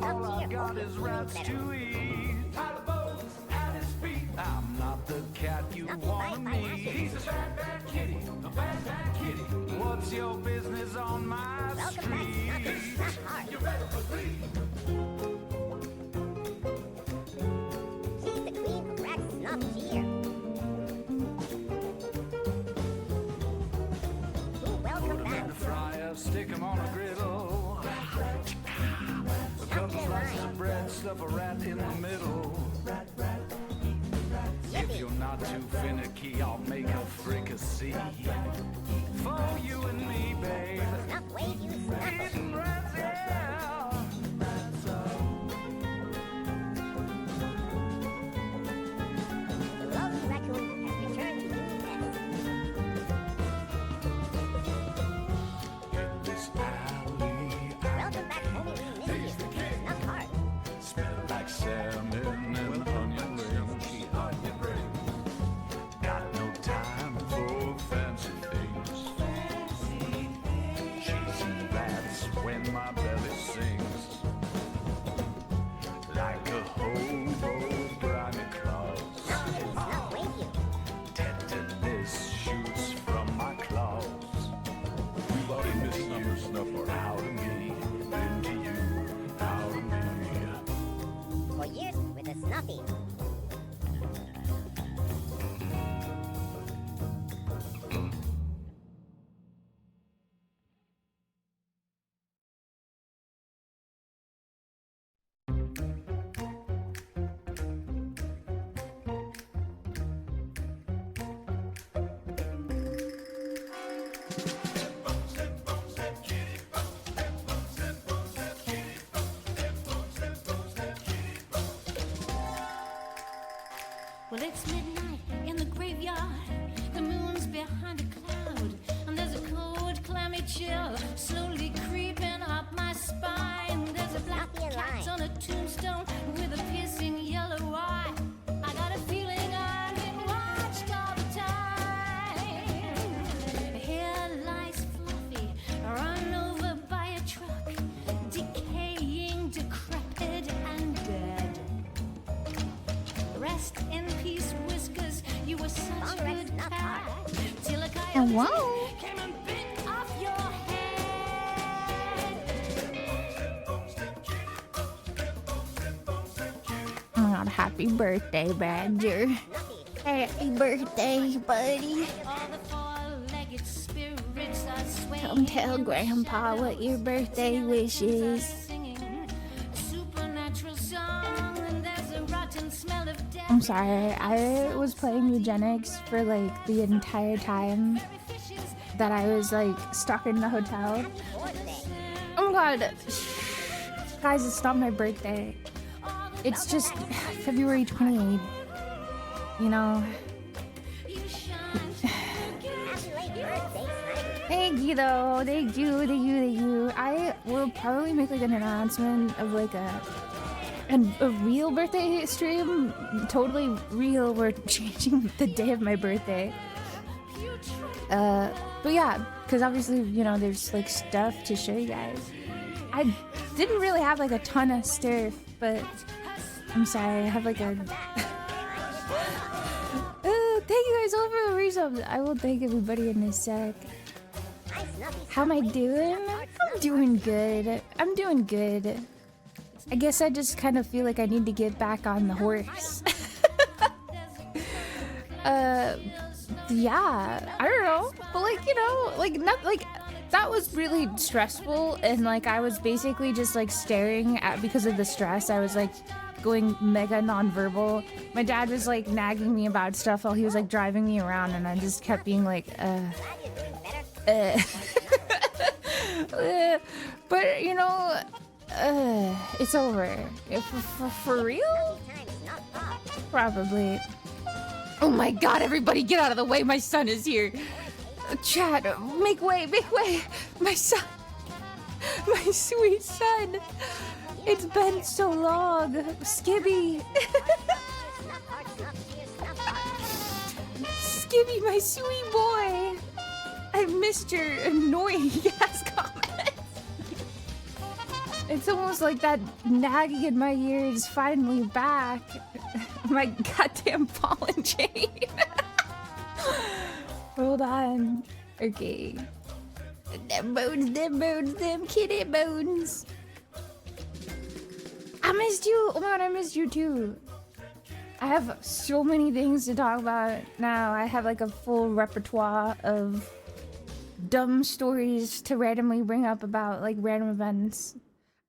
All I've got is rats to eat. Tie the bows at his feet. I'm not the cat you want to meet. He's a bad, bad kitty. A bad, bad kitty. What's your business on my street? You better believe. She's the queen who racks snuff here. Welcome Put 'em back. in the fryer, stick 'em on a griddle. A couple slices of bread, stuff a rat in the middle. If you're not too finicky, I'll make a fricassee for you and me, babe. Snuff wave you snuff. Eating rats, yeah. The lovely raccoon has returned to you In this alley, Welcome back, homie. We miss you. Snuff hard. smell like salmon and onion rings. Got no time for fancy things. Chasing rats when my belly sings. Like a hobo, grimy claws. Snuff wave you. Tetanus shoots from my claws. Into you, out of me. Into you, out of me. For years with a Snuffy. Well, it's midnight in the graveyard. The moon's behind a cloud, and there's a cold, clammy chill slowly creeping up my spine. There's a black cat on a tombstone with a piercing yellow eye. I got a feeling I'm being watched all the time. Here lies Fluffy, run over by a truck, decaying, decrepit, and dead. Rest in peace, Whiskers. You were such a good cat. Till a Hello. coyote came and bit off your head. Oh my god, happy birthday, Badger. Happy birthday, buddy. All the four-legged spirits, I swear. Come tell Grandpa what your birthday wish is. Singing supernatural song, and there's a rotten smell of death. I'm sorry, I was playing eugenics for like the entire time that I was like stuck in the hotel. Oh my god. Guys, it's not my birthday. It's just February 28th. You know. Thank you though. Thank you. I will probably make like an announcement of like a real birthday stream. Totally real. We're changing the day of my birthday. But yeah, because obviously, you know, there's like stuff to show you guys. I didn't really have like a ton of stuff, but I'm sorry, I have like a thank you guys all for the resubs. I will thank everybody in a sec. How am I doing? I'm doing good. I'm doing good. I guess I just kind of feel like I need to get back on the horse. Yeah, I don't know, but like, you know, like not like that was really stressful, and like I was basically just like staring at, because of the stress, I was like going mega nonverbal. My dad was like nagging me about stuff while he was like driving me around, and I just kept being like but you know, it's over. For real? Probably. Oh my god, everybody get out of the way, my son is here. Chat, make way, my son. My sweet son. It's been so long. Skibby. Skibby, my sweet boy. I missed your annoying ass comments. It's almost like that nagging in my ear is finally back. My goddamn ball and chain. Hold on. Okay. Them bones, them kitty bones. I missed you. Oh my god, I missed you too. I have so many things to talk about now. I have like a full repertoire of dumb stories to randomly bring up about like random events.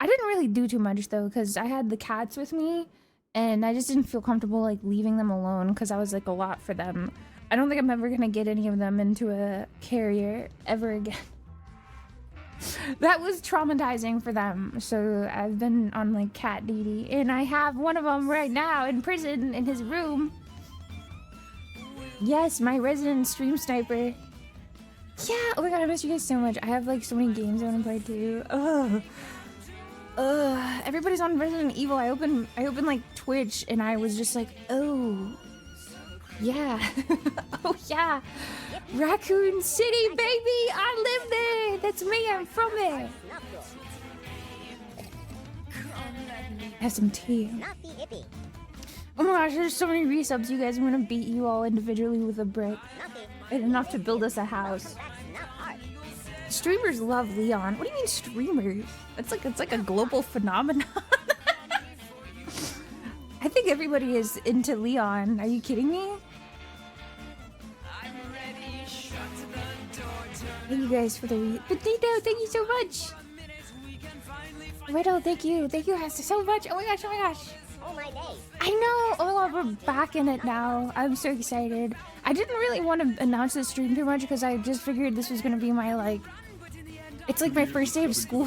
I didn't really do too much though, because I had the cats with me and I just didn't feel comfortable like leaving them alone because I was like a lot for them. I don't think I'm ever gonna get any of them into a carrier ever again. That was traumatizing for them. So I've been on like cat duty and I have one of them right now in prison in his room. Yes, my resident stream sniper. Yeah, oh my god, I miss you guys so much. I have like so many games I want to play too. Everybody's on Resident Evil. I opened like Twitch and I was just like, oh yeah. Oh yeah. Raccoon City, baby! I live there! That's me, I'm from there! Have some tea. Oh my gosh, there's so many resubs, you guys. I'm gonna beat you all individually with a brick. And enough to build us a house. Streamers love Leon. What do you mean streamers? It's like a global phenomenon. I think everybody is into Leon. Are you kidding me? Thank you guys for the potato. Thank you so much. Riddle, thank you. Thank you guys so much. Oh my gosh, oh my gosh. Oh my day. I know. Oh my god, we're back in it now. I'm so excited. I didn't really want to announce the stream too much because I just figured this was going to be my like... It's like my first day of school.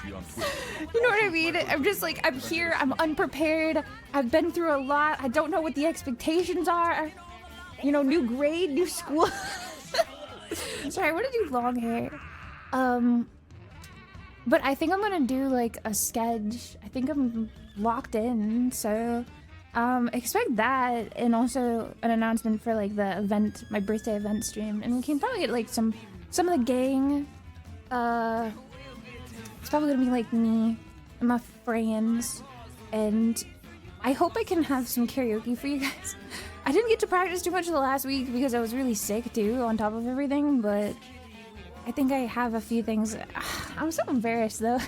You know what I mean? I'm just like, I'm here. I'm unprepared. I've been through a lot. I don't know what the expectations are. You know, new grade, new school. Sorry, I want to do long hair. But I think I'm gonna do like a sketch. I think I'm locked in, so expect that, and also an announcement for like the event, my birthday event stream, and we can probably get like some of the gang. It's probably gonna be like me and my friends, and I hope I can have some karaoke for you guys. I didn't get to practice too much the last week because I was really sick too, on top of everything, but I think I have a few things. I'm so embarrassed though.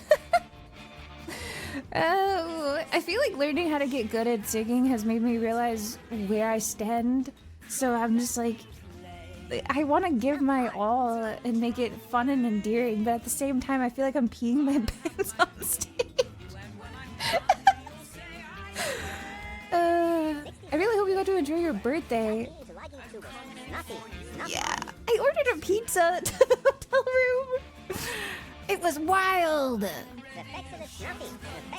I feel like learning how to get good at singing has made me realize where I stand. So I'm just like, I want to give my all and make it fun and endearing, but at the same time, I feel like I'm peeing my pants on stage. I really hope you got to enjoy your birthday. Yeah, I ordered a pizza to the hotel room. It was wild.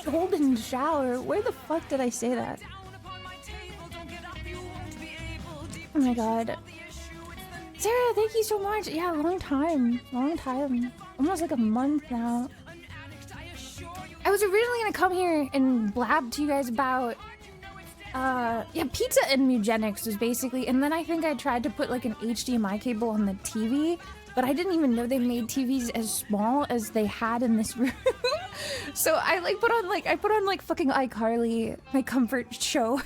Golden shower. Where the fuck did I say that? Oh my god. Sarah, thank you so much. Yeah, long time. Almost like a month now. I was originally gonna come here and blab to you guys about yeah, pizza and eugenics was basically, and then I think I tried to put like an HDMI cable on the TV, but I didn't even know they made TVs as small as they had in this room. So I put on like fucking iCarly, my comfort show.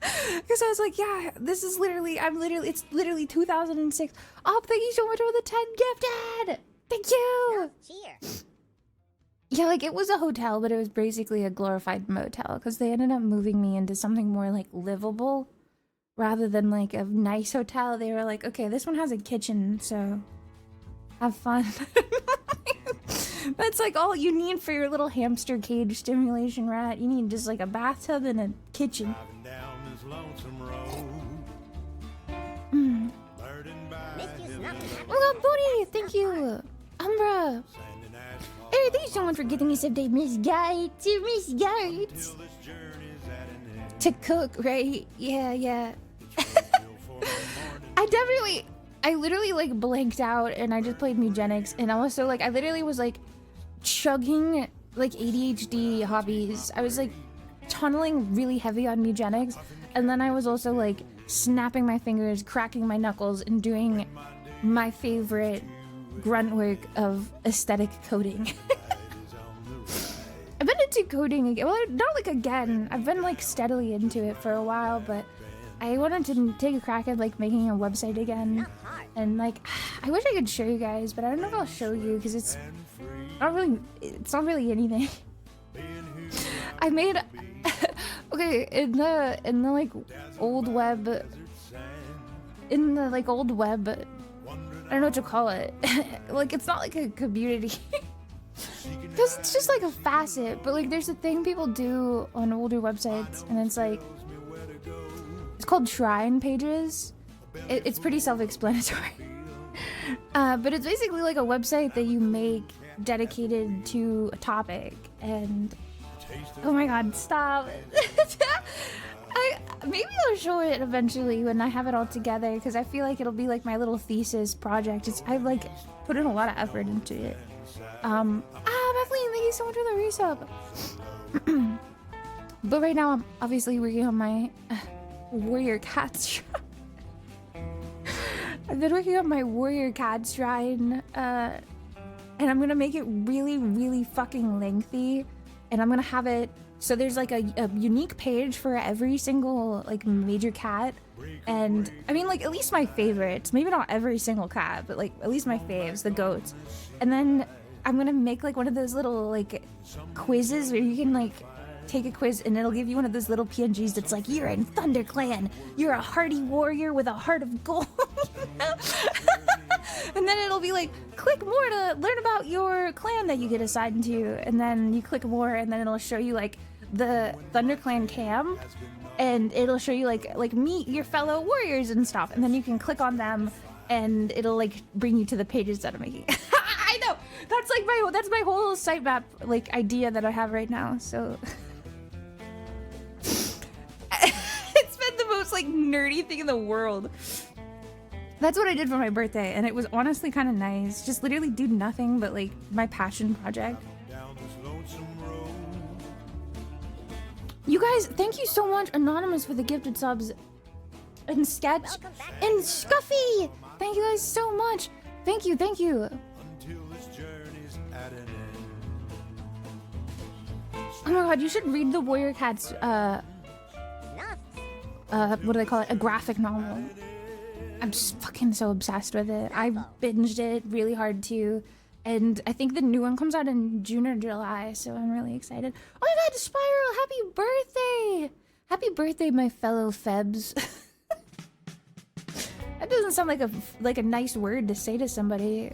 Because I was like, yeah, this is literally, it's literally 2006. Oh, thank you so much for the 10 gifted! Thank you! Cheers. Yeah, like it was a hotel, but it was basically a glorified motel because they ended up moving me into something more like livable rather than like a nice hotel. They were like, okay, this one has a kitchen, so have fun. That's like all you need for your little hamster cage stimulation rat. You need just like a bathtub and a kitchen. Oh god, Booty! Thank you! Umbra! Hey, thank you so much for getting me some day, Miss Guides! Miss Guides! To cook, right? Yeah. I literally like blanked out and I just played eugenics, and also like I literally was like chugging like ADHD hobbies. I was like tunneling really heavy on eugenics, and then I was also like snapping my fingers, cracking my knuckles, and doing my favorite grunt work of aesthetic coding. started coding again. Well, not like again. I've been like steadily into it for a while, but I wanted to take a crack at like making a website again. And like, I wish I could show you guys, but I don't know if I'll show you because it's not really anything. I made okay in the like old web. In the like old web, I don't know what to call it. Like it's not like a community. Because it's just like a facet, but like there's a thing people do on older websites, and it's like, it's called shrine pages. It's pretty self-explanatory. But it's basically like a website that you make dedicated to a topic, and oh my god, stop. Maybe I'll show it eventually when I have it all together, because I feel like it'll be like my little thesis project. I've like put in a lot of effort into it. Kathleen, thank you so much for the resub. But right now I'm obviously working on my warrior cat shrine. I've been working on my warrior cat shrine, and I'm gonna make it really, really fucking lengthy, and I'm gonna have it so there's like a unique page for every single like major cat, and I mean like at least my favorites, maybe not every single cat, but like at least my faves, the goats. And then I'm gonna make like one of those little like quizzes where you can like take a quiz and it'll give you one of those little PNGs that's like, you're in Thunder Clan, you're a hardy warrior with a heart of gold. And then it'll be like, click more to learn about your clan that you get assigned to, and then you click more and then it'll show you like the Thunder Clan camp, and it'll show you like meet your fellow warriors and stuff, and then you can click on them and it'll like bring you to the pages that I'm making. I know, that's my whole sitemap like idea that I have right now. So it's been the most like nerdy thing in the world. That's what I did for my birthday, and it was honestly kind of nice. Just literally do nothing but like my passion project. You guys, thank you so much, Anonymous, for the gifted subs. And Sketch and Snuffy, thank you guys so much. Thank you, thank you. Oh my god, you should read the Warrior Cats what do they call it? A graphic novel. I'm just fucking so obsessed with it. I binged it really hard too. And I think the new one comes out in June or July, so I'm really excited. Oh my god, Spiral, happy birthday! Happy birthday, my fellow Febs. That doesn't sound like a nice word to say to somebody.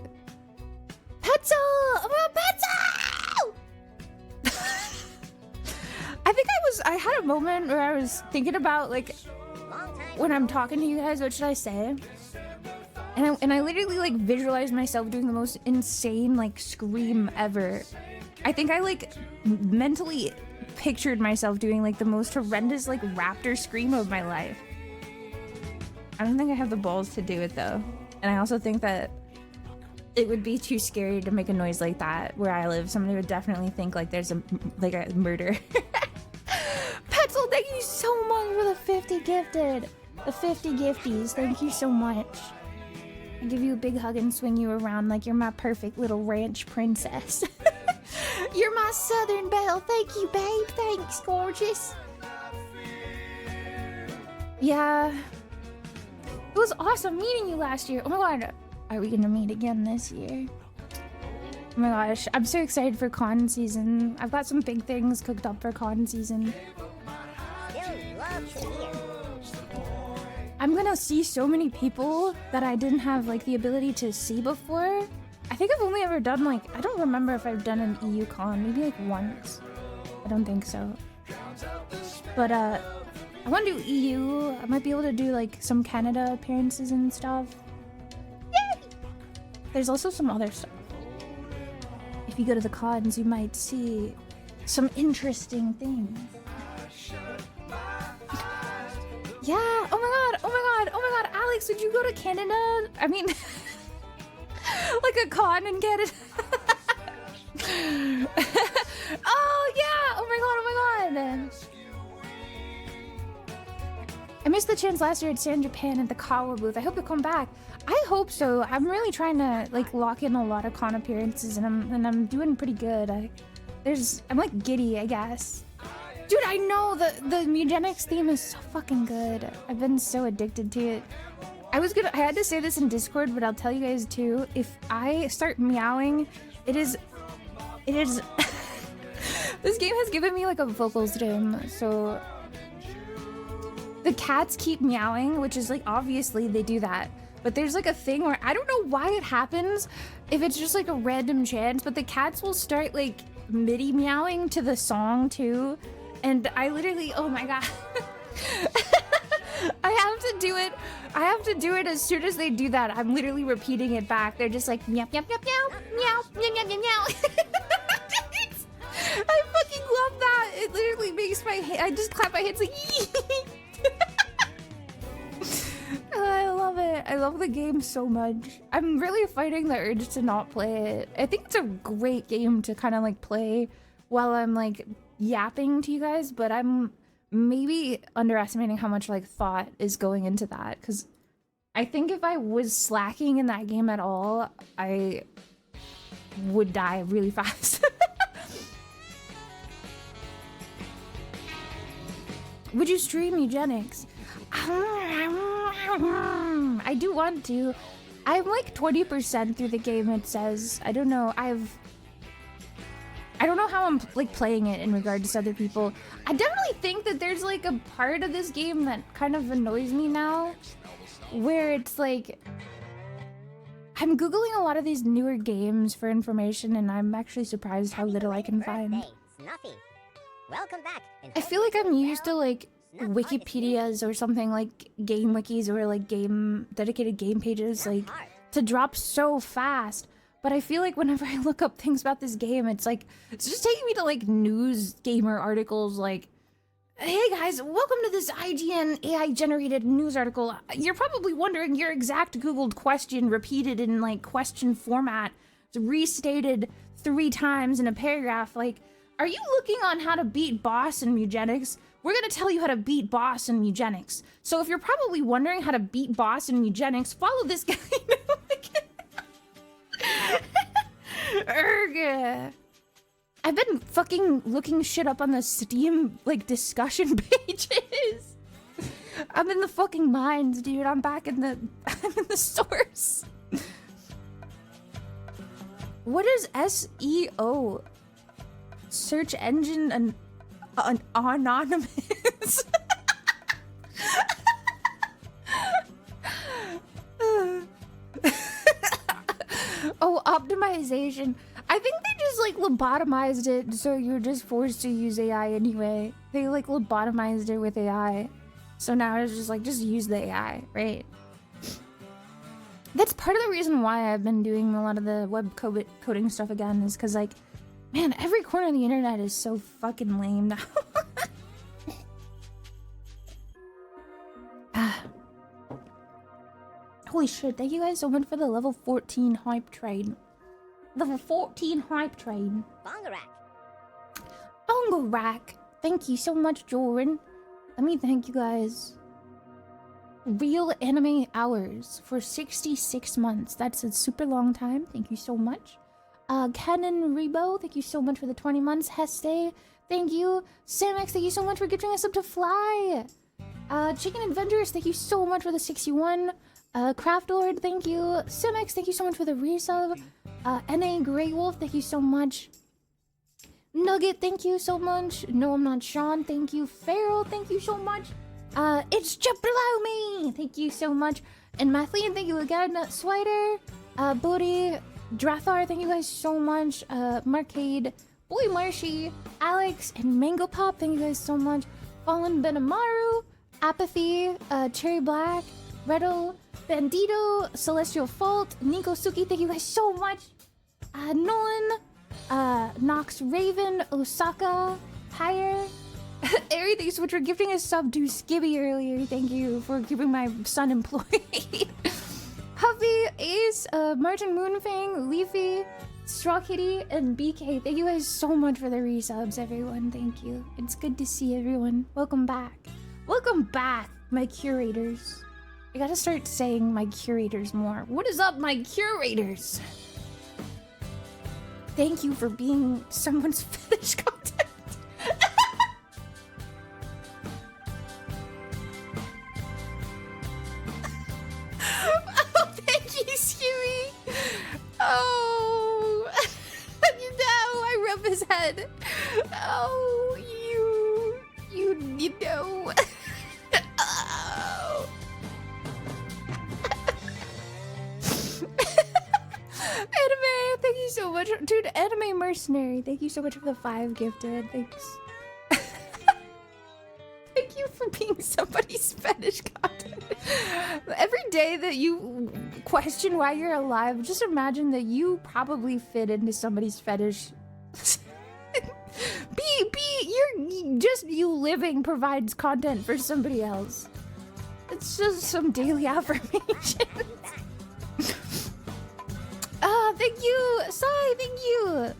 Petzel! Oh my god, Petzel! I had a moment where I was thinking about like, when I'm talking to you guys, what should I say? And I literally like visualized myself doing the most insane like scream ever. I think I like mentally pictured myself doing like the most horrendous like raptor scream of my life. I don't think I have the balls to do it though. And I also think that it would be too scary to make a noise like that where I live. Somebody would definitely think like there's a murder. Petzel, thank you so much for the 50 gifted. The 50 gifties, thank you so much. I give you a big hug and swing you around like you're my perfect little ranch princess. You're my Southern belle. Thank you, babe. Thanks, gorgeous. Yeah. It was awesome meeting you last year. Oh my god. Are we gonna meet again this year? Oh my gosh. I'm so excited for con season. I've got some big things cooked up for con season. I'm gonna see so many people that I didn't have like the ability to see before. I think I've only ever done like, I don't remember if I've done an EU con, maybe like once. I don't think so. But I want to do EU. I might be able to do like some Canada appearances and stuff. Yay! There's also some other stuff. If you go to the cons, you might see some interesting things. Yeah, oh my god, oh my god, oh my god, Alex, would you go to Canada? I mean, like a con in Canada. Oh yeah, oh my god. I missed the chance last year at San Japan at the Kawa booth. I hope you'll come back. I hope so. I'm really trying to like lock in a lot of con appearances, and I'm doing pretty good. I'm like giddy, I guess. Dude, I know the Mugenics theme is so fucking good. I've been so addicted to it. I had to say this in Discord, but I'll tell you guys too. If I start meowing, it is this game has given me like a vocal stim, so the cats keep meowing, which is like obviously they do that. But there's like a thing where I don't know why it happens, if it's just like a random chance, but the cats will start like MIDI meowing to the song too. And I literally, oh my god. I have to do it as soon as they do that. I'm literally repeating it back. They're just like meow, meow, meow, meow, meow, meow, meow, meow, meow. I fucking love that. It literally makes my I just clap my hands like I love it. I love the game so much. I'm really fighting the urge to not play it. I think it's a great game to kind of like play while I'm like yapping to you guys, but I'm maybe underestimating how much like thought is going into that, because I think if I was slacking in that game at all, I would die really fast. Would you stream Eugenics? I do want to. I'm like 20% through the game, it says. I don't know. I don't know how I'm like playing it in regards to other people. I definitely think that there's like a part of this game that kind of annoys me now, where it's like I'm Googling a lot of these newer games for information, and I'm actually surprised how little I can find. Snuffy. Welcome back. I feel like I'm used to like Wikipedias or something, like game wikis or like dedicated game pages, like to drop so fast. But I feel like whenever I look up things about this game, it's just taking me to like news gamer articles like, hey guys, welcome to this IGN AI generated news article. You're probably wondering your exact Googled question repeated in like question format, restated 3 times in a paragraph. Like, are you looking on how to beat boss in Mugenics? We're gonna tell you how to beat boss in Mugenics. So if you're probably wondering how to beat boss in Mugenics, follow this guy. I've been fucking looking shit up on the Steam like discussion pages. I'm in the fucking mines, dude. I'm in the source. What is SEO? Search engine and anonymous. Oh, optimization. I think they just like lobotomized it, so you're just forced to use AI anyway. They like lobotomized it with AI, so now it's just like just use the AI, right? That's part of the reason why I've been doing a lot of the web coding stuff again, is because like, man, every corner of the internet is so fucking lame now. Holy shit, thank you guys so much for the level 14 hype train. Level 14 hype train. Bongarak. Thank you so much, Joran. Let me thank you guys. Real anime hours for 66 months. That's a super long time. Thank you so much. Canon Rebo, thank you so much for the 20 months. Heste, thank you. Samex, thank you so much for gifting us up to fly. Chicken Adventures, thank you so much for the 61. Craft Lord, thank you. Simex, thank you so much for the resub. NA Grey Wolf, thank you so much. Nugget, thank you so much. No, I'm not Sean, thank you. Farrell, thank you so much. It's just below me, thank you so much. And Mathleen, thank you again. Swider, Bodhi, Drathar, thank you guys so much. Marcade, Boy Marshy, Alex, and Mango Pop, thank you guys so much. Fallen Benamaru, Apathy, Cherry Black, Reddle, Bandito, Celestial Fault, Nico Suki, thank you guys so much. Nolan, Nox Raven, Osaka, Pyre, Ari, thanks so much for gifting a sub to Skibby earlier. Thank you for keeping my son employed. Huffy, Ace, Martin Moonfang, Leafy, Straw Kitty, and BK. Thank you guys so much for the resubs, everyone. Thank you. It's good to see everyone. Welcome back. Welcome back, my curators. I gotta start saying my curators more. What is up, my curators? Thank you for being someone's fetish content. Oh, thank you, Skewy. Oh, you know, I rub his head. Oh, you know. Oh. Anime, thank you so much. Dude, Anime Mercenary, thank you so much for the 5 gifted. Thanks. Thank you for being somebody's fetish content. Every day that you question why you're alive, just imagine that you probably fit into somebody's fetish. You're just you living provides content for somebody else. It's just some daily affirmation. Thank you, Sai, thank you.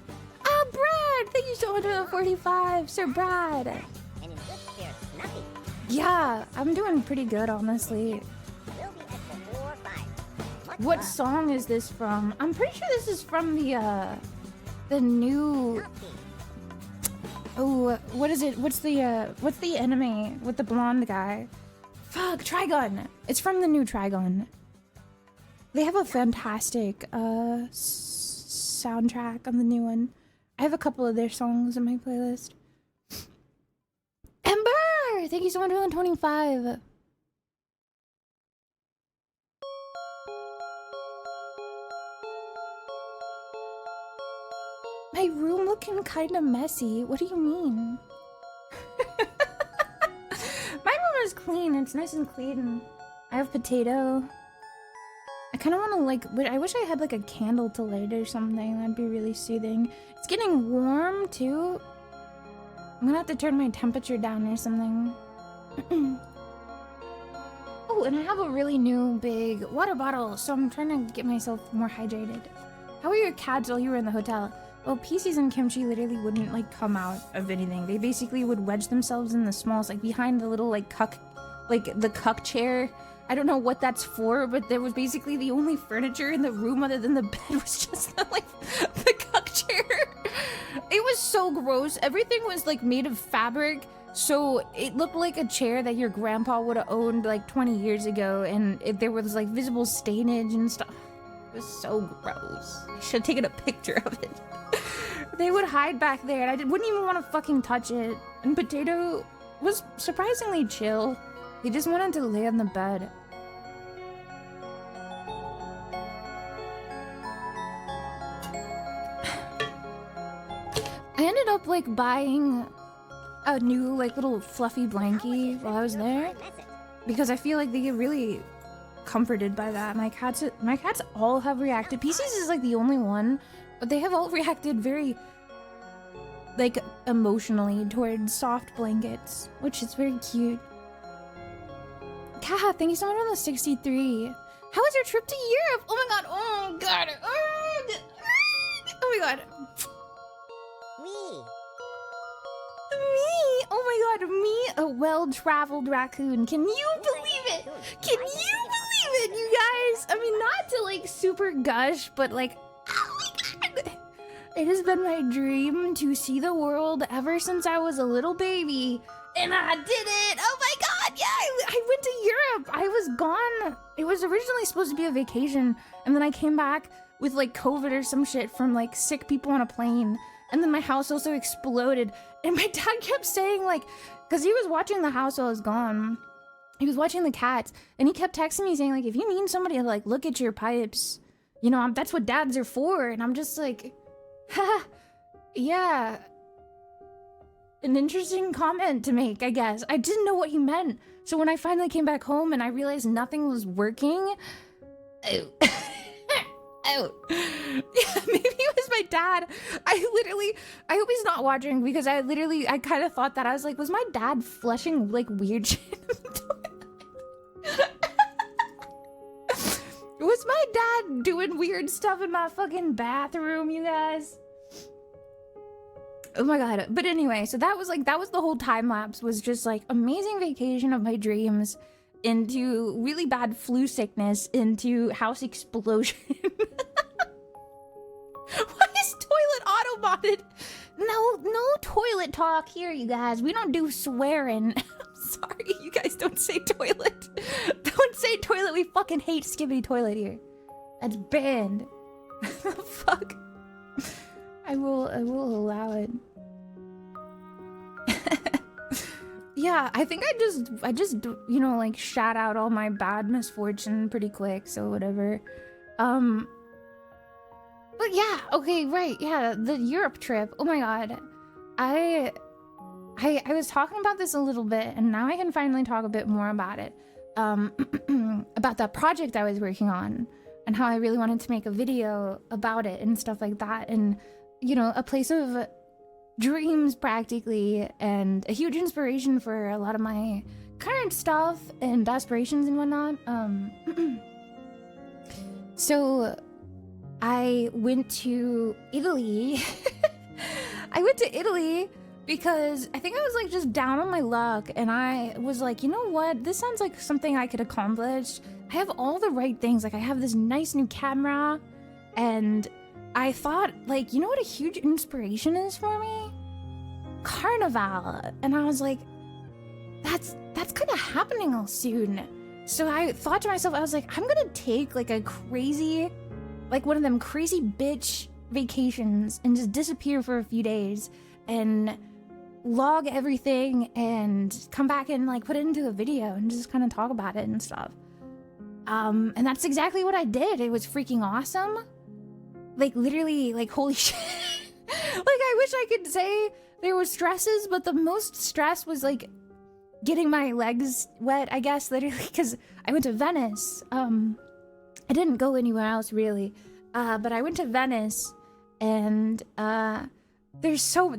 Brad, thank you so much for the 45, Sir Brad. And in good spirits, Snuffy. Yeah, I'm doing pretty good, honestly. We'll be at the 4 or 5. Much What love. song is this from? I'm pretty sure this is from the new. Talkin. Oh, what is it? What's the anime with the blonde guy? Fuck, Trigun. It's from the new Trigun. They have a fantastic soundtrack on the new one. I have a couple of their songs in my playlist. Ember, thank you so much for the 25. My room looking kind of messy. What do you mean? My room is clean. It's nice and clean. I have potato. I kind of want to like, I wish I had like a candle to light or something. That'd be really soothing. It's getting warm too. I'm gonna have to turn my temperature down or something. Oh, and I have a really new big water bottle, so I'm trying to get myself more hydrated. How were your cats while you were in the hotel? Well, PCs and Kimchi literally wouldn't like come out of anything. They basically would wedge themselves in the smalls, like behind the little like cuck, like the cuck chair. I don't know what that's for, but there was basically the only furniture in the room other than the bed was just the, like the cuck chair. It was so gross. Everything was like made of fabric, so it looked like a chair that your grandpa would have owned like 20 years ago, and there was like visible stainage and stuff. It was so gross. I should have taken a picture of it. They would hide back there, and I wouldn't even want to fucking touch it. And Potato was surprisingly chill. He just wanted to lay on the bed. I ended up like buying a new like little fluffy blankie while I was there, because I feel like they get really comforted by that. My cats all have reacted. PCs is like the only one, but they have all reacted very like emotionally towards soft blankets, which is very cute. Kat, thank you so much for the 63. How was your trip to Europe? Oh my god, oh god, oh my god. Me. Me, oh my god, me, a well-traveled raccoon. Can you believe it? Can you believe it, you guys? I mean, not to like super gush, but like, oh my god. It has been my dream to see the world ever since I was a little baby. And I did it! Oh my god, yeah! I went to Europe! I was gone. It was originally supposed to be a vacation, and then I came back with like COVID or some shit from like sick people on a plane. And then my house also exploded. And my dad kept saying like, because he was watching the house while I was gone. He was watching the cats, and he kept texting me saying like, if you need somebody to like look at your pipes, you know, that's what dads are for. And I'm just like, ha, yeah. An interesting comment to make, I guess. I didn't know what he meant. So when I finally came back home and I realized nothing was working, oh. Oh. Yeah, maybe it was my dad. I hope he's not watching, because I kind of thought that. I was like, was my dad flushing like weird shit in the toilet? Was my dad doing weird stuff in my fucking bathroom, you guys? Oh my god. But anyway, so that was the whole time lapse, was just like amazing vacation of my dreams into really bad flu sickness into house explosion. Why is toilet so modded. No toilet talk here, you guys. We don't do swearing. I'm sorry, you guys don't say toilet. Don't say toilet. We fucking hate skibbity toilet here. That's banned. Fuck. I will allow it. Yeah, I think I just you know, like shout out all my bad misfortune pretty quick, so whatever. But yeah, okay, right, yeah, the Europe trip. Oh my god. I was talking about this a little bit, and now I can finally talk a bit more about it. About that project I was working on, and how I really wanted to make a video about it and stuff like that. And, you know, a place of dreams practically, and a huge inspiration for a lot of my current stuff and aspirations and whatnot. So I went to Italy. I went to Italy because I think I was like just down on my luck, and I was like, you know what, this sounds like something I could accomplish. I have all the right things. Like, I have this nice new camera, and I thought, like, you know what a huge inspiration is for me? Carnival. And I was like, that's kind of happening all soon. So I thought to myself, I was like, I'm gonna take like a crazy, like one of them crazy bitch vacations and just disappear for a few days and log everything and come back and like put it into a video and just kind of talk about it and stuff. And that's exactly what I did. It was freaking awesome. Like, literally, like, holy shit. Like, I wish I could say there was stresses, but the most stress was like getting my legs wet, I guess, literally, because I went to Venice. I didn't go anywhere else really, but I went to Venice, and there were so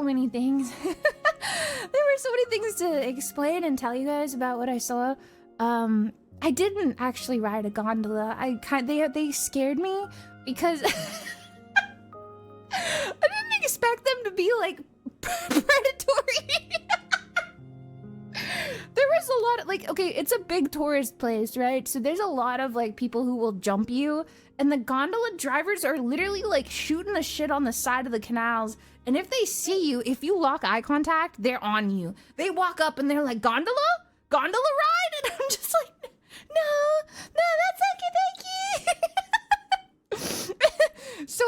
many things. There were so many things to explain and tell you guys about what I saw. I didn't actually ride a gondola. They scared me because I didn't expect them to be like predatory. There was a lot of like, okay, it's a big tourist place, right? So there's a lot of like people who will jump you, and the gondola drivers are literally like shooting the shit on the side of the canals. And if they see you, if you lock eye contact, they're on you. They walk up and they're like, gondola ride? And I'm just like, no, that's okay, thank you. So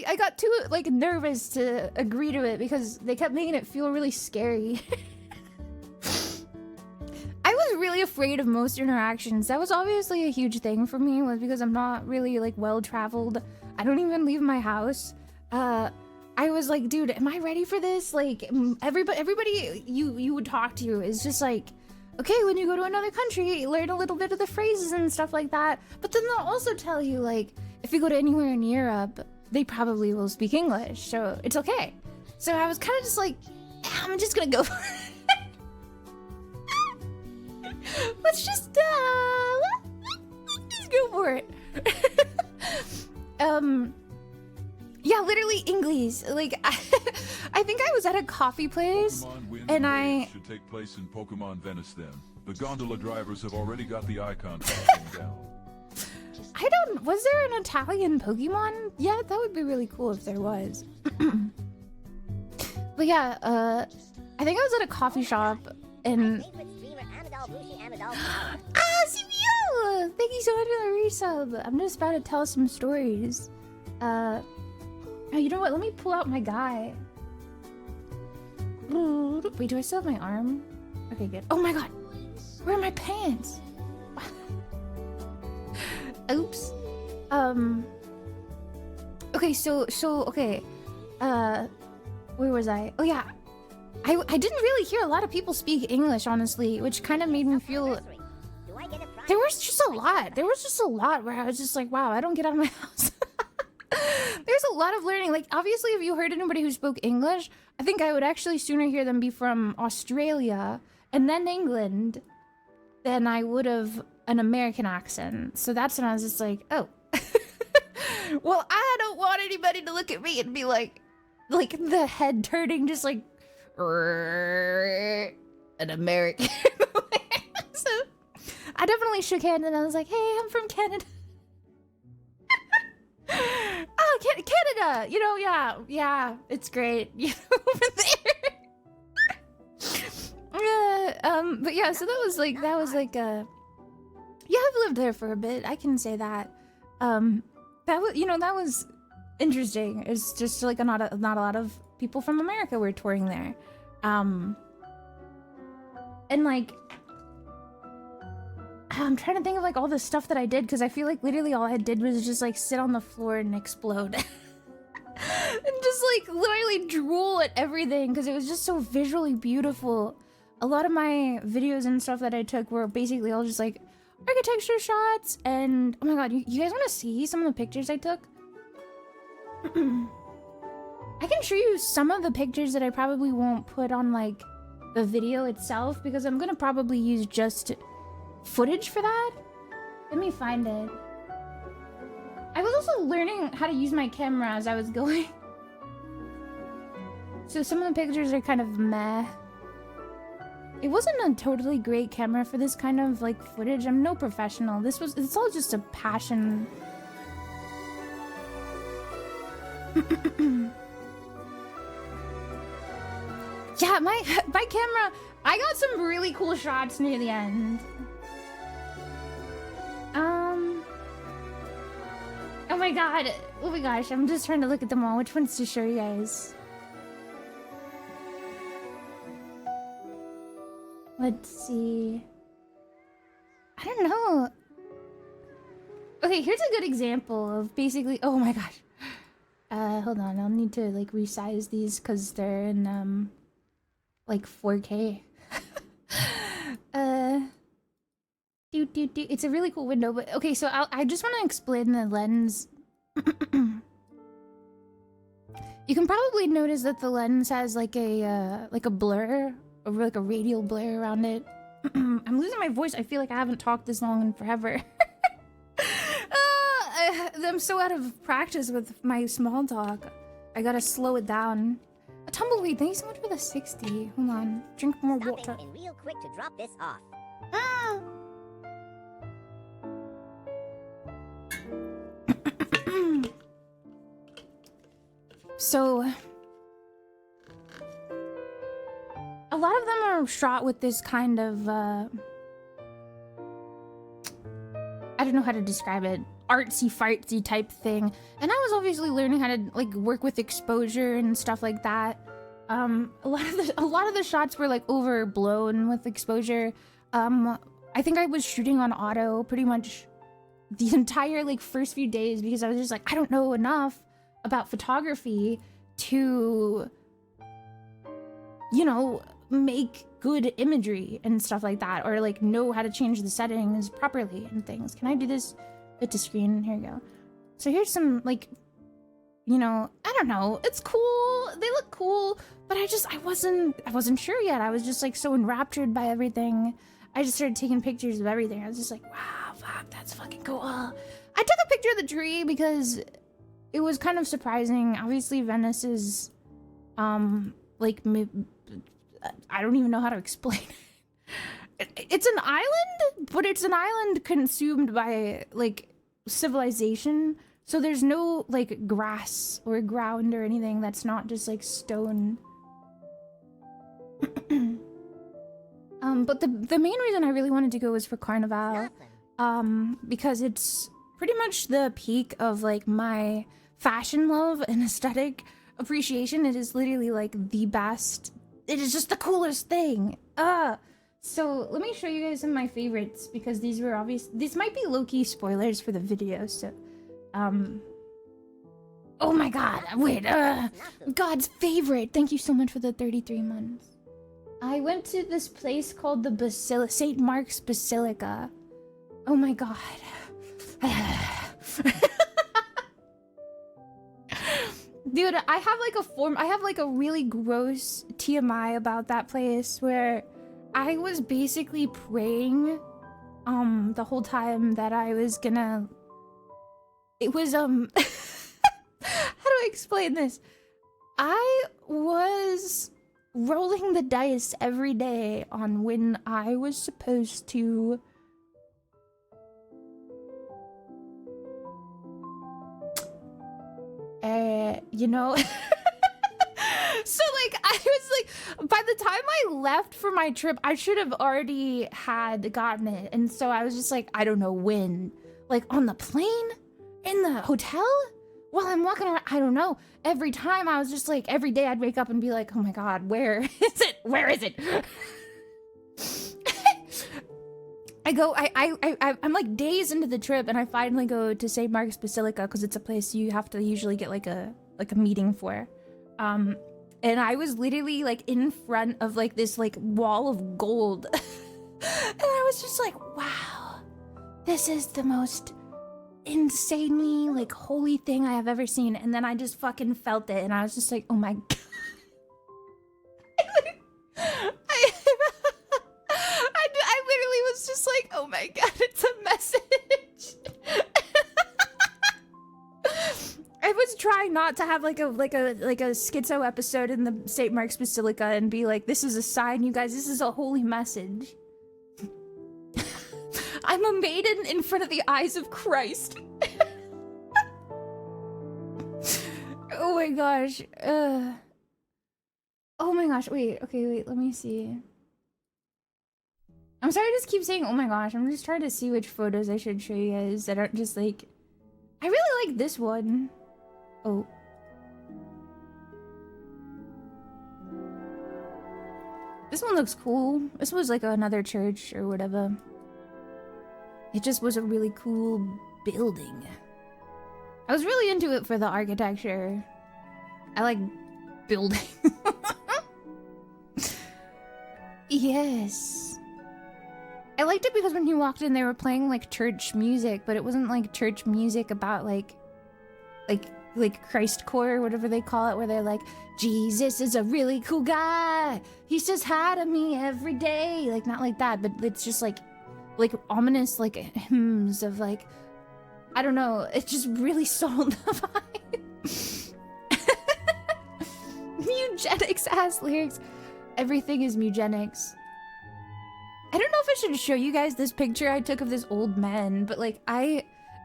I got too like nervous to agree to it because they kept making it feel really scary. I was really afraid of most interactions. That was obviously a huge thing for me, was because I'm not really like well traveled. I don't even leave my house. I was like, dude, am I ready for this? Like, everybody you would talk to is just like, okay, when you go to another country, you learn a little bit of the phrases and stuff like that. But then they'll also tell you, like, if you go to anywhere in Europe, they probably will speak English, so it's okay. So I was kind of just like, I'm just gonna go for it. Let's just go for it. Yeah, literally English. Like, I think I was at a coffee place, and I should take place in Pokemon Venice then. The gondola drivers have already got the icon thing down. Was there an Italian Pokemon? Yeah, that would be really cool if there was. But yeah, I think I was at a coffee shop, and Sivio! Thank you so much for the resub. I'm just about to tell some stories. Oh, you know what? Let me pull out my guy. Wait, do I still have my arm? Okay, good. Oh my god! Where are my pants? Oops. Okay, so okay. Where was I? Oh yeah. I didn't really hear a lot of people speak English, honestly, which kind of made me feel... There was just a lot where I was just like, wow, I don't get out of my house. There's a lot of learning. Like, obviously, if you heard anybody who spoke English, I think I would actually sooner hear them be from Australia and then England than I would have an American accent. So that's when I was just like, oh. Well, I don't want anybody to look at me and be like the head turning just like an American. So I definitely shook hands and I was like, hey, I'm from Canada. Oh, Canada! yeah, you know, yeah, it's great. You know, over there. But yeah, so that was like, yeah, I've lived there for a bit. I can say that. That was, you know, that was interesting. It's just like not a lot of people from America were touring there. And like, I'm trying to think of like all the stuff that I did, because I feel like literally all I did was just like sit on the floor and explode. And just like literally drool at everything, because it was just so visually beautiful. A lot of my videos and stuff that I took were basically all just like architecture shots, and oh my god, you guys want to see some of the pictures I took? I can show you some of the pictures that I probably won't put on like the video itself, because I'm gonna probably use just footage for that. Let me find it. I was also learning how to use my camera as I was going. So some of the pictures are kind of meh. It wasn't a totally great camera for this kind of like footage. I'm no professional. It's all just a passion. Yeah, my camera, I got some really cool shots near the end. Oh my god. Oh my gosh, I'm just trying to look at them all. Which ones to show you guys? Let's see. I don't know. Okay, here's a good example of basically, oh my gosh. Hold on, I'll need to like resize these because they're in like 4K. It's a really cool window, but okay, so I just want to explain the lens. You can probably notice that the lens has like a blur, or like a radial blur around it. I'm losing my voice. I feel like I haven't talked this long in forever. I'm so out of practice with my small talk. I gotta slow it down. A tumbleweed, thank you so much for the 60. Hold on, drink more water. Stopping in real quick to drop this off. Ah. So, a lot of them are shot with this kind of, I don't know how to describe it, artsy-fartsy type thing. And I was obviously learning how to like work with exposure and stuff like that. A lot of the shots were like overblown with exposure. I think I was shooting on auto pretty much the entire like first few days, because I was just like, I don't know enough about photography to, you know, make good imagery and stuff like that, or like know how to change the settings properly and things. Can I do this? Fit to screen. Here we go. So here's some like, you know, I don't know. It's cool. They look cool, but I wasn't sure yet. I was just like so enraptured by everything. I just started taking pictures of everything. I was just like, wow, fuck, that's fucking cool. I took a picture of the tree because it was kind of surprising. Obviously, Venice is, like, I don't even know how to explain it. It's an island, but it's an island consumed by, like, civilization. So there's no, like, grass or ground or anything that's not just, like, stone. But the main reason I really wanted to go was for Carnival. Because it's pretty much the peak of, like, my fashion love and aesthetic appreciation. It is literally, like, the best. It is just the coolest thing. So let me show you guys some of my favorites, because these were obvious. These might be low-key spoilers for the video, so oh my god, wait, God's favorite. Thank you so much for the 33 months. I went to this place called the St. Mark's Basilica. Oh my god. Dude, I have like a really gross TMI about that place, where I was basically praying the whole time that I was gonna, it was how do I explain this? I was rolling the dice every day on when I was supposed to you know. So like I was like, by the time I left for my trip, I should have already had gotten it. And so I was just like, I don't know when, like on the plane, in the hotel, while I'm walking around, I don't know. Every time I was just like, every day I'd wake up and be like, oh my God, where is it? Where is it? I'm like days into the trip, and I finally go to St. Mark's Basilica because it's a place you have to usually get like a meeting for. And I was literally like in front of like this like wall of gold. And I was just like, wow, this is the most insanely like holy thing I have ever seen. And then I just fucking felt it, and I was just like, oh my God. I literally was just like, oh my God, it's a message. I was trying not to have like a schizo episode in the St. Mark's Basilica and be like, this is a sign, you guys, this is a holy message. I'm a maiden in front of the eyes of Christ. Oh my gosh. Oh my gosh, wait, okay, wait, let me see. I'm sorry I just keep saying oh my gosh. I'm just trying to see which photos I should show you guys that aren't just like... I really like this one. Oh. This one looks cool. This was like another church or whatever. It just was a really cool building. I was really into it for the architecture. I like building. Yes. I liked it because when you walked in, they were playing like church music, but it wasn't like church music about like Christcore or whatever they call it, where they're like, Jesus is a really cool guy. He says hi to me every day. Like, not like that, but it's just like ominous like hymns of like, I don't know. It just really sold the vibe. Eugenics ass lyrics. Everything is eugenics. I don't know if I should show you guys this picture I took of this old man, but like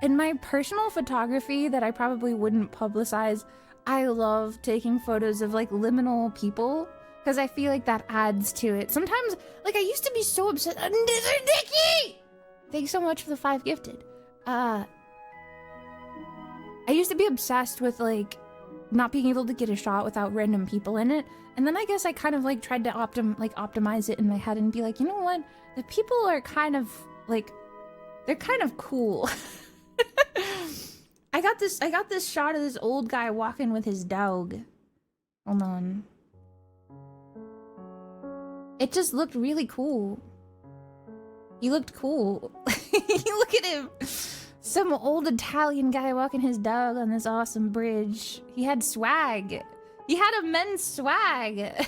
in my personal photography that I probably wouldn't publicize, I love taking photos of like liminal people because I feel like that adds to it. Sometimes, like I used to be so obsessed. Nikki! Thanks so much for the 5 gifted. I used to be obsessed with like not being able to get a shot without random people in it. And then I guess I kind of like tried to optimize it in my head and be like, you know what? The people are kind of like, they're kind of cool. I got this shot of this old guy walking with his dog. Hold on. It just looked really cool. He looked cool. Look at him. Some old Italian guy walking his dog on this awesome bridge. He had swag. He had immense swag.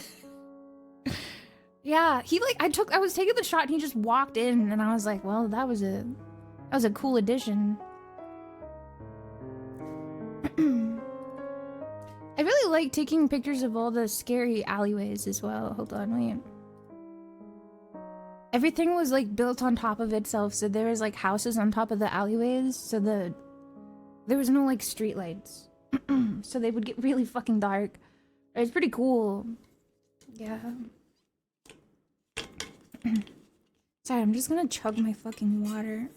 Yeah, I was taking the shot and he just walked in and I was like, well, that was a cool addition. I really like taking pictures of all the scary alleyways as well. Hold on, wait. Everything was like built on top of itself, so there was like houses on top of the alleyways, so there was no like street lights. So they would get really fucking dark. It was pretty cool. Yeah. Sorry, I'm just gonna chug my fucking water.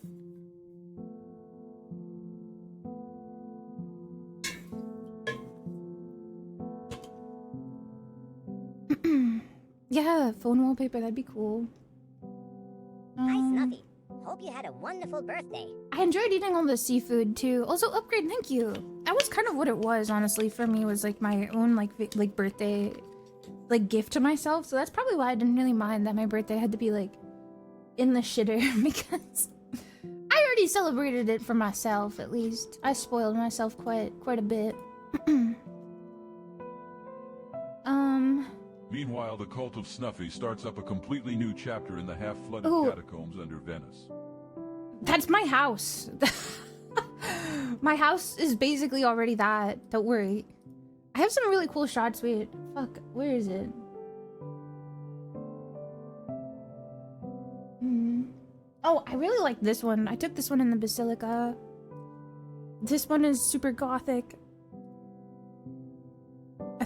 Yeah, phone wallpaper, that'd be cool. Hi, Snuffy. Hope you had a wonderful birthday. I enjoyed eating all the seafood too. Also, upgrade, thank you. That was kind of what it was, honestly, for me, was like my own like birthday like gift to myself. So that's probably why I didn't really mind that my birthday had to be like in the shitter because I already celebrated it for myself, at least. I spoiled myself quite a bit. Meanwhile, the cult of Snuffy starts up a completely new chapter in the half-flooded catacombs under Venice. That's my house. My house is basically already that. Don't worry. I have some really cool shots. Wait, fuck, where is it? Oh, I really like this one. I took this one in the Basilica. This one is super gothic.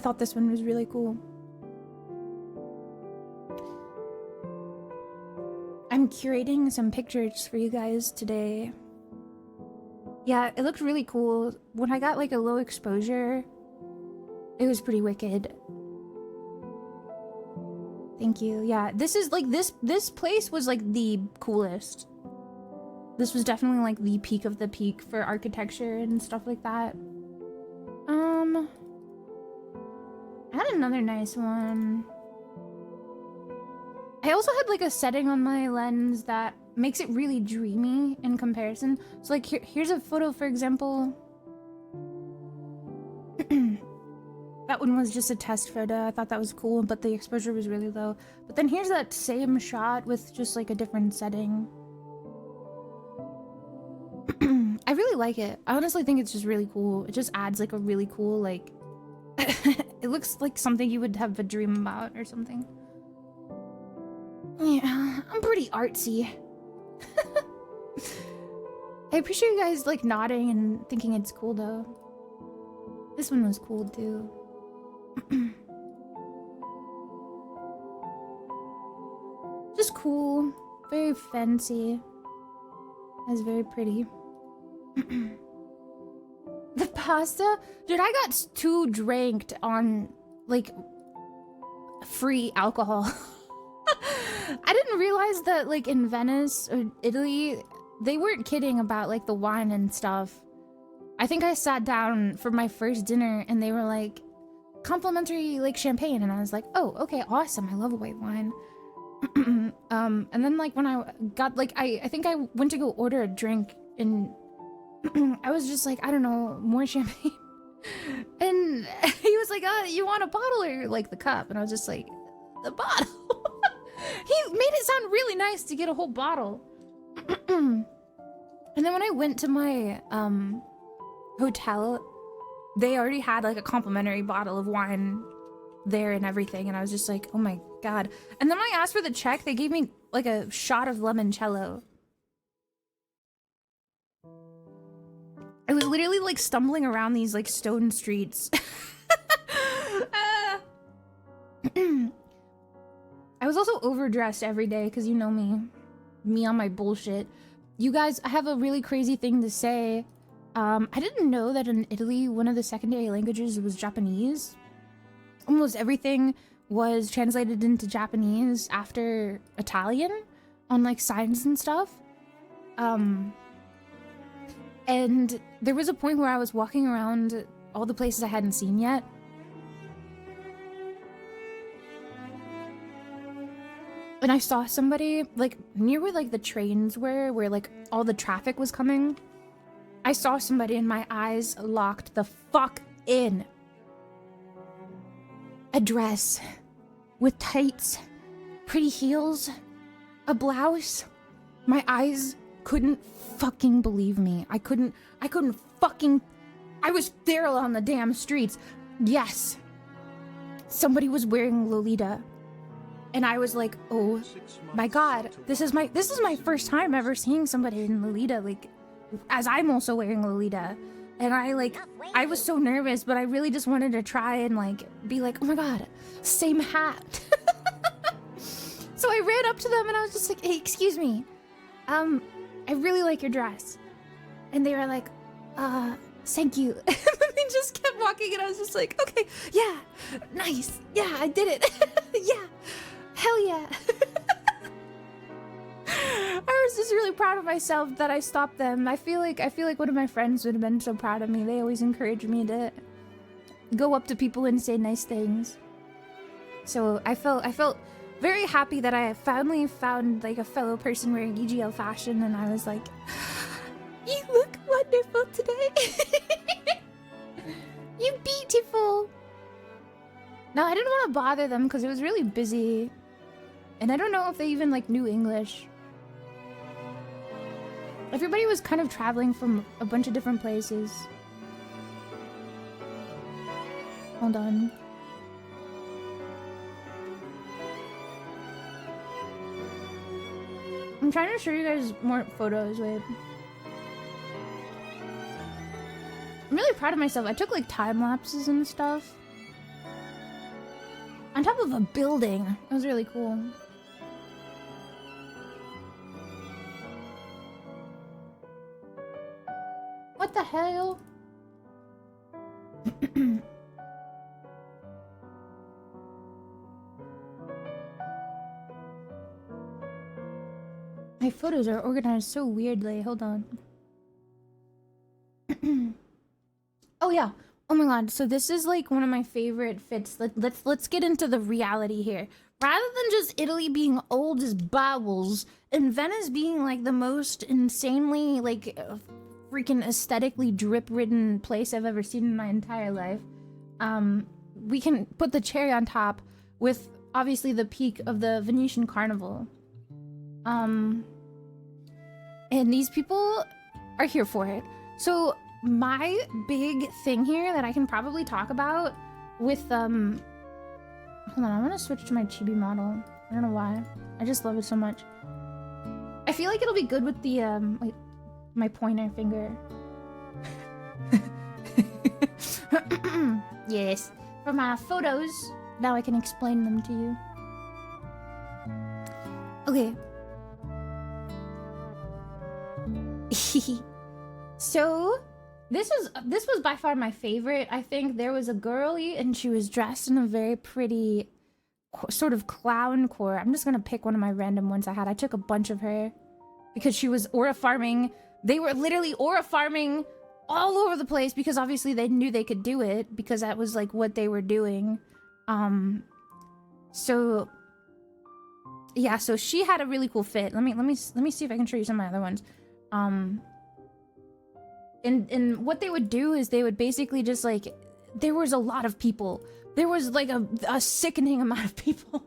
thought this one was really cool. I'm curating some pictures for you guys today. Yeah, it looked really cool. When I got like a low exposure, it was pretty wicked. Thank you. Yeah, this is like this place was like the coolest. This was definitely like the peak of the peak for architecture and stuff like that. I had another nice one. I also had like a setting on my lens that makes it really dreamy in comparison. So like here's a photo, for example. That one was just a test photo. I thought that was cool, but the exposure was really low. But then here's that same shot with just like a different setting. I really like it. I honestly think it's just really cool. It just adds like a really cool, like, it looks like something you would have a dream about or something. Yeah, I'm pretty artsy. I appreciate you guys like nodding and thinking it's cool though. This one was cool too. Just cool, very fancy. That's very pretty. The pasta? Dude, I got too dranked on like free alcohol. I didn't realize that like in Venice or Italy, they weren't kidding about like the wine and stuff. I think I sat down for my first dinner and they were like, complimentary like champagne, and I was like, oh, okay, awesome, I love white wine. And then like when I got like I think I went to go order a drink and I was just like, I don't know, more champagne. And he was like, you want a bottle or like the cup? And I was just like, the bottle. He made it sound really nice to get a whole bottle. And then when I went to my hotel, they already had like a complimentary bottle of wine there and everything, and I was just like, oh my god. And then when I asked for the check, they gave me like a shot of limoncello. I was literally like stumbling around these like stone streets. I was also overdressed every day because you know me on my bullshit. You guys, I have a really crazy thing to say. I didn't know that in Italy, one of the secondary languages was Japanese. Almost everything was translated into Japanese after Italian on like signs and stuff. And there was a point where I was walking around all the places I hadn't seen yet. And I saw somebody like near where like the trains were, where like all the traffic was coming. I saw somebody and my eyes locked the fuck in. A dress with tights, pretty heels, a blouse. My eyes couldn't fucking believe me. I couldn't fucking, I was there on the damn streets. Yes. Somebody was wearing Lolita. And I was like, oh my god, this is my first time ever seeing somebody in Lolita, like, as I'm also wearing Lolita. And I was so nervous, but I really just wanted to try and like be like, oh my god, same hat. So I ran up to them and I was just like, hey, excuse me, I really like your dress. And they were like, thank you. And then they just kept walking and I was just like, okay, yeah, nice, yeah, I did it. Yeah, hell yeah. I was just really proud of myself that I stopped them. I feel like one of my friends would have been so proud of me. They always encourage me to go up to people and say nice things. So I felt very happy that I finally found like a fellow person wearing EGL fashion, and I was like, you look wonderful today. You beautiful. No, I didn't want to bother them because it was really busy. And I don't know if they even like knew English. Everybody was kind of traveling from a bunch of different places. Hold on. I'm trying to show you guys more photos, wait. I'm really proud of myself. I took like time lapses and stuff. on top of a building. It was really cool. What the hell? My photos are organized so weirdly. Hold on. Oh yeah. Oh my god. So this is like one of my favorite fits. Let's get into the reality here. Rather than just Italy being old as bowels and Venice being like the most insanely like freaking aesthetically drip-ridden place I've ever seen in my entire life, we can put the cherry on top with obviously the peak of the Venetian Carnival. And these people are here for it. So my big thing here that I can probably talk about with hold on, I want to switch to my chibi model. I don't know why. I just love it so much. I feel like it'll be good with the like my pointer finger. Yes. For my photos, now I can explain them to you. Okay. So this was by far my favorite. I think there was a girlie and she was dressed in a very pretty sort of clown core. I'm just gonna pick one of my random ones I had. I took a bunch of her because she was aura farming. They were literally aura farming all over the place because obviously they knew they could do it because that was like what they were doing. So yeah, so she had a really cool fit. Let me see if I can show you some of my other ones. And what they would do is they would basically just like, there was a lot of people. There was like a sickening amount of people.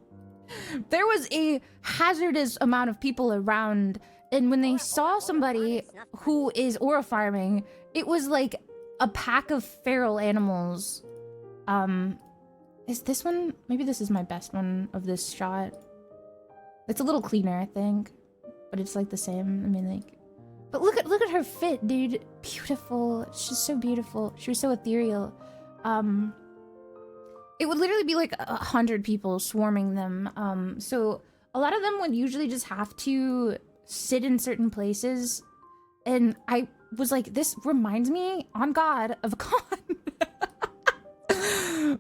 There was a hazardous amount of people around. And when they saw somebody who is aura farming, it was like a pack of feral animals. Is this one? Maybe this is my best one of this shot. It's a little cleaner, I think. But it's like the same. I mean, like... But look at her fit, dude. Beautiful. She's so beautiful. She was so ethereal. It would literally be like 100 people swarming them. So a lot of them would usually just have to sit in certain places. And I was like, this reminds me, on God, of a con.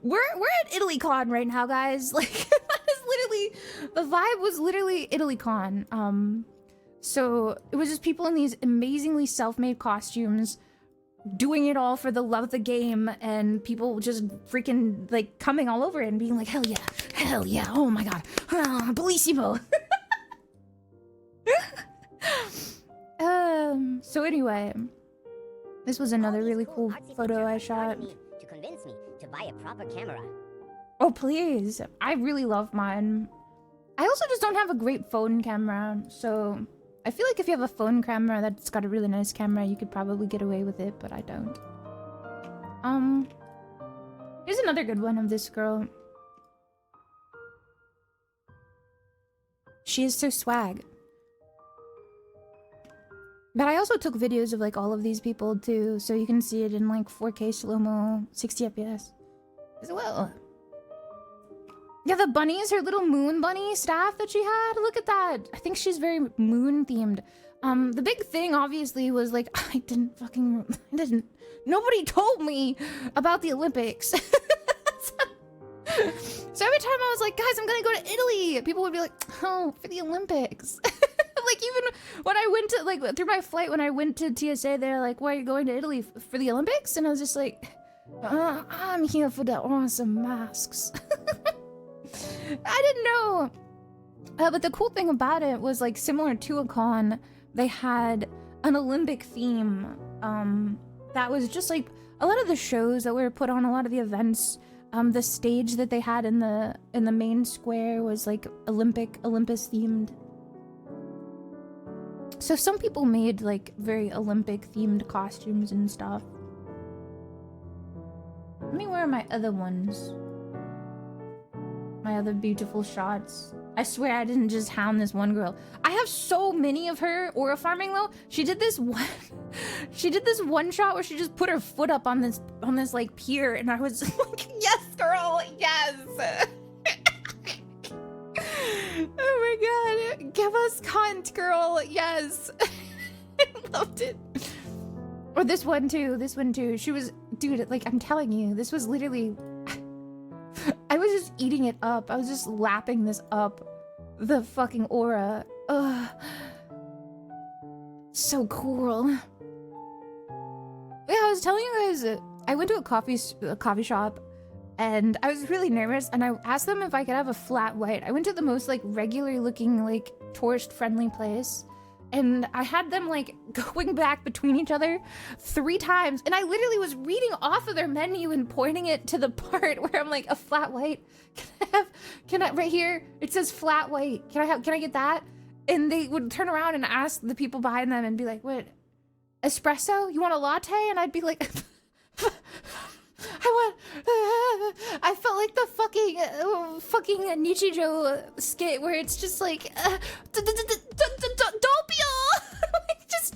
We're at ItalyCon right now, guys. Like, that is literally... The vibe was literally ItalyCon. So it was just people in these amazingly self-made costumes doing it all for the love of the game, and people just freaking like coming all over it and being like, hell yeah, oh my god, bellissimo. So anyway, this was another really cool photo I shot. To convince me to buy a proper camera. Oh please, I really love mine. I also just don't have a great phone camera, so I feel like if you have a phone camera that's got a really nice camera, you could probably get away with it, but I don't. Here's another good one of this girl. She is so swag. But I also took videos of like all of these people too, so you can see it in like 4K slow-mo, 60 FPS as well. Yeah, the bunnies, her little moon bunny staff that she had. Look at that. I think she's very moon themed. The big thing obviously was like, nobody told me about the Olympics. So every time I was like, guys, I'm gonna go to Italy, people would be like, oh, for the Olympics. Like even when I went to, like through my flight, when I went to TSA, they're like, why are you going to Italy? For the Olympics? And I was just like, I'm here for the awesome masks. I didn't know. But the cool thing about it was like similar to a con, they had an Olympic theme. That was just like a lot of the shows that were put on, a lot of the events. The stage that they had in the main square was like Olympus themed. So some people made like very Olympic themed costumes and stuff. Let me wear my other ones. My other beautiful shots. I swear I didn't just hound this one girl. I have so many of her aura farming though. She did this one shot where she just put her foot up on this like pier, and I was like, yes girl, yes. Oh my god. Give us cunt, girl. Yes. I loved it. Or this one too. This one too. She was, dude, like, I'm telling you, this was literally, I was just eating it up. I was just lapping this up. The fucking aura. Ugh. So cool. Yeah, I was telling you guys, I went to a coffee shop and I was really nervous and I asked them if I could have a flat white. I went to the most like regular looking like tourist friendly place and I had them like going back between each other 3 times and I literally was reading off of their menu and pointing it to the part where I'm like, a flat white. Can I right here it says flat white. Can I get that? And they would turn around and ask the people behind them and be like, what, espresso? You want a latte? And I'd be like, I felt like the fucking Nichijou skit where it's just like, Doppio! Like, just,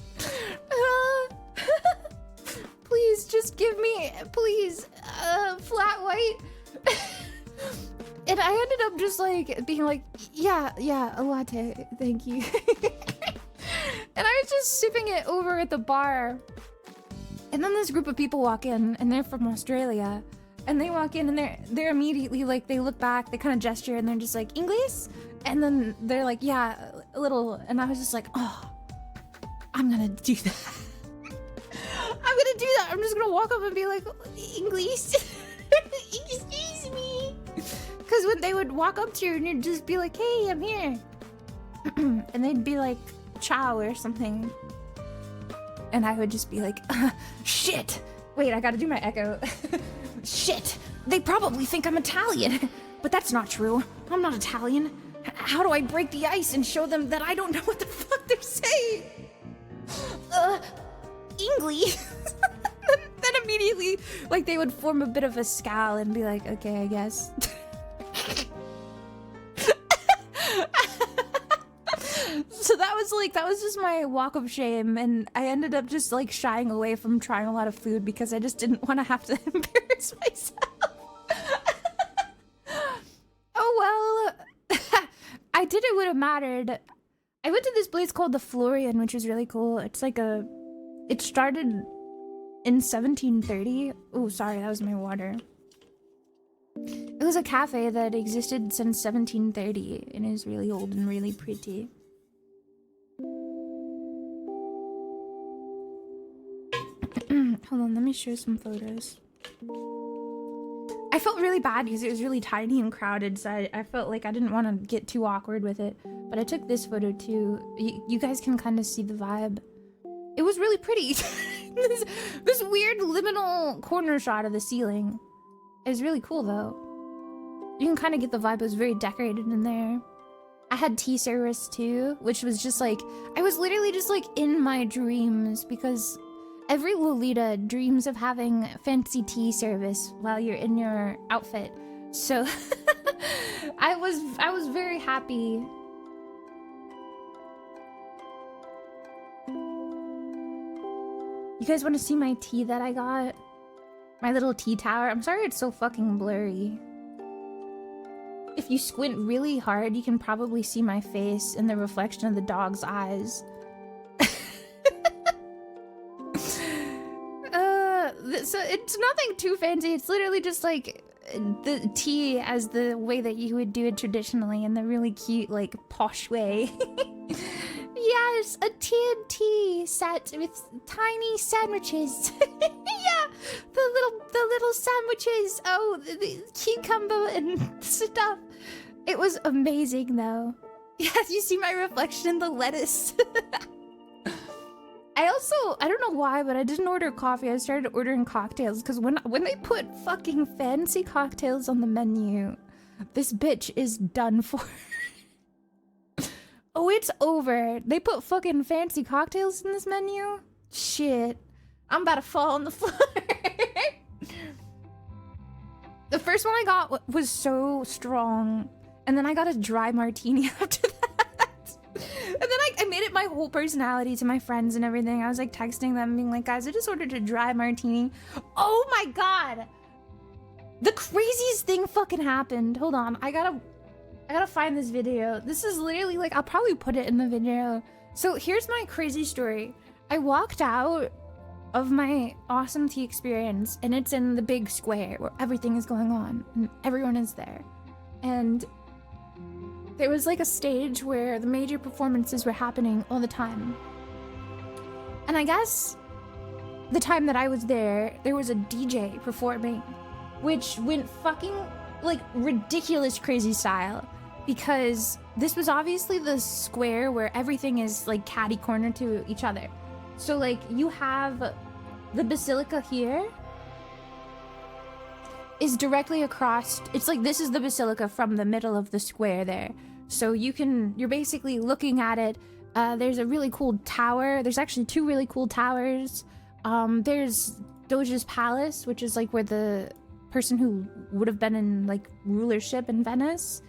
please, just give me, please, flat white. And I ended up just like being like, yeah, a latte, thank you. And I was just sipping it over at the bar. And then this group of people walk in and they're from Australia. And they walk in and they're immediately like, they look back, they kind of gesture and they're just like, English? And then they're like, yeah, a little. And I was just like, oh, I'm gonna do that. I'm gonna do that. I'm just gonna walk up and be like, English? Excuse me. Because when they would walk up to you and you'd just be like, hey, I'm here. And they'd be like, ciao or something. And I would just be like, shit. Wait, I gotta do my echo. Shit. They probably think I'm Italian. But that's not true. I'm not Italian. How do I break the ice and show them that I don't know what the fuck they're saying? English. Then immediately, like, they would form a bit of a scowl and be like, okay, I guess. So that was just my walk of shame, and I ended up just like shying away from trying a lot of food because I just didn't want to have to embarrass myself. Oh well, I did it would have mattered. I went to this place called the Florian, which was really cool. It's like it started in 1730. Oh, sorry, that was my water. It was a cafe that existed since 1730 and is really old and really pretty. Hold on, let me show some photos. I felt really bad because it was really tiny and crowded, so I felt like I didn't want to get too awkward with it. But I took this photo too. You guys can kind of see the vibe. It was really pretty. this weird liminal corner shot of the ceiling. It was really cool though. You can kind of get the vibe. It was very decorated in there. I had tea service too, which was just like, I was literally just like in my dreams because every Lolita dreams of having fancy tea service while you're in your outfit. So I was very happy. You guys want to see my tea that I got? My little tea tower? I'm sorry it's so fucking blurry. If you squint really hard, you can probably see my face in the reflection of the dog's eyes. So it's nothing too fancy. It's literally just like the tea as the way that you would do it traditionally in the really cute, like, posh way. Yes, a TNT set with tiny sandwiches. Yeah, the little sandwiches. Oh, the cucumber and stuff. It was amazing, though. Yeah, you see my reflection in the lettuce. I don't know why, but I didn't order coffee. I started ordering cocktails because when they put fucking fancy cocktails on the menu, this bitch is done for. Oh, it's over. They put fucking fancy cocktails in this menu? Shit. I'm about to fall on the floor. The first one I got was so strong. And then I got a dry martini after that. And then I made it my whole personality to my friends and everything. I was like texting them being like, guys, I just ordered a dry martini. Oh my god. The craziest thing fucking happened. Hold on. I I gotta find this video. This is literally like, I'll probably put it in the video. So here's my crazy story. I walked out of my awesome tea experience and it's in the big square where everything is going on and everyone is there. And there was like a stage where the major performances were happening all the time. And I guess the time that I was there was a DJ performing, which went fucking like ridiculous crazy style, because this was obviously the square where everything is like catty corner to each other. So like you have the basilica here is directly across. It's like this is the basilica from the middle of the square there. So you're basically looking at it. There's a really cool tower. There's actually two really cool towers. There's Doge's Palace, which is like where the person who would have been in like rulership in Venice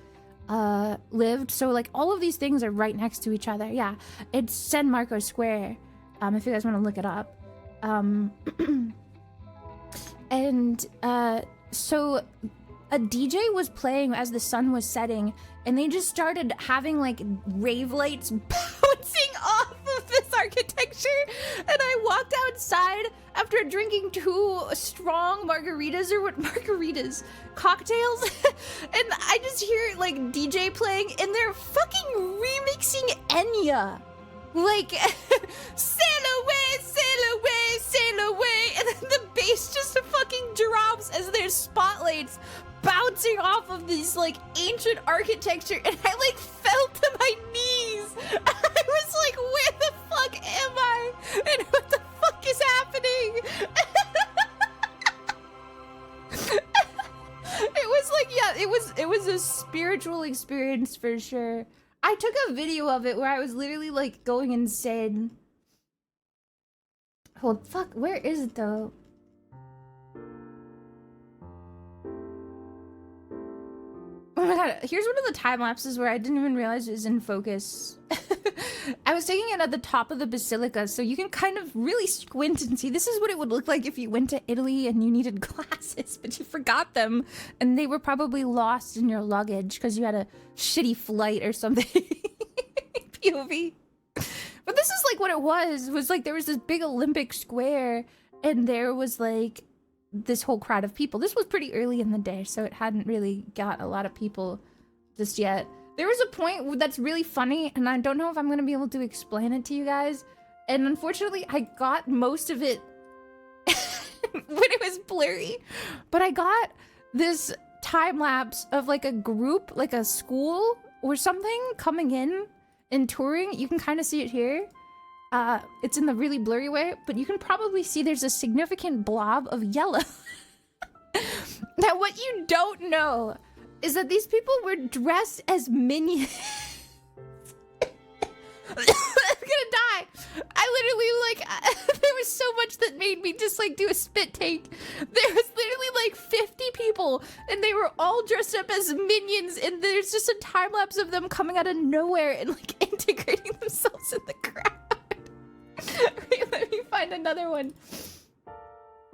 lived. So like all of these things are right next to each other. Yeah, it's San Marco Square, if you guys want to look it up. So a DJ was playing as the sun was setting, and they just started having like rave lights bouncing off of this architecture. And I walked outside after drinking 2 strong margaritas, or what cocktails, and I just hear like DJ playing, and they're fucking remixing Enya. Like, sail away, sail away, sail away, and then the bass just fucking drops as there's spotlights bouncing off of this like ancient architecture, and I like fell to my knees. I was like, where the fuck am I? And what the fuck is happening? It was like, yeah, it was a spiritual experience for sure. I took a video of it where I was literally like going insane. Hold, fuck, where is it though? Oh my god, here's one of the time lapses where I didn't even realize it was in focus. I was taking it at the top of the basilica, so you can kind of really squint and see. This is what it would look like if you went to Italy and you needed glasses, but you forgot them, and they were probably lost in your luggage because you had a shitty flight or something. POV. But this is like what it was like there was this big Olympic square, and there was like this whole crowd of people. This was pretty early in the day, so it hadn't really got a lot of people just yet. There was a point that's really funny, and I don't know if I'm gonna be able to explain it to you guys. And unfortunately, I got most of it when it was blurry. But I got this time lapse of like a group, like a school or something coming in and touring. You can kind of see it here. It's in the really blurry way, but you can probably see there's a significant blob of yellow. Now, what you don't know is that these people were dressed as minions. I'm gonna die. I literally, like, there was so much that made me just, like, do a spit take. There was literally, like, 50 people, and they were all dressed up as minions, and there's just a time-lapse of them coming out of nowhere and, like, integrating themselves in the crowd. Wait, let me find another one.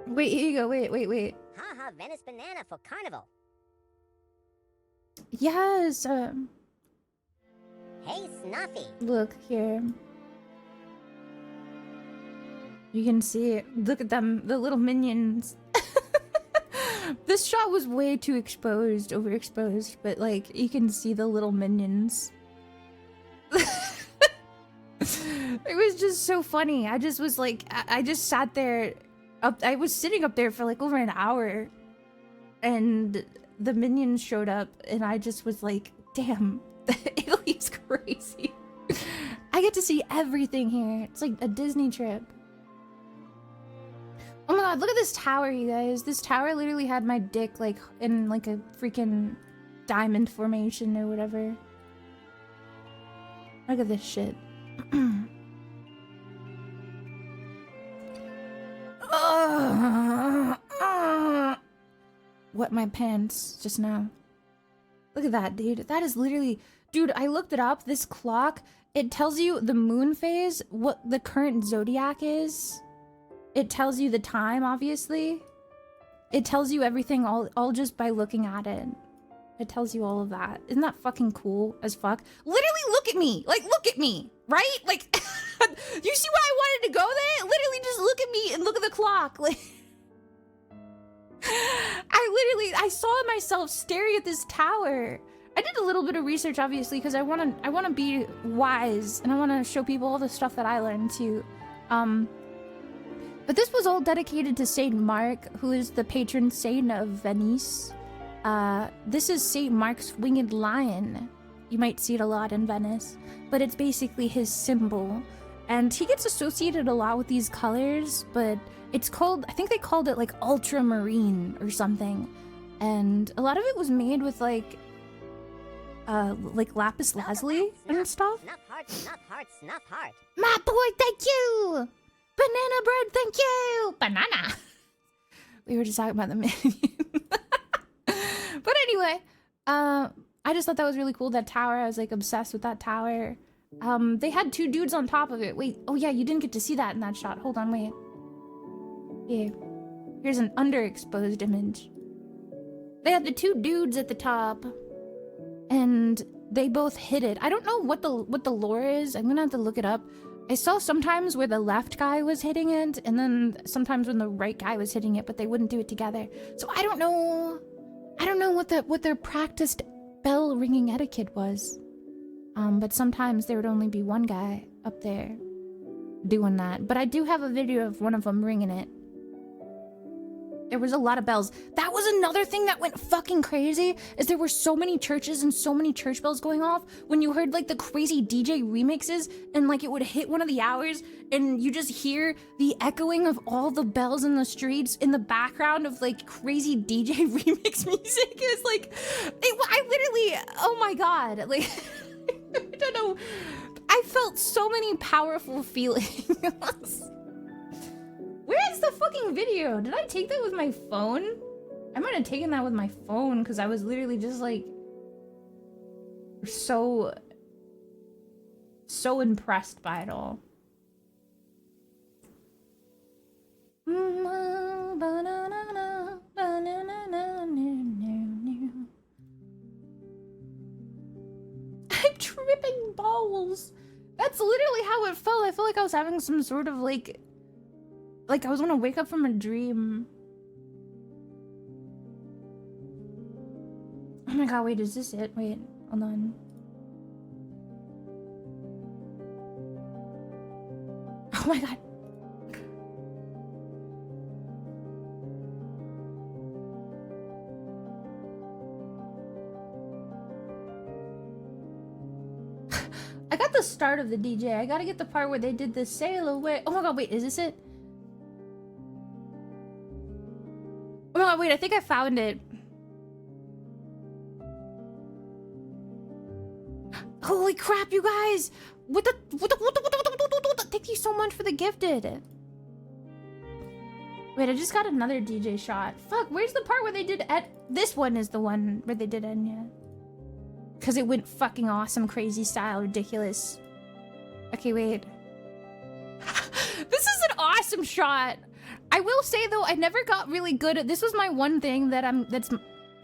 Wait, here you go. Wait. Haha, Venice banana for carnival. Yes, Hey, Snuffy. look here. You can see it. Look at them, the little minions. This shot was way too exposed, overexposed, but like you can see the little minions. It was just so funny. I just was like, I just sat there. I was sitting up there for like over an hour, and the minions showed up, and I just was like, damn, Italy's crazy. I get to see everything here. It's like a Disney trip. Oh my god, look at this tower, you guys. This tower literally had my dick like in like a freaking diamond formation or whatever. Look at this shit. Wet my pants just now. Look at that, dude. That is literally... Dude, I looked it up. This clock, it tells you the moon phase, what the current zodiac is. It tells you the time, obviously. It tells you everything all just by looking at it. It tells you all of that. Isn't that fucking cool as fuck? Literally, look at me. Like, look at me, right? Like, you see why I wanted to go there? Literally, just look at me and look at the clock. Like, I saw myself staring at this tower. I did a little bit of research, obviously, because I want to be wise and I want to show people all the stuff that I learned too. But this was all dedicated to Saint Mark, who is the patron saint of Venice. This is Saint Mark's winged lion. You might see it a lot in Venice, but it's basically his symbol. And he gets associated a lot with these colors, but it's called, I think they called it like ultramarine or something. And a lot of it was made with like lapis lazuli and stuff. Snuff heart, snuff heart, snuff heart. My boy, thank you! Banana bread, thank you! Banana! We were just talking about the menu. But anyway, I just thought that was really cool, that tower. I was like obsessed with that tower. They had two dudes on top of it. Wait, oh yeah, you didn't get to see that in that shot. Hold on, wait. Yeah. Here's an underexposed image. They had the two dudes at the top. And they both hit it. I don't know what the lore is. I'm gonna have to look it up. I saw sometimes where the left guy was hitting it, and then sometimes when the right guy was hitting it, but they wouldn't do it together. So I don't know what their practiced bell ringing etiquette was. But sometimes there would only be one guy up there doing that. But I do have a video of one of them ringing it. There was a lot of bells. That was another thing that went fucking crazy, is there were so many churches and so many church bells going off when you heard like the crazy DJ remixes and like it would hit one of the hours and you just hear the echoing of all the bells in the streets in the background of like crazy DJ remix music. It was like, I literally, oh my God. Like, I don't know. I felt so many powerful feelings. Where is the fucking video? Did I take that with my phone? I might have taken that with my phone because I was literally just like so impressed by it all. I'm tripping balls. That's literally how it felt. I felt like I was having some sort of like I was gonna wake up from a dream. Oh my God, wait, is this it? Wait, hold on. Oh my God. I got the start of the DJ. I gotta get the part where they did the sail away. Oh my God, wait, is this it? Oh my God, wait, I think I found it. Holy crap, you guys! Thank you so much for the gifted. Wait, I just got another DJ shot. Fuck, where's the part where they did this one is the one where they did Enya. Because it went fucking awesome, crazy style, ridiculous. Okay, wait. This is an awesome shot. I will say though, I never got really good at this. Was my one thing that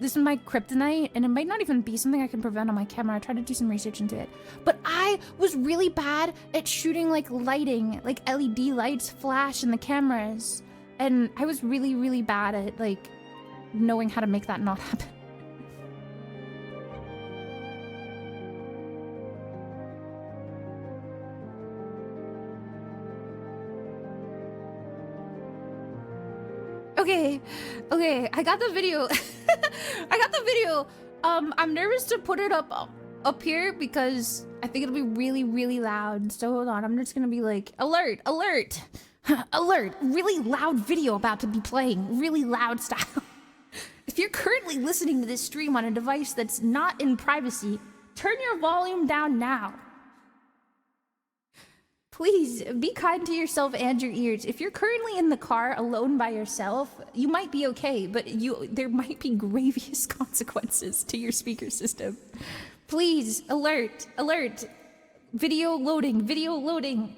this is my kryptonite, and it might not even be something I can prevent on my camera. I tried to do some research into it, but I was really bad at shooting like lighting, like LED lights flash in the cameras, and I was really, really bad at like knowing how to make that not happen. Okay, I got the video. I got the video. I'm nervous to put it up here because I think it'll be really, really loud. So hold on, I'm just gonna be like, alert, alert, alert, really loud video about to be playing, really loud style. If you're currently listening to this stream on a device that's not in privacy, turn your volume down now. Please be kind to yourself and your ears. If you're currently in the car alone by yourself, you might be okay, but there might be grievous consequences to your speaker system. Please, alert, alert. Video loading, video loading.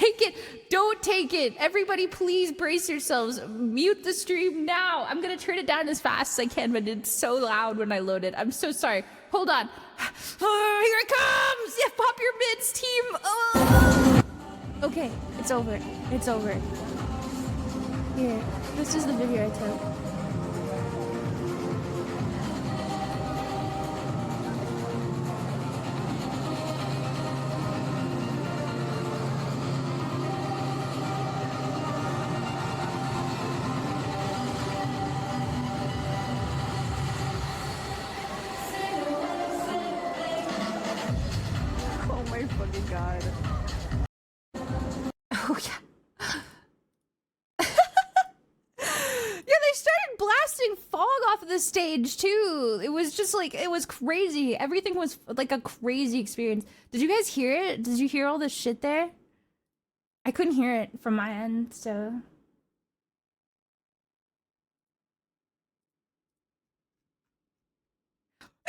take it. Don't take it. Everybody, please brace yourselves. Mute the stream now. I'm gonna turn it down as fast as I can, but it's so loud when I load it. I'm so sorry. Hold on. Oh, here it comes. Yeah, pop your mids, team. Oh. Okay, it's over. It's over. Here, this is the video I took. Oh my fucking god. Oh yeah. Yeah, they started blasting fog off of the stage too. It was just like, it was crazy. Everything was like a crazy experience. Did you guys hear it? Did you hear all this shit there? I couldn't hear it from my end, so.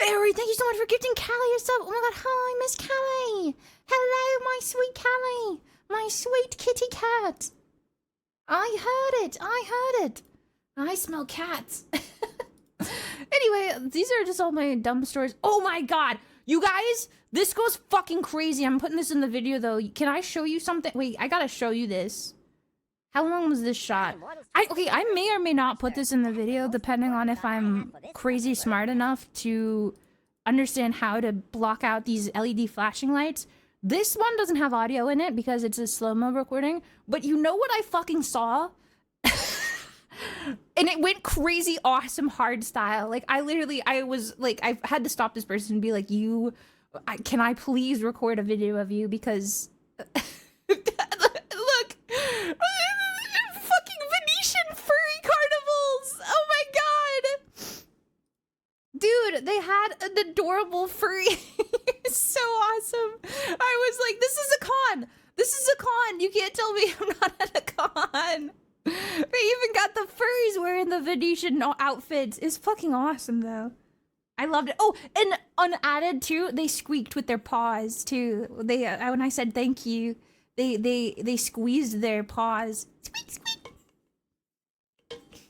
Ari, thank you so much for gifting Callie a sub. Oh my god, hi, Miss Callie. Hello, my sweet Callie. My sweet kitty cat. I heard it. I heard it. I smell cats. Anyway, these are just all my dumb stories. Oh my god. You guys, this goes fucking crazy. I'm putting this in the video though. Can I show you something? Wait, I gotta show you this. How long was this shot? Okay, I may or may not put this in the video depending on if I'm crazy smart enough to understand how to block out these LED flashing lights. This one doesn't have audio in it because it's a slow-mo recording, but you know what I fucking saw? And it went crazy awesome hard style. Like I was like, I had to stop this person and be like, can I please record a video of you because look, fucking Venetian furry carnivals. Oh my god. Dude, they had an adorable furry. It's so awesome. I was like, this is a con. This is a con. You can't tell me I'm not at a con. They even got the furries wearing the Venetian outfits. It's fucking awesome though. I loved it. Oh, and unadded too, they squeaked with their paws too. They when I said thank you, they squeezed their paws. Squeak squeak.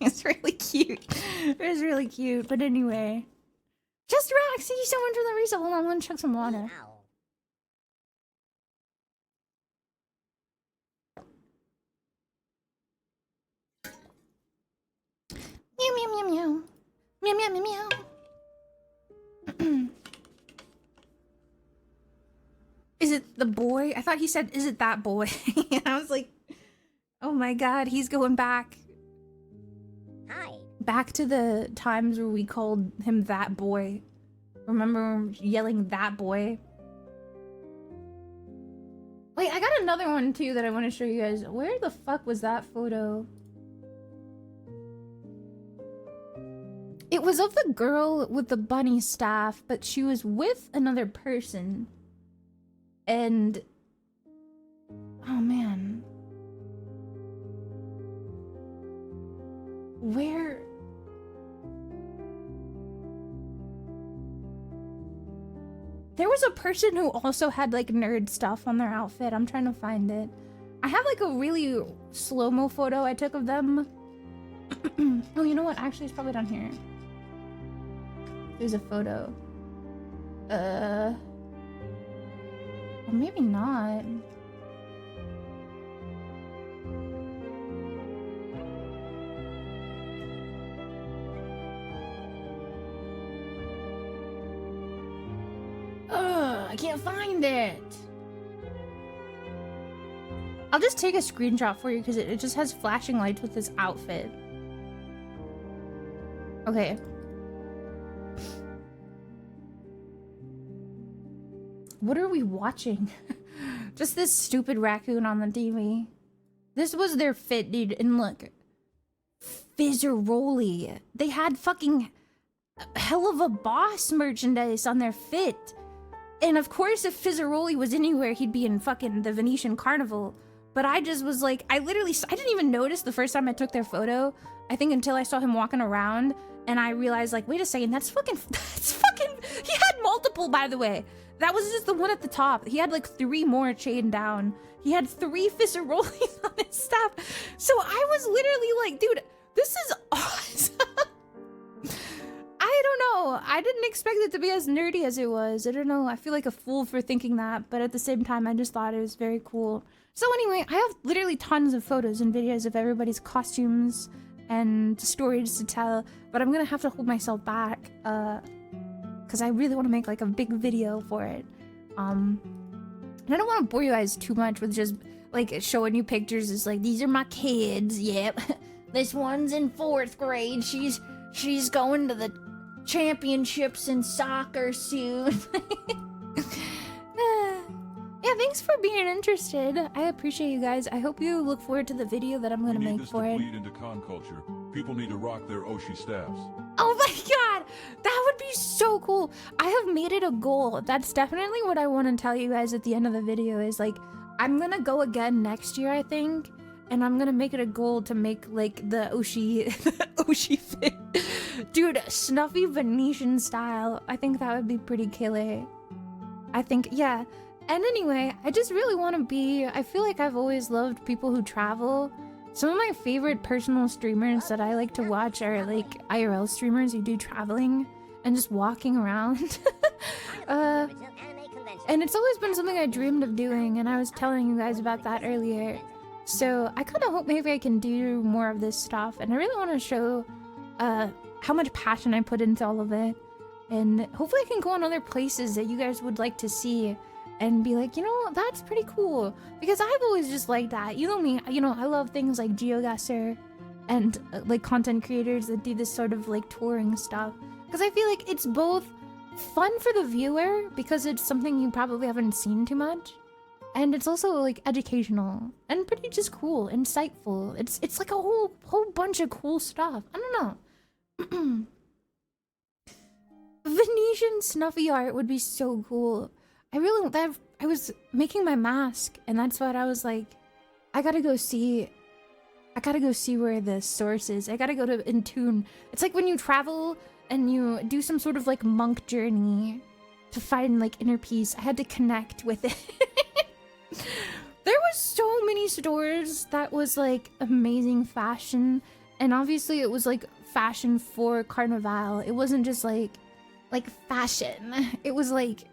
It's really cute. It was really cute. But anyway. Just Rax, thank you so much for the reset. Hold on, I'm gonna chug some water. Meow meow meow meow. Meow meow meow meow. Is it the boy? I thought he said, is it that boy? And I was like, oh my god, he's going back. Hi. Back to the times where we called him that boy. Remember yelling that boy? Wait, I got another one too that I want to show you guys. Where the fuck was that photo? It was of the girl with the bunny staff, but she was with another person. And... oh man. Where... there was a person who also had like nerd stuff on their outfit. I'm trying to find it. I have like a really slow-mo photo I took of them. Oh, you know what? Actually, it's probably down here. There's a photo. Or maybe not. I can't find it. I'll just take a screenshot for you because it just has flashing lights with this outfit. Okay. What are we watching? Just this stupid raccoon on the TV. This was their fit, dude. And look. Fizzeroli. They had fucking hell of a boss merchandise on their fit. And of course, if Fizzeroli was anywhere, he'd be in fucking the Venetian Carnival. But I just was like, I didn't even notice the first time I took their photo. I think until I saw him walking around and I realized like, wait a second, that's fucking, he had multiple, by the way. That was just the one at the top. He had like 3 more chained down. He had 3 Fissarolis on his staff. So I was literally like, dude, this is awesome. I don't know. I didn't expect it to be as nerdy as it was. I don't know. I feel like a fool for thinking that, but at the same time, I just thought it was very cool. So anyway, I have literally tons of photos and videos of everybody's costumes and stories to tell, but I'm gonna have to hold myself back because I really want to make like a big video for it. And I don't want to bore you guys too much with just like showing you pictures. It's like, these are my kids. Yep. This one's in 4th grade. She's going to the championships in soccer soon. Yeah, thanks for being interested. I appreciate you guys. I hope you look forward to the video that I'm gonna make for it. Bleed into con culture. People need to rock their Oshi staffs. Oh my god, that would be so cool. I have made it a goal. That's definitely what I want to tell you guys at the end of the video is like, I'm gonna go again next year, I think, and I'm gonna make it a goal to make like the Oshi, Oshi fit. Dude, Snuffy Venetian style. I think that would be pretty killer. I think, yeah. And anyway, I just really want to be, I feel like I've always loved people who travel. Some of my favorite personal streamers that I like to watch are like IRL streamers who do traveling and just walking around. And it's always been something I dreamed of doing, and I was telling you guys about that earlier. So I kind of hope maybe I can do more of this stuff, and I really want to show how much passion I put into all of it. And hopefully I can go on other places that you guys would like to see and be like, you know, that's pretty cool. Because I've always just liked that. You know me, you know, I love things like GeoGuessr and like content creators that do this sort of like touring stuff. Because I feel like it's both fun for the viewer because it's something you probably haven't seen too much. And it's also like educational and pretty just cool, insightful. It's like a whole bunch of cool stuff. I don't know. Venetian Snuffy art would be so cool. I was making my mask, and that's what I was like, I gotta go see where the source is. I gotta go to Intune. It's like when you travel and you do some sort of like monk journey to find like inner peace. I had to connect with it. There was so many stores that was like amazing fashion, and obviously it was like fashion for Carnival. It wasn't just like fashion. It was like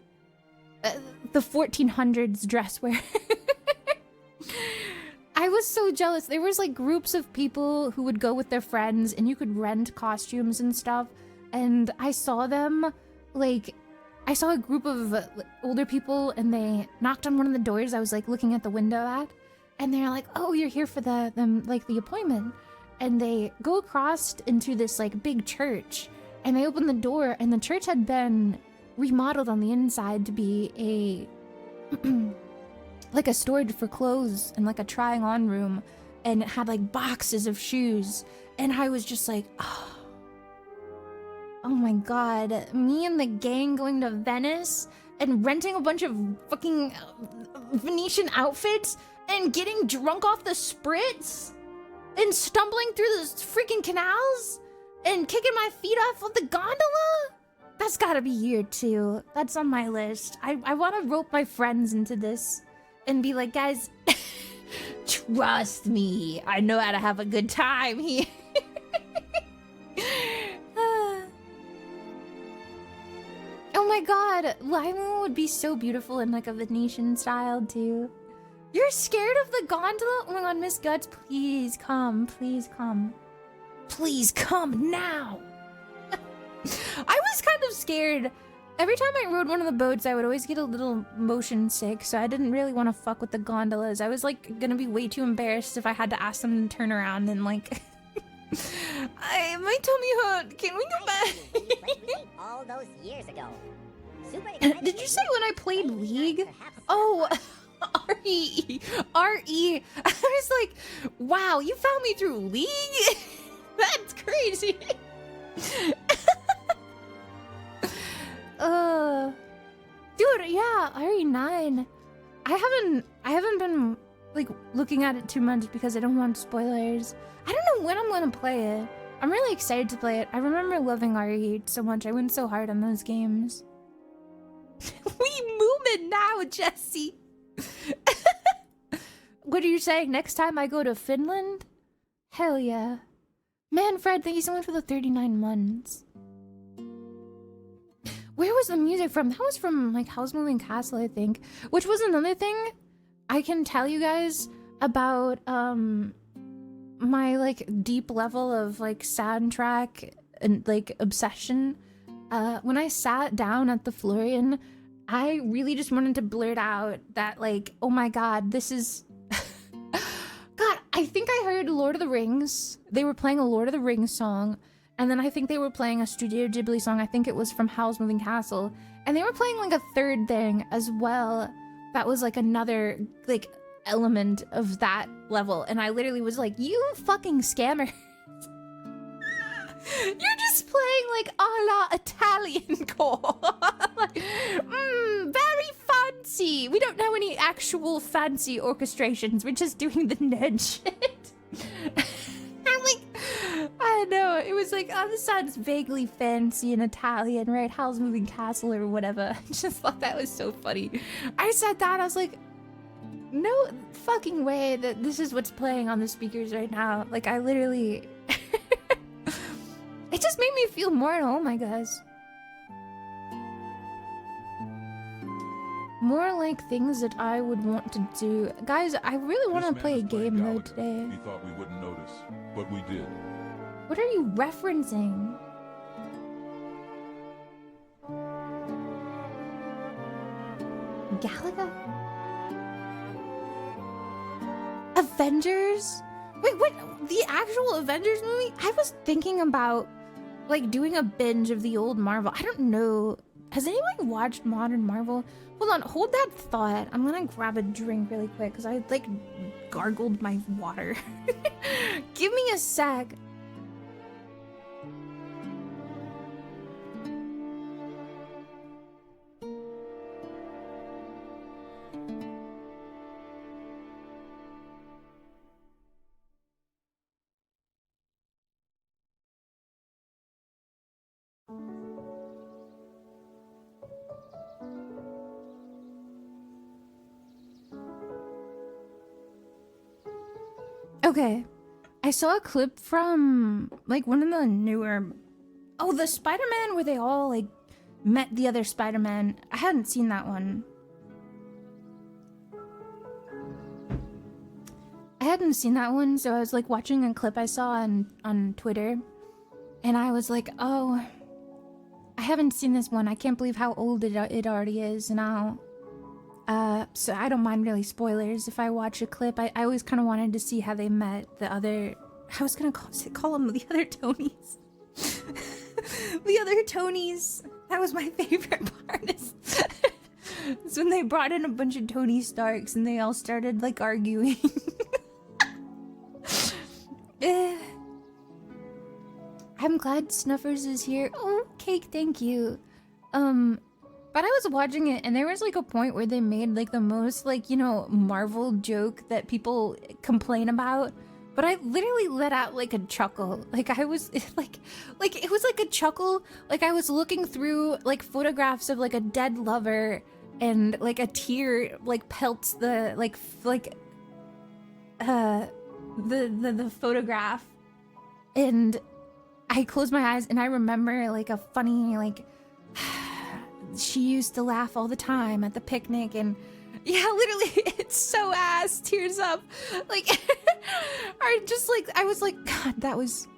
the 1400s dress wear. I was so jealous. There was like groups of people who would go with their friends and you could rent costumes and stuff. And I saw them, like, I saw a group of older people and they knocked on one of the doors I was like looking at the window at. And they're like, oh, you're here for the appointment. And they go across into this like big church and they open the door and the church had been remodeled on the inside to be a like a storage for clothes and like a trying on room, and it had like boxes of shoes, and I was just like, oh my god, me and the gang going to Venice and renting a bunch of fucking Venetian outfits and getting drunk off the spritz and stumbling through the freaking canals and kicking my feet off of the gondola. That's gotta be year 2. That's on my list. I want to rope my friends into this and be like, guys, trust me, I know how to have a good time here. Oh my god, Lima would be so beautiful in like a Venetian style too. You're scared of the gondola? Oh my god, Miss Guts, please come, please come. Please come now. I was kind of scared. Every time I rode one of the boats, I would always get a little motion sick, so I didn't really want to fuck with the gondolas. I was like gonna be way too embarrassed if I had to ask them to turn around and like... my tummy hurt. Can we go back? All those years ago. Did you say when I played League? Oh, R-E. R-E. I was like, wow, you found me through League? That's crazy. Dude, yeah, RE9. I haven't been like looking at it too much because I don't want spoilers. I don't know when I'm gonna play it. I'm really excited to play it. I remember loving RE so much. I went so hard on those games. We moving now, Jesse. What are you saying? Next time I go to Finland? Hell yeah. Man, Fred, thank you so much for the 39 months. Where was the music from? That was from, like, House Moving Castle, I think. Which was another thing I can tell you guys about, my, like, deep level of, like, soundtrack and, like, obsession. When I sat down at the Florian, I really just wanted to blurt out that, like, oh my god, this is... God, I think I heard Lord of the Rings. They were playing a Lord of the Rings song. And then I think they were playing a Studio Ghibli song. I think it was from Howl's Moving Castle. And they were playing like a third thing as well. That was like another like element of that level. And I literally was like, you fucking scammer. You're just playing like a la Italian core. Like, very fancy. We don't know any actual fancy orchestrations. We're just doing the nerd shit. I'm like, I know. It was like, oh, this sounds vaguely fancy in Italian, right? Howl's Moving Castle or whatever. I just thought that was so funny. I said that, I was like, no fucking way that this is what's playing on the speakers right now. Like, I literally... It just made me feel more at home, I guess. More like things that I would want to do. Guys, I really want to play a game though today. We thought we wouldn't notice, but we did. What are you referencing? Galaga? Avengers? Wait, what? The actual Avengers movie? I was thinking about like doing a binge of the old Marvel. I don't know. Has anyone watched modern Marvel? Hold on, hold that thought. I'm gonna grab a drink really quick because I like gargled my water. Give me a sec. Okay, I saw a clip from like one of the newer, oh, the Spider-Man where they all like met the other Spider-Man. I hadn't seen that one. So I was like watching a clip I saw on Twitter, and I was like, oh, I haven't seen this one. I can't believe how old it already is now. So I don't mind really spoilers if I watch a clip. I always kind of wanted to see how they met the other... I was gonna call them the other Tonys. The other Tonys. That was my favorite part. It's when they brought in a bunch of Tony Starks and they all started like arguing. I'm glad Snuffers is here. Oh, Cake, thank you. But I was watching it and there was like a point where they made like the most like, you know, Marvel joke that people complain about. But I literally let out like a chuckle. Like I was like it was like a chuckle. Like I was looking through like photographs of like a dead lover and like a tear like pelts the the photograph. And I closed my eyes and I remember like a funny like she used to laugh all the time at the picnic, and yeah, literally it's so ass, tears up, like I just like I was like, god, that was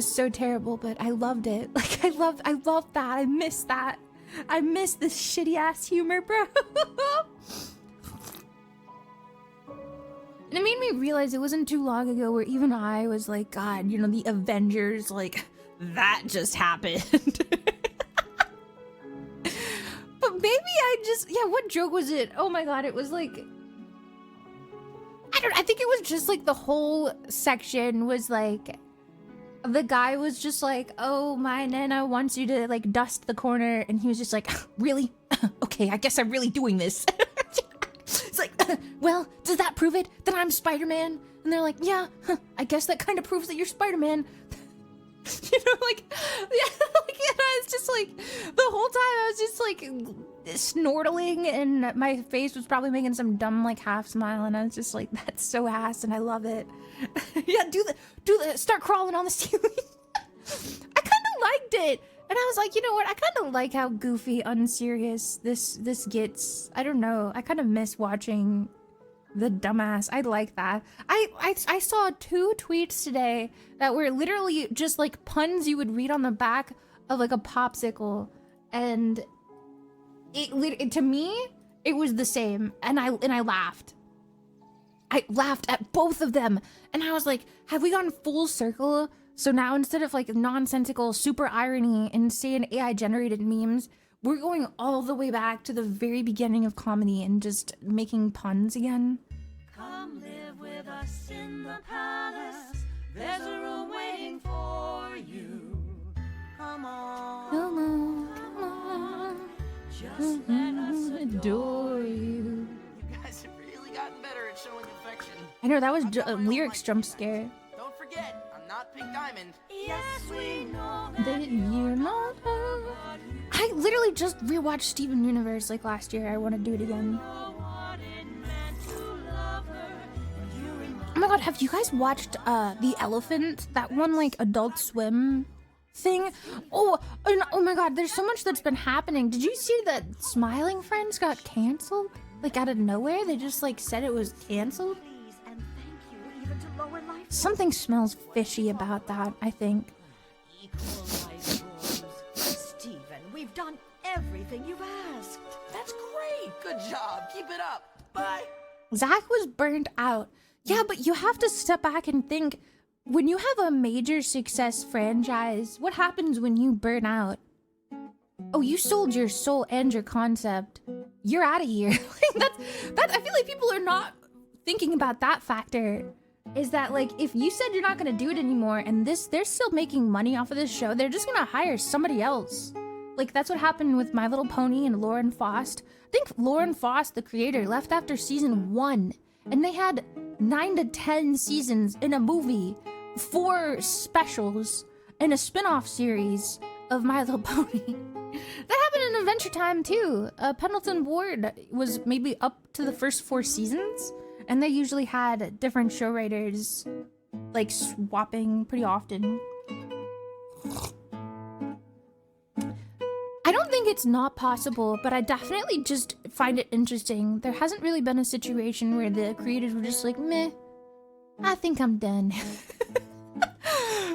so terrible, but I loved it. Like I loved that. I miss that. I miss this shitty ass humor, bro. And it made me realize it wasn't too long ago where even I was like, god, you know, the Avengers, like that just happened. But maybe I just, yeah, what joke was it? Oh my god, it was like, I think it was just like the whole section was like, the guy was just like, oh, my Nana wants you to like dust the corner. And he was just like, really? Okay, I guess I'm really doing this. It's like, well, does that prove it that I'm Spider-Man? And they're like, yeah, I guess that kind of proves that you're Spider-Man. You know, like, yeah, like, yeah, it's just like, the whole time I was just like, snortling, and my face was probably making some dumb like half smile, and I was just like, that's so ass, and I love it. Yeah, do the start crawling on the ceiling. I kind of liked it, and I was like, you know what? I kind of like how goofy, unserious this gets. I don't know. I kind of miss watching the dumbass. I like that. I saw 2 tweets today that were literally just like puns you would read on the back of like a popsicle, and it to me it was the same, and I laughed. I laughed at both of them, and I was like, have we gone full circle? So now instead of like nonsensical super irony, insane AI generated memes, we're going all the way back to the very beginning of comedy and just making puns again. Come live with us in the palace. There's a room waiting for you. Come on. Come on, come on. Just let us Adore you. You guys have really gotten better at showing affection. I know, that was a lyrics jump scare. Don't forget, I'm not Pink Diamond. Yes, we know That you're not her. I literally just rewatched Steven Universe like last year. I want to do it again. what it meant to love her. You remind Oh my god, have you guys watched The Elephant? That one like Adult Swim thing? Oh, and oh my god, there's so much that's been happening. Did you see that Smiling Friends got canceled? Like out of nowhere, they just like said it was canceled. Please and thank you even to lower life. Something smells fishy about that, I think. equalize rules. Steven, we've done everything you've asked. That's great. Good job. Keep it up. Bye. Zach was burnt out. Yeah, but you have to step back and think, when you have a major success franchise, what happens when you burn out? Oh, you sold your soul and your concept. You're out of here. Like that I feel like people are not thinking about that factor. Is that like, if you said you're not gonna do it anymore and they're still making money off of this show, they're just gonna hire somebody else. Like that's what happened with My Little Pony and Lauren Faust. I think Lauren Faust, the creator, left after season 1, and they had 9 to 10 seasons in a movie, 4 specials, and a spin-off series of My Little Pony. That happened in Adventure Time too. Pendleton Ward was maybe up to the first 4 seasons, and they usually had different show writers like swapping pretty often. I don't think it's not possible, but I definitely just find it interesting. There hasn't really been a situation where the creators were just like, meh, I think I'm done.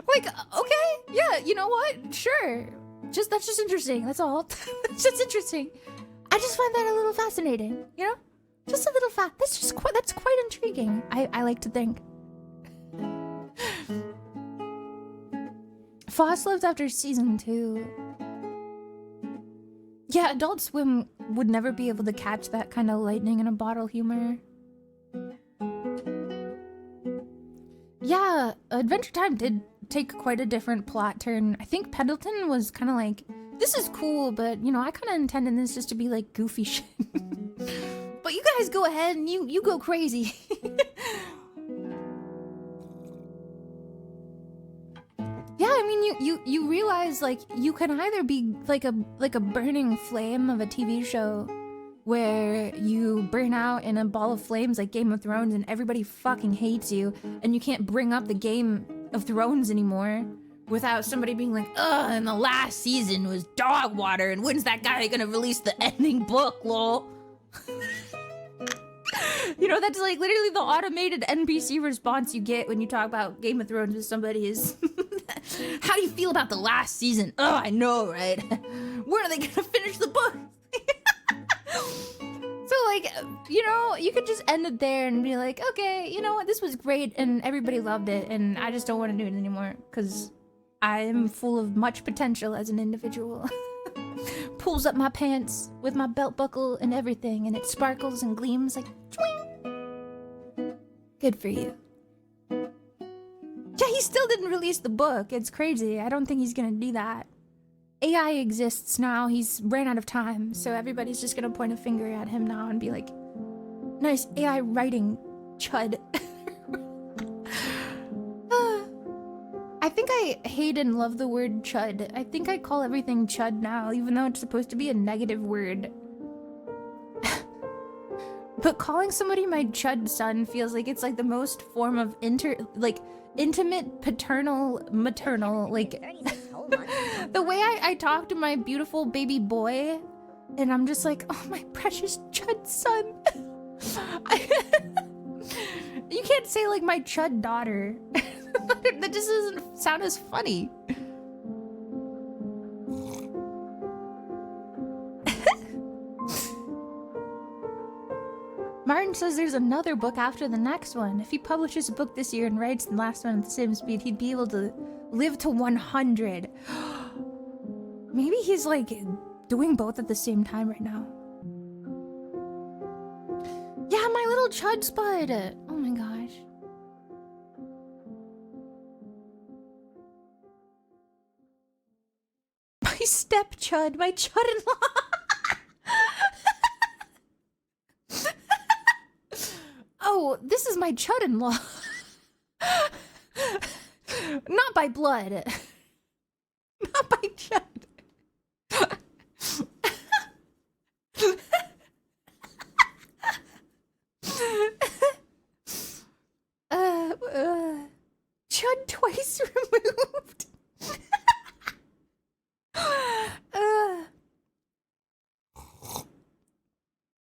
Like, okay, yeah, you know what? Sure. That's just interesting. That's all. It's just interesting. I just find that a little fascinating, you know? Just a little that's quite intriguing. I like to think. Foss left after season 2. Yeah, Adult Swim would never be able to catch that kind of lightning in a bottle humor. Yeah, Adventure Time did take quite a different plot turn. I think Pendleton was kind of like, this is cool, but, you know, I kind of intended this just to be, like, goofy shit. But you guys go ahead and you go crazy. Yeah, I mean, you realize, like, you can either be, like a burning flame of a TV show where you burn out in a ball of flames like Game of Thrones and everybody fucking hates you and you can't bring up the Game of Thrones anymore without somebody being like, ugh, and the last season was dog water, and when's that guy gonna release the ending book, lol? You know, that's like literally the automated NPC response you get when you talk about Game of Thrones with somebody is, how do you feel about the last season? Oh, I know, right? When are they gonna finish the book? So, like, you know, you could just end it there and be like, okay, you know what, this was great and everybody loved it and I just don't want to do it anymore because I am full of much potential as an individual. Pulls up my pants with my belt buckle and everything, and it sparkles and gleams like twing. Good for you. Yeah, he still didn't release the book. It's crazy. I don't think he's gonna do that. AI exists now. He's ran out of time, so everybody's just gonna point a finger at him now and be like, nice AI writing, chud. I think I hate and love the word chud. I think I call everything chud now, even though it's supposed to be a negative word. But calling somebody my chud son feels like it's like the most form of intimate paternal maternal, like 36 whole months. the way I talk to my beautiful baby boy, and I'm just like, oh, my precious chud son. You can't say like my chud daughter. That just doesn't sound as funny. Martin says there's another book after the next one. If he publishes a book this year and writes the last one at the same speed, he'd be able to live to 100. Maybe he's like doing both at the same time right now. Yeah, my little chud spud. Oh my gosh. My step chud, my chud-in-law. Oh, this is my chud-in-law. Not by blood. Not by chud. Chud twice removed.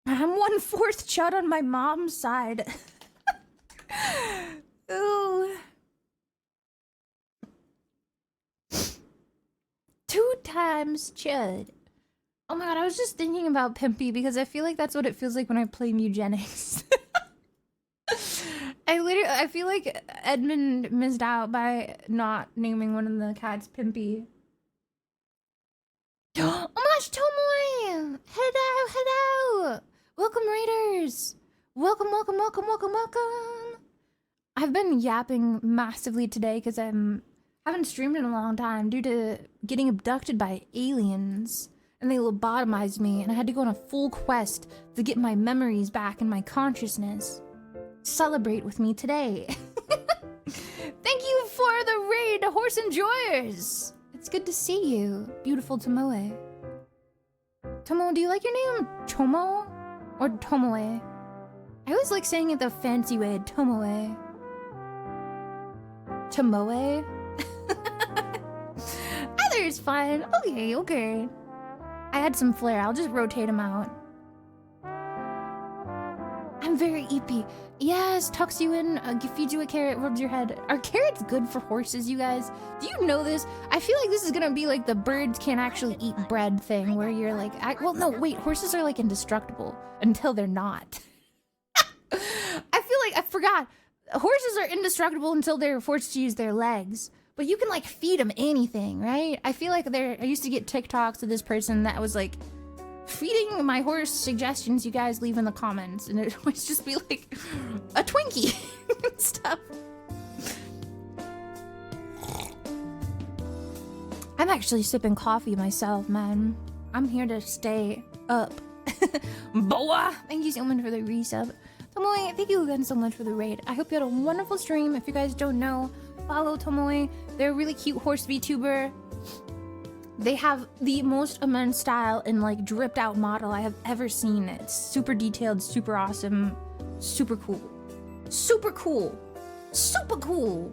I'm 1/4 chud on my mom's side. Ooh. 2 times chud. Oh my god, I was just thinking about Pimpy because I feel like that's what it feels like when I play Mugenics. I feel like Edmund missed out by not naming one of the cats Pimpy. Oh my gosh, Tomoe! Hello, hello! Welcome, Raiders! Welcome, welcome, welcome, welcome, welcome! I've been yapping massively today because I haven't streamed in a long time due to getting abducted by aliens. And they lobotomized me, and I had to go on a full quest to get my memories back and my consciousness. Celebrate with me today. Thank you for the raid, Horse Enjoyers! It's good to see you, beautiful Tomoe. Tomo, do you like your name Chomo or Tomoe? I always like saying it the fancy way, Tomoe. Tomoe? Either is fine. Okay, okay. I had some flair. I'll just rotate them out. I'm very eepy. Yes, tucks you in, feeds you a carrot, rubs your head. Are carrots good for horses, you guys? Do you know this? I feel like this is gonna be like the birds can't actually eat bread thing where you're like, well, no, wait, horses are like indestructible until they're not. I feel like, I forgot. Horses are indestructible until they're forced to use their legs. But you can like feed them anything, right? I feel like I used to get TikToks of this person that was like, feeding my horse suggestions you guys leave in the comments, and it would just be like a Twinkie and stuff. I'm actually sipping coffee myself, man. I'm here to stay up. Boa! Thank you so much for the resub. Tomoe, thank you again so much for the raid. I hope you had a wonderful stream. If you guys don't know, follow Tomoe. They're a really cute horse VTuber. They have the most immense style and like dripped out model I have ever seen. It's super detailed, super awesome, super cool. Super cool. Super cool.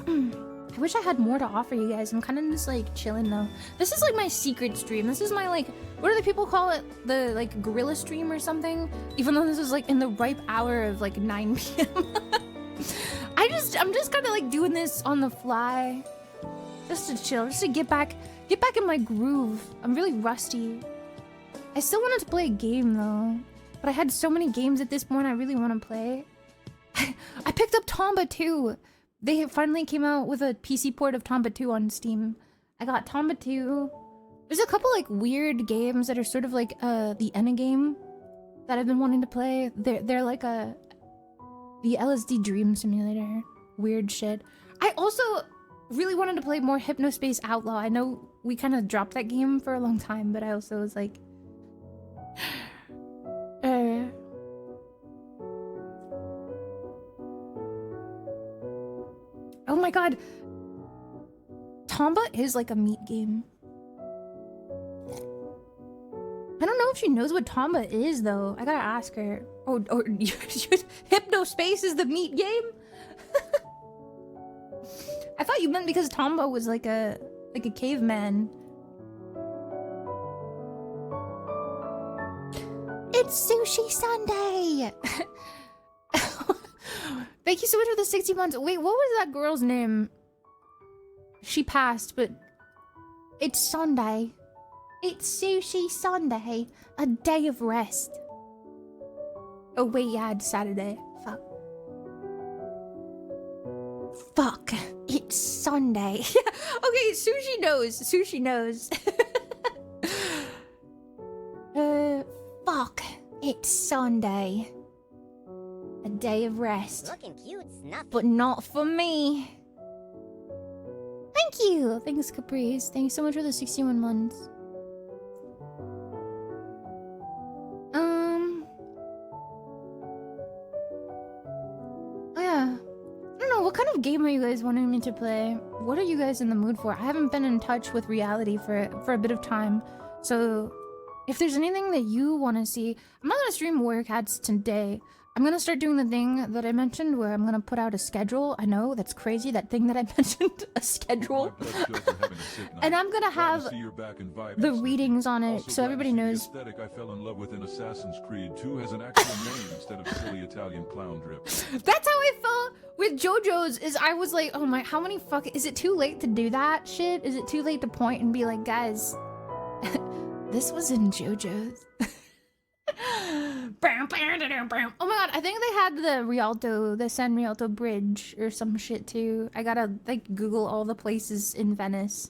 I wish I had more to offer you guys. I'm kind of just like chilling though. This is like my secret stream. This is my like, what do the people call it? The like gorilla stream or something? Even though this is like in the ripe hour of like 9 p.m. I'm just kind of like doing this on the fly. Just to chill, just to get back in my groove. I'm really rusty. I still wanted to play a game though, but I had so many games at this point I really want to play. I picked up Tomba 2. They finally came out with a PC port of Tomba 2 on Steam. I got Tomba 2. There's a couple like weird games that are sort of like the Endgame that I've been wanting to play. They're like the LSD Dream Simulator. Weird shit. I also really wanted to play more Hypnospace Outlaw. I know we kind of dropped that game for a long time, but I also was like... Oh my god! Tomba is like a meat game. I don't know if she knows what Tomba is though. I gotta ask her. Or Hypnospace is the meat game? I thought you meant because Tomba was like a caveman. It's Sushi Sunday! Thank you so much for the 60 months. Wait, what was that girl's name? She passed, but it's Sunday. It's Sushi Sunday. A day of rest. Oh wait, yeah, it's Saturday. Fuck. Fuck. It's Sunday. Okay, Sushi knows. Sushi knows. Fuck. It's Sunday. A day of rest. Looking cute, Snuffy. But not for me. Thank you. Thanks, Caprice. Thanks so much for the 61 months. Oh yeah. I don't know, what kind of game are you guys wanting me to play? What are you guys in the mood for? I haven't been in touch with reality for a bit of time. So if there's anything that you want to see, I'm not gonna stream Warrior Cats today. I'm gonna start doing the thing that I mentioned where I'm gonna put out a schedule. I know, that's crazy, that thing that I mentioned, a schedule. And I'm gonna have the readings on it so everybody knows. The aesthetic I fell in love with in Assassin's Creed 2 has an actual name instead of silly Italian clown drip. That's how I felt with JoJo's, is I was like, oh my, how many is it too late to do that shit? Is it too late to point and be like, guys, this was in JoJo's. Oh my god, I think they had the San Rialto Bridge or some shit too. I gotta like Google all the places in Venice.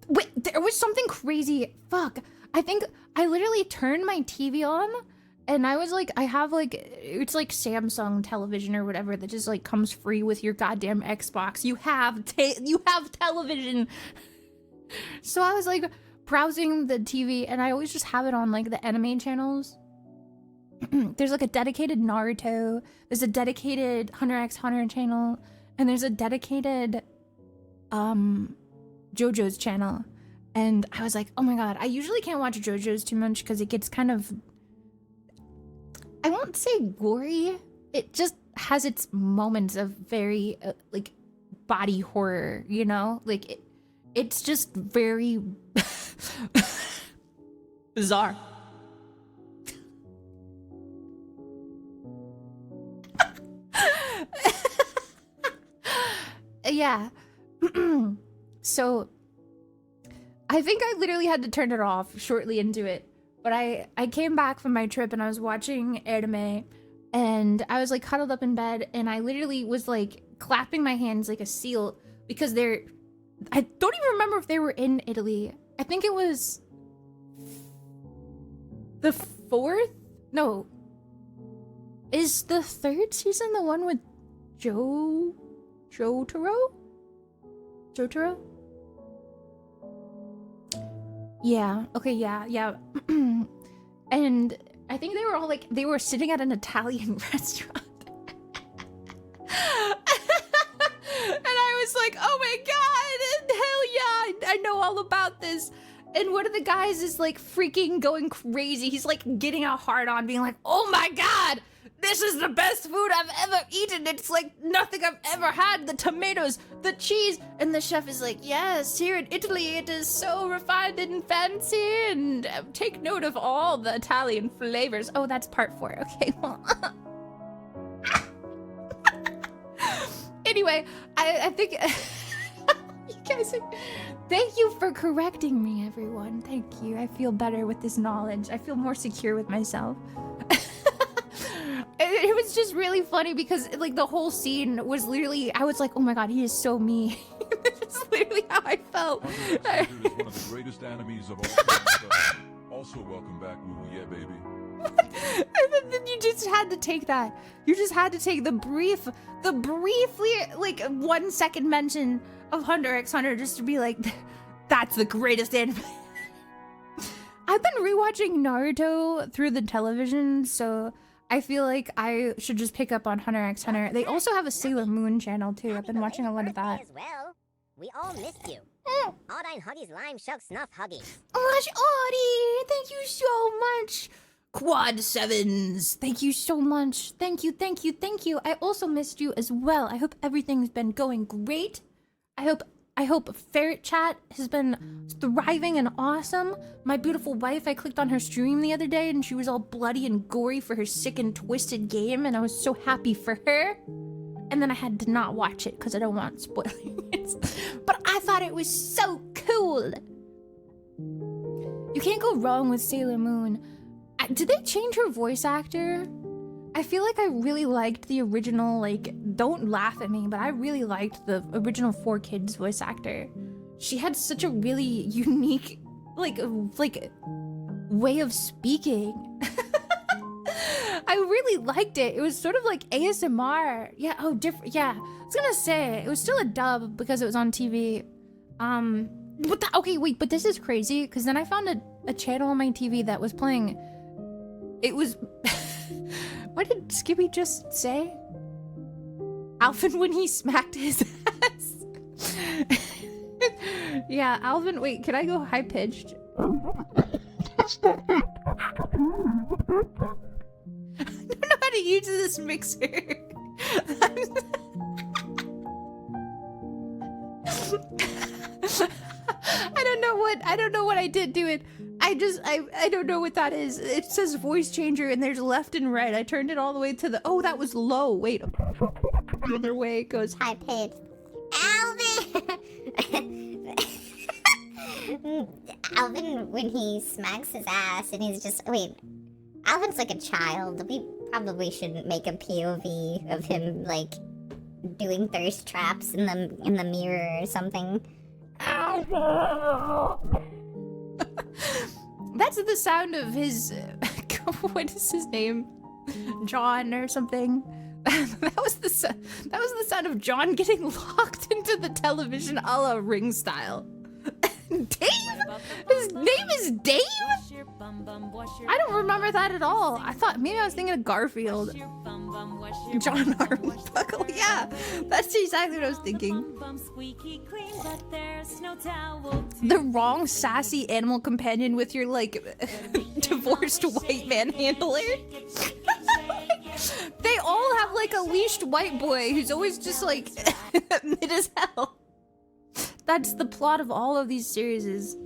Wait, there was something crazy. Fuck. I think I literally turned my TV on and I was like, I have like, it's like Samsung television or whatever that just like comes free with your goddamn Xbox. You have television. So I was like browsing the TV and I always just have it on like the anime channels. There's like a dedicated Naruto, there's a dedicated Hunter x Hunter channel, and there's a dedicated JoJo's channel. And I was like, oh my god, I usually can't watch JoJo's too much because it gets kind of, I won't say gory, it just has its moments of very like body horror, you know? Like it's just very bizarre. Yeah. So I think I literally had to turn it off shortly into it. But I came back from my trip and I was watching anime and I was like cuddled up in bed and I literally was like clapping my hands like a seal because I don't even remember if they were in Italy. I think it was the 4th? No. Is the 3rd season the one with Jotaro? Yeah, okay, yeah. And I think they were all like, they were sitting at an Italian restaurant. And I was like, oh my god, hell yeah, I know all about this. And one of the guys is like freaking going crazy. He's like getting a hard on, being like, oh my god, this is the best food I've ever eaten. It's like nothing I've ever had. The tomatoes, the cheese. And the chef is like, yes, here in Italy, it is so refined and fancy. And take note of all the Italian flavors. Oh, that's part 4. Okay, well. Anyway, I think you guys are, thank you for correcting me, everyone. Thank you. I feel better with this knowledge. I feel more secure with myself. It was just really funny because like the whole scene was literally, I was like, oh my god, he is so mean. That's literally how I felt. Hunter x Hunter is one of the greatest animes of all time. Also, welcome back, woo, yeah, baby. And then you just had to take that. You just had to take the briefly like 1 second mention of Hunter x Hunter just to be like, that's the greatest anime. I've been rewatching Naruto through the television, so I feel like I should just pick up on Hunter x Hunter. They also have a Sailor Moon channel too. I've been watching a lot of that. As well. We all missed you. All dein Huggies Lime Shuck Snuff Huggies. Gosh, Audie, thank you so much. Quad sevens, thank you so much. Thank you, thank you, thank you. I also missed you as well. I hope everything's been going great. I hope Ferret Chat has been thriving and awesome. My beautiful wife, I clicked on her stream the other day and she was all bloody and gory for her sick and twisted game, and I was so happy for her. And then I had to not watch it because I don't want spoilers. But I thought it was so cool. You can't go wrong with Sailor Moon. Did they change her voice actor? I feel like I really liked the original, like, don't laugh at me, but I really liked the original 4Kids voice actor. She had such a really unique, like way of speaking. I really liked it. It was sort of like ASMR. Yeah, oh, different. Yeah, I was gonna say, it was still a dub because it was on TV. But okay, wait, but this is crazy, because then I found a channel on my TV that was playing, it was, what did Skippy just say? Alvin when he smacked his ass. Yeah, Alvin, wait, can I go high-pitched? I don't know how to use this mixer. I don't know what I did to it. I don't know what that is. It says voice changer and there's left and right. I turned it all the way to the, oh, that was low. Wait, the other way it goes high pitched. Alvin! Alvin, when he smacks his ass and he's just, wait, Alvin's like a child. We probably shouldn't make a POV of him, like, doing thirst traps in the mirror or something. That's the sound of his, what is his name? John or something. That was the sound of John getting locked into the television a la Ring style. Dave? His name is Dave? I don't remember that at all. I thought maybe I was thinking of Garfield. John Arbuckle. Yeah, that's exactly what I was thinking. The wrong sassy animal companion with your, like, divorced white man handler. They all have, like, a leashed white boy who's always just, like, mid as hell. That's the plot of all of these series.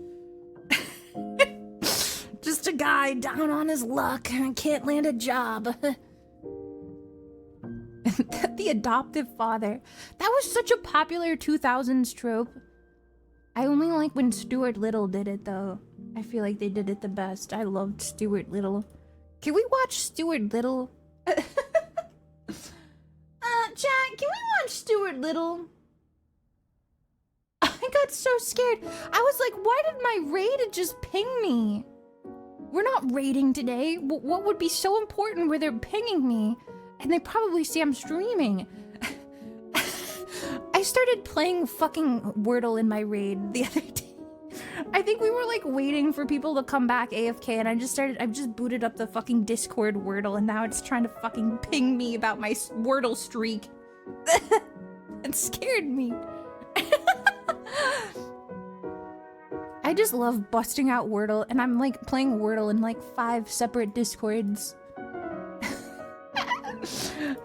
Just a guy down on his luck and can't land a job. The adoptive father. That was such a popular 2000s trope. I only like when Stuart Little did it, though. I feel like they did it the best. I loved Stuart Little. Can we watch Stuart Little? Chat, can we watch Stuart Little? I got so scared. I was like, why did my raid just ping me? We're not raiding today. What would be so important where they're pinging me? And they probably see I'm streaming. I started playing fucking Wordle in my raid the other day. I think we were like waiting for people to come back AFK, and I've just booted up the fucking Discord Wordle, and now it's trying to fucking ping me about my Wordle streak. It scared me. I just love busting out Wordle, and I'm like playing Wordle in like 5 separate Discords.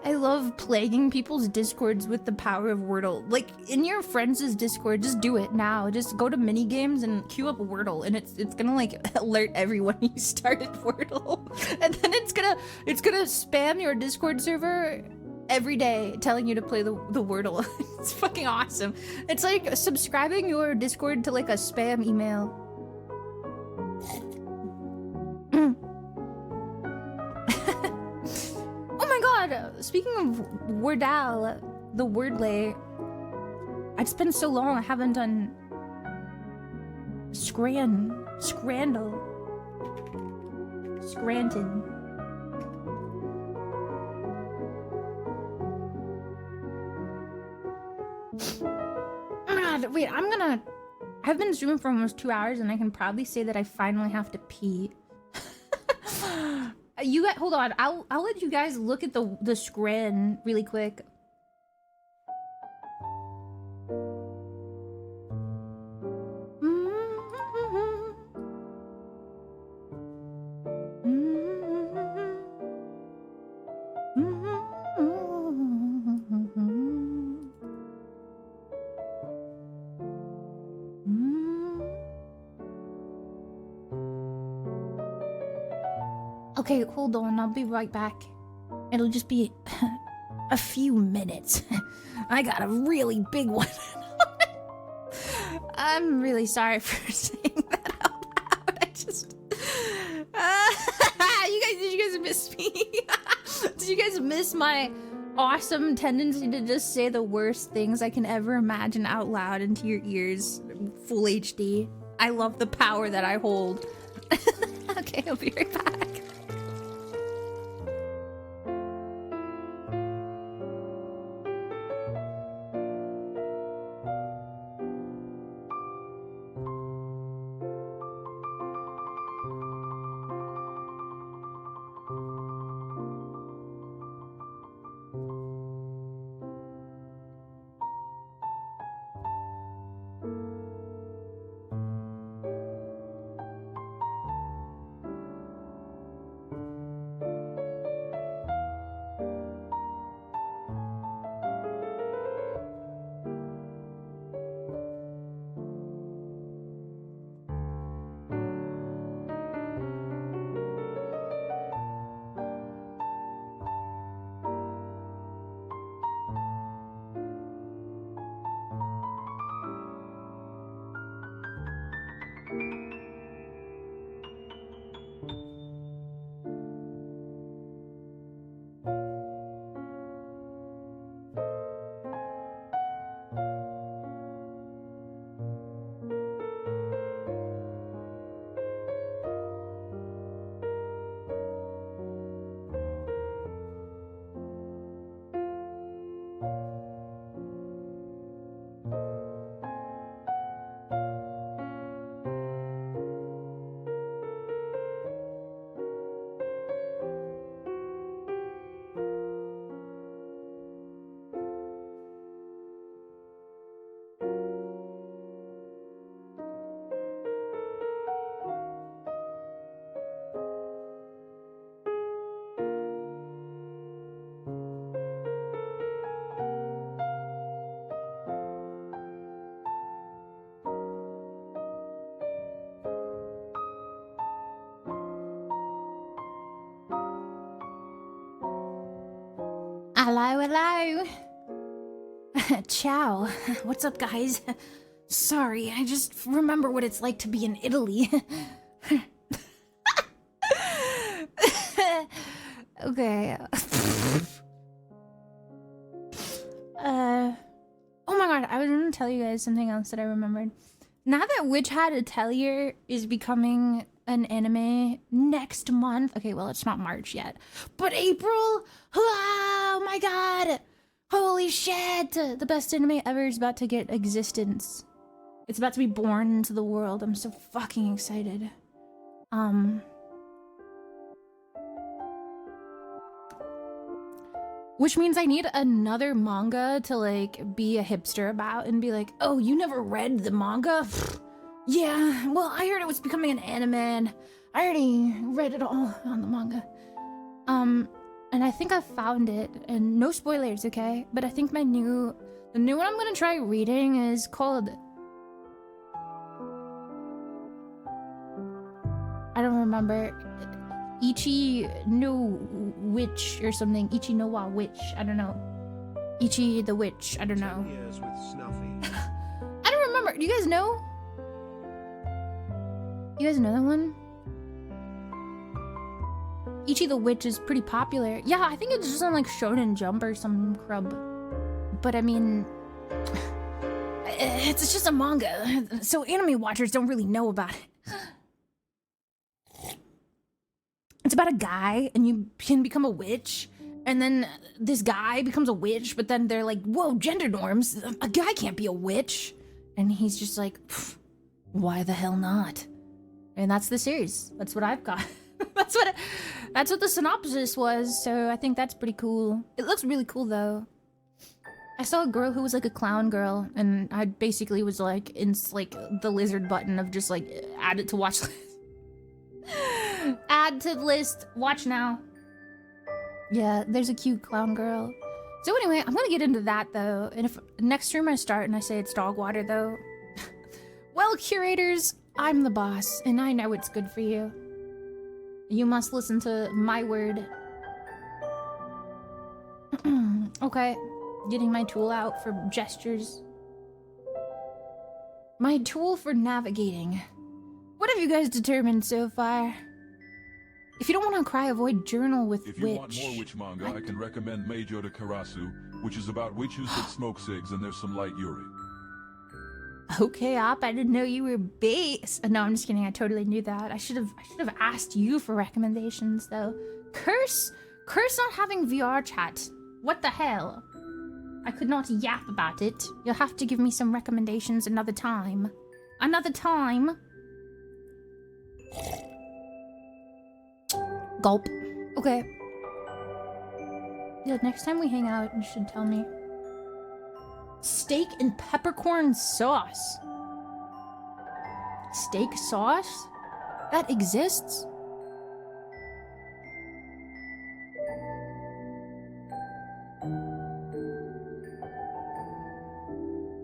I love plaguing people's Discords with the power of Wordle. Like, in your friends' Discord, just do it now. Just go to minigames and queue up Wordle, and it's gonna like alert everyone you started Wordle. And then it's gonna spam your Discord server every day telling you to play the Wordle. It's fucking awesome. It's like subscribing your Discord to like a spam email. Oh my god, speaking of Wordle, the Wordlay, it's been so long I haven't done Scrandle. Scranton. Oh my god, wait, I've been streaming for almost 2 hours and I can proudly say that I finally have to pee. Hold on, I'll let you guys look at the scran really quick. Okay, hold on. I'll be right back. It'll just be a few minutes. I got a really big one. I'm really sorry for saying that out loud. I just... did you guys miss me? Did you guys miss my awesome tendency to just say the worst things I can ever imagine out loud into your ears? Full HD. I love the power that I hold. Okay, I'll be right back. Hello, hello. Ciao. What's up, guys? Sorry, I just remember what it's like to be in Italy. Okay. Oh my god, I was gonna tell you guys something else that I remembered. Now that Witch Hat Atelier is becoming an anime next month. Okay, well, it's not March yet, but April. Oh my god. Holy shit. The best anime ever is about to get existence. It's about to be born into the world. I'm so fucking excited. Which means I need another manga to like be a hipster about and be like, oh, you never read the manga? Yeah, well, I heard it was becoming an anime and I already read it all on the manga. And I think I found it, and no spoilers, okay? But I think the new one I'm gonna try reading is called, I don't remember, Ichi no Witch or something. Ichi no wa Witch, I don't know. Ichi the Witch, I don't know. Years with Snuffy. I don't remember. Do you guys know? You guys know that one? Ichi the Witch is pretty popular. Yeah, I think it's just on like Shonen Jump or some crub. But I mean, it's just a manga, so anime watchers don't really know about it. It's about a guy and you can become a witch, and then this guy becomes a witch, but then they're like, whoa, gender norms, a guy can't be a witch. And he's just like, why the hell not? And that's the series. That's what I've got. That's what the synopsis was, so I think that's pretty cool. It looks really cool though. I saw a girl who was like a clown girl, and I basically was like in like the lizard button of just like add it to watch list. Add to list, watch now. Yeah, there's a cute clown girl. So anyway, I'm gonna get into that though, and if next stream I start and I say it's dog water though, well, curators, I'm the boss, and I know it's good for you. You must listen to my word. Okay. Getting my tool out for gestures. My tool for navigating. What have you guys determined so far? If you don't want to cry, avoid journal with If you witch. want more witch manga, I can recommend Meijo de Karasu, which is about witches that smoke cigs and there's some light yuri. Okay, Op, I didn't know you were base. No, I'm just kidding. I totally knew that. I should have asked you for recommendations though. Curse not having VR chat. What the hell? I could not yap about it. You'll have to give me some recommendations another time. Another time. Gulp. Okay. Yeah, next time we hang out, you should tell me. Steak and peppercorn sauce. Steak sauce? That exists?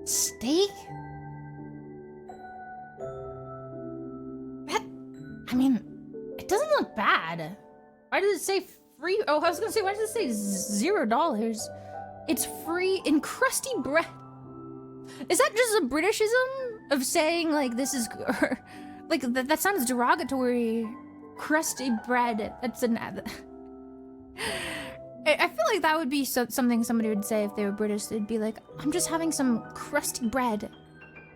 Steak? That, I mean, it doesn't look bad. Why does it say free? Oh, I was gonna say, why does it say $0? It's free in crusty bread. Is that just a Britishism of saying like this is like that sounds derogatory? Crusty bread. That's an. I feel like that would be something somebody would say if they were British. They'd be like, "I'm just having some crusty bread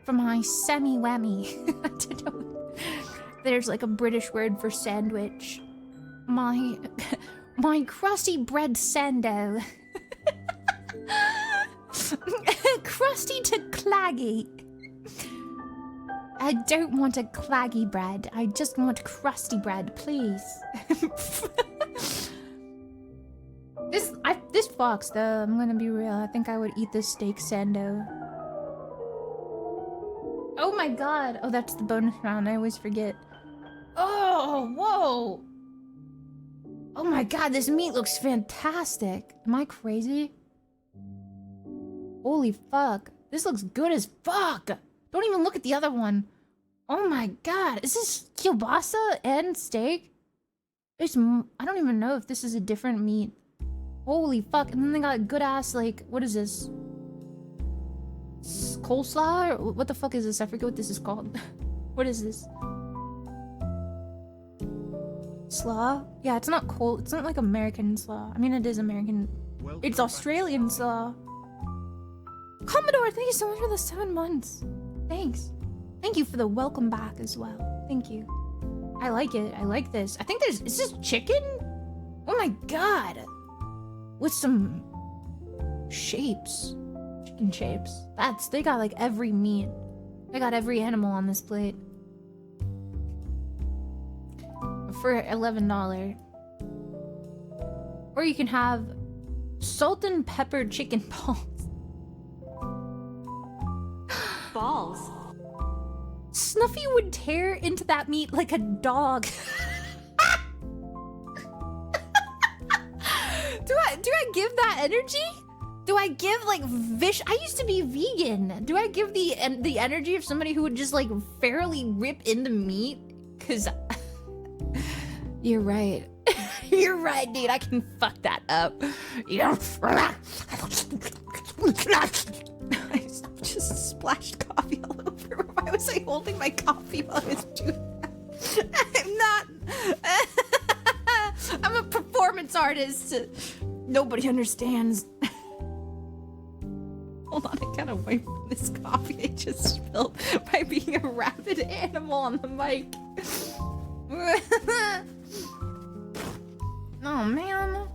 for my sammy-whammy." I don't know. There's like a British word for sandwich. My crusty bread sando. Crusty to claggy. I don't want a claggy bread. I just want crusty bread, please. This fox, though, I'm gonna be real. I think I would eat this steak sando. Oh my god. Oh, that's the bonus round. I always forget. Oh, whoa. Oh my god, this meat looks fantastic. Am I crazy? Holy fuck. This looks good as fuck. Don't even look at the other one. Oh my god. Is this kielbasa and steak? I don't even know if this is a different meat. Holy fuck. And then they got good ass, like, what is this? Coleslaw? Or what the fuck is this? I forget what this is called. What is this? Slaw? Yeah, it's not cold. It's not like American slaw. I mean, it is American. It's Australian slaw. Commodore, thank you so much for the 7 months. Thanks. Thank you for the welcome back as well. Thank you. I like it. I like this. I think is this chicken? Oh my god. With some shapes. Chicken shapes. They got like every meat. They got every animal on this plate. For $11. Or you can have salt and pepper chicken balls. Balls. Snuffy would tear into that meat like a dog. Do I give that energy? Do I give like I used to be vegan. Do I give the energy of somebody who would just like fairly rip into meat? Cause you're right. You're right, dude. I can fuck that up. I just splashed coffee all over. Why was I holding my coffee while I was doing that? I'm not. I'm a performance artist. Nobody understands. Hold on, I gotta wipe this coffee I just spilled by being a rabid animal on the mic. Oh man,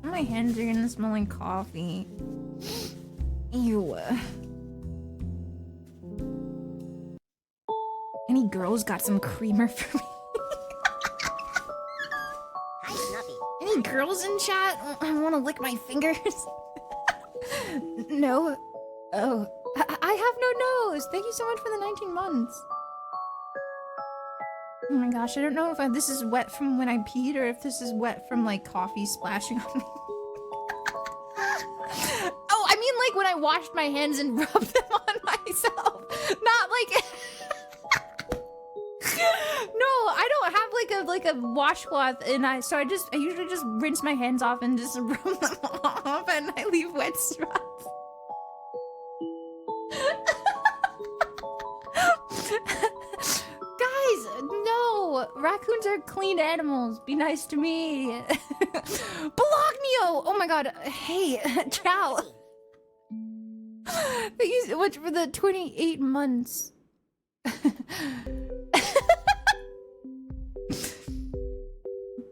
my hands are gonna smell like coffee. Ew. Any girls got some creamer for me? Hi, Snuffy. Any girls in chat? I want to lick my fingers. No. Oh, I have no nose. Thank you so much for the 19 months. Oh my gosh, I don't know if this is wet from when I peed or if this is wet from like coffee splashing on me. Oh, I mean like when I washed my hands and rubbed them on myself. Not like... I don't have like a washcloth, and I usually just rinse my hands off and just rub them off, and I leave wet straws. Guys, no! Raccoons are clean animals. Be nice to me. Bolognio! Oh my god. Hey, ciao. Thank you so much for the 28 months.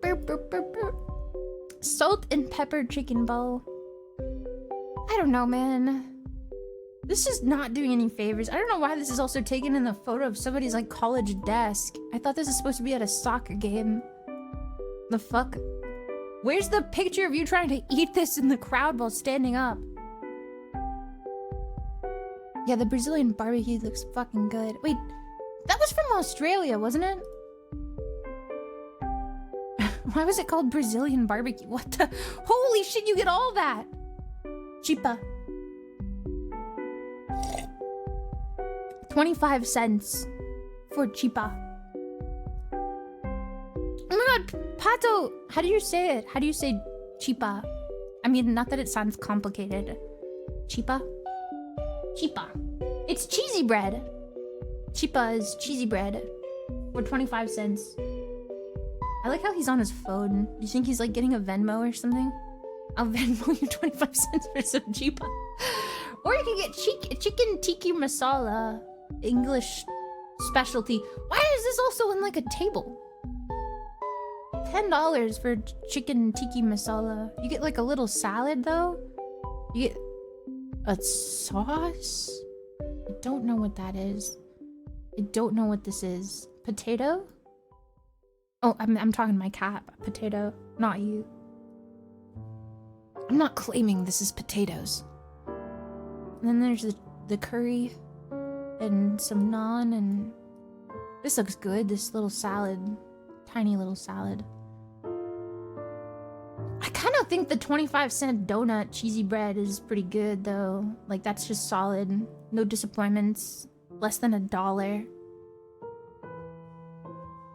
Burp, burp, burp, burp. Salt and pepper chicken bowl. I don't know, man. This is not doing any favors. I don't know why this is also taken in the photo of somebody's like college desk. I thought this is supposed to be at a soccer game. The fuck? Where's the picture of you trying to eat this in the crowd while standing up? Yeah, the Brazilian barbecue looks fucking good. Wait, that was from Australia, wasn't it? Why was it called Brazilian barbecue? What the? Holy shit, you get all that! Cheaper. 25 cents for cheaper. Oh my god, Pato! How do you say it? How do you say cheaper? I mean, not that it sounds complicated. Cheaper? Cheaper. It's cheesy bread. Cheaper is cheesy bread for 25 cents. I like how he's on his phone. Do you think he's like getting a Venmo or something? I'll Venmo you 25 cents for some cheaper. Or you can get chicken tiki masala, English specialty. Why is this also in like a table? $10 for chicken tiki masala. You get like a little salad though. You get a sauce. I don't know what that is. I don't know what this is. Potato? Oh, I'm talking to my cat. Potato, not you. I'm not claiming this is potatoes. And then there's the curry and some naan, and this looks good. This little salad, tiny little salad. I kind of think the 25-cent donut cheesy bread is pretty good though. Like that's just solid. No disappointments. Less than $1.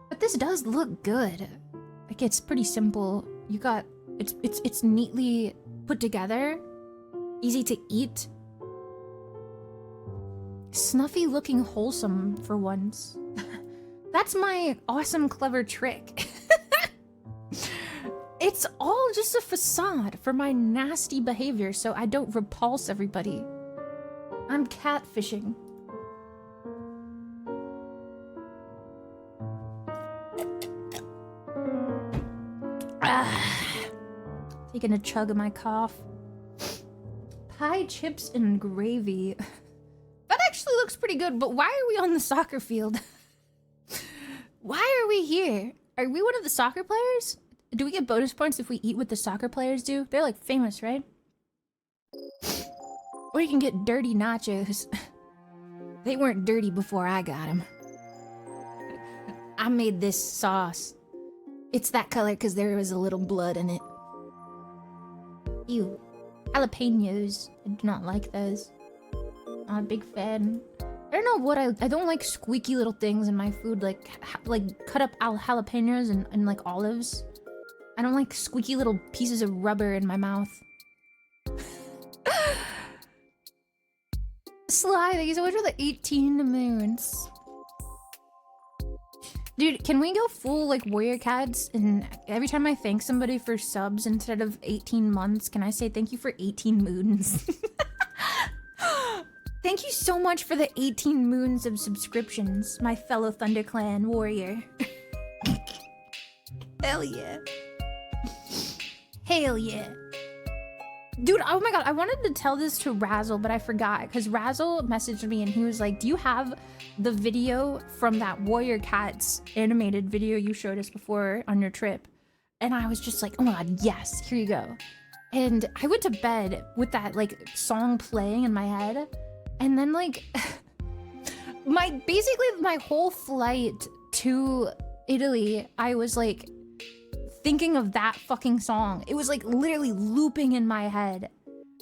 But this does look good. Like it's pretty simple. You got it's neatly put together. Easy to eat. Snuffy looking wholesome for once. That's my awesome clever trick. It's all just a facade for my nasty behavior so I don't repulse everybody. I'm catfishing. Taking a chug of my cough. Pie, chips, and gravy. That actually looks pretty good, but why are we on the soccer field? Why are we here? Are we one of the soccer players? Do we get bonus points if we eat what the soccer players do? They're like famous, right? Or you can get dirty nachos. They weren't dirty before I got them. I made this sauce. It's that color because there was a little blood in it. Ew. Jalapenos. I do not like those. I'm a big fan. I don't know what I don't like squeaky little things in my food, like cut up jalapenos and like olives. I don't like squeaky little pieces of rubber in my mouth. Sly, thank you so much for the 18 moons. Dude, can we go full like warrior cats? And every time I thank somebody for subs instead of 18 months, can I say thank you for 18 moons? Thank you so much for the 18 moons of subscriptions, my fellow ThunderClan warrior. Hell yeah. Hell yeah. Dude, oh my god, I wanted to tell this to Razzle, but I forgot. Because Razzle messaged me and he was like, do you have the video from that Warrior Cats animated video you showed us before on your trip? And I was just like, oh my god, yes, here you go. And I went to bed with that like song playing in my head. And then like, basically my whole flight to Italy, I was like, thinking of that fucking song. It was like literally looping in my head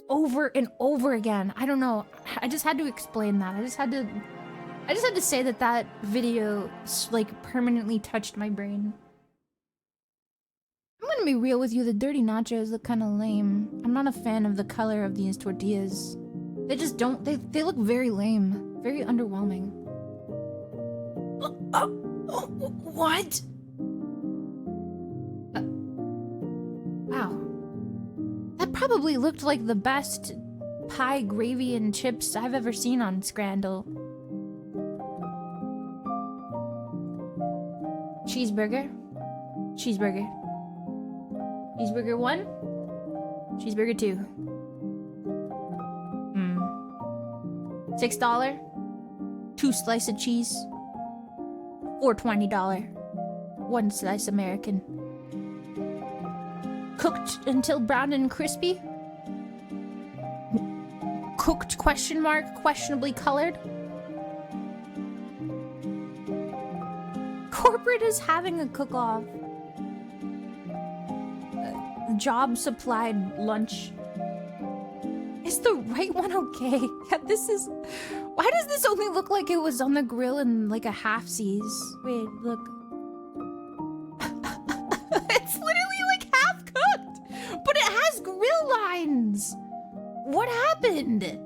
over and over again. I don't know. I just had to explain that. I I just had to say that that video like permanently touched my brain. I'm gonna be real with you, the dirty nachos look kind of lame. I'm not a fan of the color of these tortillas. They just don't, they look very lame. Very underwhelming. What? Wow. That probably looked like the best pie, gravy, and chips I've ever seen on Scrandle. Cheeseburger. Cheeseburger. Cheeseburger 1. Cheeseburger 2. $6. 2 slice of cheese. Or $20. 1 slice American. Cooked until brown and crispy. Cooked question mark, questionably colored. Corporate is having a cook-off. Job supplied lunch. Is the right one okay? Yeah, this is... Why does this only look like it was on the grill in like a half-seas? Wait, look. It's literally like half-cooked! But it has grill lines! What happened?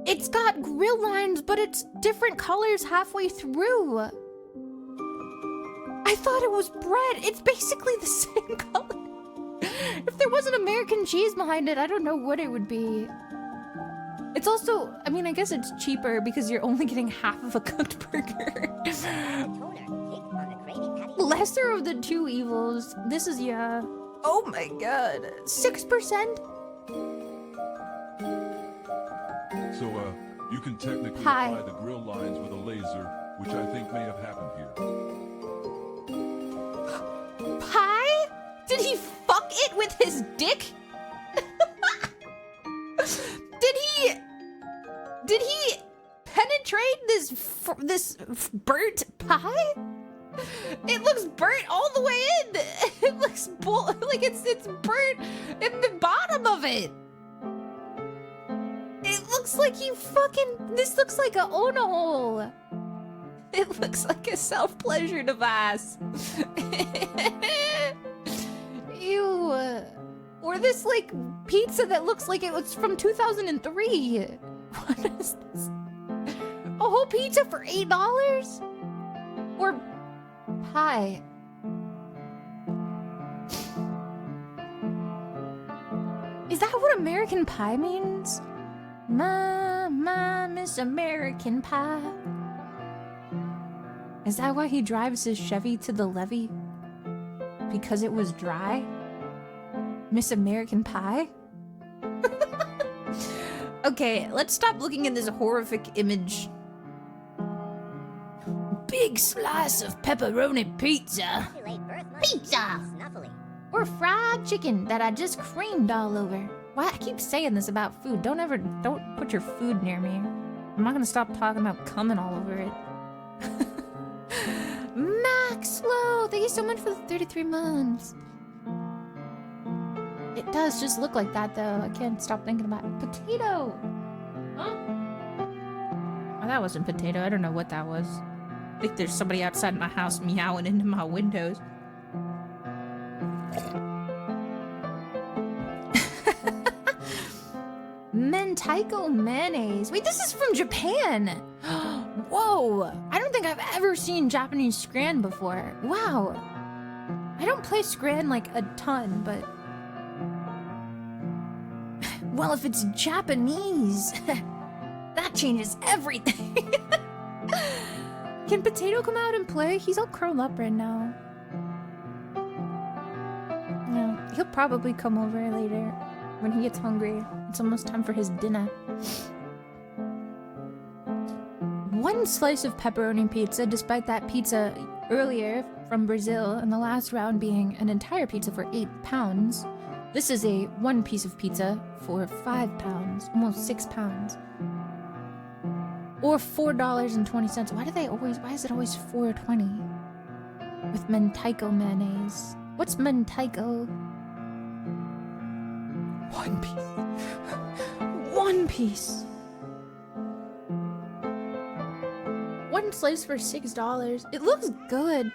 It's got grill lines, but it's different colors halfway through. I thought it was bread. It's basically the same color. If there wasn't American cheese behind it, I don't know what it would be. It's also, I mean, I guess it's cheaper because you're only getting half of a cooked burger. Lesser of the two evils. This is, yeah. Oh my god. 6%? So, you can technically Hi. apply the grill lines with a laser, which I think may have happened here. Pie? Did he fuck it with his dick? Did he penetrate this burnt pie? It looks burnt all the way in. It looks like it's burnt in the bottom of it. It looks like you fucking... This looks like a Ona hole. It looks like a self-pleasure device. Ew. Or this, like, pizza that looks like it was from 2003. What is this? A whole pizza for $8? Or pie? Is that what American Pie means? My Miss American Pie. Is that why he drives his Chevy to the levee? Because it was dry? Miss American Pie? Okay, let's stop looking at this horrific image. Big slice of pepperoni pizza. Pizza! Or fried chicken that I just creamed all over. Why I keep saying this about food? Don't put your food near me. I'm not gonna stop talking about coming all over it. Maxlow, thank you so much for the 33 months. It does just look like that though. I can't stop thinking about it. Potato! Huh? Oh, that wasn't potato. I don't know what that was. I think there's somebody outside my house meowing into my windows. Mentaiko mayonnaise. Wait, this is from Japan. Whoa. I don't think I've ever seen Japanese Scran before. Wow. I don't play Scran like a ton, but... Well, if it's Japanese, that changes everything. Can Potato come out and play? He's all curled up right now. Yeah, he'll probably come over later when he gets hungry. It's almost time for his dinner. 1 slice of pepperoni pizza, despite that pizza earlier from Brazil and the last round being an entire pizza for £8. This is a 1 piece of pizza for £5, almost £6. Or $4.20. Why is it always $4.20? With Mentaiko mayonnaise. What's Mentaiko? 1 piece. 1 piece. slice for $6. It looks good.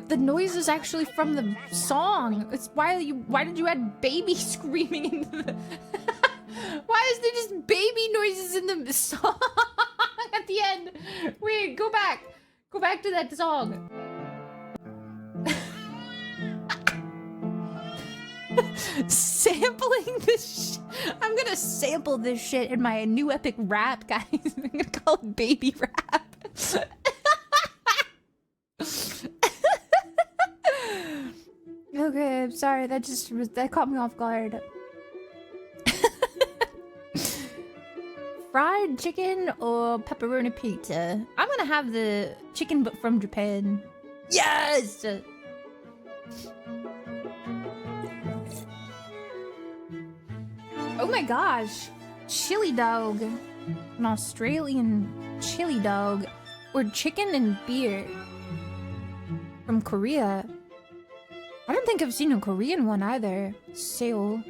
The noise is actually from the song. It's why did you add baby screaming into the why is there just baby noises in the song at the end? Wait, go back. Go back to that song. Sampling this I'm gonna sample this shit in my new epic rap, guys. I'm gonna call it baby rap. Okay, I'm sorry. That caught me off guard. Fried chicken or pepperoni pizza? I'm gonna have the chicken, but from Japan. Yes! Oh my gosh. Chili dog. An Australian chili dog. Or chicken and beer. From Korea. I don't think I've seen a Korean one either. Seoul.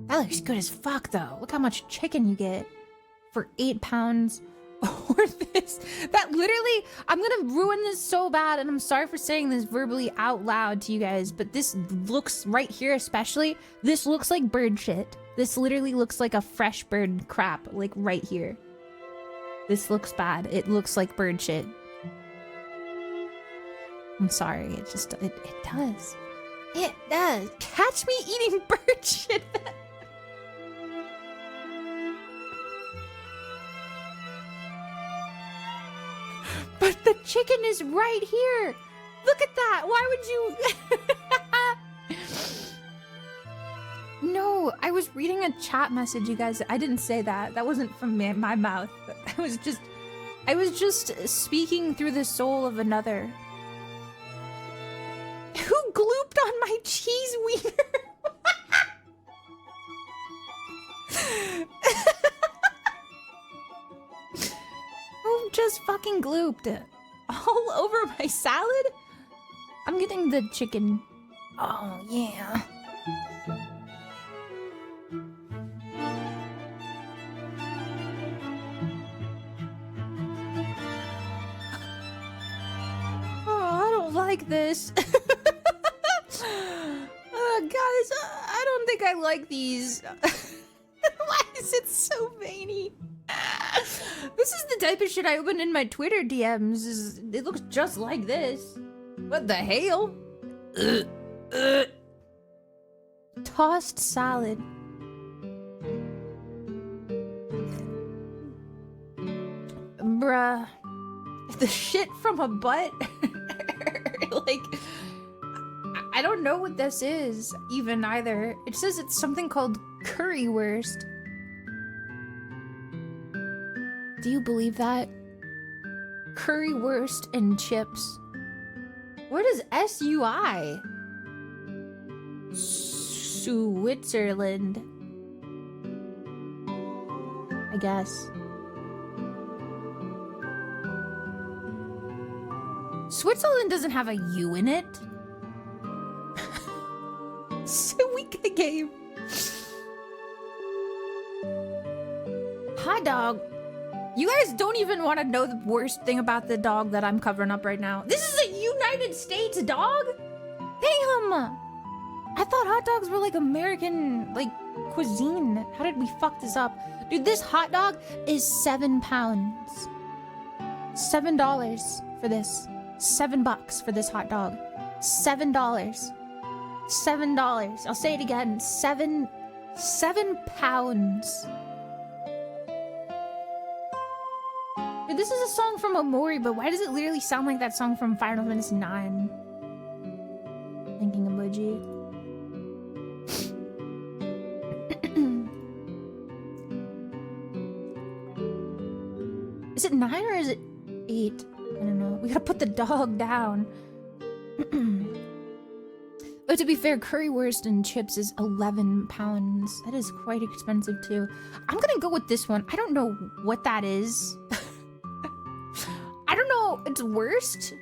That looks good as fuck though. Look how much chicken you get for 8 pounds. Or this. That literally, I'm gonna ruin this so bad, and I'm sorry for saying this verbally out loud to you guys, but this looks, right here especially, this looks like bird shit. This literally looks like a fresh bird crap, like right here. This looks bad. It looks like bird shit. I'm sorry, it does. It does. Catch me eating bird shit. But the chicken is right here. Look at that. Why would you? No, I was reading a chat message, you guys. I didn't say that. That wasn't from my mouth. I was just speaking through the soul of another. Who glooped on my cheese wiener? Who just fucking glooped? All over my salad? I'm getting the chicken. Oh, yeah. Oh, I don't like this. Guys, I don't think I like these. Why is it so veiny? This is the type of shit I open in my Twitter DMs. It looks just like this. What the hell? Tossed salad. Bruh. The shit from a butt? Like, I don't know what this is even either. It says it's something called currywurst. Do you believe that? Currywurst and chips. What is SUI? Switzerland. I guess. Switzerland doesn't have a U in it. Suika game. Hot dog. You guys don't even want to know the worst thing about the dog that I'm covering up right now. This is a United States dog? Damn! I thought hot dogs were like American, like, cuisine. How did we fuck this up? Dude, this hot dog is 7 pounds. $7 for this. $7 for this hot dog. $7. $7. I'll say it again. 7 pounds. Dude, this is a song from Omori, but why does it literally sound like that song from Final Fantasy IX? Thinking emoji. Is it 9 or is it 8? I don't know. We gotta put the dog down. But to be fair, currywurst and chips is 11 pounds. That is quite expensive too. I'm gonna go with this one. I don't know what that is. I don't know. It's worst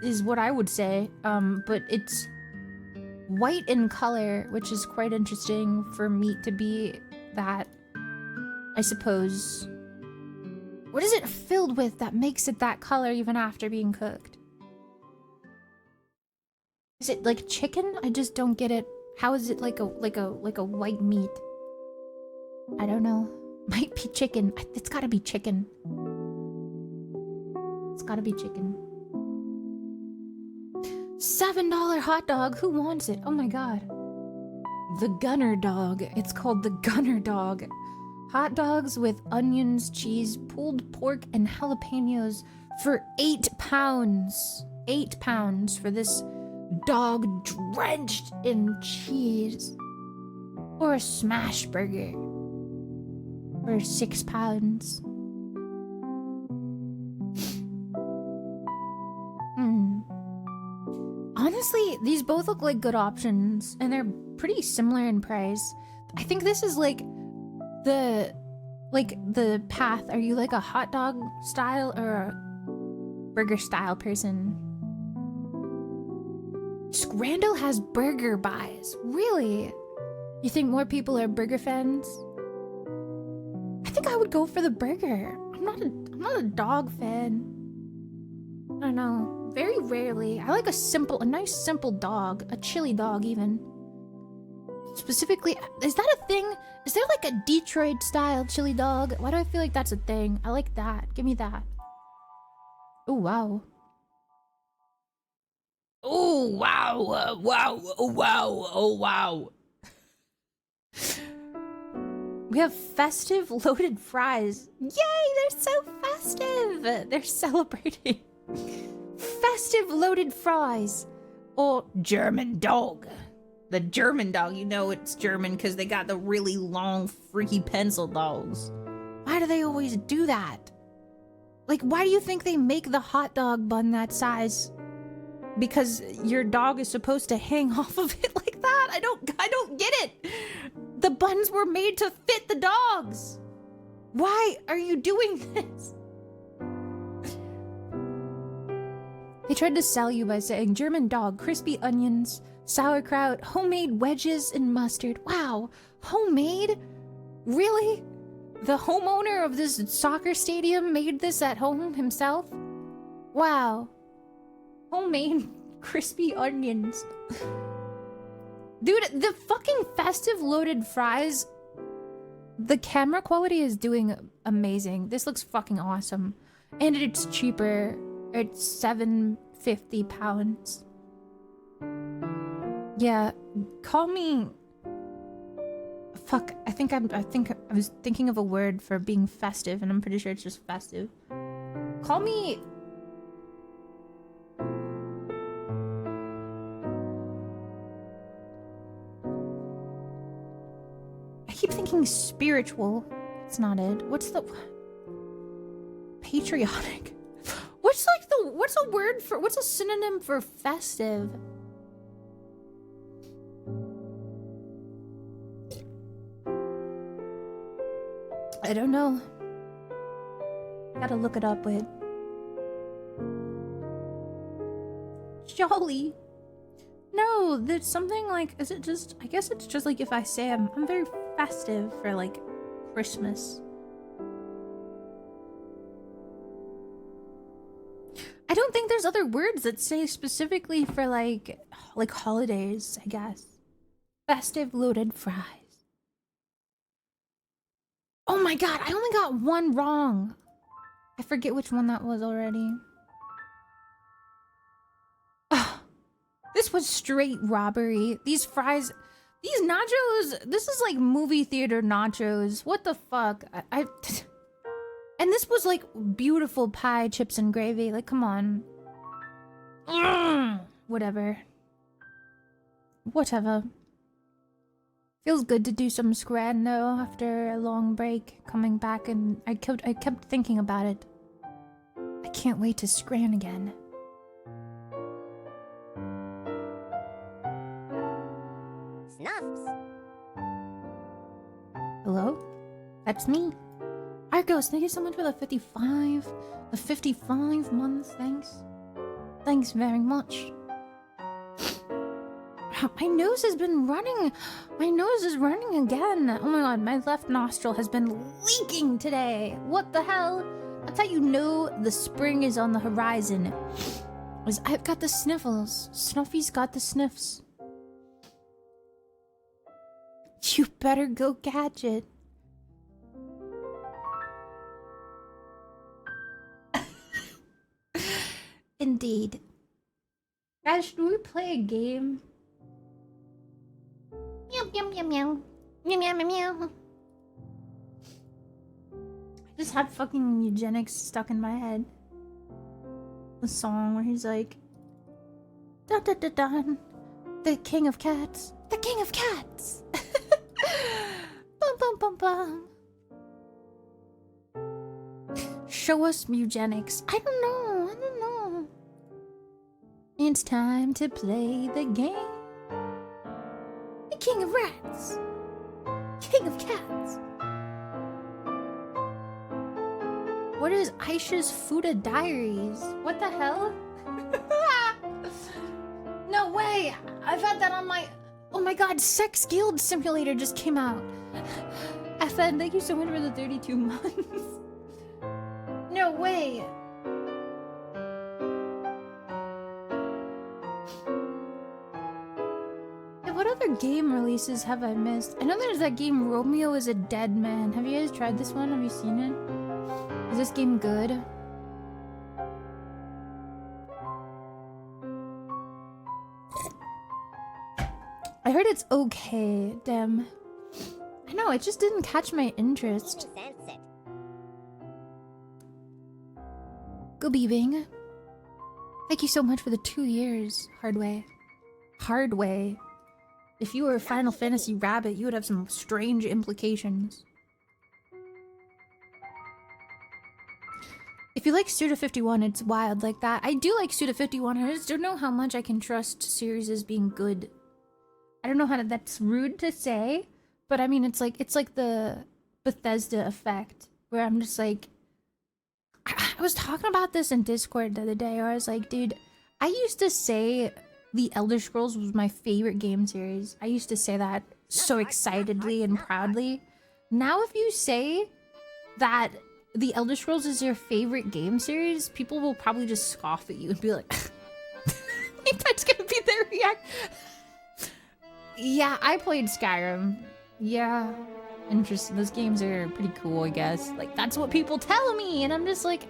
is what I would say. But it's white in color, which is quite interesting for meat to be that, I suppose. What is it filled with that makes it that color even after being cooked? Is it like chicken? I just don't get it. How is it like a white meat? I don't know. Might be chicken. It's gotta be chicken. It's gotta be chicken. $7 hot dog. Who wants it? Oh my god. The Gunner Dog. It's called the Gunner Dog. Hot dogs with onions, cheese, pulled pork, and jalapenos for 8 pounds. 8 pounds for this dog drenched in cheese. Or a smash burger for 6 pounds. Honestly, these both look like good options, and they're pretty similar in price. I think this is like the path. Are you like a hot dog style or a burger style person? Scrandle has burger buys. Really? You think more people are burger fans? I think I would go for the burger. I'm not a dog fan. I don't know. Very rarely. I like a nice simple dog. A chili dog even. Specifically, is that a thing? Is there like a Detroit style chili dog? Why do I feel like that's a thing? I like that. Give me that. Oh wow. Oh wow. Wow. Oh wow. Oh wow. We have festive loaded fries. Yay, they're so festive. They're celebrating. Festive loaded fries. Or German dog. The German dog, you know it's German because they got the really long freaky pencil dogs. Why do they always do that? Like, why do you think they make the hot dog bun that size? Because your dog is supposed to hang off of it like that? I don't get it. The buns were made to fit the dogs. Why are you doing this? They tried to sell you by saying German dog, crispy onions, sauerkraut, homemade wedges, and mustard. Wow, homemade? Really? The homeowner of this soccer stadium made this at home himself? Wow. Homemade crispy onions. Dude, the fucking festive loaded fries, the camera quality is doing amazing. This looks fucking awesome. And it's cheaper. It's £7.50 pounds. Yeah, call me... Fuck, I think I was thinking of a word for being festive, and I'm pretty sure it's just festive. Call me... I keep thinking spiritual. It's not it. What's the... Patriotic. What's like the... What's a word for... What's a synonym for festive? I don't know. Gotta look it up with. Jolly. No, there's something like, is it just, I guess it's just like if I say I'm very festive for like Christmas. I don't think there's other words that say specifically for like holidays, I guess. Festive loaded fries. Oh my god, I only got one wrong. I forget which one that was already. Ugh. This was straight robbery. These fries, these nachos, this is like movie theater nachos. What the fuck? And this was like beautiful pie, chips, and gravy. Like, come on. Whatever. Whatever. Feels good to do some Scran though after a long break. Coming back, and I kept thinking about it. I can't wait to Scran again. Snuffs. Hello? That's me. Argos, thank you so much for the 55. The 55 months, thanks. Thanks very much. My nose has been running. My nose is running again. Oh my god, my left nostril has been leaking today. What the hell? That's how you know the spring is on the horizon. I've got the sniffles. Snuffy's got the sniffs. You better go catch it. Indeed. Guys, should we play a game? Meow, meow, meow, meow. Meow, meow, meow, meow. I just had fucking eugenics stuck in my head. The song where he's like, dun dun dun dun, the king of cats, the king of cats. Bum bum bum bum. Show us eugenics. I don't know. It's time to play the game. The king of rats, king of cats. What is Aisha's Fuda Diaries? What the hell? No way! I've had that on my... Oh my god, Sex Guild Simulator just came out. FN, thank you so much for the 32 months. No way! Yeah, what other game releases have I missed? I know there's that game Romeo is a Dead Man. Have you guys tried this one? Have you seen it? Is this game good? I heard it's okay, Dem. I know, it just didn't catch my interest. Go Beebing. Thank you so much for the 2 years, Hardway. Hardway. If you were a Final Fantasy rabbit, you would have some strange implications. If you like Suda51, it's wild like that. I do like Suda51. I just don't know how much I can trust series as being good. I don't know how to, that's rude to say, but I mean, it's like the Bethesda effect, where I'm just like, I was talking about this in Discord the other day, where I was like, dude, I used to say The Elder Scrolls was my favorite game series. I used to say that so excitedly and proudly. Now if you say that The Elder Scrolls is your favorite game series, people will probably just scoff at you and be like, I think that's gonna be their reaction. Yeah, I played Skyrim. Yeah, interesting. Those games are pretty cool, I guess. Like, that's what people tell me, and I'm just like,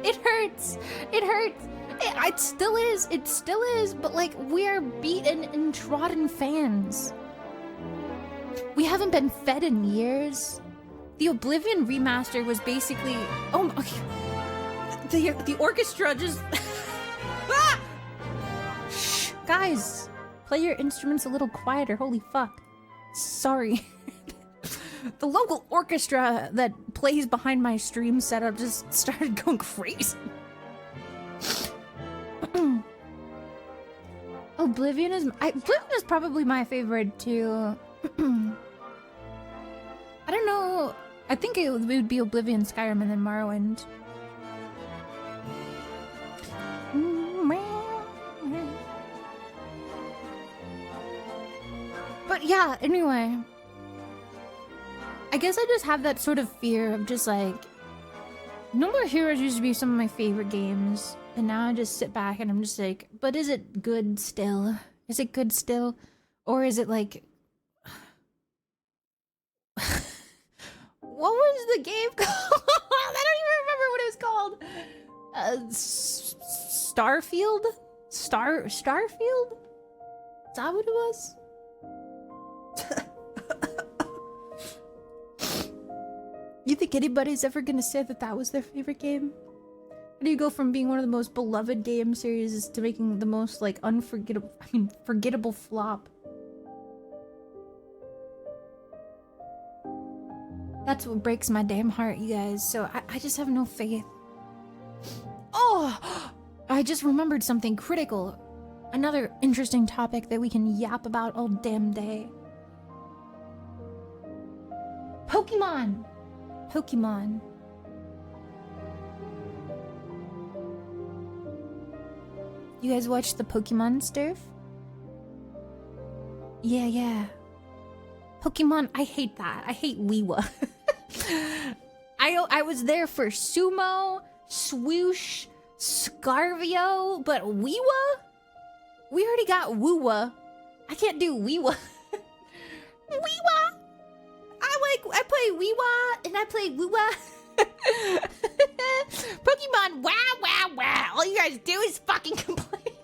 it hurts. It hurts. It still is. It still is. But like, we are beaten and trodden fans. We haven't been fed in years. The Oblivion remaster was basically, oh my, the orchestra just ah! Shh, guys, play your instruments a little quieter. Holy fuck. Sorry. The local orchestra that plays behind my stream setup just started going crazy. Oblivion is probably my favorite too. I don't know. I think it would be Oblivion, Skyrim, and then Morrowind. But yeah, anyway. I guess I just have that sort of fear of just like, No More Heroes used to be some of my favorite games, and now I just sit back and I'm just like, but is it good still? Is it good still? Or is it like... What was the game called? I don't even remember what it was called. Starfield? Starfield? Is that what it was? You think anybody's ever gonna say that that was their favorite game? How do you go from being one of the most beloved game series to making the most like forgettable flop? That's what breaks my damn heart, you guys. So I just have no faith. Oh, I just remembered something critical. Another interesting topic that we can yap about all damn day. Pokemon. Pokemon. You guys watch the Pokemon stuff? Yeah. Pokemon, I hate that. I hate Weewa. I was there for Sumo, Swoosh, Scarvio, but Weewa? We already got Woowa. I can't do Weewa. Weewa! I play Weewa and I play Woowa. Pokemon, wow. All you guys do is fucking complain.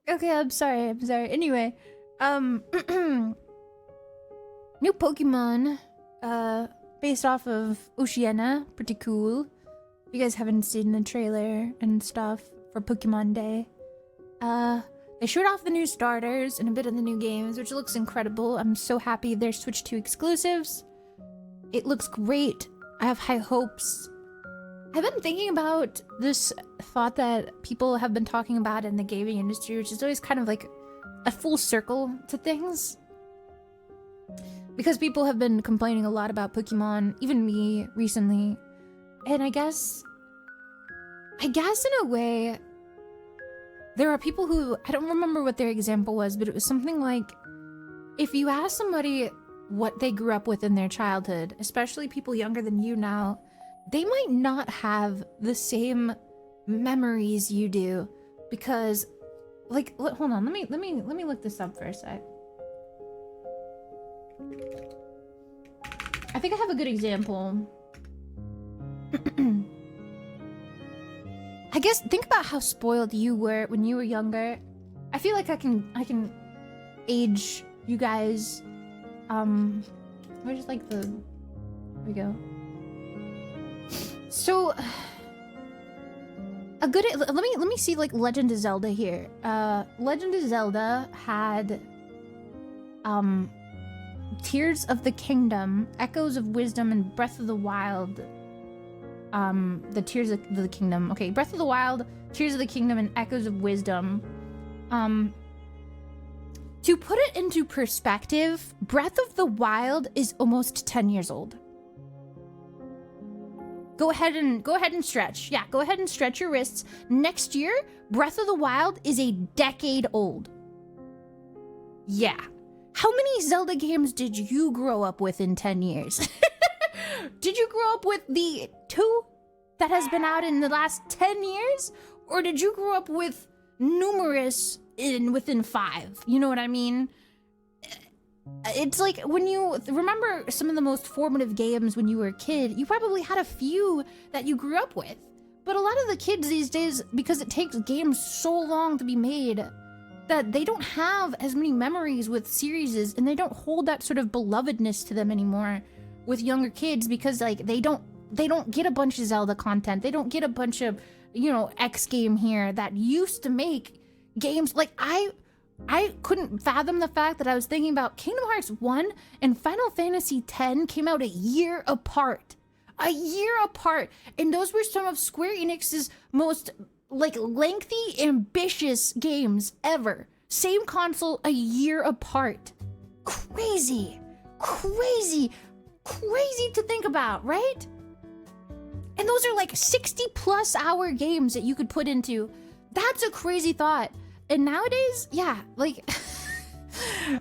Okay, I'm sorry. Anyway, new Pokemon, based off of Oceania, pretty cool. If you guys haven't seen the trailer and stuff for Pokemon Day, they showed off the new starters and a bit of the new games, which looks incredible. I'm so happy they're Switch 2 exclusives. It looks great. I have high hopes. I've been thinking about this thought that people have been talking about in the gaming industry, which is always kind of like a full circle to things. Because people have been complaining a lot about Pokemon, even me recently. And I guess in a way, there are people who, I don't remember what their example was, but it was something like, if you ask somebody what they grew up with in their childhood, especially people younger than you now, they might not have the same memories you do, because, like, hold on, let me look this up for a sec. I think I have a good example. I guess think about how spoiled you were when you were younger. I feel like I can age you guys. Where's like the, there we go. So a good, let me see like Legend of Zelda here. Legend of Zelda had Tears of the Kingdom, Echoes of Wisdom, and Breath of the Wild. The Tears of the Kingdom. Okay, Breath of the Wild, Tears of the Kingdom, and Echoes of Wisdom. To put it into perspective, Breath of the Wild is almost 10 years old. Go ahead and stretch. Yeah, go ahead and stretch your wrists. Next year, Breath of the Wild is a decade old. Yeah. How many Zelda games did you grow up with in 10 years? Did you grow up with the 2 that has been out in the last 10 years? Or did you grow up with numerous within 5? You know what I mean? It's like when you remember some of the most formative games when you were a kid, you probably had a few that you grew up with. But a lot of the kids these days, because it takes games so long to be made, that they don't have as many memories with series, and they don't hold that sort of belovedness to them anymore with younger kids, because like they don't get a bunch of Zelda content. They don't get a bunch of, you know, X game here that used to make games. Like I couldn't fathom the fact that I was thinking about Kingdom Hearts 1 and Final Fantasy X came out a year apart. A year apart. And those were some of Square Enix's most like lengthy, ambitious games ever. Same console, a year apart. Crazy to think about, right? And those are like 60+ hour games that you could put into. That's a crazy thought. And nowadays, yeah, like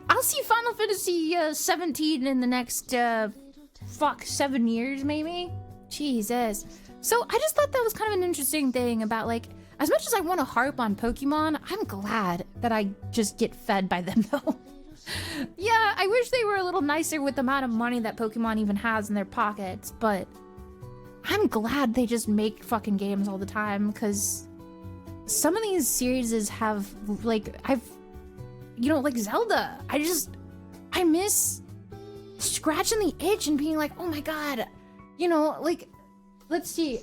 I'll see Final Fantasy 17 in the next 7 years maybe. Jesus. So I just thought that was kind of an interesting thing about, like, as much as I want to harp on Pokemon, I'm glad that I just get fed by them though. Yeah, I wish they were a little nicer with the amount of money that Pokemon even has in their pockets, but I'm glad they just make fucking games all the time, because some of these series have, like, like Zelda, I miss scratching the itch and being like, oh my god, you know, like, let's see.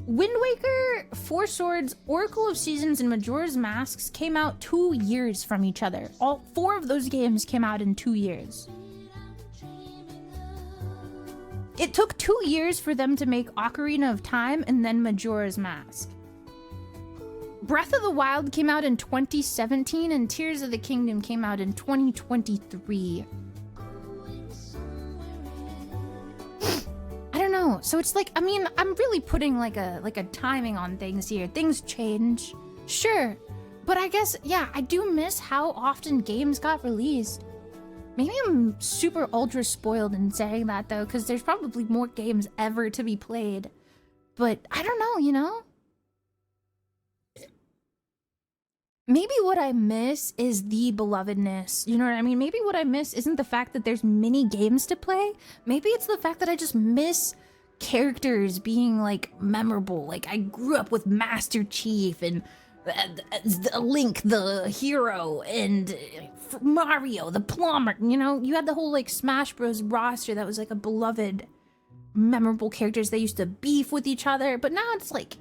Wind Waker, Four Swords, Oracle of Seasons, and Majora's Masks came out 2 years from each other. All 4 of those games came out in 2 years. It took 2 years for them to make Ocarina of Time and then Majora's Mask. Breath of the Wild came out in 2017 and Tears of the Kingdom came out in 2023. know. So it's like, I mean, I'm really putting like a timing on things here. Things change, sure, but I guess, yeah, I do miss how often games got released. Maybe I'm super ultra spoiled in saying that though, because there's probably more games ever to be played. But I don't know, you know? Maybe what I miss is the belovedness. You know what I mean? Maybe what I miss isn't the fact that there's many games to play. Maybe it's the fact that I just miss characters being like memorable. Like I grew up with Master Chief and Link, the hero, and Mario, the plumber. You know, you had the whole like Smash Bros roster that was like a beloved, memorable characters. They used to beef with each other, but now it's like,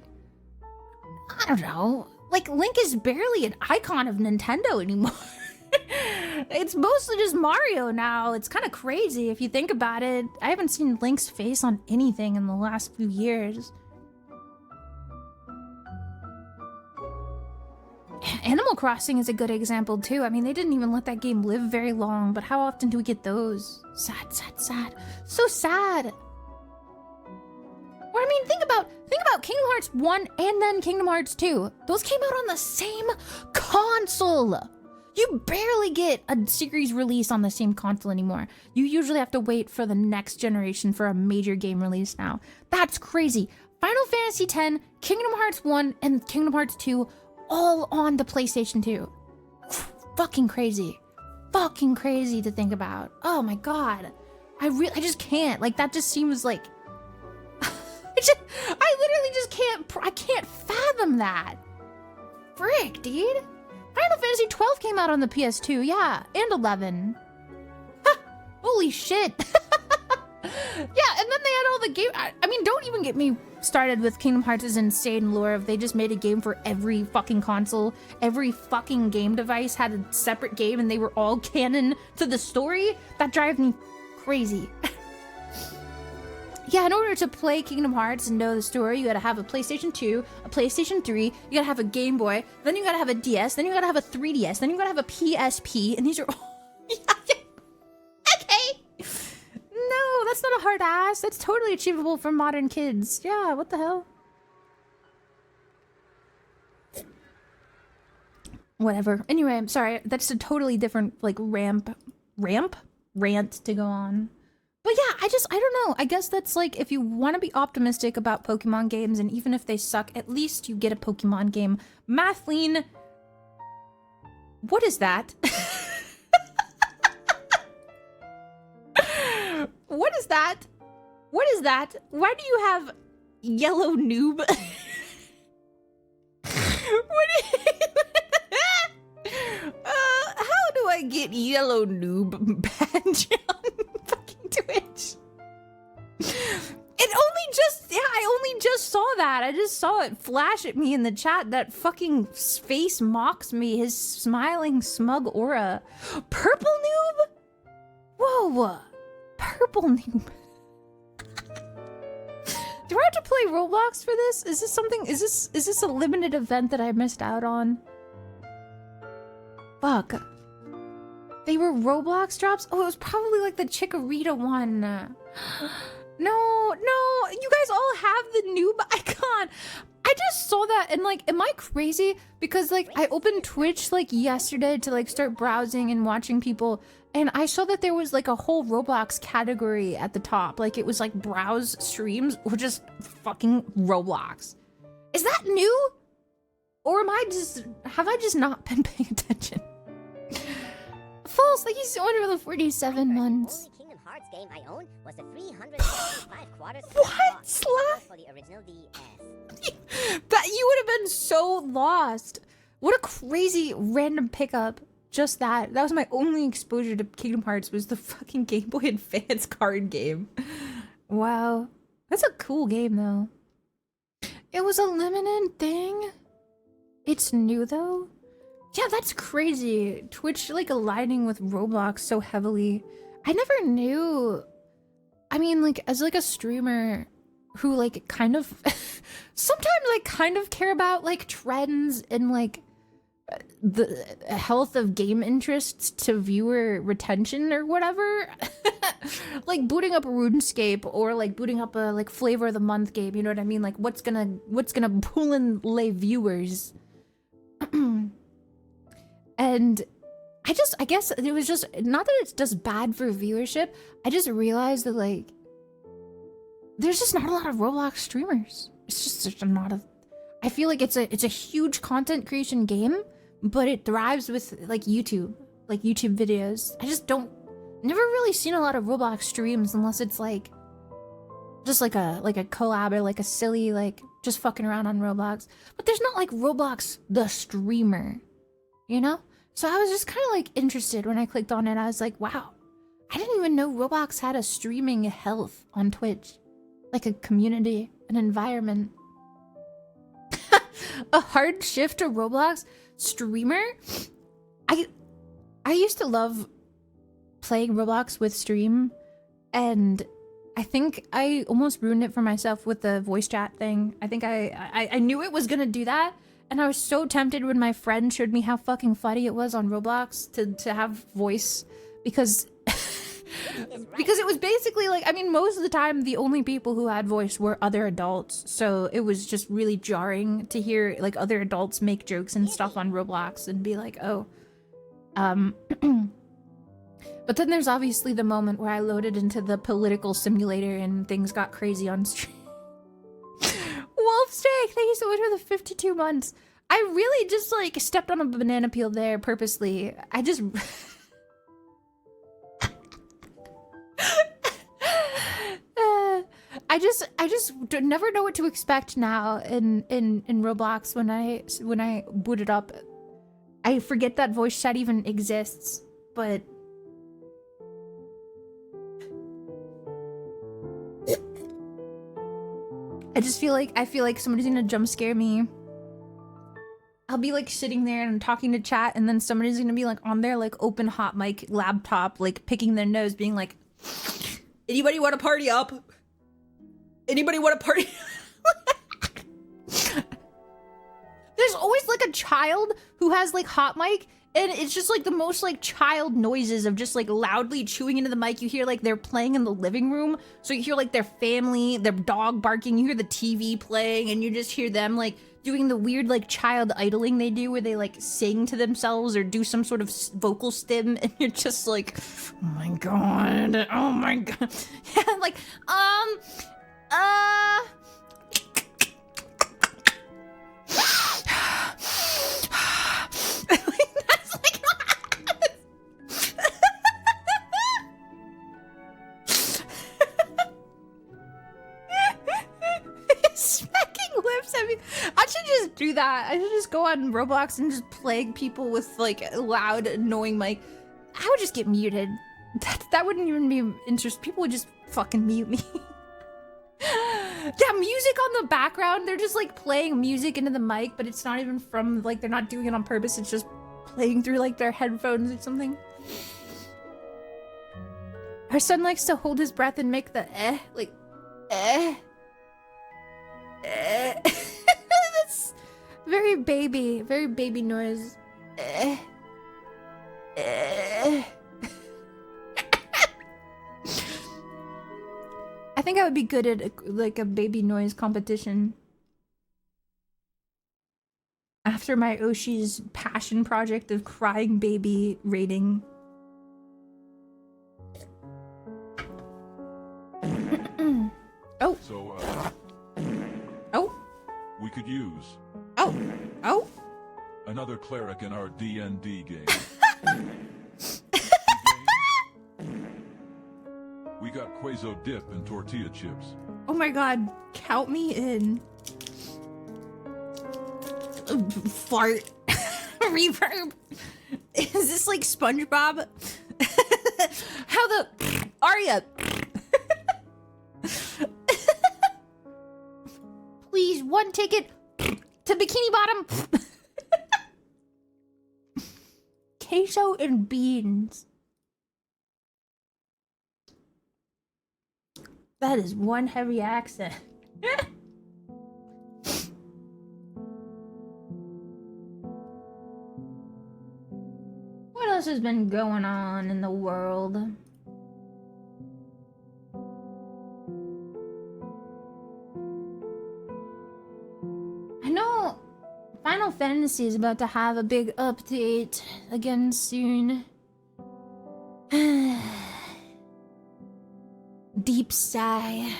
I don't know. Like, Link is barely an icon of Nintendo anymore. It's mostly just Mario now. It's kind of crazy if you think about it. I haven't seen Link's face on anything in the last few years. Animal Crossing is a good example too. I mean, they didn't even let that game live very long, but how often do we get those? Sad, sad, sad. So sad. Or I mean, think about Kingdom Hearts 1 and then Kingdom Hearts 2. Those came out on the same console. You barely get a series release on the same console anymore. You usually have to wait for the next generation for a major game release now. That's crazy. Final Fantasy X, Kingdom Hearts 1, and Kingdom Hearts 2 all on the PlayStation 2. Fucking crazy. Fucking crazy to think about. Oh my god. I just can't. Like, that just seems like... I literally just can't fathom that. Frick, dude. Final Fantasy 12 came out on the PS2, yeah, and 11. Ha, holy shit. Yeah, and then they had all the game. I mean, don't even get me started with Kingdom Hearts' insane lore if they just made a game for every fucking console. Every fucking game device had a separate game and they were all canon to the story. That drives me crazy. Yeah, in order to play Kingdom Hearts and know the story, you gotta have a PlayStation 2, a PlayStation 3, you gotta have a Game Boy, then you gotta have a DS, then you gotta have a 3DS, then you gotta have a PSP, and these are all... Okay! No, that's not a hard ask. That's totally achievable for modern kids. Yeah, what the hell? Whatever. Anyway, I'm sorry. That's a totally different, like, rant to go on. But yeah, I don't know. I guess that's like, if you want to be optimistic about Pokemon games, and even if they suck, at least you get a Pokemon game. Mathleen, what is that? What is that? What is that? Why do you have yellow noob? How do I get yellow noob badge on fucking Twitch? I only just saw that. I just saw it flash at me in the chat. That fucking face mocks me. His smiling, smug aura. Purple noob? Whoa. Purple noob. Do I have to play Roblox for this? Is this something? Is this a limited event that I missed out on? Fuck. They were Roblox drops? Oh, it was probably like the Chikorita one. No, you guys all have the noob icon. I just saw that and like, am I crazy? Because like, I opened Twitch like yesterday to like start browsing and watching people, and I saw that there was like a whole Roblox category at the top. Like it was like browse streams or just fucking Roblox. Is that new? Or have I just not been paying attention? False, like he's only for the 47 months. Kingdom Hearts game I own was the 375 quarters. What? Slap? For the original DS. That you would have been so lost. What a crazy random pickup. Just that. That was my only exposure to Kingdom Hearts, was the fucking Game Boy Advance card game. Wow. That's a cool game though. It was a limited thing. It's new though. Yeah, that's crazy. Twitch like aligning with Roblox so heavily. I never knew. I mean, like as like a streamer who like kind of sometimes like kind of care about like trends and like the health of game interests to viewer retention or whatever. Like booting up a RuneScape or like booting up a like flavor of the month game, you know what I mean? Like what's gonna pull in lay viewers. And I guess it was just, not that it's just bad for viewership, I just realized that like there's just not a lot of Roblox streamers. It's just there's not a, I feel like it's a huge content creation game, but it thrives with like YouTube videos. I just never really seen a lot of Roblox streams unless it's like just like a collab or like a silly like just fucking around on Roblox. But there's not like Roblox the streamer, you know? So I was just kind of like interested when I clicked on it. I was like, wow, I didn't even know Roblox had a streaming health on Twitch, like a community, an environment. A hard shift to Roblox streamer. I used to love playing Roblox with stream, and I think I almost ruined it for myself with the voice chat thing. I think I knew it was gonna do that, and I was so tempted when my friend showed me how fucking funny it was on Roblox to have voice, because because it was basically like, I mean, most of the time the only people who had voice were other adults, so it was just really jarring to hear like other adults make jokes and stuff on Roblox and be like, oh, but then there's obviously the moment where I loaded into the political simulator and things got crazy on stream. Wolfsteak, thank you so much for the 52 months. I really just like stepped on a banana peel there purposely. I just I just never know what to expect now in Roblox when I boot it up. I forget that voice chat even exists, but I feel like somebody's gonna jump scare me. I'll be like sitting there and talking to chat, and then somebody's gonna be like on their like open hot mic laptop, like picking their nose, being like, "Anybody want to party up? Anybody want to party?" There's always like a child who has like hot mic, and it's just like the most like child noises of just like loudly chewing into the mic. You hear like they're playing in the living room, so you hear like their family, their dog barking, you hear the TV playing, and you just hear them like doing the weird like child idling they do where they like sing to themselves or do some sort of vocal stim, and you're just like, oh my god, yeah, like that's like smacking lips. I mean, I should just do that. I should just go on Roblox and just plague people with like loud, annoying mic. I would just get muted. That wouldn't even be interesting. People would just fucking mute me. Yeah, music on the background. They're just like playing music into the mic, but it's not even from like, they're not doing it on purpose. It's just playing through like their headphones or something. Our son likes to hold his breath and make the like That's very baby noise. I think I would be good at like a baby noise competition. After my Oshi's passion project of crying baby rating. Oh. So, Oh. we could use Oh. another cleric in our D&D game. We got Quazo dip and tortilla chips. Oh my god, count me in. Fart. Reverb. Is this like SpongeBob? How the Arya? Please, one ticket to Bikini Bottom. Queso and beans. That is one heavy accent. else has been going on in the world? I know Final Fantasy is about to have a big update again soon. Deep sigh.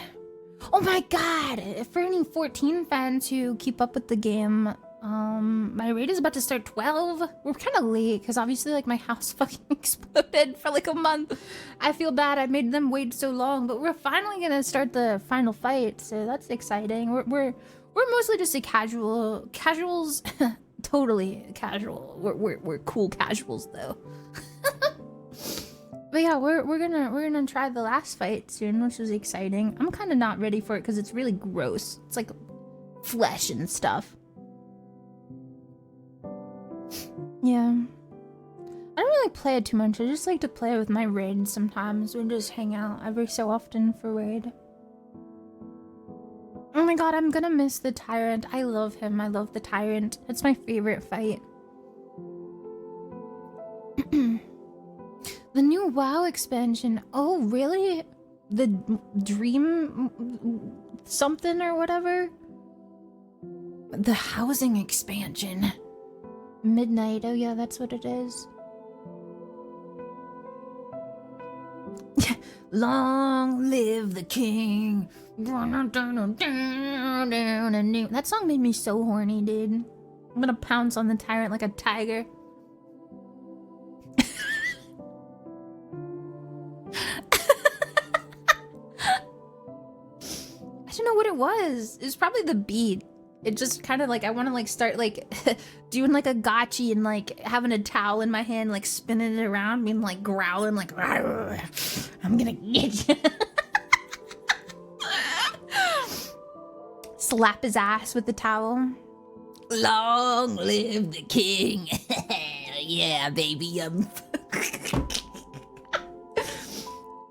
Oh my god! For any 14 fans who keep up with the game, my raid is about to start 12. We're kind of late because obviously like my house fucking exploded for like a month. I feel bad I made them wait so long, but we're finally gonna start the final fight, so that's exciting. We're mostly just a casuals, totally casual. We're cool casuals though. But yeah, we're gonna try the last fight soon, which is exciting. I'm kind of not ready for it because it's really gross. It's like flesh and stuff. Yeah. I don't really play it too much. I just like to play with my raid sometimes. We just hang out every so often for raid. Oh my god, I'm gonna miss the Tyrant. I love him. I love the Tyrant. It's my favorite fight. The new WoW expansion. Oh, really? The Dream something or whatever? The housing expansion. Midnight. Oh yeah, that's what it is. Long live the king. That song made me so horny, dude. I'm gonna pounce on the Tyrant like a tiger. I don't know what it was. It was probably the beat. It just kind of like, I want to like start like doing like a gotchi and like having a towel in my hand, like spinning it around, being like growling like, I'm gonna get you. Slap his ass with the towel. Long live the king. Yeah, baby.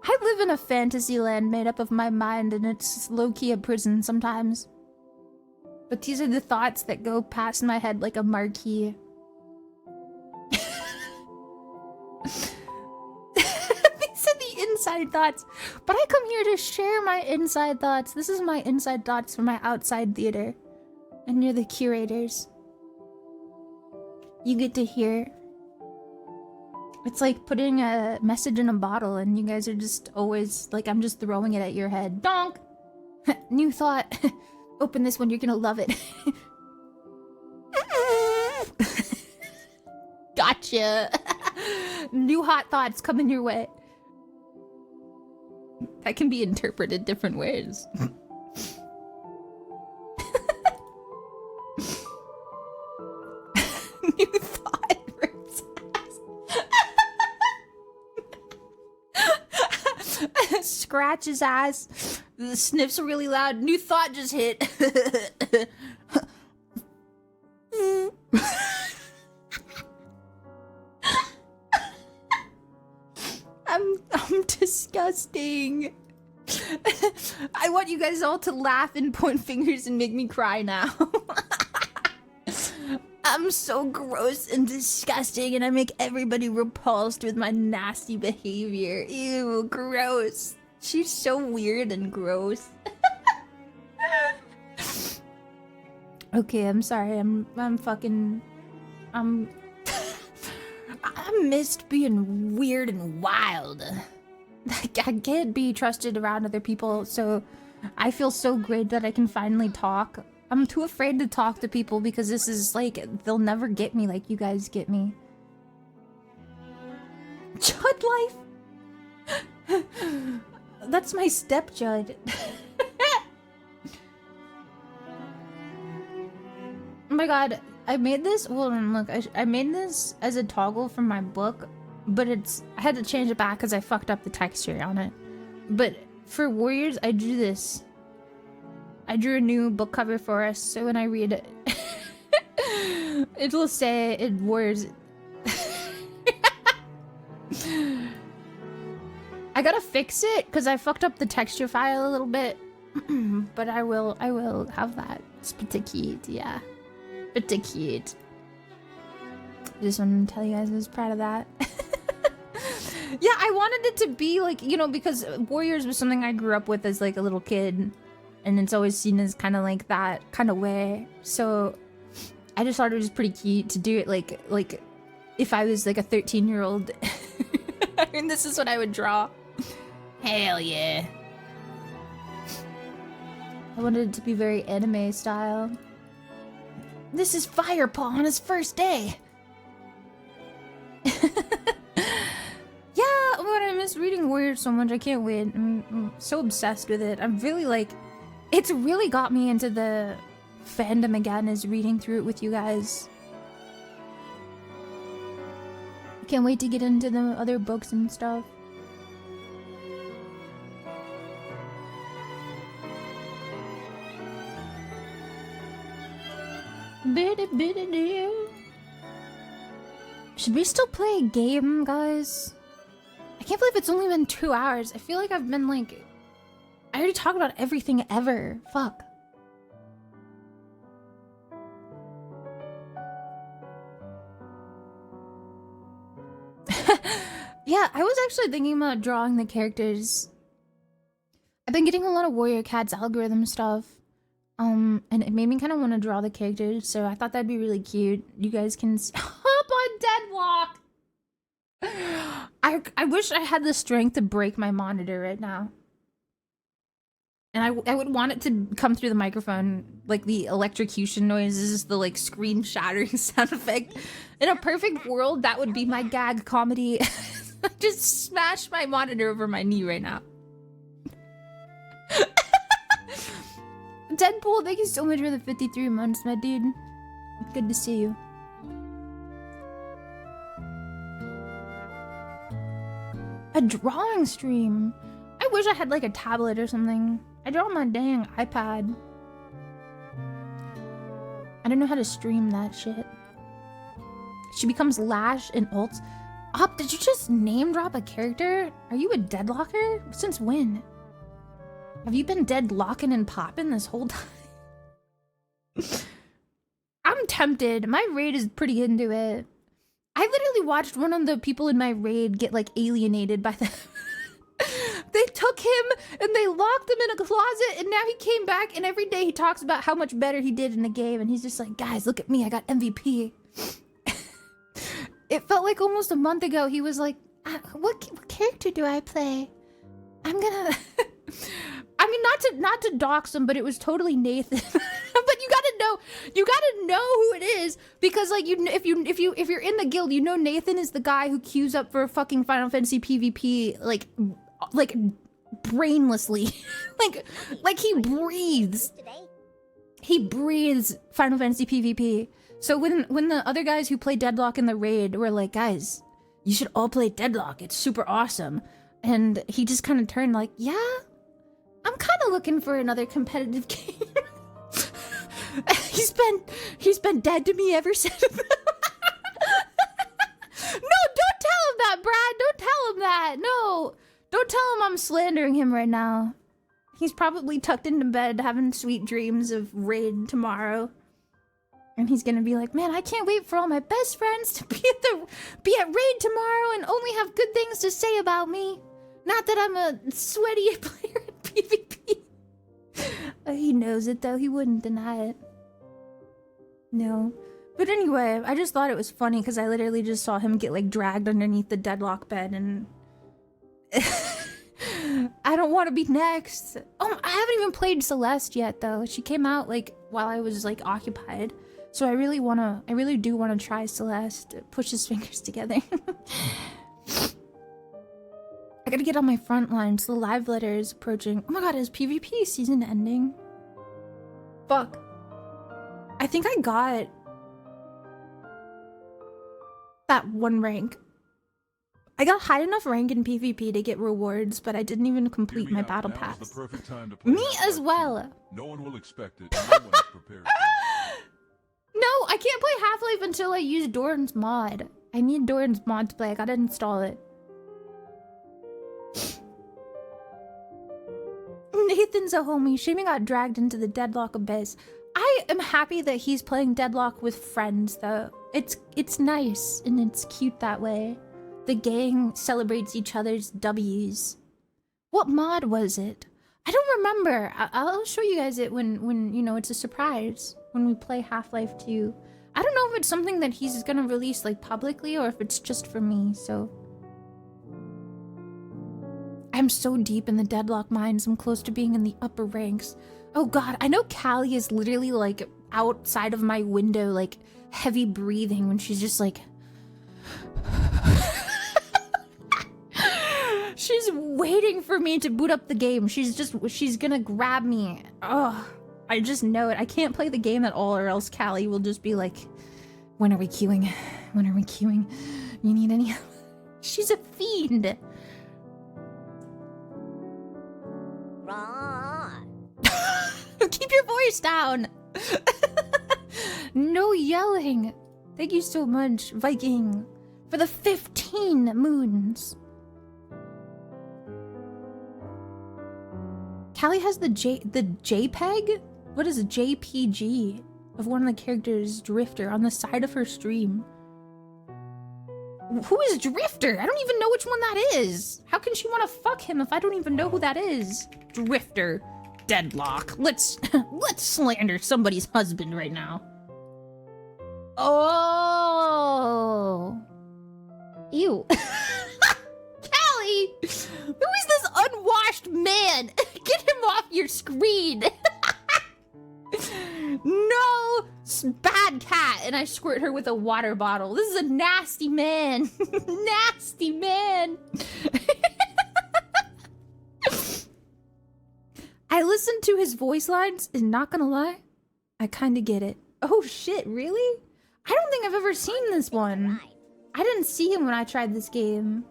I live in a fantasy land made up of my mind, and it's low-key a prison sometimes. But these are the thoughts that go past my head like a marquee. These are the inside thoughts. But I come here to share my inside thoughts. This is my inside thoughts for my outside theater. And you're the curators. You get to hear. It's like putting a message in a bottle and you guys are just always like, I'm just throwing it at your head. Donk! New thought. Open this one, you're gonna love it. Gotcha. New hot thoughts coming your way. That can be interpreted different ways. New thought hurts ass. Scratch his ass. The sniffs are really loud. New thought just hit. I'm disgusting. I want you guys all to laugh and point fingers and make me cry now. I'm so gross and disgusting and I make everybody repulsed with my nasty behavior. Ew, gross. She's so weird and gross. Okay, I'm sorry. I missed being weird and wild. I can't be trusted around other people, so I feel so great that I can finally talk. I'm too afraid to talk to people because this is like, they'll never get me like you guys get me. Chud life? That's my step Judd. Oh my god, I made this, hold on, look, I made this as a toggle from my book, but I had to change it back because I fucked up the texture on it. But for Warriors, I drew this. I drew a new book cover for us, so when I read it, it will say it Warriors. I gotta fix it because I fucked up the texture file a little bit, but I will have that. It's pretty cute, yeah. Pretty cute. Just wanted to tell you guys I was proud of that. Yeah, I wanted it to be like, you know, because Warriors was something I grew up with as like a little kid, and it's always seen as kind of like that kind of way. So I just thought it was pretty cute to do it like if I was like a 13-year-old. I mean, this is what I would draw. Hell yeah. I wanted it to be very anime style. This is Firepaw on his first day. Yeah, oh my god, I miss reading Warriors so much. I can't wait. I'm so obsessed with it. I'm really like, it's really got me into the fandom again, is reading through it with you guys. I can't wait to get into the other books and stuff. Should we still play a game, guys? I can't believe it's only been 2 hours. I feel like I've been like... I already talked about everything ever. Fuck. Yeah, I was actually thinking about drawing the characters. I've been getting a lot of Warrior Cats algorithm stuff. And it made me kind of want to draw the characters, so I thought that'd be really cute. You guys can hop on Deadlock! I wish I had the strength to break my monitor right now. And I would want it to come through the microphone, like the electrocution noises, the like screen shattering sound effect. In a perfect world, that would be my gag comedy. Just smash my monitor over my knee right now. Deadpool, thank you so much for the 53 months, my dude. Good to see you. A drawing stream. I wish I had like a tablet or something. I draw on my dang iPad. I don't know how to stream that shit. She becomes Lash in ults. Op, did you just name drop a character? Are you a deadlocker? Since when? Have you been deadlocking and popping this whole time? I'm tempted. My raid is pretty into it. I literally watched one of the people in my raid get like alienated by the... They took him and they locked him in a closet, and now he came back, and every day he talks about how much better he did in the game, and he's just like, guys, look at me, I got MVP. It felt like almost a month ago he was like, what character do I play? I'm gonna... I mean, not to dox him, but it was totally Nathan. But you gotta know who it is, because like if you're in the guild, you know Nathan is the guy who queues up for fucking Final Fantasy PvP like brainlessly. like he breathes Final Fantasy PvP. So when the other guys who play Deadlock in the raid were like, guys, you should all play Deadlock, it's super awesome, and he just kind of turned like, yeah, I'm kind of looking for another competitive game. He's been dead to me ever since. No, don't tell him that, Brad. Don't tell him that. No, don't tell him I'm slandering him right now. He's probably tucked into bed having sweet dreams of raid tomorrow. And he's gonna be like, man, I can't wait for all my best friends to be at raid tomorrow and only have good things to say about me. Not that I'm a sweaty player in PvP. He knows it though, he wouldn't deny it. No. But anyway, I just thought it was funny because I literally just saw him get like dragged underneath the Deadlock bed, and I don't want to be next. Oh, I haven't even played Celeste yet though. She came out like while I was like occupied. So I really do want to try Celeste. Push his fingers together. I gotta get on my front lines. The live letter is approaching. Oh my god, is PvP season ending? Fuck. I think I got that one rank. I got high enough rank in PvP to get rewards, but I didn't even complete my battle pass. Me as well. No one will expect it. No one is prepared. No, I can't play Half-Life until I use Doran's mod. I need Doran's mod to play. I gotta install it. Nathan's a homie. Shaming got dragged into the Deadlock abyss. I am happy that he's playing Deadlock with friends, though. It's nice and it's cute that way. The gang celebrates each other's W's. What mod was it? I don't remember. I'll show you guys it when you know, it's a surprise when we play Half-Life 2. I don't know if it's something that he's gonna release like publicly or if it's just for me, so. I'm so deep in the Deadlock mines, I'm close to being in the upper ranks. Oh god, I know Callie is literally like outside of my window, like heavy breathing when she's just like... She's waiting for me to boot up the game. She's gonna grab me. Ugh, I just know it. I can't play the game at all or else Callie will just be like, when are we queuing? When are we queuing? You need any help? She's a fiend. Keep your voice down. No yelling. Thank you so much, Viking, for the 15 moons. Callie has the JPEG? What is a JPG of one of the characters, Drifter, on the side of her stream? Who is Drifter? I don't even know which one that is. How can she want to fuck him if I don't even know who that is? Drifter. Deadlock. Let's slander somebody's husband right now. Oh. Ew. Callie! Who is this unwashed man? Get him off your screen. No! Bad cat. And I squirt her with a water bottle. This is a nasty man. Nasty man. I listened to his voice lines, and not gonna lie, I kinda get it. Oh shit, really? I don't think I've ever seen this one. I didn't see him when I tried this game.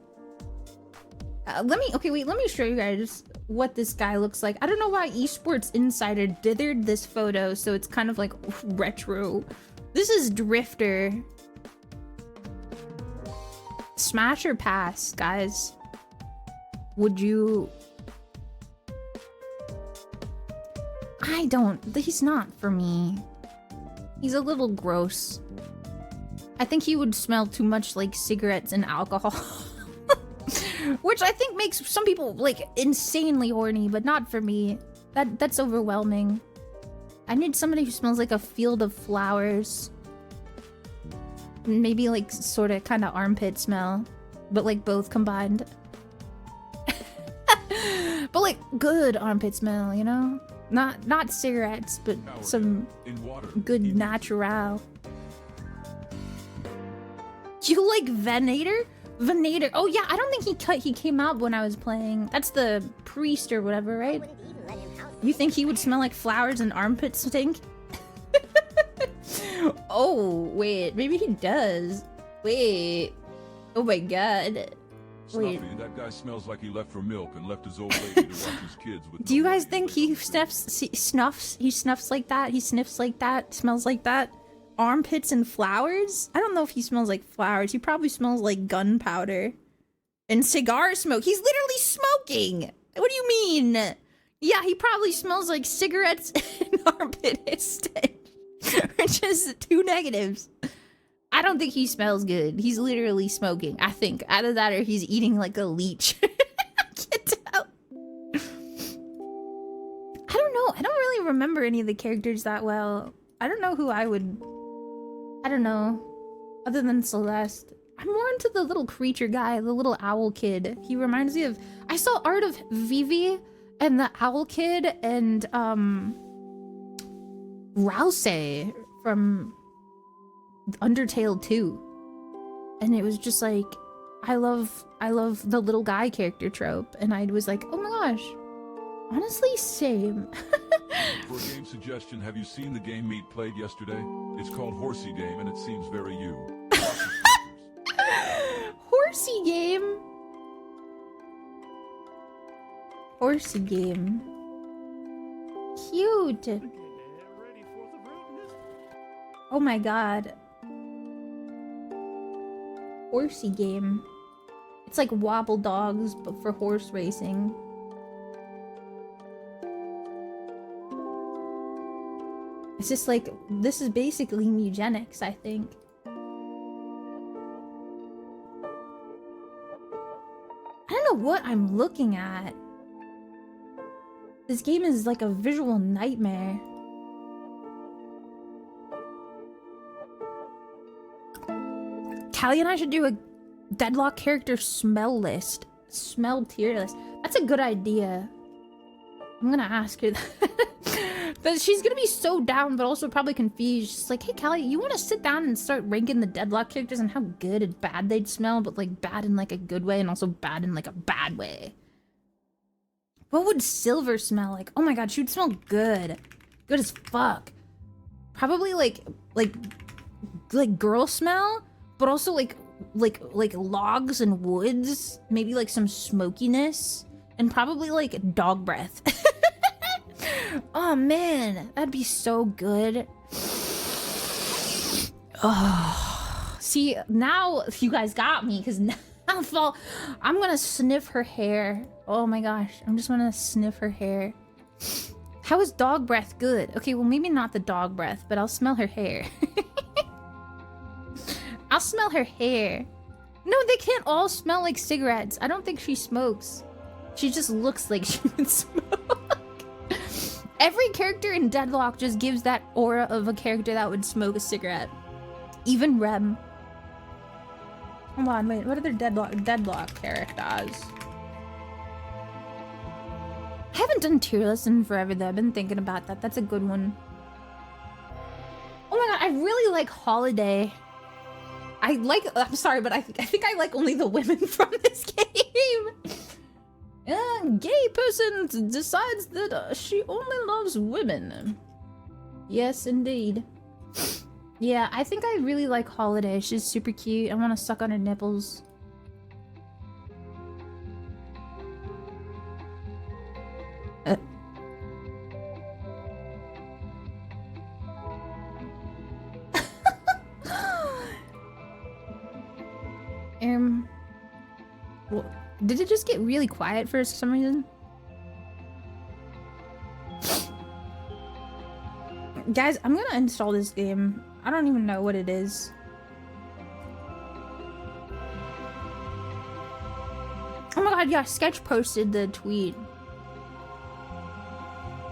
Let me show you guys what this guy looks like. I don't know why Esports Insider dithered this photo, so it's kind of like retro. This is Drifter. Smash or pass, guys? Would you... he's not for me. He's a little gross. I think he would smell too much like cigarettes and alcohol. Which I think makes some people like insanely horny, but not for me. That's overwhelming. I need somebody who smells like a field of flowers. Maybe like sort of kind of armpit smell, but like both combined. But like good armpit smell, you know? Not cigarettes, but some good natural. Do you like Venator? Venator. Oh yeah, I don't think he came out when I was playing. That's the priest or whatever, right? You think he would smell like flowers and armpit stink? Oh, wait. Maybe he does. Wait. Oh my god. Wait. Snuffy, that guy smells like he left for milk and left his old lady to watch his kids with. Do you guys think he snuffs? He snuffs like that? He sniffs like that? Smells like that? Armpits and flowers? I don't know if he smells like flowers. He probably smells like gunpowder and cigar smoke. He's literally smoking. What do you mean? Yeah, he probably smells like cigarettes and armpit stench, which is 2 negatives. I don't think he smells good. He's literally smoking. I think either that or he's eating like a leech. I can't tell. I don't know. I don't really remember any of the characters that well. I don't know who I would... I don't know. Other than Celeste. I'm more into the little creature guy, the little owl kid. He reminds me of... I saw art of Vivi and the owl kid and Rousey from Undertale 2. And it was just like, I love the little guy character trope. And I was like, oh my gosh. Honestly, same. For a game suggestion, have you seen the game Meat played yesterday? It's called Horsey Game, and it seems very you. Horsey Game? Horsey Game. Cute. Oh my god. Horsey Game. It's like Wobble Dogs, but for horse racing. It's just like, this is basically eugenics, I think. know what I'm looking at. This game is like a visual nightmare. Callie and I should do a Deadlock character smell list. Smell tier list. That's a good idea. I'm gonna ask her that. But she's gonna be so down, but also probably confused. She's like, hey Callie, you wanna sit down and start ranking the Deadlock characters and how good and bad they'd smell, but like bad in like a good way and also bad in like a bad way. What would Silver smell like? Oh my god, she would smell good. Good as fuck. Probably like girl smell, but also like logs and woods, maybe like some smokiness, and probably like dog breath. Oh man, that'd be so good. Oh, see, now you guys got me, because now I'm gonna sniff her hair. Oh my gosh, I'm just gonna sniff her hair. How is dog breath good? Okay, well maybe not the dog breath, but I'll smell her hair. I'll smell her hair. No, they can't all smell like cigarettes. I don't think she smokes. She just looks like she would smoke. Every character in Deadlock just gives that aura of a character that would smoke a cigarette. Even Rem. Hold on, wait, what are their Deadlock characters? I haven't done tier lists in forever though. I've been thinking about that. That's a good one. Oh my god, I really like Holiday. I'm sorry, but I think I like only the women from this game. A gay person decides that she only loves women. Yes, indeed. Yeah, I think I really like Holiday. She's super cute. I want to suck on her nipples. Well, did it just get really quiet for some reason? Guys, I'm gonna install this game. I don't even know what it is. Oh my god, yeah, Sketch posted the tweet.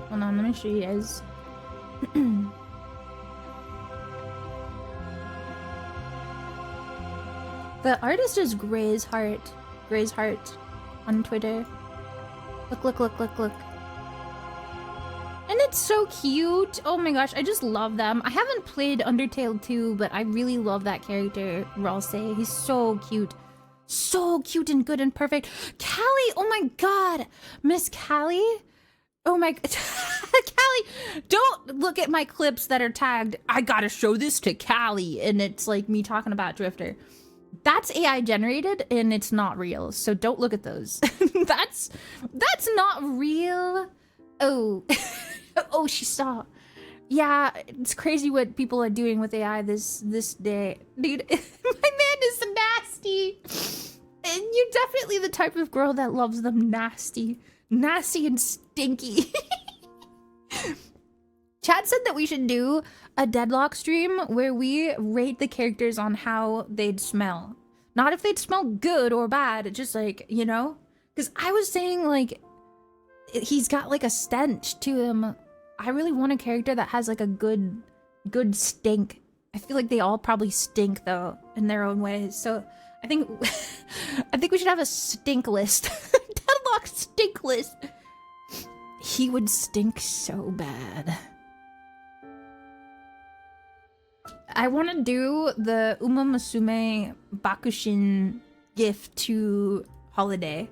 Hold on, let me show you guys. The artist is Gray's Heart. Gray's Heart on Twitter. Look. And it's so cute. Oh my gosh, I just love them. I haven't played Undertale 2, but I really love that character, Ralsei. He's so cute. So cute and good and perfect. Callie, oh my god. Miss Callie? Oh my god. Callie, don't look at my clips that are tagged, I gotta show this to Callie, and it's like me talking about Drifter. That's AI generated and it's not real, so don't look at those. That's not real. Oh. Oh, she saw. Yeah, it's crazy what people are doing with AI this day. Dude, my man is nasty. And you're definitely the type of girl that loves them nasty. Nasty and stinky. Chad said that we should do a Deadlock stream where we rate the characters on how they'd smell. Not if they'd smell good or bad, just like, you know? Because I was saying, like, he's got like a stench to him. I really want a character that has like a good stink. I feel like they all probably stink though in their own ways. So I think we should have a stink list. Deadlock stink list. He would stink so bad. I want to do the Uma Musume Bakushin gift to Holiday.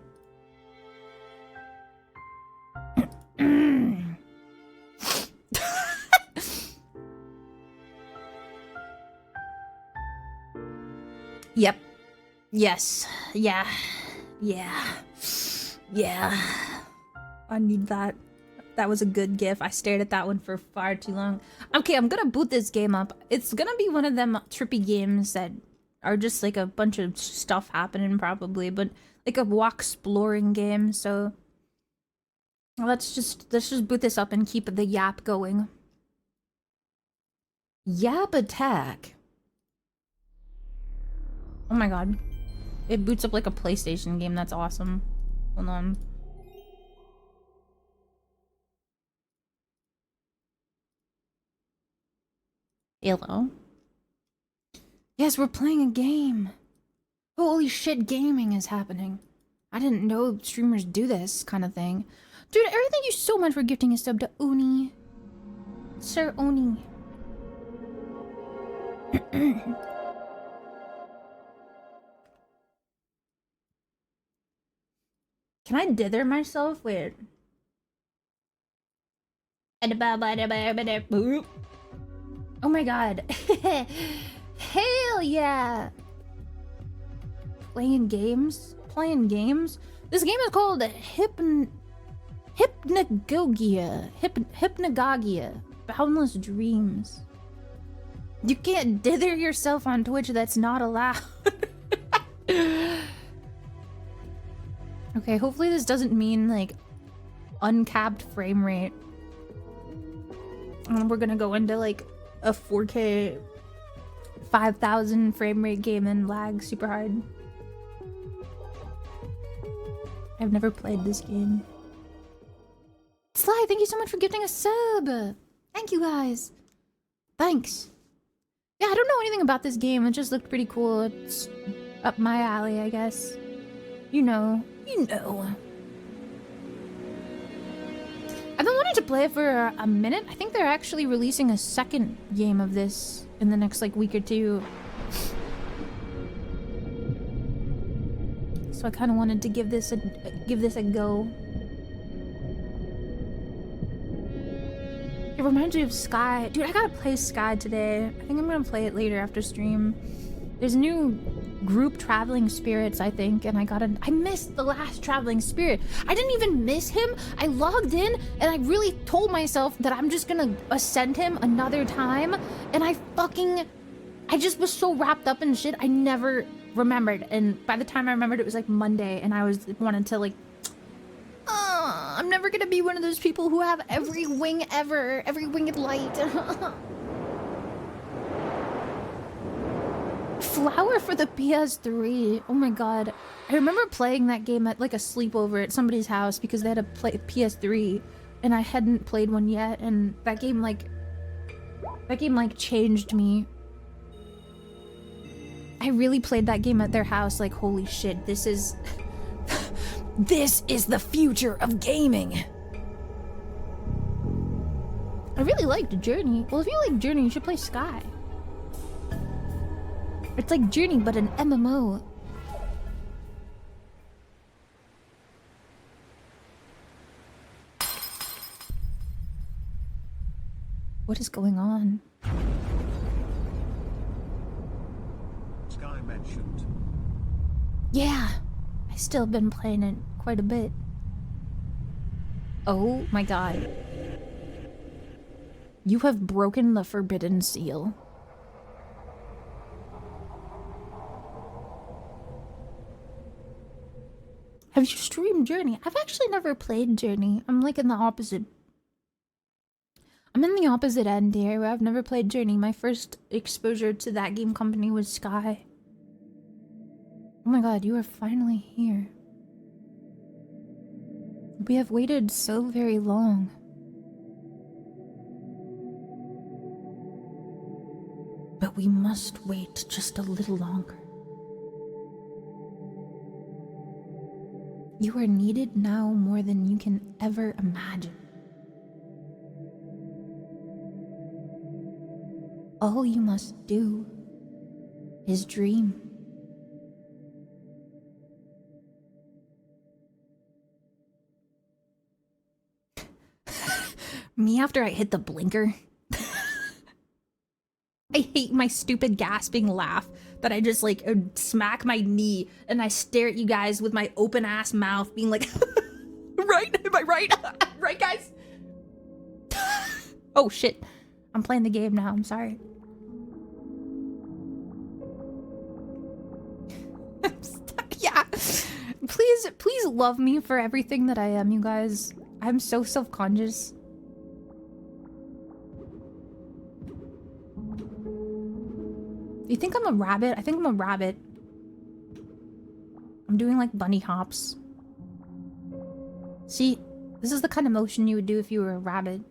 Yep. Yes. Yeah. I need that. That was a good gif. I stared at that one for far too long. Okay, I'm gonna boot this game up. It's gonna be one of them trippy games that are just like a bunch of stuff happening probably, but like a walk exploring game, so let's just boot this up and keep the yap going. Yap attack. Oh my god. It boots up like a PlayStation game. That's awesome. Hold on. Hello. Yes, we're playing a game. Holy shit, gaming is happening. I didn't know streamers do this kind of thing. Dude, Eric, thank you so much for gifting a sub to Oni. Sir Oni. Can I dither myself? Wait. Oh my god. Hell yeah. Playing games? Playing games? This game is called Hypnagogia. Hypnagogia. Boundless Dreams. You can't dither yourself on Twitch, that's not allowed. Okay, hopefully this doesn't mean like uncapped frame rate. And we're gonna go into like a 4K 5000 frame rate game and lag super hard. I've never played this game. Sly, thank you so much for gifting a sub. Thank you guys. Thanks. Yeah, I don't know anything about this game. It just looked pretty cool. It's up my alley, I guess. You know. You know. I've been wanting to play it for a minute. I think they're actually releasing a second game of this in the next like week or two. So I kind of wanted to give this a go. It reminds me of Sky. Dude, I gotta play Sky today. I think I'm gonna play it later after stream. There's a new group, Traveling Spirits, I think, and I missed the last Traveling Spirit. I didn't even miss him. I logged in and I really told myself that I'm just gonna ascend him another time, and I just was so wrapped up in shit I never remembered, and by the time I remembered it was like Monday, and I wanted to like, I'm never gonna be one of those people who have every wing ever, every winged light. Flower for the PS3. Oh my god. I remember playing that game at like a sleepover at somebody's house because they had a PS3 and I hadn't played one yet, and that game like changed me. I really played that game at their house like, holy shit, this is this is the future of gaming. I really liked Journey. Well, if you like Journey, you should play Sky. It's like Journey, but an MMO. What is going on? Sky mentioned. Yeah, I still been playing it quite a bit. Oh my god. You have broken the forbidden seal. Have you streamed Journey? I've actually never played Journey. I'm like in the opposite. I'm in the opposite end here where I've never played Journey. My first exposure to that game company was Sky. Oh my god, you are finally here. We have waited so very long. But we must wait just a little longer. You are needed now more than you can ever imagine. All you must do is dream. Me after I hit the blinker. I hate my stupid gasping laugh that I just like smack my knee and I stare at you guys with my open ass mouth being like, right? Am I right? Right, guys? Oh shit. I'm playing the game now. I'm sorry. I'm stuck. Yeah. Please love me for everything that I am, you guys. I'm so self-conscious. You think I'm a rabbit? I think I'm a rabbit. I'm doing like bunny hops. See, this is the kind of motion you would do if you were a rabbit.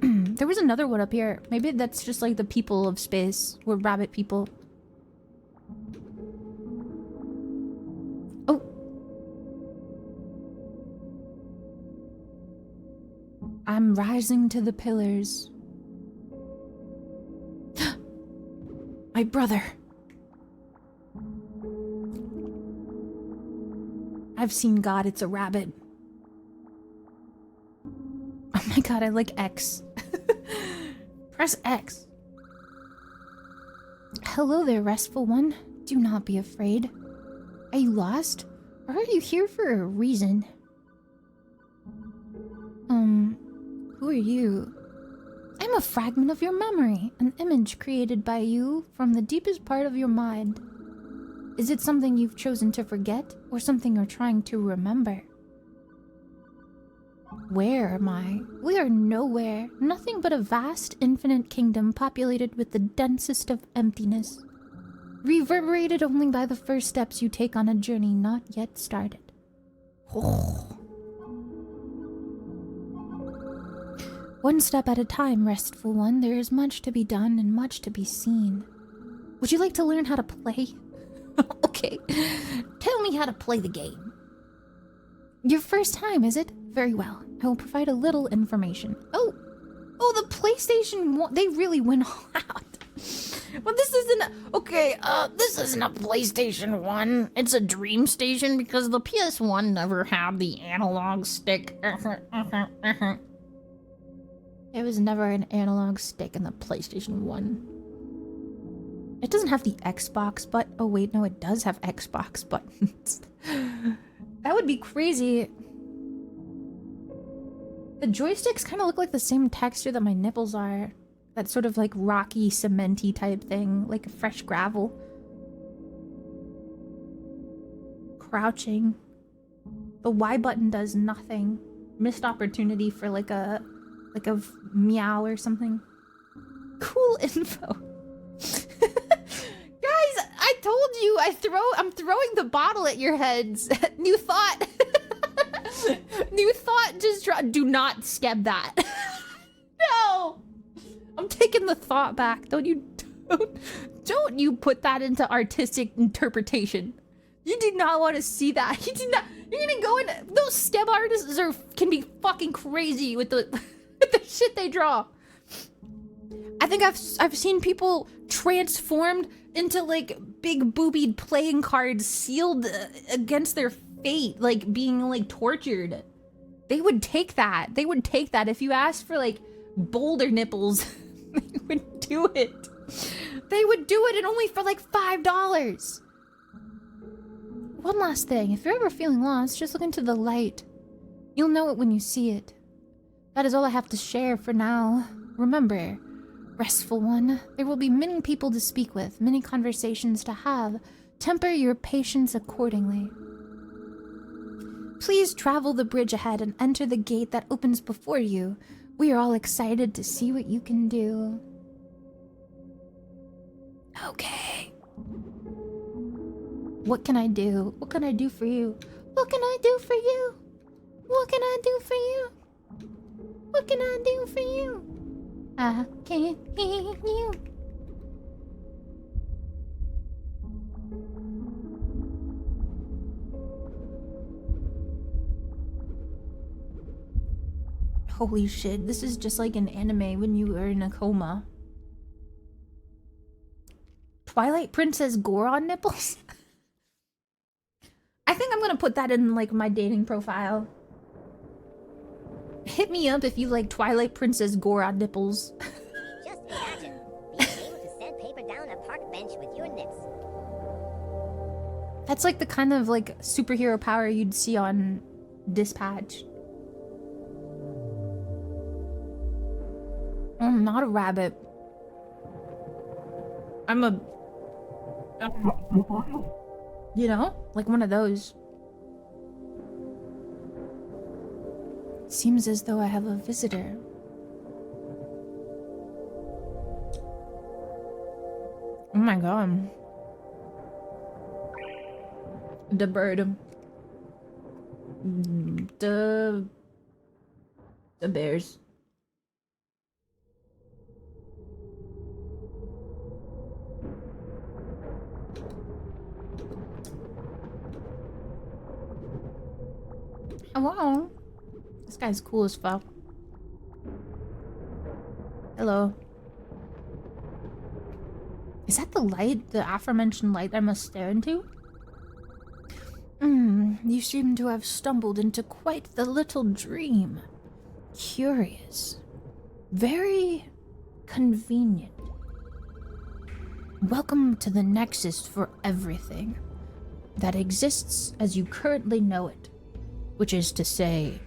There was another one up here. Maybe that's just like the people of space. We're rabbit people. Oh. I'm rising to the pillars. My brother. I've seen God, it's a rabbit. Oh my god, I like X. Press X. Hello there, restful one. Do not be afraid. Are you lost? Or are you here for a reason? Who are you? I'm a fragment of your memory, an image created by you from the deepest part of your mind. Is it something you've chosen to forget, or something you're trying to remember? Where am I? We are nowhere. Nothing but a vast, infinite kingdom populated with the densest of emptiness. Reverberated only by the first steps you take on a journey not yet started. One step at a time, restful one. There is much to be done and much to be seen. Would you like to learn how to play? Okay. Tell me how to play the game. Your first time, is it? Very well. I will provide a little information. Oh, the PlayStation 1, they really went all out. Well, this isn't this isn't a PlayStation 1. It's a Dream Station because the PS1 never had the analog stick. There was never an analog stick in the PlayStation 1. It doesn't have the Xbox, but oh wait, no, it does have Xbox buttons. That would be crazy. The joysticks kind of look like the same texture that my nipples are. That sort of like rocky, cementy type thing, like fresh gravel. Crouching. The Y button does nothing. Missed opportunity for like a meow or something. Cool info. Guys, I told you I'm throwing the bottle at your heads. New thought. New thought just do not skeb that. No. I'm taking the thought back. Don't you put that into artistic interpretation. You do not want to see that. You do not. You're gonna go in. Those skeb artists can be fucking crazy with the the shit they draw. I think I've seen people transformed into like big boobied playing cards sealed against their fate, like being like tortured. They would take that. They would take that if you asked for like boulder nipples. They would do it. They would do it, and only for like $5. One last thing. If you're ever feeling lost, just look into the light. You'll know it when you see it. That is all I have to share for now. Remember, restful one, there will be many people to speak with, many conversations to have. Temper your patience accordingly. Please travel the bridge ahead and enter the gate that opens before you. We are all excited to see what you can do. Okay. What can I do? What can I do for you? What can I do for you? What can I do for you? What can I do for you? I can't hear you. Holy shit, this is just like an anime when you are in a coma. Twilight Princess Goron nipples? I think I'm gonna put that in like my dating profile. Hit me up if you like Twilight Princess Goron nipples. Just imagine being able to sandpaper down a park bench with your nips. That's like the kind of like superhero power you'd see on Dispatch. I'm not a rabbit. I'm a... You know? Like one of those. Seems as though I have a visitor. Oh my god. The bird. The bears. Oh, wow. This guy's cool as fuck. Hello. Is that the light? The aforementioned light I must stare into? You seem to have stumbled into quite the little dream. Curious. Very convenient. Welcome to the nexus for everything that exists as you currently know it. Which is to say,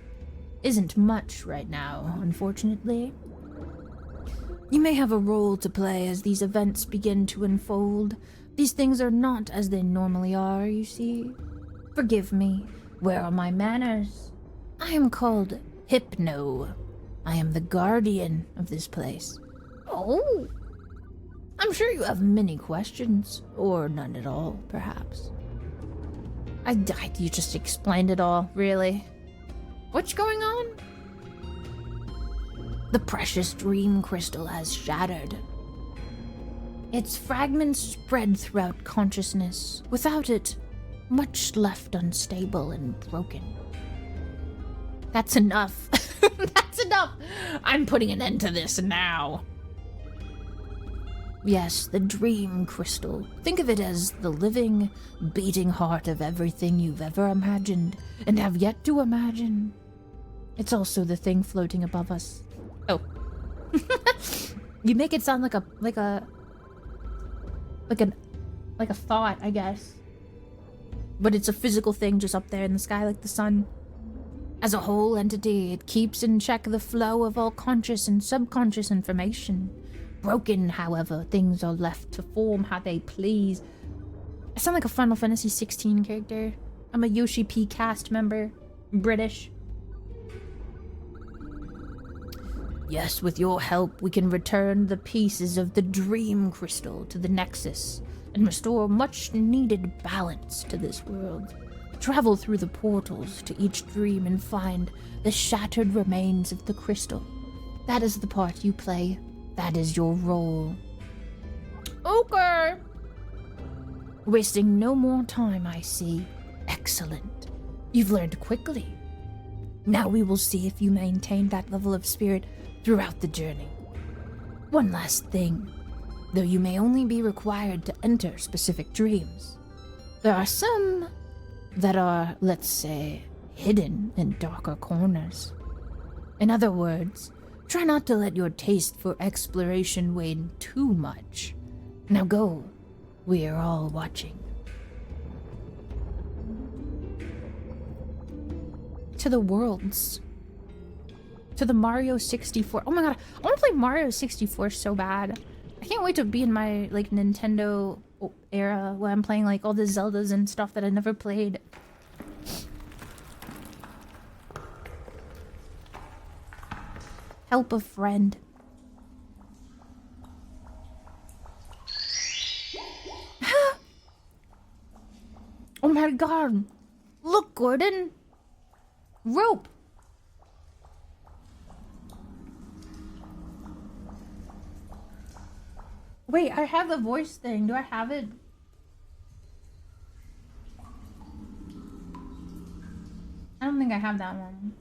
isn't much right now, unfortunately. You may have a role to play as these events begin to unfold. These things are not as they normally are, you see. Forgive me, where are my manners? I am called Hypno. I am the guardian of this place. Oh! I'm sure you have many questions, or none at all, perhaps. You just explained it all, really. What's going on? The precious dream crystal has shattered. Its fragments spread throughout consciousness. Without it, much left unstable and broken. That's enough. That's enough. I'm putting an end to this now. Yes, the dream crystal. Think of it as the living, beating heart of everything you've ever imagined and have yet to imagine. It's also the thing floating above us. Oh. You make it sound like a thought, I guess. But it's a physical thing just up there in the sky like the sun. As a whole entity, it keeps in check the flow of all conscious and subconscious information. Broken, however, things are left to form how they please. I sound like a Final Fantasy 16 character. I'm a Yoshi P cast member. British. Yes, with your help, we can return the pieces of the dream crystal to the Nexus and restore much needed balance to this world. Travel through the portals to each dream and find the shattered remains of the crystal. That is the part you play. That is your role. Okay. Wasting no more time, I see. Excellent. You've learned quickly. Now we will see if you maintain that level of spirit throughout the journey. One last thing. Though you may only be required to enter specific dreams, there are some that are, let's say, hidden in darker corners. In other words, try not to let your taste for exploration wane too much. Now go. We are all watching. To the worlds. To the Mario 64. Oh my god, I want to play Mario 64 so bad. I can't wait to be in my, like, Nintendo era where I'm playing, like, all the Zeldas and stuff that I never played. Help a friend. Oh my god. Look, Gordon. Rope. Wait, I have the voice thing. Do I have it? I don't think I have that one.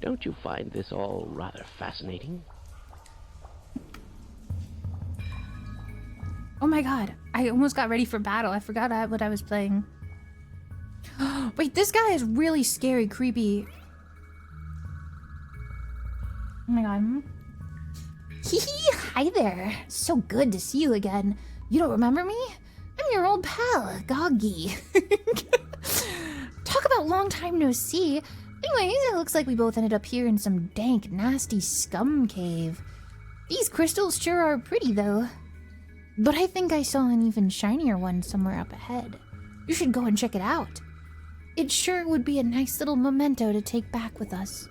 Don't you find this all rather fascinating? Oh my god, I almost got ready for battle. I forgot what I was playing. Wait, this guy is really scary, creepy. Oh my god. Hee, hi there. So good to see you again. You don't remember me? I'm your old pal, Goggy. Talk about long time no see. Anyways, it looks like we both ended up here in some dank, nasty scum cave. These crystals sure are pretty, though. But I think I saw an even shinier one somewhere up ahead. You should go and check it out. It sure would be a nice little memento to take back with us.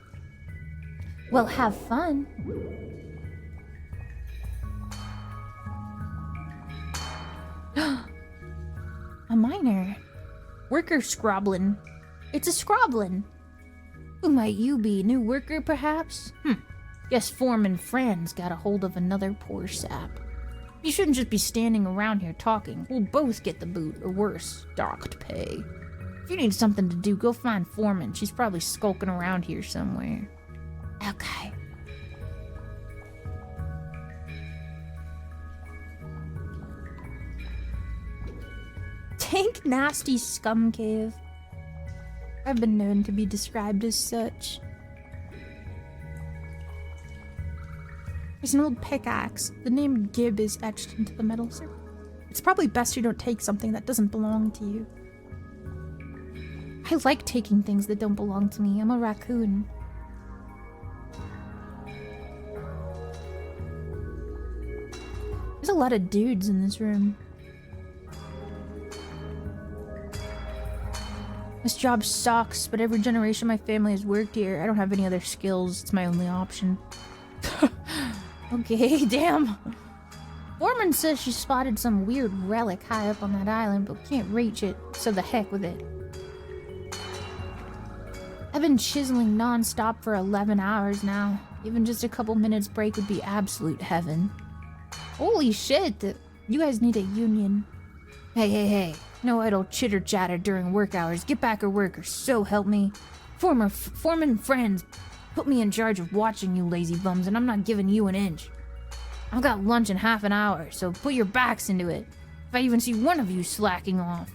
Well, have fun. minor. Worker scroblin. It's a scroblin. Who might you be? New worker, perhaps? Guess Foreman Fran's got a hold of another poor sap. You shouldn't just be standing around here talking. We'll both get the boot, or worse, docked pay. If you need something to do, go find Foreman. She's probably skulking around here somewhere. Okay. Tank nasty scum cave. I've been known to be described as such. There's an old pickaxe. The name Gib is etched into the metal surface. It's probably best you don't take something that doesn't belong to you. I like taking things that don't belong to me. I'm a raccoon. There's a lot of dudes in this room. This job sucks, but every generation my family has worked here. I don't have any other skills. It's my only option. Okay, damn. Foreman says she spotted some weird relic high up on that island, but can't reach it, so the heck with it. I've been chiseling non-stop for 11 hours now. Even just a couple minutes break would be absolute heaven. Holy shit! You guys need a union. Hey. No idle chitter-chatter during work hours. Get back at work or so help me. Foreman Friends put me in charge of watching you lazy bums, and I'm not giving you an inch. I've got lunch in half an hour, so put your backs into it. If I even see one of you slacking off.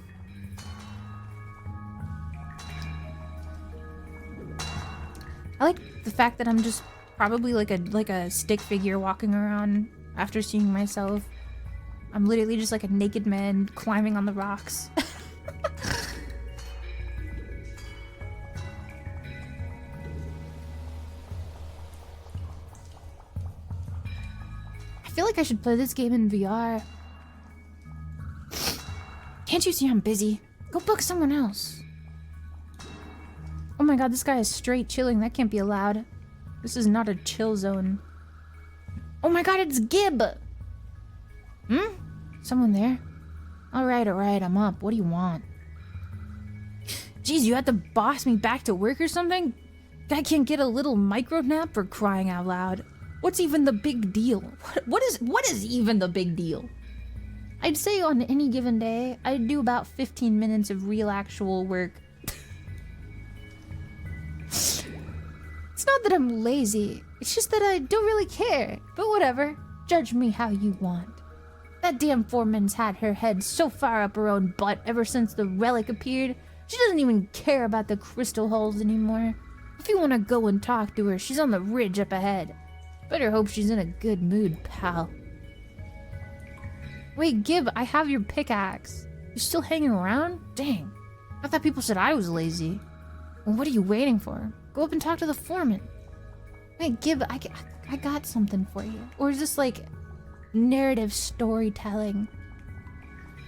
I like the fact that I'm just probably like a stick figure walking around after seeing myself. I'm literally just like a naked man climbing on the rocks. I feel like I should play this game in VR. Can't you see I'm busy? Go book someone else. Oh my god, this guy is straight chilling. That can't be allowed. This is not a chill zone. Oh my god, it's Gib! Someone there? Alright, I'm up. What do you want? Jeez, you had to boss me back to work or something? Guy can't get a little micro nap for crying out loud. What's even the big deal? What is even the big deal? I'd say on any given day, I'd do about 15 minutes of real actual work. It's not that I'm lazy. It's just that I don't really care. But whatever. Judge me how you want. That damn Foreman's had her head so far up her own butt ever since the relic appeared, she doesn't even care about the crystal holes anymore. If you want to go and talk to her, she's on the ridge up ahead. Better hope she's in a good mood, pal. Wait, Gib, I have your pickaxe. You still hanging around? Dang. I thought people said I was lazy. Well, what are you waiting for? Go up and talk to the foreman. Wait, Gib, I got something for you. Or is this like narrative storytelling?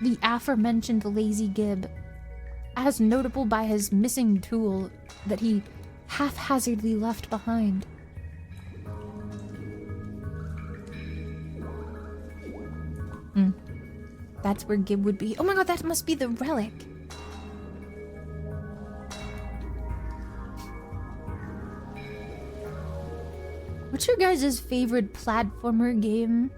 The aforementioned lazy Gib, as notable by his missing tool that he haphazardly left behind. That's where Gib would be. Oh my god, that must be the relic. What's your guys' favorite platformer game?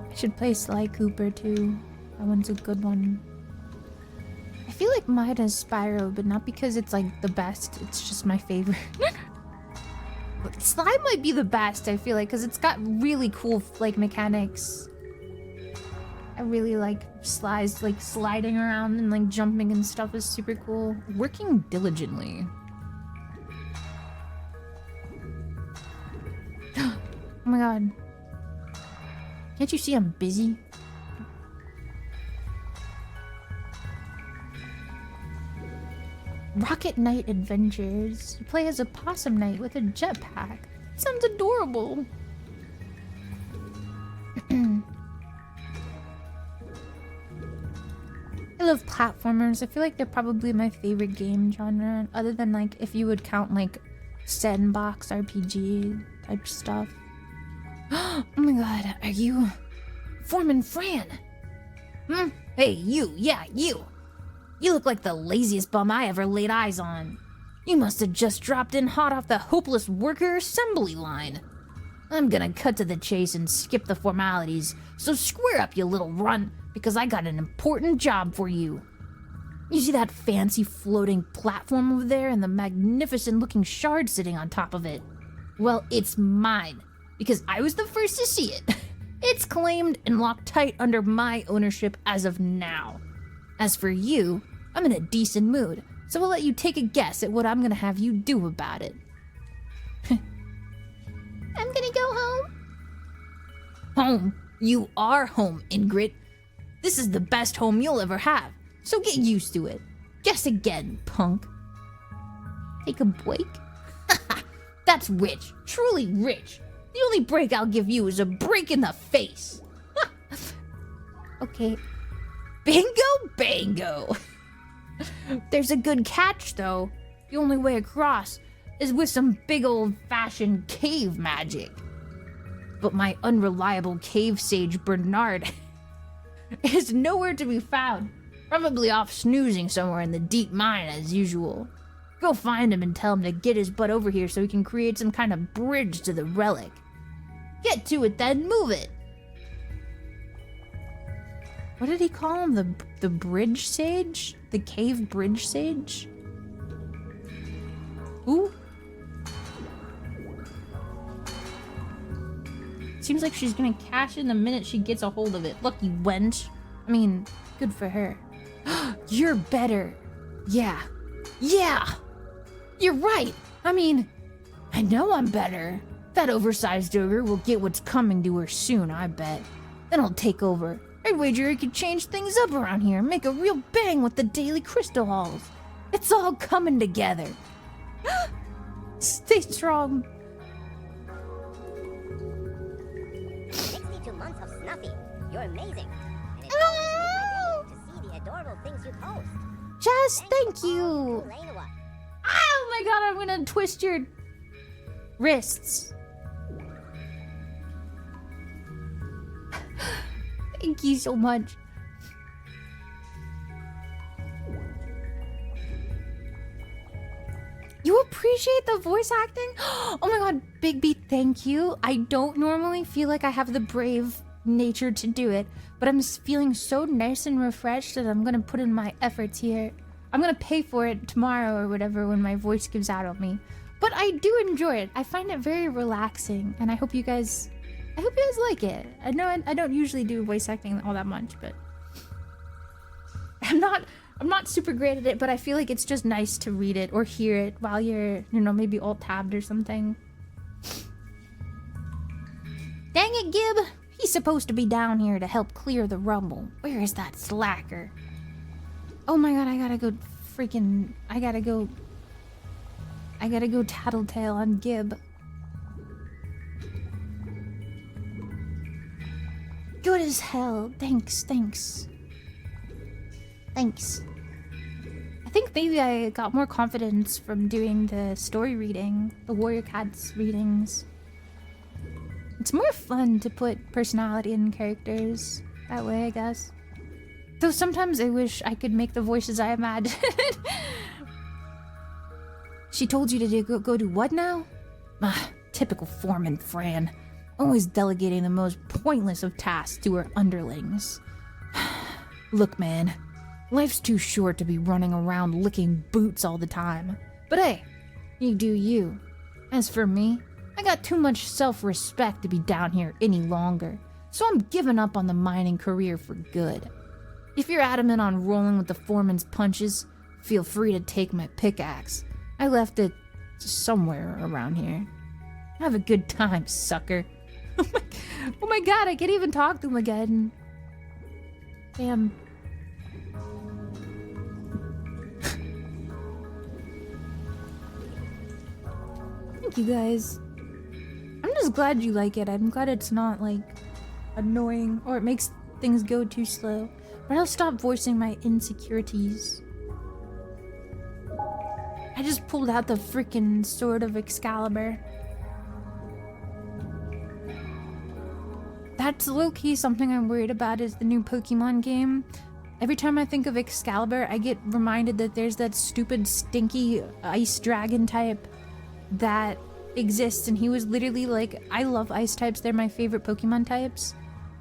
I should play Sly Cooper too. That one's a good one. I feel like mine is Spyro, but not because it's like the best. It's just my favorite. Sly might be the best, I feel like, because it's got really cool like mechanics. I really like Sly's like sliding around and like jumping and stuff is super cool. Working diligently. Oh my god. Can't you see I'm busy? Rocket Knight Adventures. You play as a possum knight with a jetpack. Sounds adorable. I love platformers. I feel like they're probably my favorite game genre, other than like if you would count like sandbox RPG type stuff. Oh my god, are you Foreman Fran. Hey, you, yeah, you. You look like the laziest bum I ever laid eyes on. You must have just dropped in hot off the hopeless worker assembly line. I'm gonna cut to the chase and skip the formalities, so square up, you little runt, because I got an important job for you. You see that fancy floating platform over there and the magnificent looking shard sitting on top of it? Well, it's mine, because I was the first to see it. It's claimed and locked tight under my ownership as of now. As for you, I'm in a decent mood, so I'll let you take a guess at what I'm gonna have you do about it. I'm gonna go home. Home? You are home, Ingrid. This is the best home you'll ever have, so get used to it. Guess again, punk. Take a break? That's rich, truly rich. The only break I'll give you is a break in the face. Okay. Bingo, bango. There's a good catch, though. The only way across is with some big old-fashioned cave magic. But my unreliable cave sage Bernard is nowhere to be found. Probably off snoozing somewhere in the deep mine as usual. Go find him and tell him to get his butt over here so he can create some kind of bridge to the relic. Get to it then, move it! What did he call him? The bridge sage? The cave bridge sage? Who? Seems like she's gonna cash in the minute she gets a hold of it. Lucky wench. I mean, good for her. You're better. Yeah. Yeah! You're right! I mean, I know I'm better. That oversized ogre will get what's coming to her soon, I bet. Then I'll take over. I'd wager I could change things up around here and make a real bang with the daily crystal halls. It's all coming together. Stay strong. 62 months of Snuffy. You're amazing. And it's always make my day to see the adorable things you post. Just thank you. Lane what? Oh my god, I'm gonna twist your wrists. Thank you so much. You appreciate the voice acting? Oh my god, Big B, thank you. I don't normally feel like I have the brave nature to do it, but I'm feeling so nice and refreshed that I'm gonna put in my efforts here. I'm gonna pay for it tomorrow or whatever when my voice gives out on me. But I do enjoy it. I find it very relaxing, and I hope you guys like it. I know I don't usually do voice acting all that much, but I'm not super great at it, but I feel like it's just nice to read it or hear it while you're, you know, maybe alt-tabbed or something. Dang it, Gib! He's supposed to be down here to help clear the rumble. Where is that slacker? Oh my god, I gotta go tattletale on Gib. Good as hell. Thanks. I think maybe I got more confidence from doing the story reading, the Warrior Cats readings. It's more fun to put personality in characters that way, I guess. Though sometimes I wish I could make the voices I imagine. She told you to go do what now? Typical Foreman Fran. Always delegating the most pointless of tasks to her underlings. Look, man. Life's too short to be running around licking boots all the time. But hey, you do you. As for me, I got too much self-respect to be down here any longer, so I'm giving up on the mining career for good. If you're adamant on rolling with the foreman's punches, feel free to take my pickaxe. I left it somewhere around here. Have a good time, sucker. Oh my god, I can't even talk to him again. Damn. Thank you guys. I'm just glad you like it. I'm glad it's not like annoying or it makes things go too slow. But I'll stop voicing my insecurities. I just pulled out the freaking sword of Excalibur. That's low-key something I'm worried about is the new Pokemon game. Every time I think of Excalibur, I get reminded that there's that stupid, stinky ice dragon type that exists, and he was literally like, I love ice types, they're my favorite Pokemon types,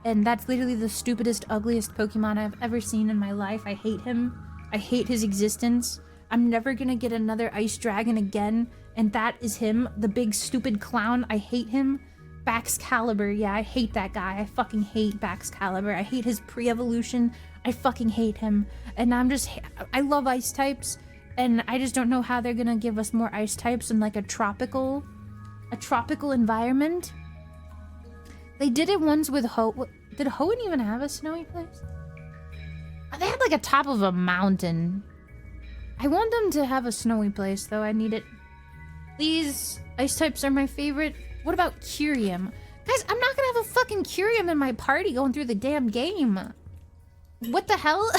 and that's literally the stupidest, ugliest Pokemon I've ever seen in my life. I hate him. I hate his existence. I'm never gonna get another ice dragon again, and that is him, the big stupid clown. I hate him. Baxcalibur, yeah, I hate that guy. I fucking hate Baxcalibur. I hate his pre-evolution. I fucking hate him. And I love ice types, and I just don't know how they're gonna give us more ice types in like a tropical environment. They did it once with did Hoenn even have a snowy place? They had like a top of a mountain. I want them to have a snowy place though. I need it. These ice types are my favorite. What about Curium? Guys, I'm not gonna have a fucking Curium in my party going through the damn game. What the hell?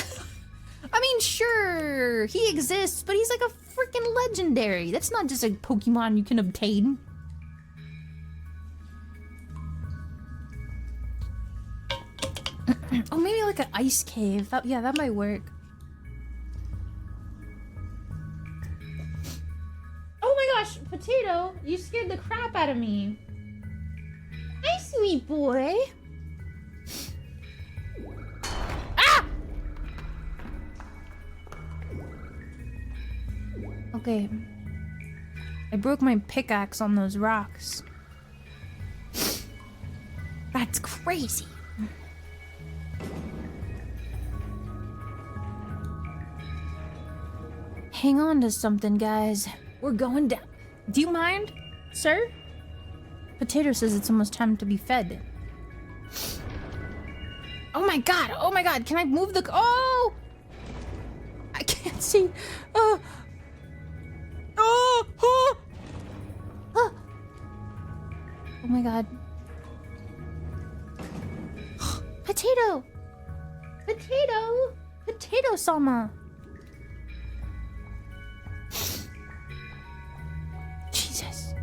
I mean, sure, he exists, but he's like a freaking legendary. That's not just a Pokemon you can obtain. Oh, maybe like an ice cave. Yeah, that might work. Oh my gosh, Potato, you scared the crap out of me. Hi, sweet boy. Ah! Okay. I broke my pickaxe on those rocks. That's crazy. Hang on to something, guys. We're going down. Do you mind, sir? Potato says it's almost time to be fed. Oh my god! Oh my god! Can I move the... Oh! I can't see. Oh! Oh! Oh! Oh, oh my god. Potato! Potato! Potato-sama! Jesus.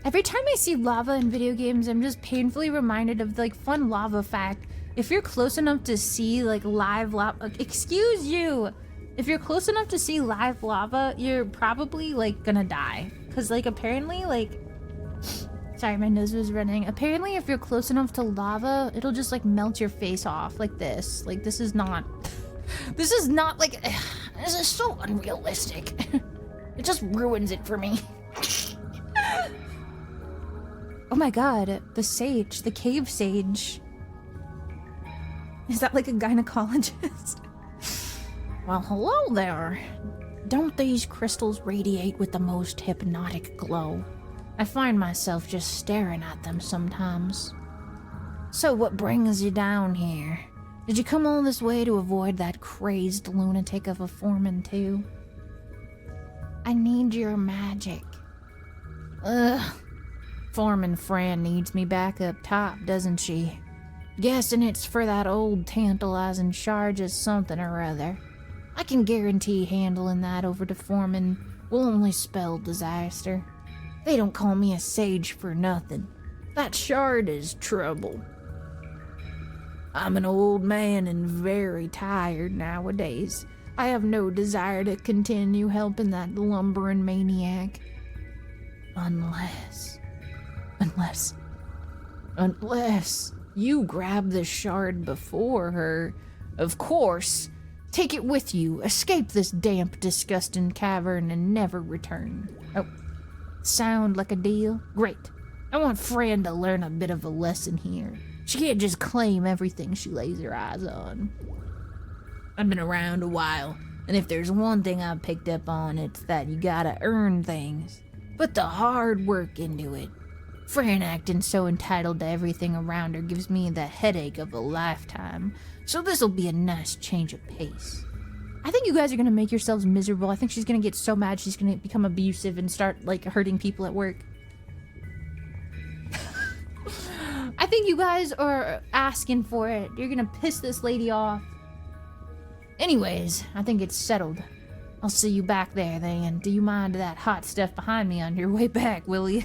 Every time I see lava in video games, I'm just painfully reminded of like fun lava fact. If you're close enough to see like live lava, excuse you! If you're close enough to see live lava, you're probably like gonna die. Cause like apparently like, sorry, my nose was running. Apparently if you're close enough to lava, it'll just like melt your face off like this. Like this is not like, this is so unrealistic. It just ruins it for me. Oh my god, the sage, the cave sage. Is that like a gynecologist? Well, hello there. Don't these crystals radiate with the most hypnotic glow? I find myself just staring at them sometimes. So what brings you down here? Did you come all this way to avoid that crazed lunatic of a foreman too? I need your magic. Ugh. Foreman Fran needs me back up top, doesn't she? Guessing it's for that old tantalizing charge of something or other. I can guarantee handling that over to Foreman will only spell disaster. They don't call me a sage for nothing. That shard is trouble. I'm an old man and very tired nowadays. I have no desire to continue helping that lumbering maniac. Unless you grab the shard before her. Of course. Take it with you. Escape this damp, disgusting cavern and never return. Oh, sound like a deal? Great. I want Fran to learn a bit of a lesson here. She can't just claim everything she lays her eyes on. I've been around a while, and if there's one thing I've picked up on, it's that you gotta earn things. Put the hard work into it. Fran acting so entitled to everything around her gives me the headache of a lifetime, so this'll be a nice change of pace. I think you guys are gonna make yourselves miserable. I think she's gonna get so mad she's gonna become abusive and start, like, hurting people at work. I think you guys are asking for it. You're gonna piss this lady off. Anyways, I think it's settled. I'll see you back there then. Do you mind that hot stuff behind me on your way back, will you?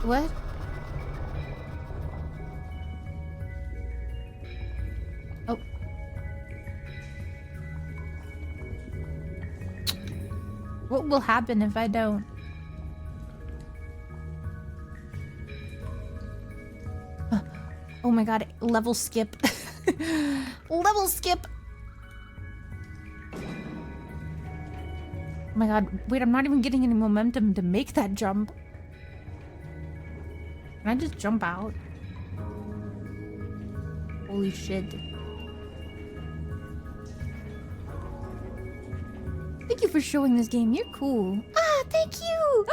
What? what will happen if I don't? Oh my god, level skip. Level skip! Oh my god, wait, I'm not even getting any momentum to make that jump. Can I just jump out? Holy shit. Thank you for showing this game. You're cool. Ah, thank you.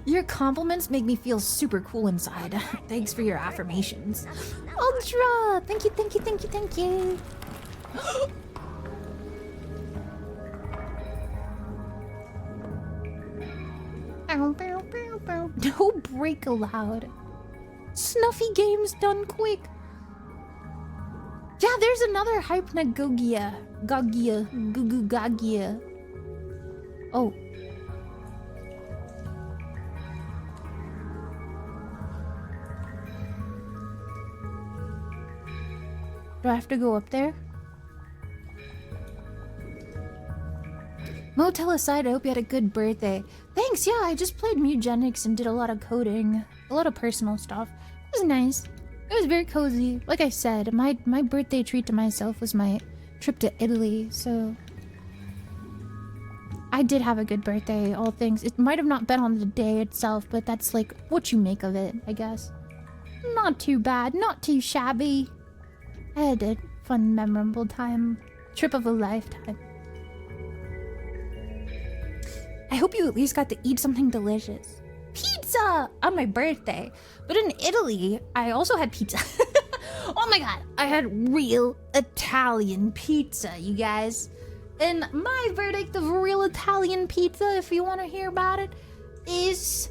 Your compliments make me feel super cool inside. Thanks for your affirmations. Ultra! Thank you, thank you, thank you, thank you. No break allowed. Snuffy games done quick. Yeah, there's another Hypnagogia. Gagia. Oh. Do I have to go up there? Motel aside, I hope you had a good birthday. Thanks, yeah, I just played Mugenics and did a lot of coding. A lot of personal stuff. It was nice. It was very cozy. Like I said, my birthday treat to myself was my trip to Italy, so... I did have a good birthday, all things. It might have not been on the day itself, but that's like what you make of it, I guess. Not too bad, not too shabby. I had a fun, memorable time. Trip of a lifetime. I hope you at least got to eat something delicious. Pizza! On my birthday. But in Italy, I also had pizza. Oh my god, I had real Italian pizza, you guys. And my verdict of real Italian pizza, if you want to hear about it, is...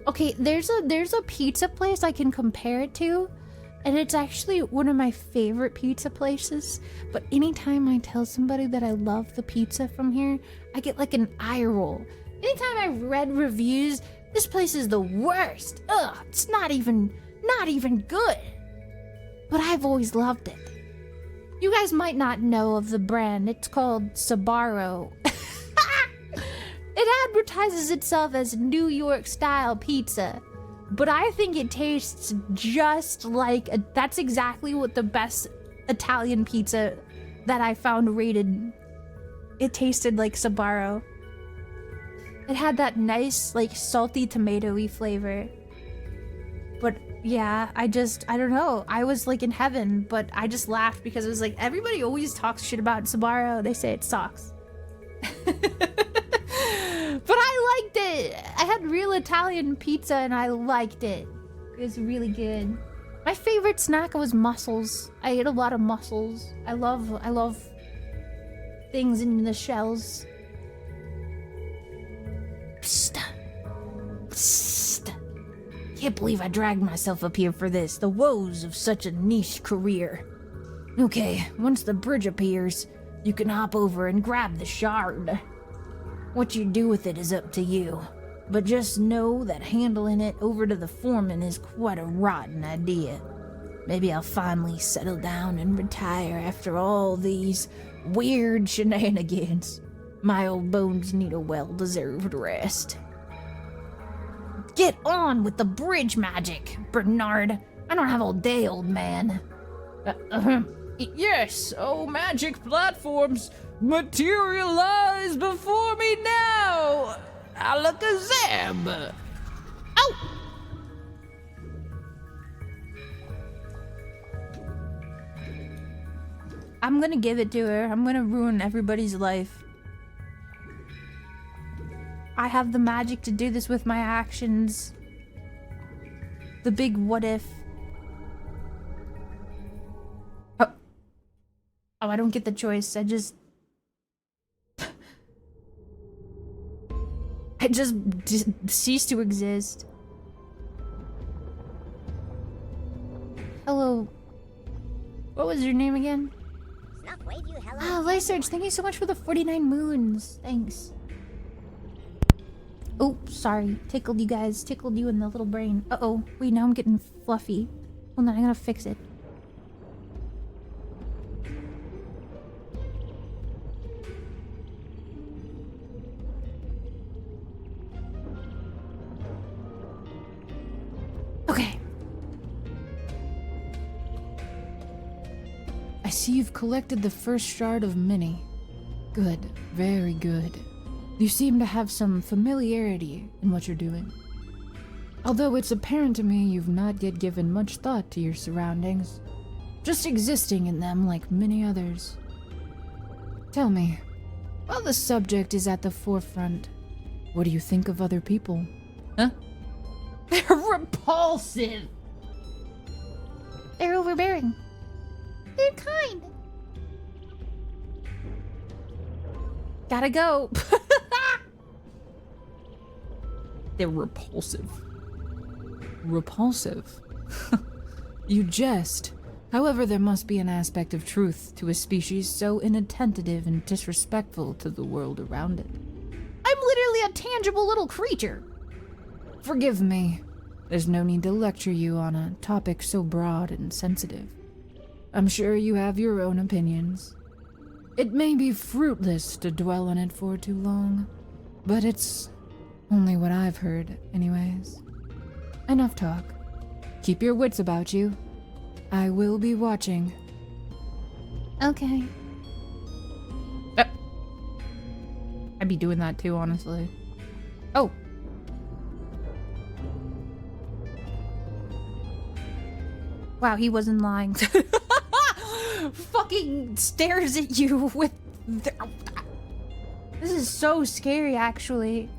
Okay, there's a pizza place I can compare it to, and it's actually one of my favorite pizza places. But anytime I tell somebody that I love the pizza from here, I get like an eye roll. Anytime I read reviews, this place is the worst. Ugh, it's not even good. But I've always loved it. You guys might not know of the brand. It's called Sbarro. It advertises itself as New York style pizza, but I think it tastes just like that's exactly what the best Italian pizza that I found rated. It tasted like Sbarro. It had that nice, like, salty tomatoey flavor. But yeah, I don't know. I was like in heaven, but I just laughed because it was like everybody always talks shit about Sbarro. They say it sucks. But I liked it. I had real Italian pizza and I liked it. It was really good. My favorite snack was mussels. I ate a lot of mussels. I love things in the shells. Psst. Psst. Can't believe I dragged myself up here for this. The woes of such a niche career. Okay, once the bridge appears, you can hop over and grab the shard. What you do with it is up to you. But just know that handling it over to the foreman is quite a rotten idea. Maybe I'll finally settle down and retire after all these weird shenanigans. My old bones need a well-deserved rest. Get on with the bridge magic, Bernard. I don't have all day, old man. Yes, oh magic platforms, materialize before me now! Alakazam! Ow! I'm gonna give it to her. I'm gonna ruin everybody's life. I have the magic to do this with my actions. The big what if. Oh, I don't get the choice. I just cease to exist. Hello. What was your name again? Snuff wave you hello. Ah, Lysurge, thank you so much for the 49 moons. Thanks. Oh, sorry. Tickled you guys. Tickled you in the little brain. Uh-oh. Wait, now I'm getting fluffy. Hold on, I gotta fix it. see you've collected the first shard of many. Good, very good. You seem to have some familiarity in what you're doing. Although it's apparent to me you've not yet given much thought to your surroundings, just existing in them like many others. Tell me, while the subject is at the forefront, what do you think of other people? Huh? They're repulsive! They're overbearing. They're kind. Gotta go. They're repulsive. Repulsive? You jest. However, there must be an aspect of truth to a species so inattentive and disrespectful to the world around it. I'm literally a tangible little creature. Forgive me. There's no need to lecture you on a topic so broad and sensitive. I'm sure you have your own opinions. It may be fruitless to dwell on it for too long, but it's only what I've heard, anyways. Enough talk. Keep your wits about you. I will be watching. Okay. I'd be doing that too, honestly. Oh. Wow, he wasn't lying. Fucking stares at you with... This is so scary, actually.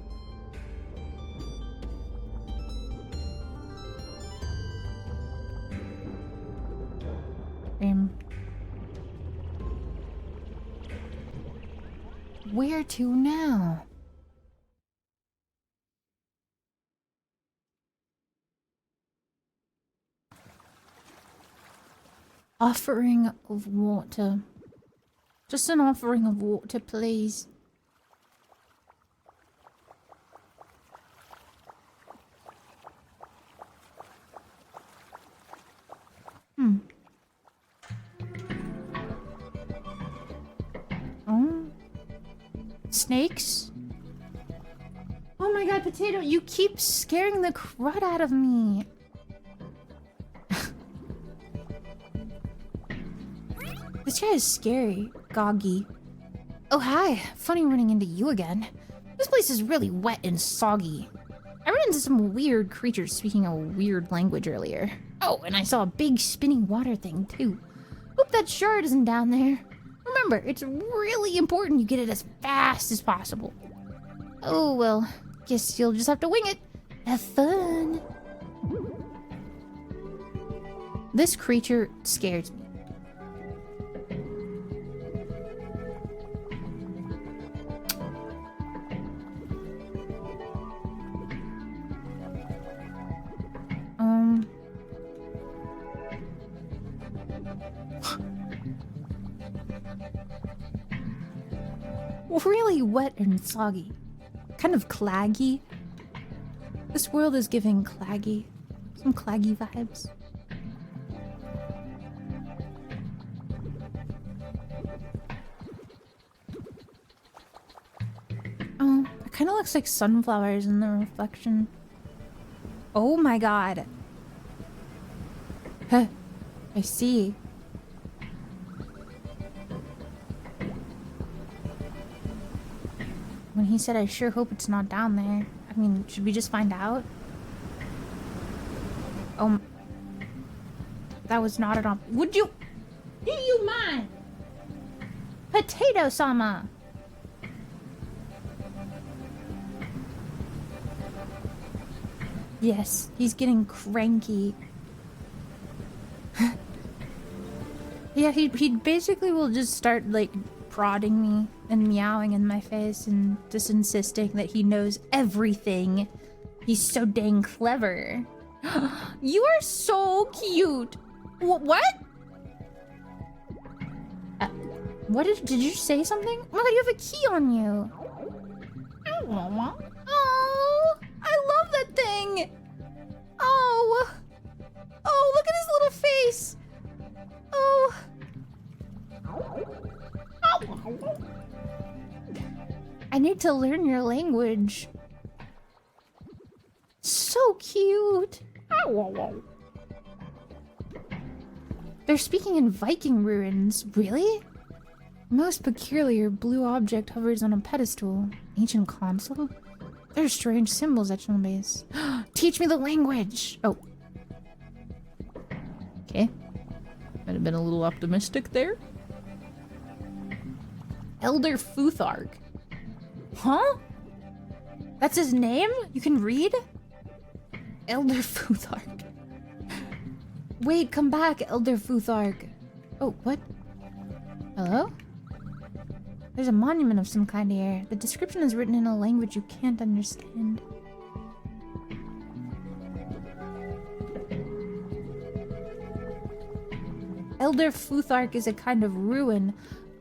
Where to now? Offering of water. Just an offering of water, please. Oh. Snakes? Oh my god, Potato, you keep scaring the crud out of me. This guy is scary, Goggy. Oh hi, funny running into you again. This place is really wet and soggy. I ran into some weird creatures speaking a weird language earlier. Oh, and I saw a big spinning water thing too. Hope that shard isn't down there. Remember, it's really important you get it as fast as possible. Oh well, guess you'll just have to wing it. Have fun. This creature scares me. Really wet and soggy. Kind of claggy. This world is giving claggy. Some claggy vibes. Oh, it kind of looks like sunflowers in the reflection. Oh my god. Huh. I see. When he said, I sure hope it's not down there. I mean, should we just find out? Oh, that was not at all. Would you? Do you mind? Potato-sama! Yes, he's getting cranky. Yeah, he basically will just start, like, prodding me and meowing in my face and just insisting that he knows everything. He's so dang clever. You are so cute. What? What did you say something? Oh my god, you have a key on you. Oh, I love that thing. Oh, look at his little face. Oh. I need to learn your language. So cute. They're speaking in Viking ruins. Really? Most peculiar blue object hovers on a pedestal. Ancient console? There are strange symbols etched on the base. Teach me the language! Oh. Okay. Might have been a little optimistic there. Elder Futhark. Huh? That's his name? You can read? Elder Futhark. Wait, come back, Elder Futhark. Oh, what? Hello? There's a monument of some kind here. The description is written in a language you can't understand. Elder Futhark is a kind of ruin.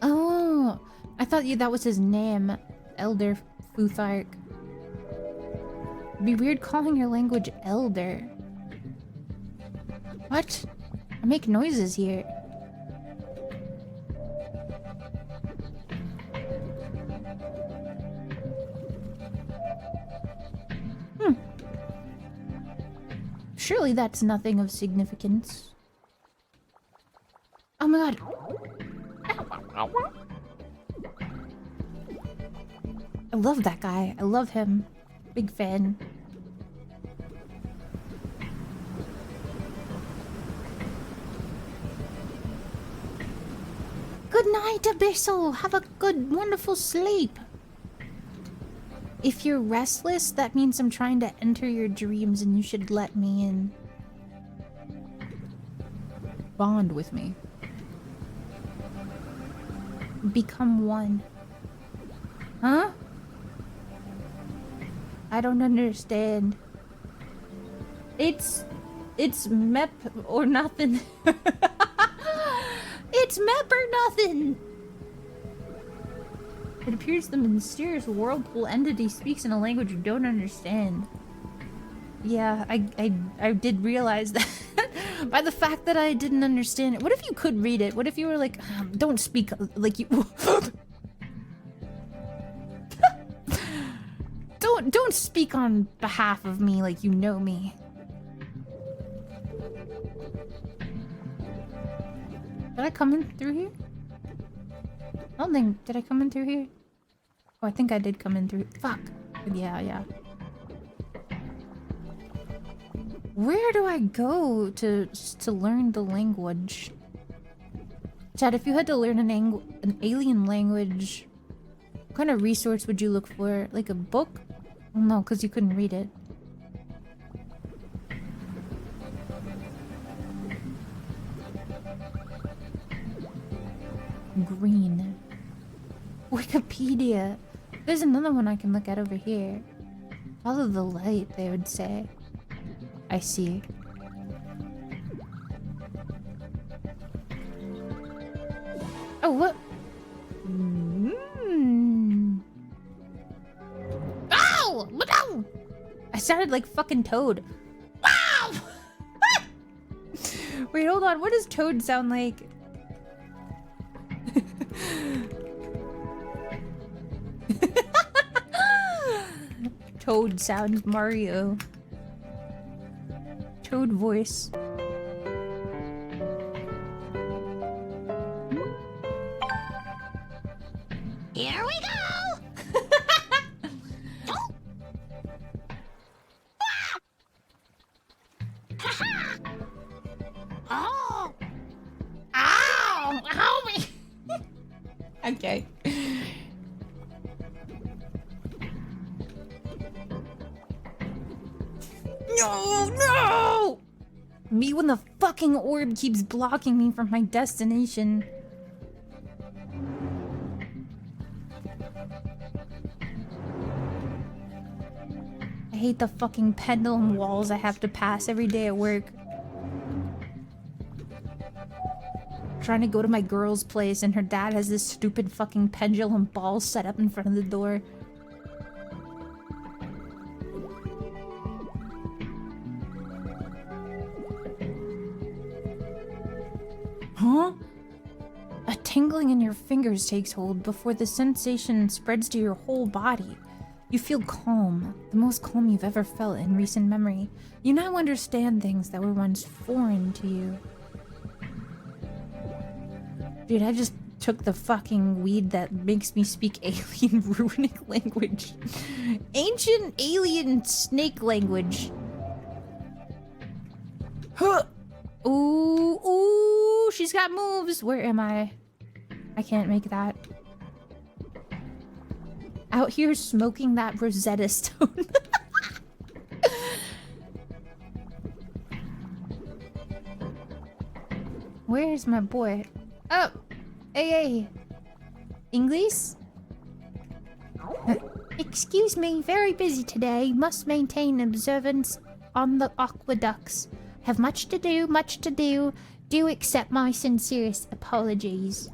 Oh, I thought that was his name. Elder Futhark. It'd be weird calling your language Elder. What? I make noises here. Surely that's nothing of significance. Oh my god. I love that guy. I love him. Big fan. Good night, Abyssal. Have a good, wonderful sleep. If you're restless, that means I'm trying to enter your dreams and you should let me in. Bond with me. Become one. Huh? I don't understand. It's mep or nothing. It's mep or nothing. It appears the mysterious whirlpool entity speaks in a language you don't understand. Yeah, I did realize that by the fact that I didn't understand it. What if you could read it? What if you were like, don't speak like you... Don't speak on behalf of me like you know me. Did I come in through here? I don't think... Did I come in through here? Oh, I think I did come in through... Fuck. Yeah. Where do I go to learn the language? Chad, if you had to learn an alien language, what kind of resource would you look for? Like a book? Well, no, because you couldn't read it. Green. Wikipedia. There's another one I can look at over here. Follow the light, they would say. I see. Oh, what? Ow! No! I sounded like fucking Toad. Wow! Wait, hold on. What does Toad sound like? Toad sounds Mario. Toad voice. Here we go! Oh! Ow! Ow me! Okay. No! Me when the fucking orb keeps blocking me from my destination. I hate the fucking pendulum walls I have to pass every day at work. Trying to go to my girl's place and her dad has this stupid fucking pendulum ball set up in front of the door. Huh? A tingling in your fingers takes hold before the sensation spreads to your whole body. You feel calm, the most calm you've ever felt in recent memory. You now understand things that were once foreign to you. Dude, I just took the fucking weed that makes me speak alien runic language. Ancient alien snake language. Huh. Ooh, ooh, she's got moves. Where am I? I can't make that. Out here smoking that Rosetta Stone. Where's my boy? Oh, hey, English? Excuse me, very busy today. Must maintain observance on the aqueducts. Have much to do, much to do. Do accept my sincerest apologies.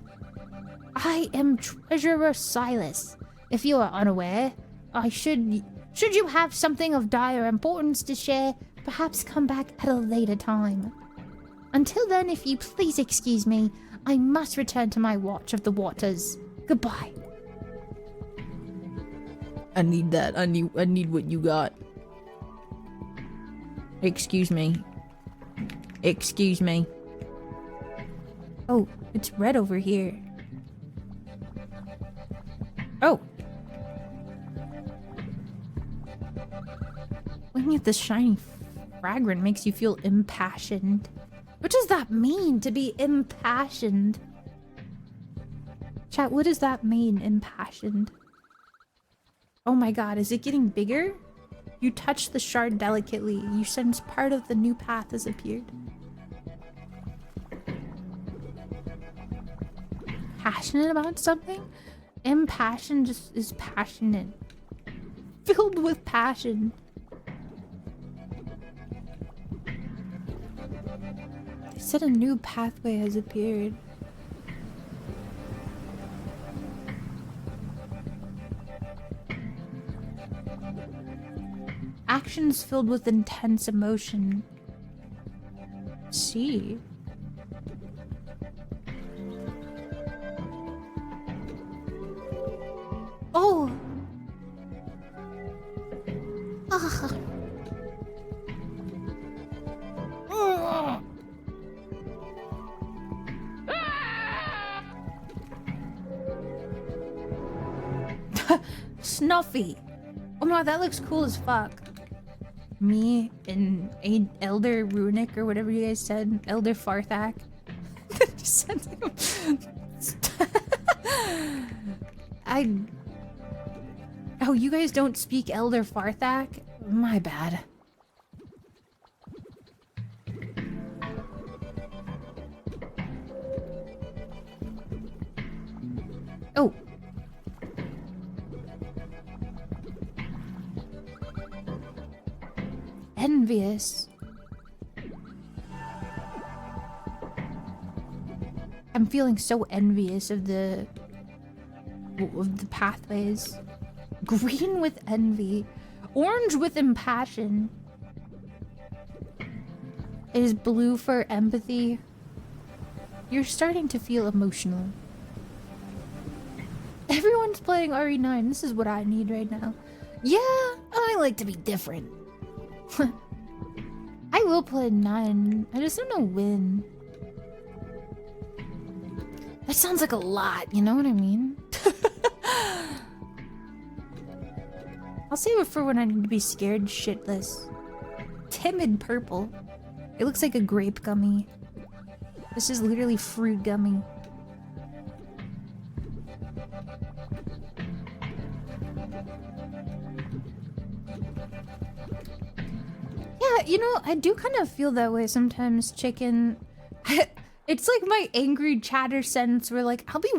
I am Treasurer Silas. If you are unaware, should you have something of dire importance to share, perhaps come back at a later time. Until then, if you please excuse me, I must return to my watch of the waters. Goodbye. I need that. I need what you got. Excuse me. Excuse me. Oh, it's red over here. Oh. Looking at this shiny fragrant makes you feel impassioned. What does that mean, to be impassioned? Chat, what does that mean, impassioned? Oh my god, is it getting bigger? You touch the shard delicately. You sense part of the new path has appeared. Passionate about something? Impassioned just is passionate. Filled with passion. They said a new pathway has appeared. Actions filled with intense emotion. See? Oh! Ugh. Ugh. Snuffy! Oh my god, that looks cool as fuck. Me and Elder Runic or whatever you guys said. Elder Farthak. Just Oh, you guys don't speak Elder Farthak? My bad. Oh. Envious. I'm feeling so envious of the pathways. Green with envy. Orange with impassion. Is blue for empathy. You're starting to feel emotional. Everyone's playing RE9. This is what I need right now. Yeah, I like to be different. I will play 9. I just don't know when. That sounds like a lot, you know what I mean? I'll save it for when I need to be scared shitless. Timid purple. It looks like a grape gummy. This is literally fruit gummy. Yeah, you know, I do kind of feel that way sometimes, chicken. It's like my angry chatter sense where like I'll be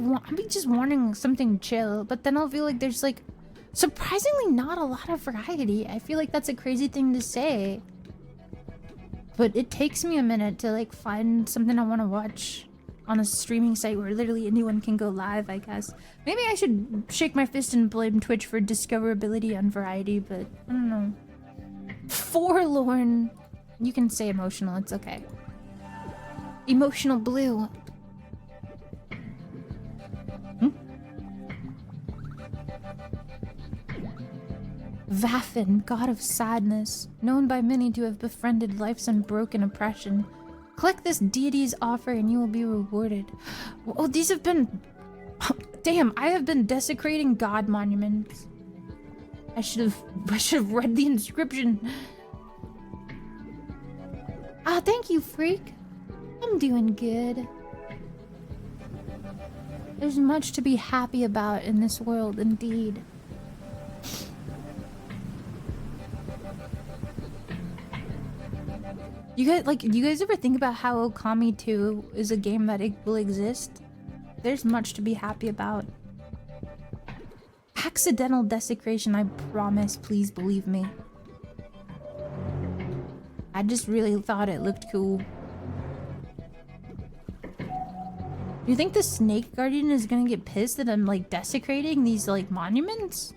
just wanting something chill, but then I'll feel like there's like surprisingly not a lot of variety. I feel like that's a crazy thing to say. But it takes me a minute to like find something I want to watch on a streaming site where literally anyone can go live, I guess. Maybe I should shake my fist and blame Twitch for discoverability and variety, but I don't know. Forlorn. You can say emotional, it's okay. Emotional blue. Vaffin, god of sadness, known by many to have befriended life's unbroken oppression, Collect this deity's offer and you will be rewarded. Oh, these have been... Damn, I have been desecrating god monuments. I should have read the inscription. Ah, thank you, freak. I'm doing good. There's much to be happy about in this world, indeed. You guys, like, do you guys ever think about how Okami 2 is a game that will exist? There's much to be happy about. Accidental desecration, I promise, please believe me. I just really thought it looked cool. Do you think the snake guardian is gonna get pissed that I'm like desecrating these like monuments?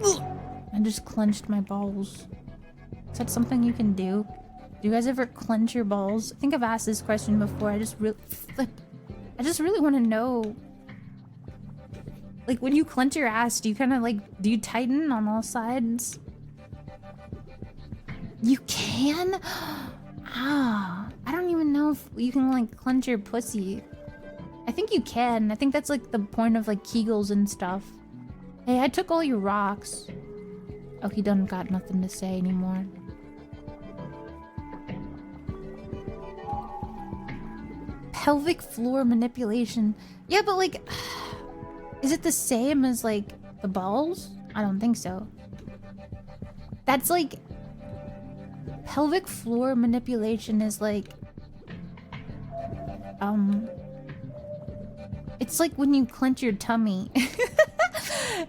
I just clenched my balls. Is that something you can do? Do you guys ever clench your balls? I think I've asked this question before. I just really want to know. Like when you clench your ass, do you kind of like, do you tighten on all sides? You can? Ah, I don't even know if you can like clench your pussy. I think you can. I think that's like the point of like Kegels and stuff. Hey, I took all your rocks. Oh, he done got nothing to say anymore. Pelvic floor manipulation. Yeah, but like, is it the same as like the balls? I don't think so. That's like, pelvic floor manipulation is like, it's like when you clench your tummy.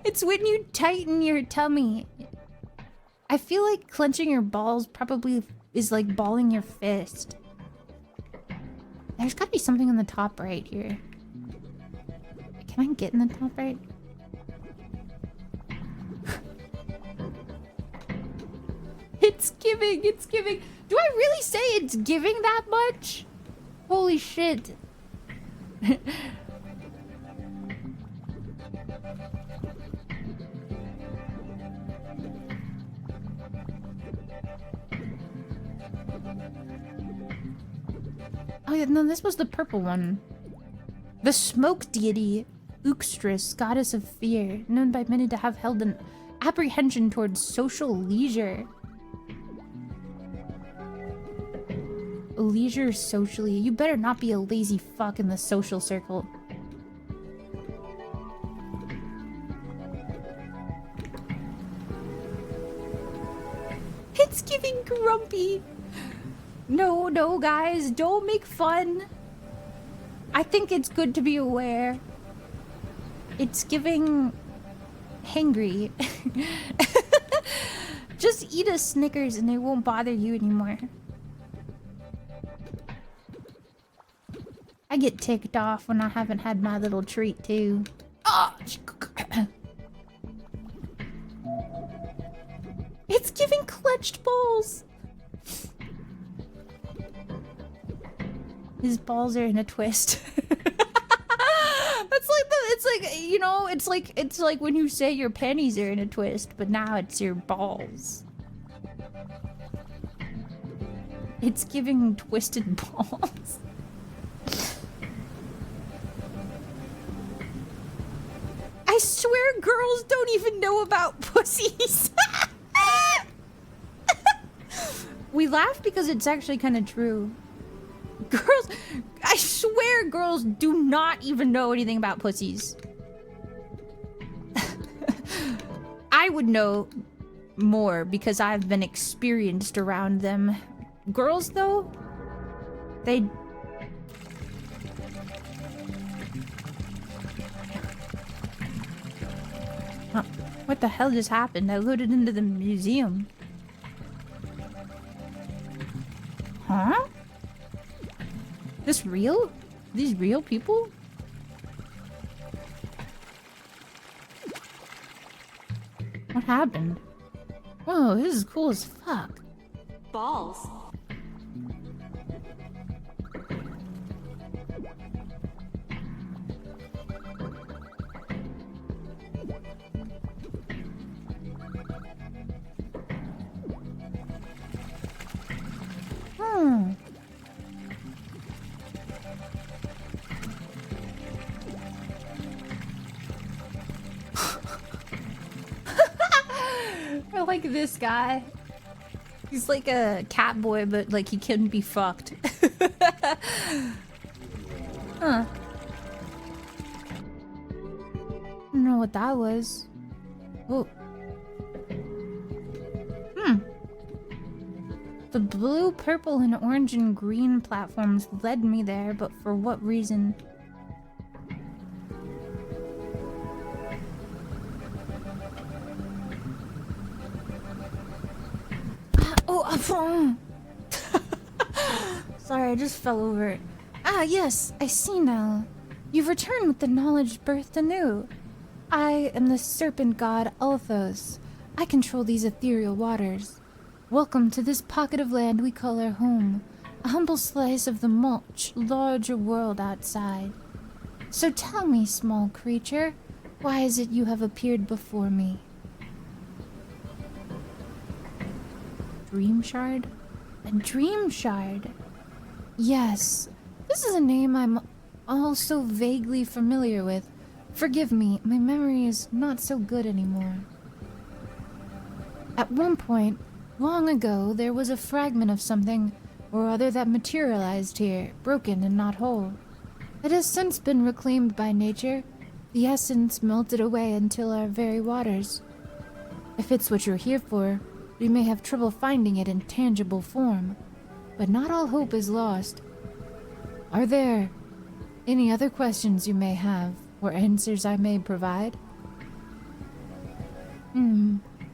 It's when you tighten your tummy. I feel like clenching your balls probably is like balling your fist. There's gotta be something on the top right here. Can I get in the top right? It's giving, it's giving. Do I really say it's giving that much? Holy shit. Oh yeah, no, this was the purple one. The smoke deity, Uxtras, goddess of fear, known by many to have held an apprehension towards social leisure. Leisure socially. You better not be a lazy fuck in the social circle. It's giving grumpy. No, no, guys, don't make fun. I think it's good to be aware. It's giving hangry. Just eat a Snickers and it won't bother you anymore. I get ticked off when I haven't had my little treat too. Oh! It's giving clutched balls. His balls are in a twist. That's like the, it's like, you know, it's like when you say your panties are in a twist, but now it's your balls. It's giving twisted balls. I swear girls don't even know about pussies. We laugh because it's actually kind of true. Girls, I swear girls do not even know anything about pussies. I would know more because I've been experienced around them. Girls, though, they... Huh. What the hell just happened? I loaded into the museum. Huh? This real? These real people? What happened? Whoa, this is cool as fuck. Balls. I like this guy. He's like a cat boy, but like he couldn't be fucked. Huh. I don't know what that was. Oh. The blue, purple, and orange and green platforms led me there, but for what reason? Sorry, I just fell over it. Ah, yes, I see now. You've returned with the knowledge birthed anew. I am the serpent god Althos. I control these ethereal waters. Welcome to this pocket of land we call our home, a humble slice of the much larger world outside. So tell me, small creature, why is it you have appeared before me? Dream Shard? A Dream Shard? Yes, this is a name I'm also vaguely familiar with. Forgive me, my memory is not so good anymore. At one point, long ago, there was a fragment of something or other that materialized here, broken and not whole. It has since been reclaimed by nature, the essence melted away until our very waters. If it's what you're here for, we may have trouble finding it in tangible form, but not all hope is lost. Are there any other questions you may have, or answers I may provide?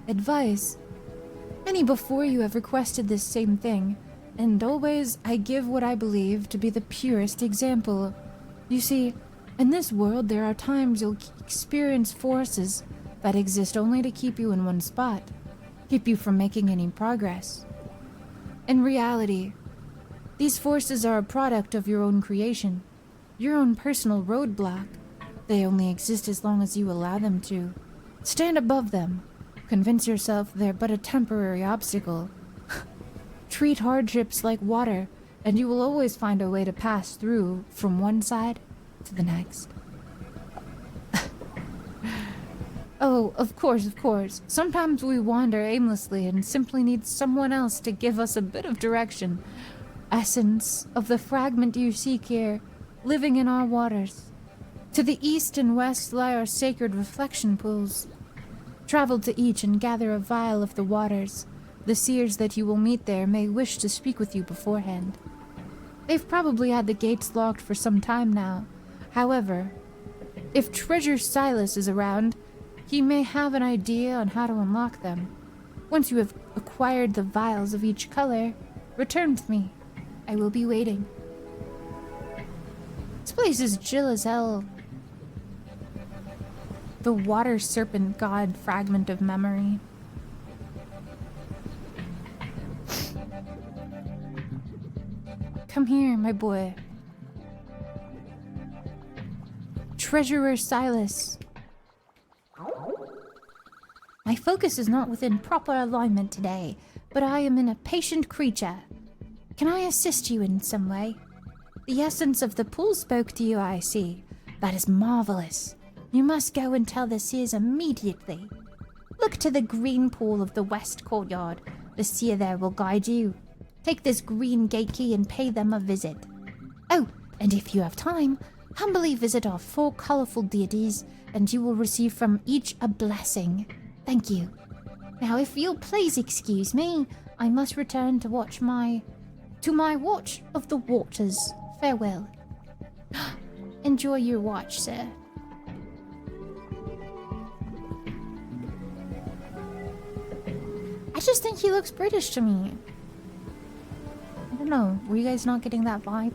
Advice. Many before you have requested this same thing, and always I give what I believe to be the purest example. You see, in this world there are times you'll experience forces that exist only to keep you in one spot, keep you from making any progress. In reality, these forces are a product of your own creation, your own personal roadblock. They only exist as long as you allow them to. Stand above them. Convince yourself they're but a temporary obstacle. Treat hardships like water, and you will always find a way to pass through from one side to the next. Oh, of course. Sometimes we wander aimlessly and simply need someone else to give us a bit of direction. Essence of the fragment you seek here, living in our waters. To the east and west lie our sacred reflection pools. Travel to each and gather a vial of the waters. The seers that you will meet there may wish to speak with you beforehand. They've probably had the gates locked for some time now. However, if Treasure Silas is around, he may have an idea on how to unlock them. Once you have acquired the vials of each color, return with me. I will be waiting. This place is chill as hell. The water serpent god fragment of memory. Come here, my boy. Treasurer Silas. My focus is not within proper alignment today, but I am an impatient creature. Can I assist you in some way? The essence of the pool spoke to you, I see. That is marvelous. You must go and tell the seers immediately. Look to the green pool of the west courtyard. The seer there will guide you. Take this green gate key and pay them a visit. Oh, and if you have time, humbly visit our 4 colorful deities, and you will receive from each a blessing. Thank you. Now, if you'll please excuse me, I must return to my watch of the waters. Farewell. Enjoy your watch, sir. I just think he looks British to me. I don't know. Were you guys not getting that vibe?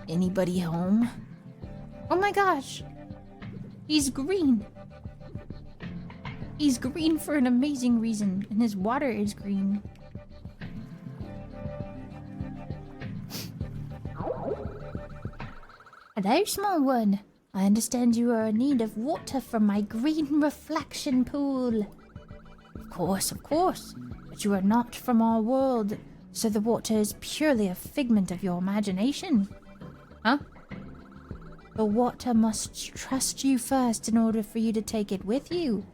Anybody home? Oh my gosh. He's green. He's green for an amazing reason, and his water is green. Hello, small one. I understand you are in need of water from my green reflection pool. Of course. But you are not from our world, so the water is purely a figment of your imagination. Huh? The water must trust you first in order for you to take it with you.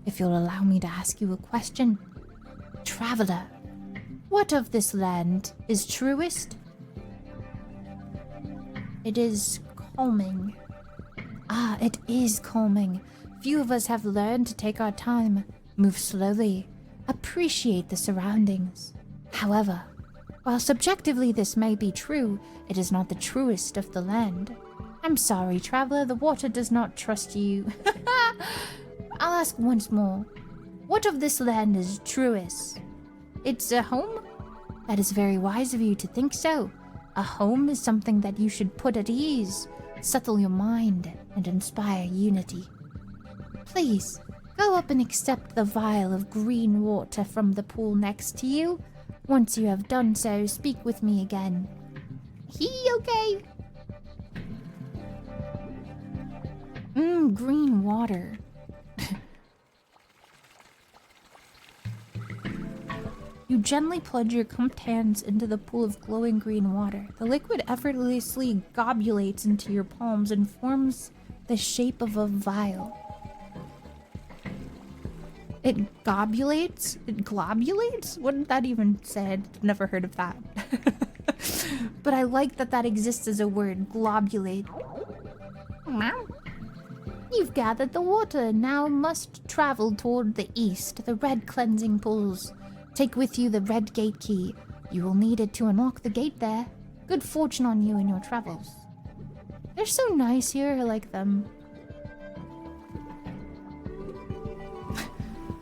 If you'll allow me to ask you a question. Traveler, what of this land is truest? It is calming. Ah, it is calming. Few of us have learned to take our time, move slowly, appreciate the surroundings. However, while subjectively this may be true, it is not the truest of the land. I'm sorry, traveler, the water does not trust you. I'll ask once more. What of this land is truest? It's a home? That is very wise of you to think so. A home is something that you should put at ease, settle your mind, and inspire unity. Please, go up and accept the vial of green water from the pool next to you. Once you have done so, speak with me again. Okay. Green water. You gently plunge your cupped hands into the pool of glowing green water. The liquid effortlessly gobulates into your palms and forms the shape of a vial. It gobulates? It globulates? What did that even say? I've never heard of that. But I like that that exists as a word, globulate. You've gathered the water and now must travel toward the east, the red cleansing pools. Take with you the red gate key. You will need it to unlock the gate there. Good fortune on you in your travels. They're so nice here, I like them.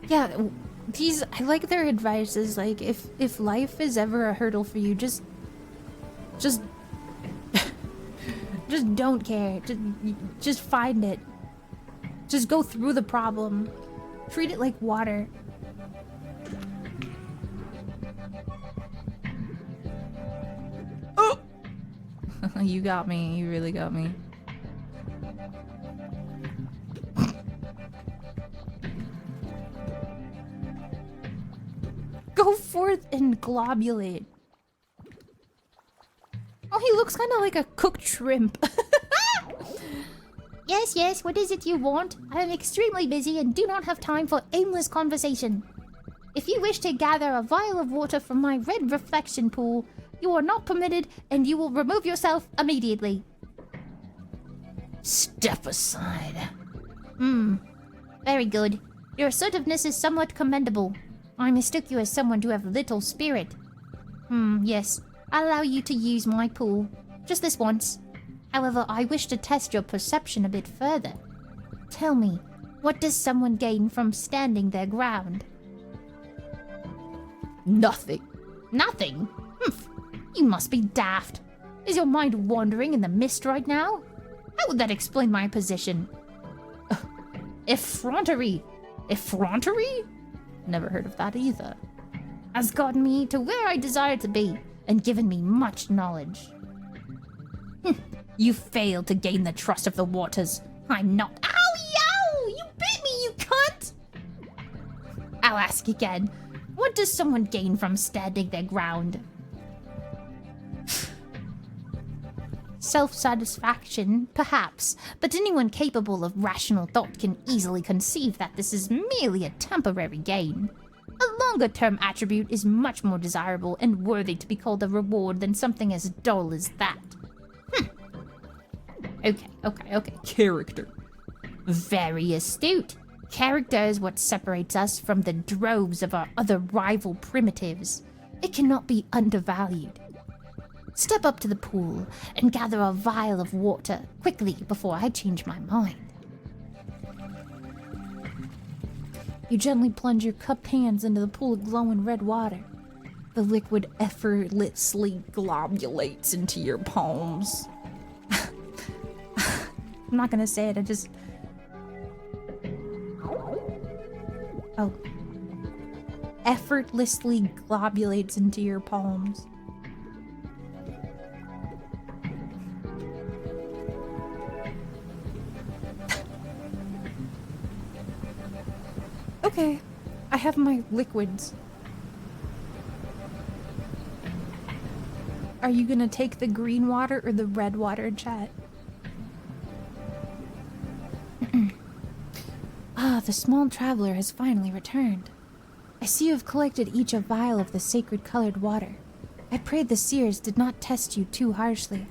Yeah, I like their advices. Like, if life is ever a hurdle for you, just don't care. Just find it. Just go through the problem. Treat it like water. Oh! You got me. You really got me. Go forth and globulate. Oh, he looks kind of like a cooked shrimp. Yes, what is it you want? I am extremely busy and do not have time for aimless conversation. If you wish to gather a vial of water from my red reflection pool, you are not permitted and you will remove yourself immediately. Step aside. Very good. Your assertiveness is somewhat commendable. I mistook you as someone to have little spirit. Yes. I'll allow you to use my pool. Just this once. However, I wish to test your perception a bit further. Tell me, what does someone gain from standing their ground? Nothing. Nothing? Humph. You must be daft. Is your mind wandering in the mist right now? How would that explain my position? Effrontery. Effrontery? Never heard of that either. Has gotten me to where I desire to be, and given me much knowledge. You failed to gain the trust of the waters. I'm not— Ow, yow! You bit me, you cunt! I'll ask again. What does someone gain from standing their ground? Self-satisfaction, perhaps, but anyone capable of rational thought can easily conceive that this is merely a temporary gain. A longer-term attribute is much more desirable and worthy to be called a reward than something as dull as that. Okay. Character. Very astute. Character is what separates us from the droves of our other rival primitives. It cannot be undervalued. Step up to the pool and gather a vial of water quickly before I change my mind. You gently plunge your cupped hands into the pool of glowing red water. The liquid effortlessly globulates into your palms. I'm not gonna say it, I just... Oh. Effortlessly globulates into your palms. Okay. I have my liquids. Are you gonna take the green water or the red water, chat? Ah, the small traveler has finally returned. I see you have collected each a vial of the sacred colored water. I pray the seers did not test you too harshly.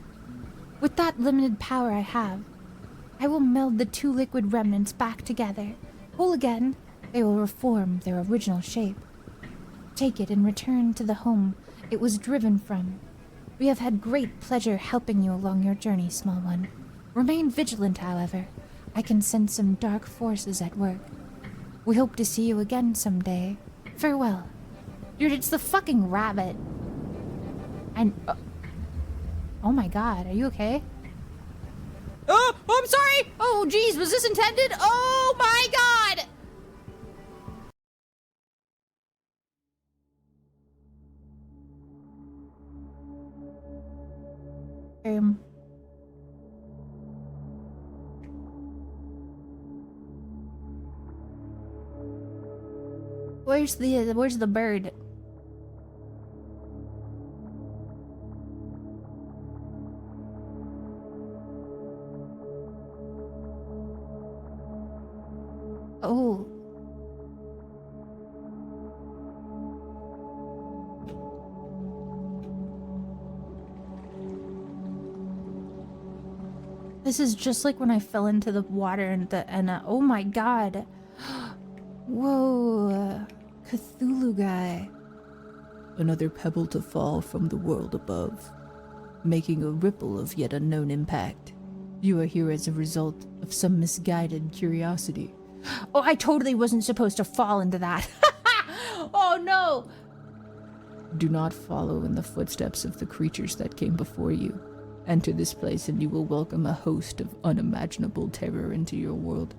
With that limited power I have, I will meld the two liquid remnants back together. Whole again, they will reform their original shape. Take it and return to the home it was driven from. We have had great pleasure helping you along your journey, small one. Remain vigilant, however. I can sense some dark forces at work. We hope to see you again someday. Farewell. Dude, it's the fucking rabbit. And... oh my god, are you okay? Oh, I'm sorry! Oh, geez, was this intended? Oh my god! Where's the bird? Oh. This is just like when I fell into the water and oh my god. Whoa. Cthulhu guy. Another pebble to fall from the world above, making a ripple of yet unknown impact. You are here as a result of some misguided curiosity. Oh, I totally wasn't supposed to fall into that. Oh no! Do not follow in the footsteps of the creatures that came before you. Enter this place and you will welcome a host of unimaginable terror into your world.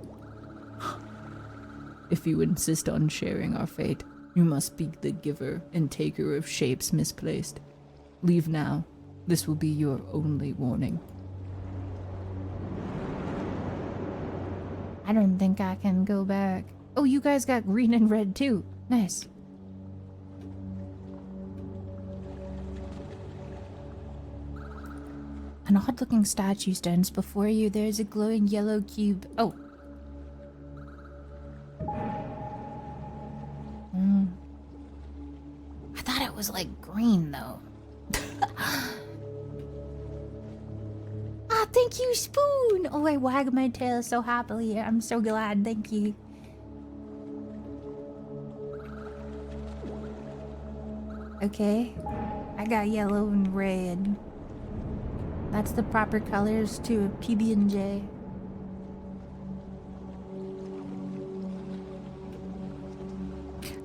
If you insist on sharing our fate, you must be the giver and taker of shapes misplaced. Leave now. This will be your only warning. I don't think I can go back. Oh, you guys got green and red too. Nice. An odd-looking statue stands before you. There is a glowing yellow cube. Oh. I thought it was like green though. Ah, thank you, Spoon! Oh, I wag my tail so happily. I'm so glad, thank you. Okay. I got yellow and red. That's the proper colors to a PB&J.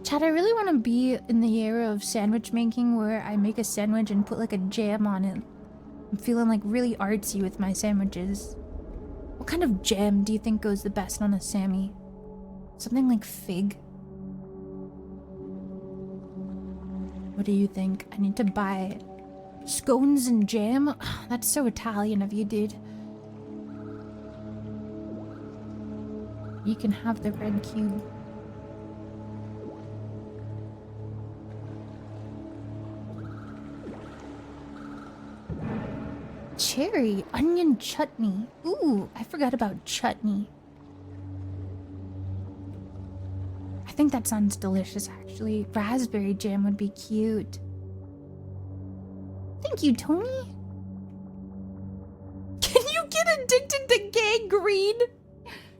Chad, I really want to be in the era of sandwich making where I make a sandwich and put like a jam on it. I'm feeling like really artsy with my sandwiches. What kind of jam do you think goes the best on a Sammy? Something like fig? What do you think? I need to buy scones and jam? That's so Italian of you, dude. You can have the red cube. Cherry onion chutney. Ooh, I forgot about chutney. I think that sounds delicious, actually. Raspberry jam would be cute. Thank you, Tony. Can you get addicted to gangrene?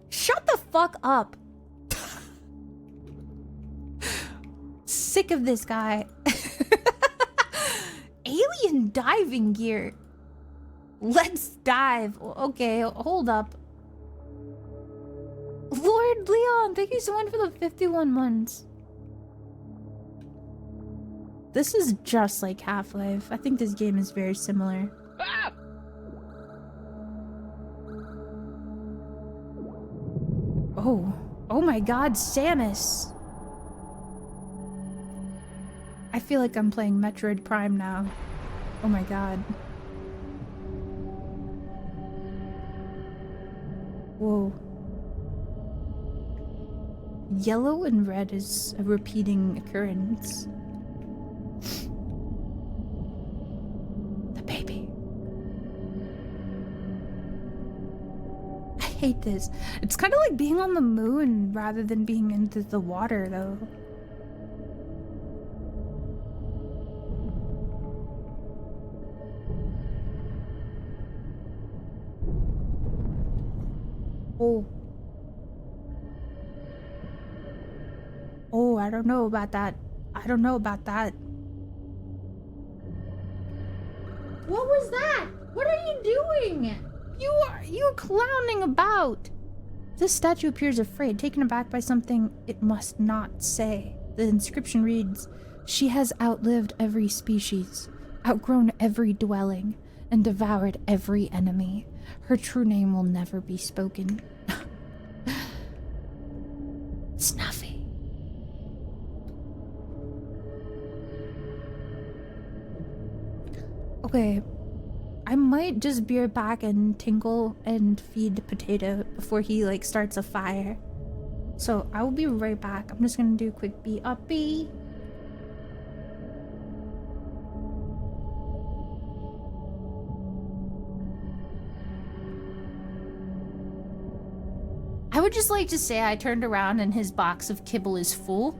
Shut the fuck up. Sick of this guy. Alien diving gear. Let's dive. Okay, hold up. Lord Leon, thank you so much for the 51 months. This is just like Half-Life. I think this game is very similar. Ah! Oh my god, Samus. I feel like I'm playing Metroid Prime now. Oh my god. Whoa. Yellow and red is a repeating occurrence. The baby. I hate this. It's kind of like being on the moon rather than being into the water, though. Oh. Oh, I don't know about that. I don't know about that. What was that? What are you doing? You're clowning about. This statue appears afraid, taken aback by something it must not say. The inscription reads, "She has outlived every species, outgrown every dwelling, and devoured every enemy. Her true name will never be spoken." Snuffy. Okay, I might just be right back and tinkle and feed Potato before he like starts a fire. So I will be right back. I'm just gonna do a quick BRB. I would just like to say I turned around and his box of kibble is full.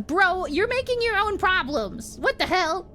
Bro, you're making your own problems. What the hell?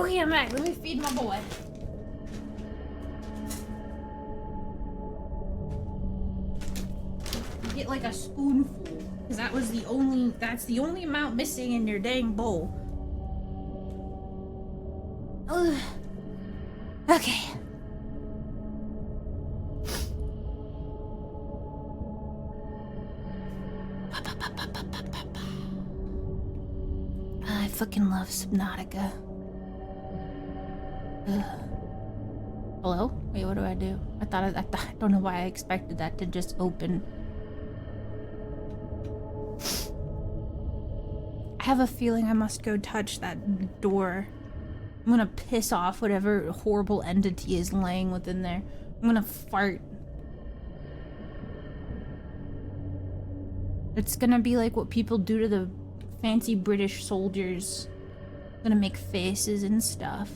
Okay, I'm back. Let me feed my boy. Get like a spoonful, because that's the only amount missing in your dang bowl. Ugh. Okay. I fucking love Subnautica. Ugh. Hello? Wait, what do I do? I don't know why I expected that to just open. I have a feeling I must go touch that door. I'm gonna piss off whatever horrible entity is laying within there. I'm gonna fart. It's gonna be like what people do to the fancy British soldiers. I'm gonna make faces and stuff.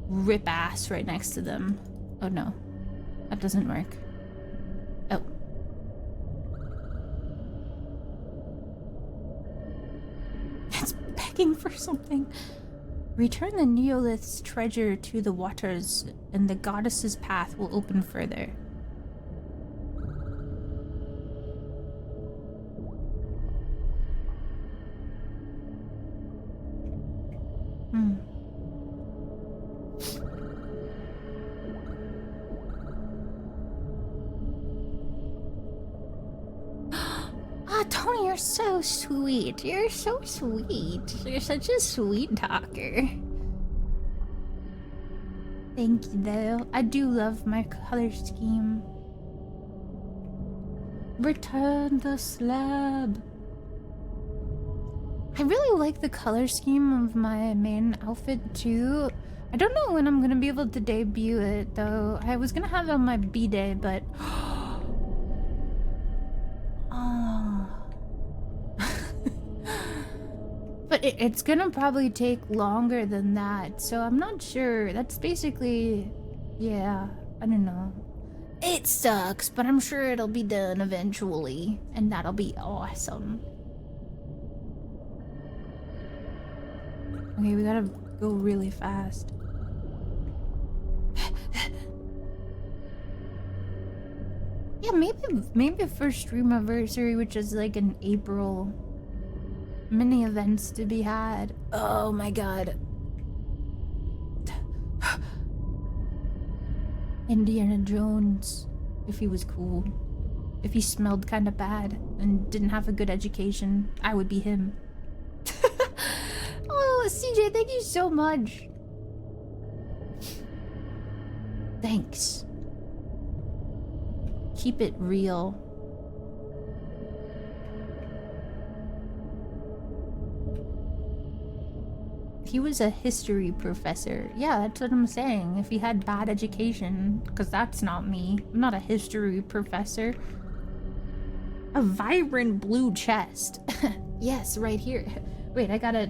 Rip ass right next to them. Oh no. That doesn't work. Oh. It's begging for something. Return the Neolith's treasure to the waters, and the goddess's path will open further. Ah, Tony, you're so sweet. You're so sweet. You're such a sweet talker. Thank you, though. I do love my color scheme. Return the slab. I really like the color scheme of my main outfit, too. I don't know when I'm gonna be able to debut it, though. I was gonna have it on my B-Day, but... But it's gonna probably take longer than that, so I'm not sure. That's basically... yeah, I don't know. It sucks, but I'm sure it'll be done eventually, and that'll be awesome. Okay, we gotta go really fast. Yeah, maybe first stream anniversary, which is like in April. Many events to be had. Oh my god. Indiana Jones. If he was cool. If he smelled kind of bad and didn't have a good education, I would be him. Oh, CJ, thank you so much. Thanks. Keep it real. He was a history professor. Yeah, that's what I'm saying. If he had bad education, because that's not me. I'm not a history professor. A vibrant blue chest. Yes, right here. Wait, I gotta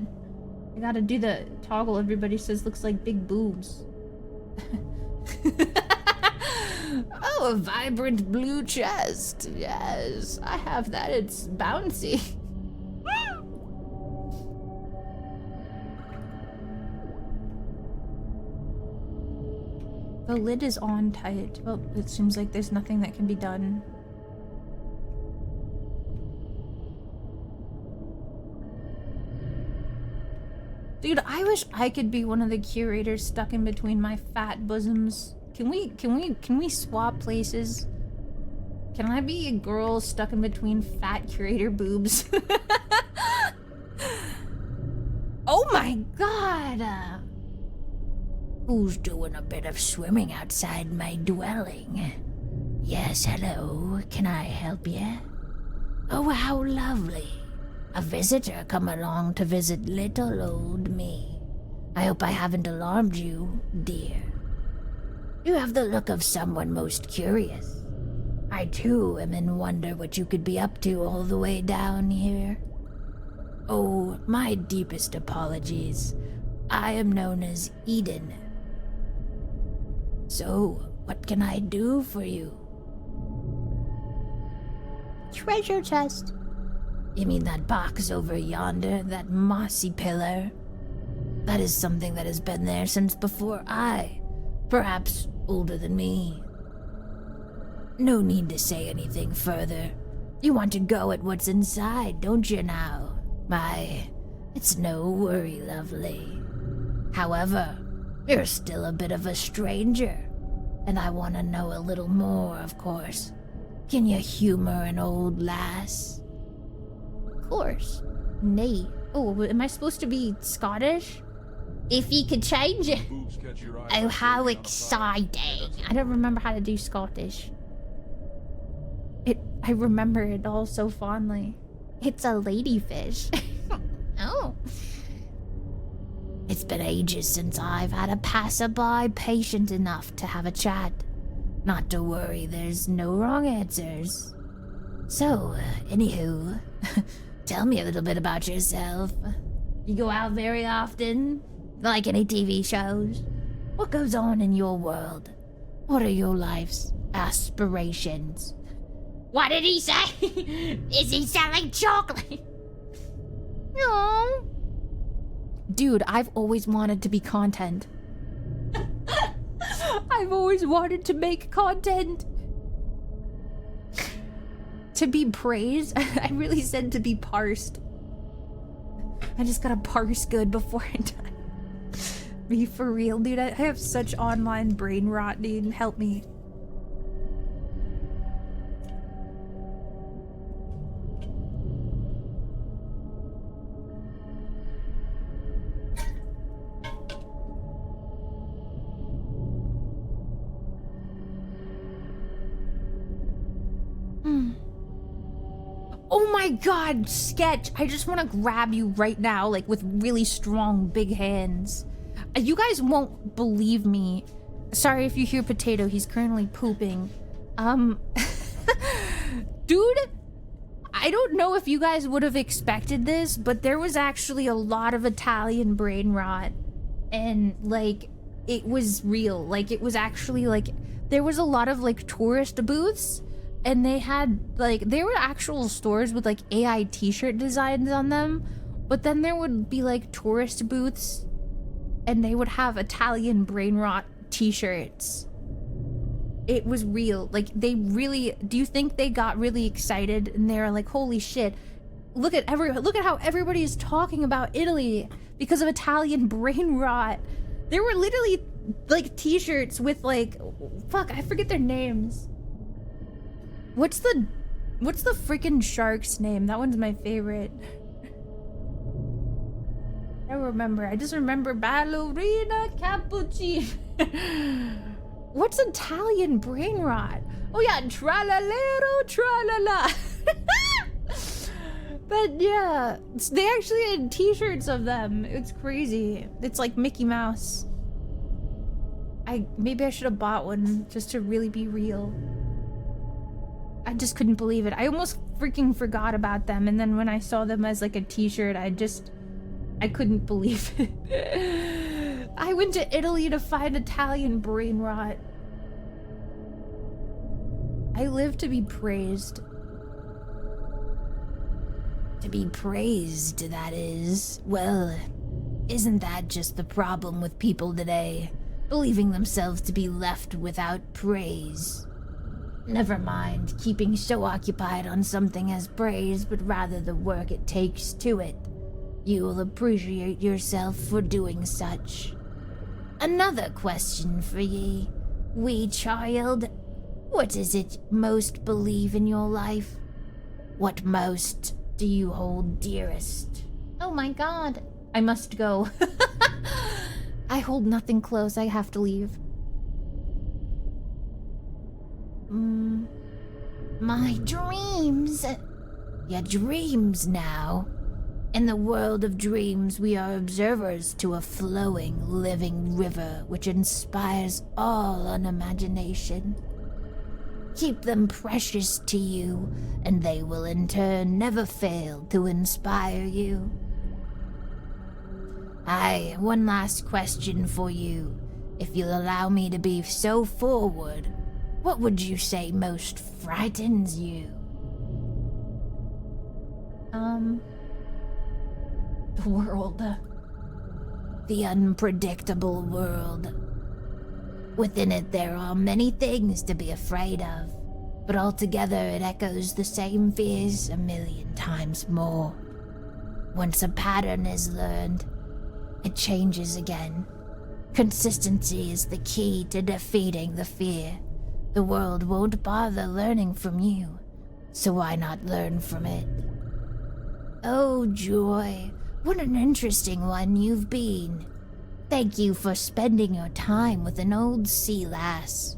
do the toggle everybody says looks like big boobs. Oh, a vibrant blue chest. Yes, I have that. It's bouncy. The lid is on tight. Well, it seems like there's nothing that can be done. Dude, I wish I could be one of the curators stuck in between my fat bosoms. Can we swap places? Can I be a girl stuck in between fat curator boobs? Oh my god! Who's doing a bit of swimming outside my dwelling? Yes, hello. Can I help you? Oh, how lovely. A visitor come along to visit little old me. I hope I haven't alarmed you, dear. You have the look of someone most curious. I too am in wonder what you could be up to all the way down here. Oh, my deepest apologies. I am known as Eden. So, what can I do for you? Treasure chest. You mean that box over yonder, that mossy pillar? That is something that has been there since before perhaps older than me. No need to say anything further. You want to go at what's inside, don't you now? It's no worry, lovely. However, you're still a bit of a stranger, and I want to know a little more, of course. Can you humor an old lass? Of course. Nay. Oh, am I supposed to be Scottish? If you could change it. Oh, how exciting. I don't remember how to do Scottish. I remember it all so fondly. It's a ladyfish. Oh. It's been ages since I've had a passerby patient enough to have a chat. Not to worry, there's no wrong answers. So, anywho, tell me a little bit about yourself. You go out very often? Like any TV shows? What goes on in your world? What are your life's aspirations? What did he say? Is he selling chocolate? No. Dude, I've always wanted to be content. I've always wanted to make content. To be praised? I really said to be parsed. I just gotta parse good before I die. Be for real, dude. I have such online brain rot, dude. Help me. Oh my god, Sketch! I just want to grab you right now, like with really strong, big hands. You guys won't believe me. Sorry if you hear Potato, he's currently pooping. Dude, I don't know if you guys would have expected this, but there was actually a lot of Italian brain rot. And, like, it was real. Like, it was actually, like, there was a lot of, like, tourist booths. And they had, like, there were actual stores with, like, AI t-shirt designs on them. But then there would be, like, tourist booths. And they would have Italian brain rot t-shirts. It was real. Like, they really... Do you think they got really excited? And they were like, holy shit. Look at how everybody is talking about Italy because of Italian brain rot. There were literally, like, t-shirts with, like... Fuck, I forget their names. What's the freaking shark's name? That one's my favorite. I don't remember. I just remember Ballerina Cappuccino. What's Italian brain rot? Oh yeah, tralalero tralala. But yeah, they actually had t-shirts of them. It's crazy. It's like Mickey Mouse. Maybe I should have bought one just to really be real. I just couldn't believe it. I almost freaking forgot about them, and then when I saw them as like a t-shirt, I couldn't believe it. I went to Italy to find Italian brain rot. I live to be praised. To be praised, that is. Well, isn't that just the problem with people today? Believing themselves to be left without praise. Never mind keeping so occupied on something as praise, but rather the work it takes to it. You will appreciate yourself for doing such. Another question for ye, wee child. What is it most believe in your life? What most do you hold dearest? Oh my god. I must go. I hold nothing close. I have to leave. My dreams. Your dreams now. In the world of dreams, we are observers to a flowing, living river which inspires all on imagination. Keep them precious to you, and they will in turn never fail to inspire you. Aye, one last question for you. If you'll allow me to be so forward, what would you say most frightens you? The world. the unpredictable world. Within it, there are many things to be afraid of, but altogether it echoes the same fears a million times more. Once a pattern is learned, it changes again. Consistency is the key to defeating the fear. The world won't bother learning from you, so why not learn from it? Oh, Joy, what an interesting one you've been. Thank you for spending your time with an old sea lass.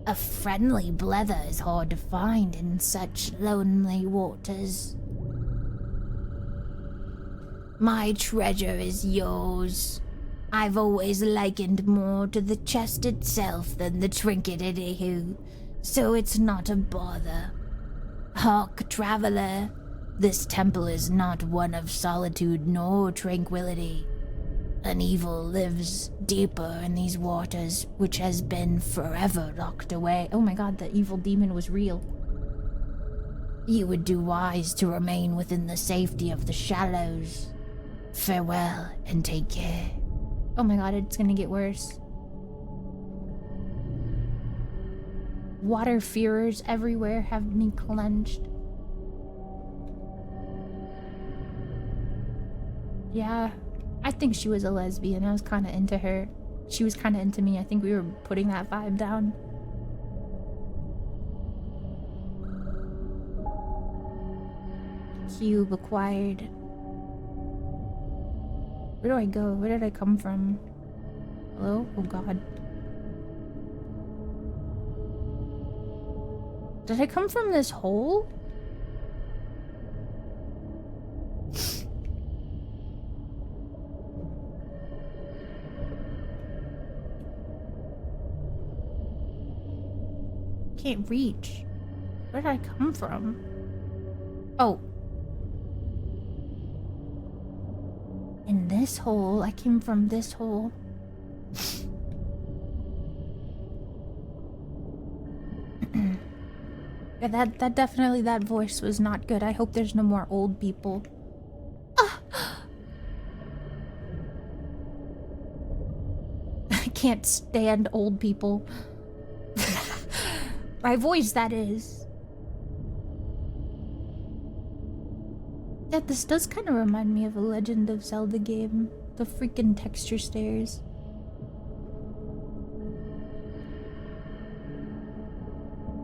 A friendly blether is hard to find in such lonely waters. My treasure is yours. I've always likened more to the chest itself than the trinket anywho, so it's not a bother. Hark, traveler, this temple is not one of solitude nor tranquility. An evil lives deeper in these waters, which has been forever locked away. Oh my god, the evil demon was real. You would do wise to remain within the safety of the shallows. Farewell and take care. Oh my god, it's gonna get worse. Water fearers everywhere have me clenched. Yeah, I think she was a lesbian. I was kind of into her. She was kind of into me. I think we were putting that vibe down. Cube acquired. Where do I go? Where did I come from? Hello? Oh god. Did I come from this hole? Can't reach. Where did I come from? Oh. In this hole. I came from this hole. Yeah, that definitely, that voice was not good. I hope there's no more old people. I can't stand old people. My voice, that is. Yeah, this does kind of remind me of a Legend of Zelda game. The freaking texture stairs.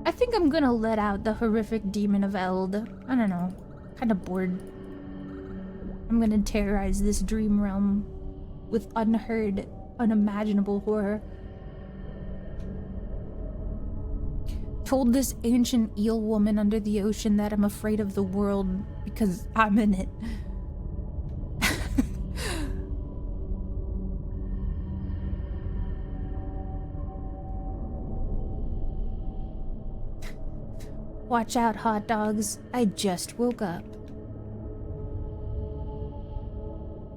I think I'm gonna let out the horrific demon of Eld. I don't know. Kinda bored. I'm gonna terrorize this dream realm with unheard, unimaginable horror. Told this ancient eel woman under the ocean that I'm afraid of the world because I'm in it. Watch out, hot dogs. I just woke up.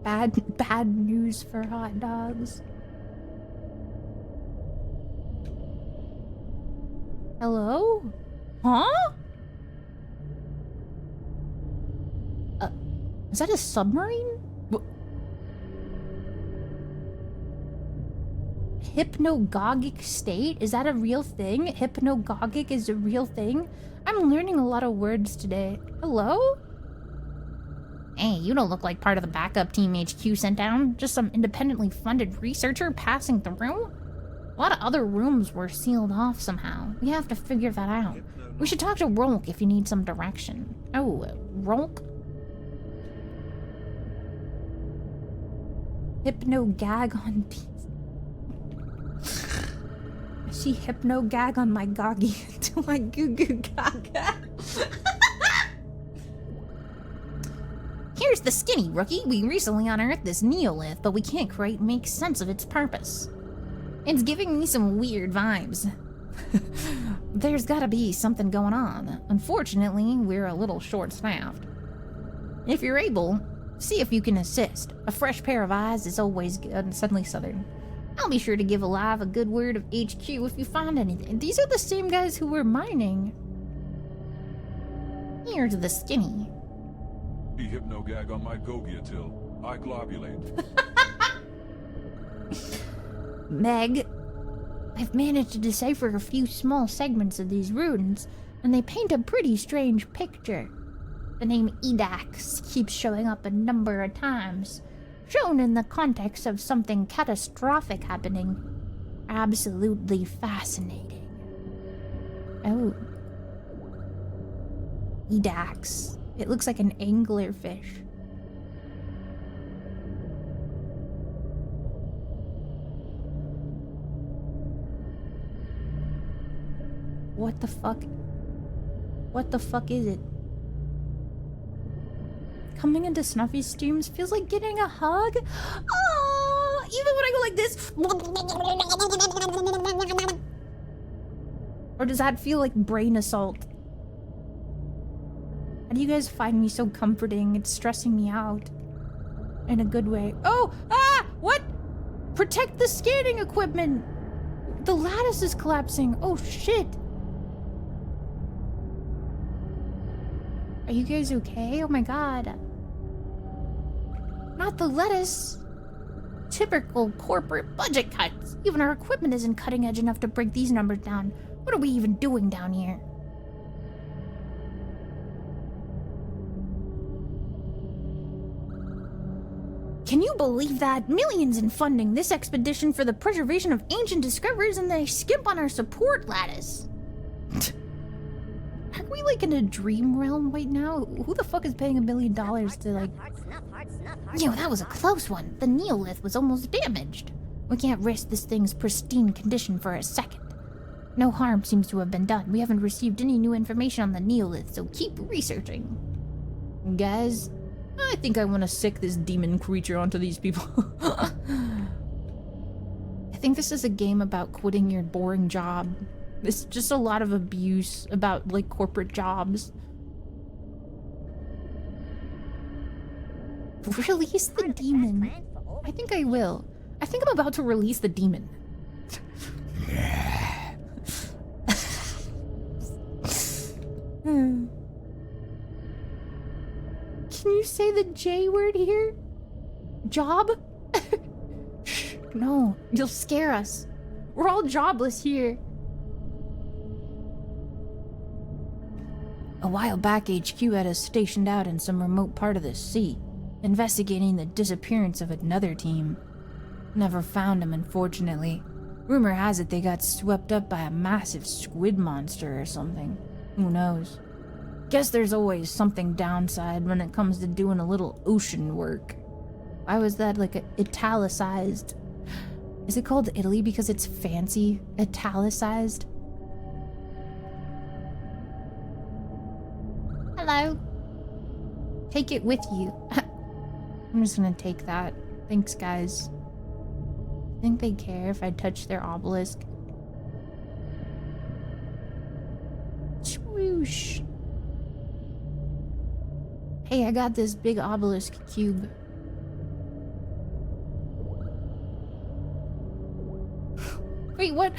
Bad news for hot dogs. Hello? Huh? Is that a submarine? Hypnagogic state? Is that a real thing? Hypnagogic is a real thing? I'm learning a lot of words today. Hello? Hey, you don't look like part of the backup team HQ sent down. Just some independently funded researcher passing through? A lot of other rooms were sealed off somehow. We have to figure that out. We should talk to Rolk if you need some direction. Oh, Rolk? Hypno-gag on pizza. I see hypno-gag on my goggy to my goo-goo gaga. Here's the skinny, rookie. We recently unearthed this neolith, but we can't quite make sense of its purpose. It's giving me some weird vibes. There's gotta be something going on. Unfortunately, we're a little short-staffed. If you're able, see if you can assist. A fresh pair of eyes is always good. Suddenly Southern. I'll be sure to give Alive a good word of HQ if you find anything. These are the same guys who were mining. Here's the skinny. He hypnogag on my Gogia till I globulate. Meg, I've managed to decipher a few small segments of these runes, and they paint a pretty strange picture. The name Edax keeps showing up a number of times, shown in the context of something catastrophic happening. Absolutely fascinating. Oh. Edax. It looks like an anglerfish. What the fuck? What the fuck is it? Coming into Snuffy's streams feels like getting a hug. Oh, even when I go like this. Or does that feel like brain assault? How do you guys find me so comforting? It's stressing me out. In a good way. Oh! Ah! What? Protect the scanning equipment! The lattice is collapsing. Oh, shit. Are you guys okay? Oh my god. Not the lettuce. Typical corporate budget cuts. Even our equipment isn't cutting edge enough to break these numbers down. What are we even doing down here? Can you believe that? Millions in funding this expedition for the preservation of ancient discoveries, and they skimp on our support lattice. Are we like in a dream realm right now? Who the fuck is paying $1 million to like... Yo, that was a close one. The Neolith was almost damaged. We can't risk this thing's pristine condition for a second. No harm seems to have been done. We haven't received any new information on the Neolith, so keep researching. Guys, I think I want to sick this demon creature onto these people. I think this is a game about quitting your boring job. It's just a lot of abuse about, like, corporate jobs. Release the demon. I think I will. I think I'm about to release the demon. Can you say the J word here? Job? No, you'll scare us. We're all jobless here. A while back, HQ had us stationed out in some remote part of the sea, investigating the disappearance of another team. Never found them, unfortunately. Rumor has it they got swept up by a massive squid monster or something. Who knows? Guess there's always something downside when it comes to doing a little ocean work. Why was that like italicized? Is it called Italy because it's fancy? Italicized? Hello. Take it with you. I'm just gonna take that. Thanks, guys. Think they care if I touch their obelisk? Swoosh. Hey, I got this big obelisk cube. Wait, what?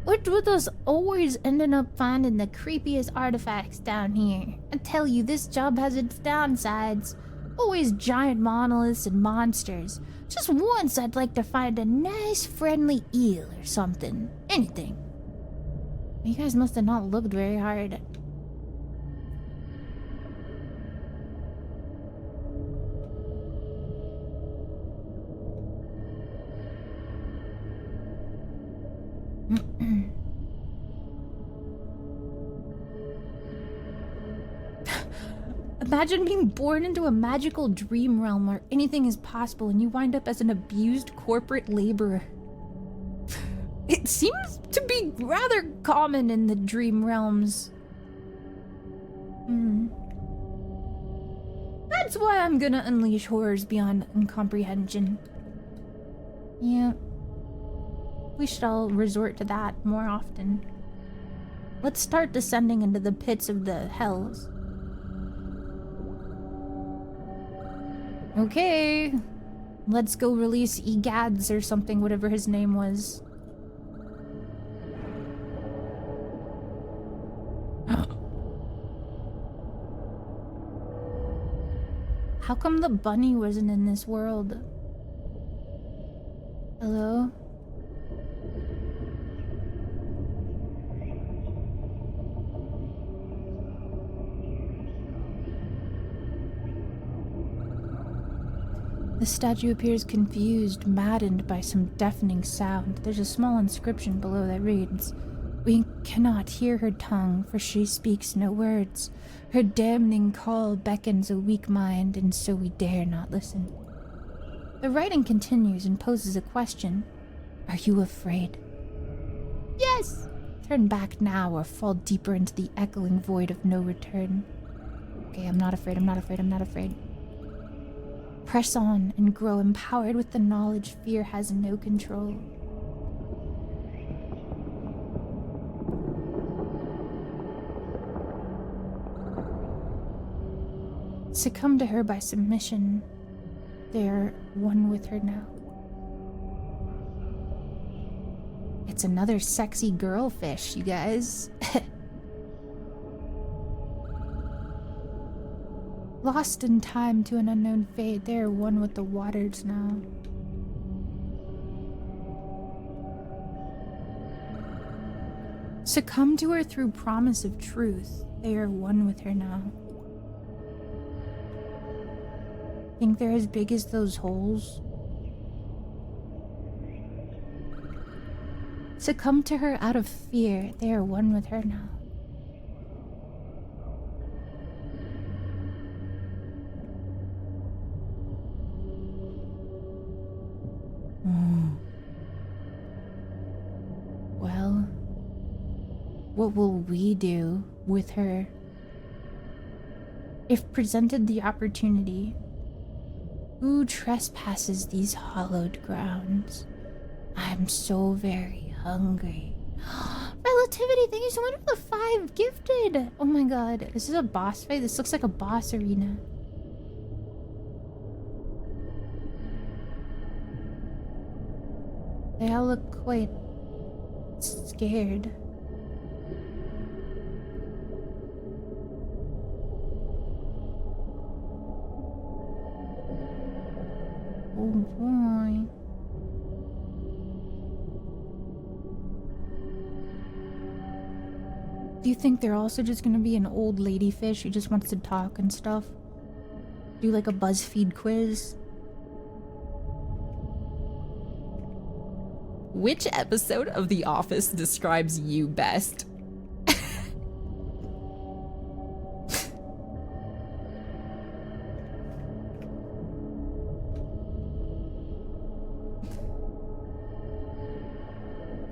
What with us always ending up finding the creepiest artifacts down here? I tell you, this job has its downsides. Always giant monoliths and monsters. Just once I'd like to find a nice friendly eel or something. Anything. You guys must have not looked very hard. Imagine being born into a magical dream realm where anything is possible and you wind up as an abused corporate laborer. It seems to be rather common in the dream realms. That's why I'm gonna unleash horrors beyond incomprehension. Yeah. We should all resort to that more often. Let's start descending into the pits of the hells. Okay. Let's go release Egads or something, whatever his name was. How come the bunny wasn't in this world? Hello? The statue appears confused, maddened by some deafening sound. There's a small inscription below that reads, "We cannot hear her tongue, for she speaks no words. Her damning call beckons a weak mind, and so we dare not listen." The writing continues and poses a question. Are you afraid? Yes! Turn back now or fall deeper into the echoing void of no return. Okay, I'm not afraid, I'm not afraid, I'm not afraid. Press on and grow empowered with the knowledge fear has no control. Succumb to her by submission. They are one with her now. It's another sexy girl fish, you guys. Lost in time to an unknown fate, they are one with the waters now. Succumb to her through promise of truth, they are one with her now. Think they're as big as those holes? Succumb to her out of fear, they are one with her now. Well, what will we do with her? If presented the opportunity, who trespasses these hallowed grounds? I'm so very hungry. Relativity, thank you so much for the 5 gifted. Oh my god, this is a boss fight? This looks like a boss arena. They all look quite scared. Oh boy. Do you think they're also just gonna be an old lady fish who just wants to talk and stuff? Do like a BuzzFeed quiz? Which episode of The Office describes you best?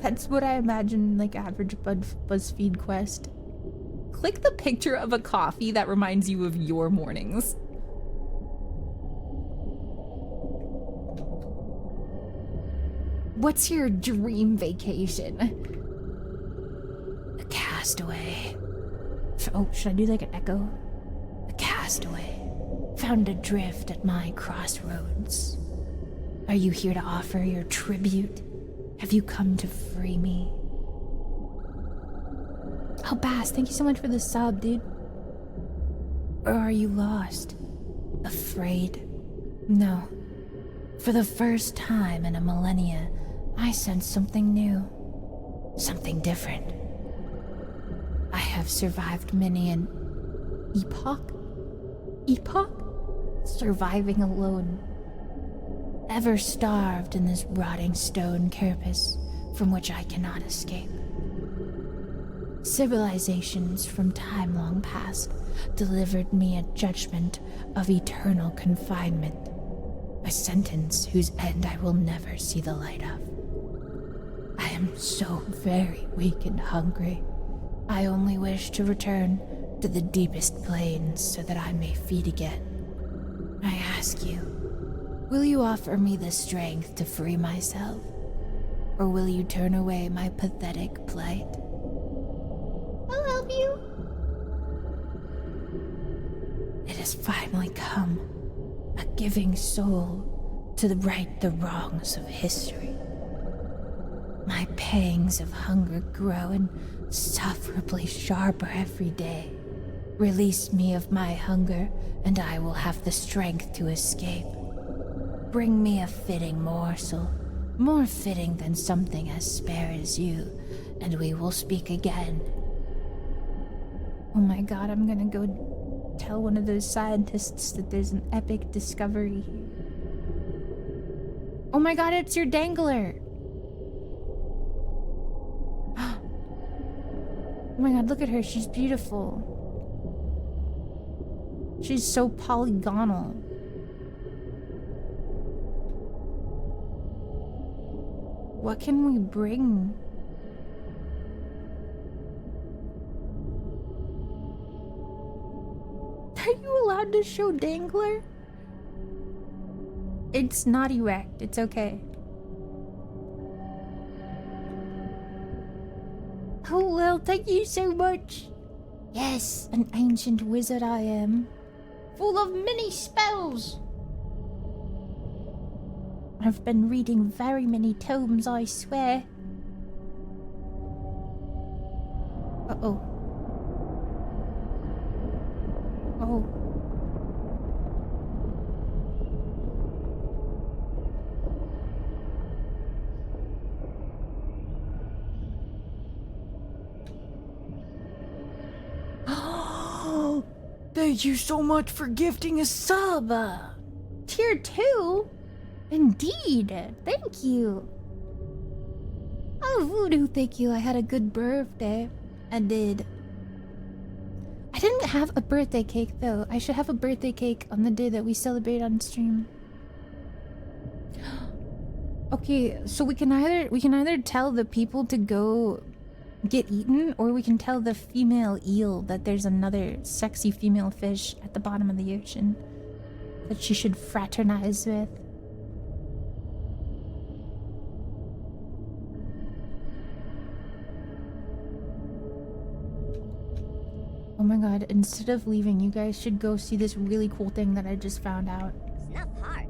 That's what I imagine, like, average BuzzFeed quest. Click the picture of a coffee that reminds you of your mornings. What's your dream vacation? A castaway. Oh, should I do like an echo? A castaway. Found adrift at my crossroads. Are you here to offer your tribute? Have you come to free me? Oh, Bass, thank you so much for the sub, dude. Or are you lost? Afraid? No. For the first time in a millennia, I sense something new. Something different. I have survived many an epoch? Surviving alone. Ever starved in this rotting stone carapace from which I cannot escape. Civilizations from time long past delivered me a judgment of eternal confinement, a sentence whose end I will never see the light of. I am so very weak and hungry. I only wish to return to the deepest plains so that I may feed again. I ask you, will you offer me the strength to free myself? Or will you turn away my pathetic plight? I'll help you. It has finally come, a giving soul to right the wrongs of history. My pangs of hunger grow insufferably sharper every day. Release me of my hunger, and I will have the strength to escape. Bring me a fitting morsel, more fitting than something as spare as you, and we will speak again. Oh my god, I'm gonna go tell one of those scientists that there's an epic discovery here. Oh my god, it's your dangler. Oh my god, look at her. She's beautiful. She's so polygonal. What can we bring? Are you allowed to show dangler? It's not erect. It's okay. Oh, well, thank you so much. Yes, an ancient wizard I am. Full of many spells. I've been reading very many tomes, I swear. Uh-oh. Oh. Thank you so much for gifting a sub. Tier 2? Indeed. Thank you. Oh, Voodoo, thank you. I had a good birthday. I did. I didn't have a birthday cake, though. I should have a birthday cake on the day that we celebrate on stream. Okay, so we can either tell the people to go get eaten, or we can tell the female eel that there's another sexy female fish at the bottom of the ocean that she should fraternize with. Oh my god, instead of leaving, you guys should go see this really cool thing that I just found out. Snuff heart.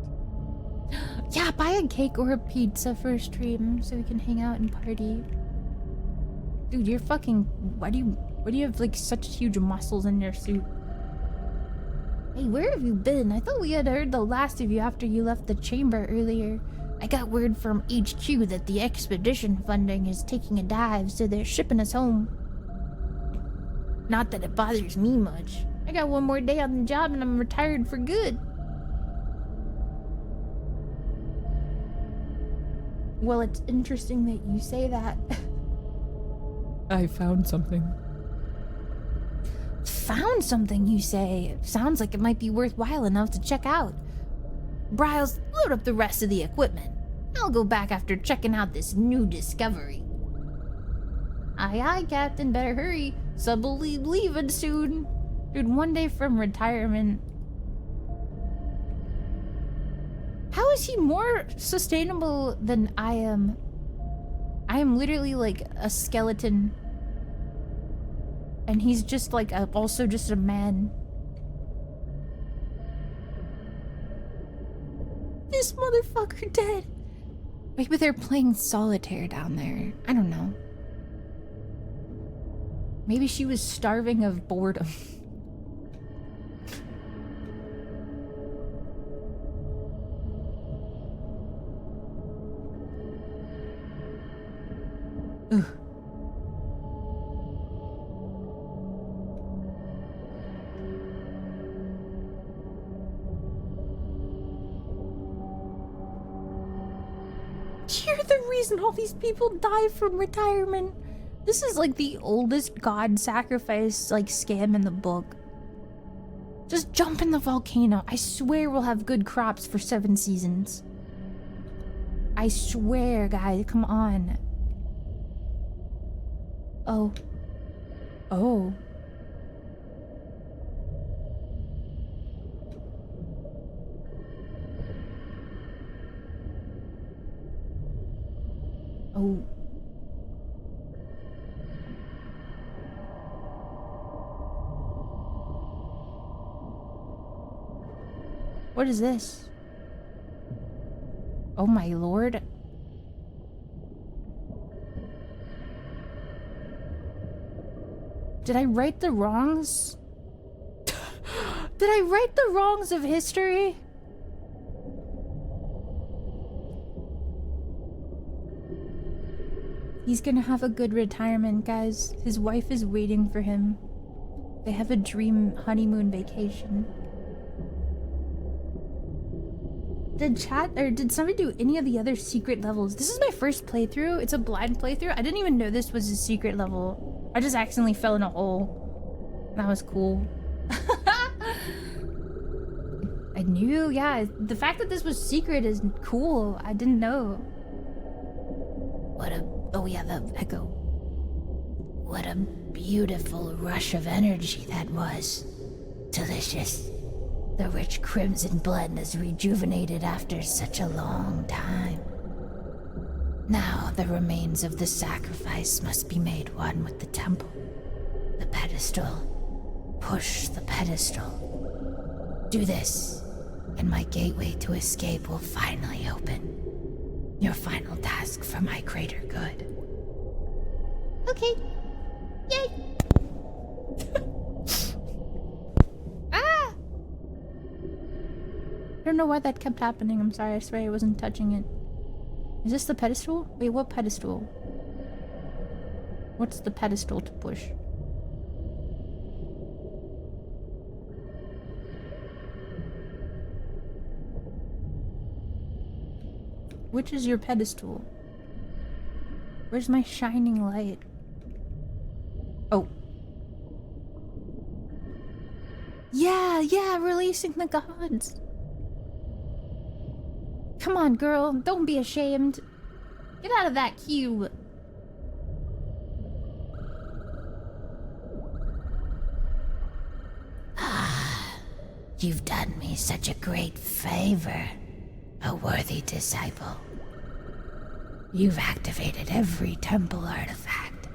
Yeah, buy a cake or a pizza for a stream so we can hang out and party. Dude, you're fucking... Why do you have, like, such huge muscles in your suit? Hey, where have you been? I thought we had heard the last of you after you left the chamber earlier. I got word from HQ that the expedition funding is taking a dive, so they're shipping us home. Not that it bothers me much. I got one more day on the job and I'm retired for good. Well, it's interesting that you say that. I found something. Found something, you say? Sounds like it might be worthwhile enough to check out. Bryles, load up the rest of the equipment. I'll go back after checking out this new discovery. Aye aye, Captain, better hurry. Sub will be leaving soon. Dude, one day from retirement. How is he more sustainable than I am? I am literally like a skeleton. And he's just like also just a man. This motherfucker dead. Maybe they're playing solitaire down there. I don't know. Maybe she was starving of boredom. Ugh. You're the reason all these people die from retirement. This is like the oldest god sacrifice like scam in the book. Just jump in the volcano. I swear we'll have good crops for 7 seasons. I swear, guys, come on. Oh. Oh. Oh. What is this? Oh my lord. Did I right the wrongs? Did I right the wrongs of history? He's gonna have a good retirement, guys. His wife is waiting for him. They have a dream honeymoon vacation. Did chat or did somebody do any of the other secret levels? This is my first playthrough. It's a blind playthrough. I didn't even know this was a secret level. I just accidentally fell in a hole. That was cool. I knew, yeah. The fact that this was secret is cool. I didn't know. What a... Oh yeah, the echo. What a beautiful rush of energy that was. Delicious. The rich crimson blend is rejuvenated after such a long time. Now the remains of the sacrifice must be made one with the temple. The pedestal. Push the pedestal. Do this, and my gateway to escape will finally open. Your final task for my greater good. Okay. Yay! Ah! I don't know why that kept happening. I'm sorry, I swear I wasn't touching it. Is this the pedestal? Wait, what pedestal? What's the pedestal to push? Which is your pedestal? Where's my shining light? Oh. Yeah, releasing the gods. Come on, girl, don't be ashamed. Get out of that cube. You've done me such a great favor, a worthy disciple. You've activated every temple artifact,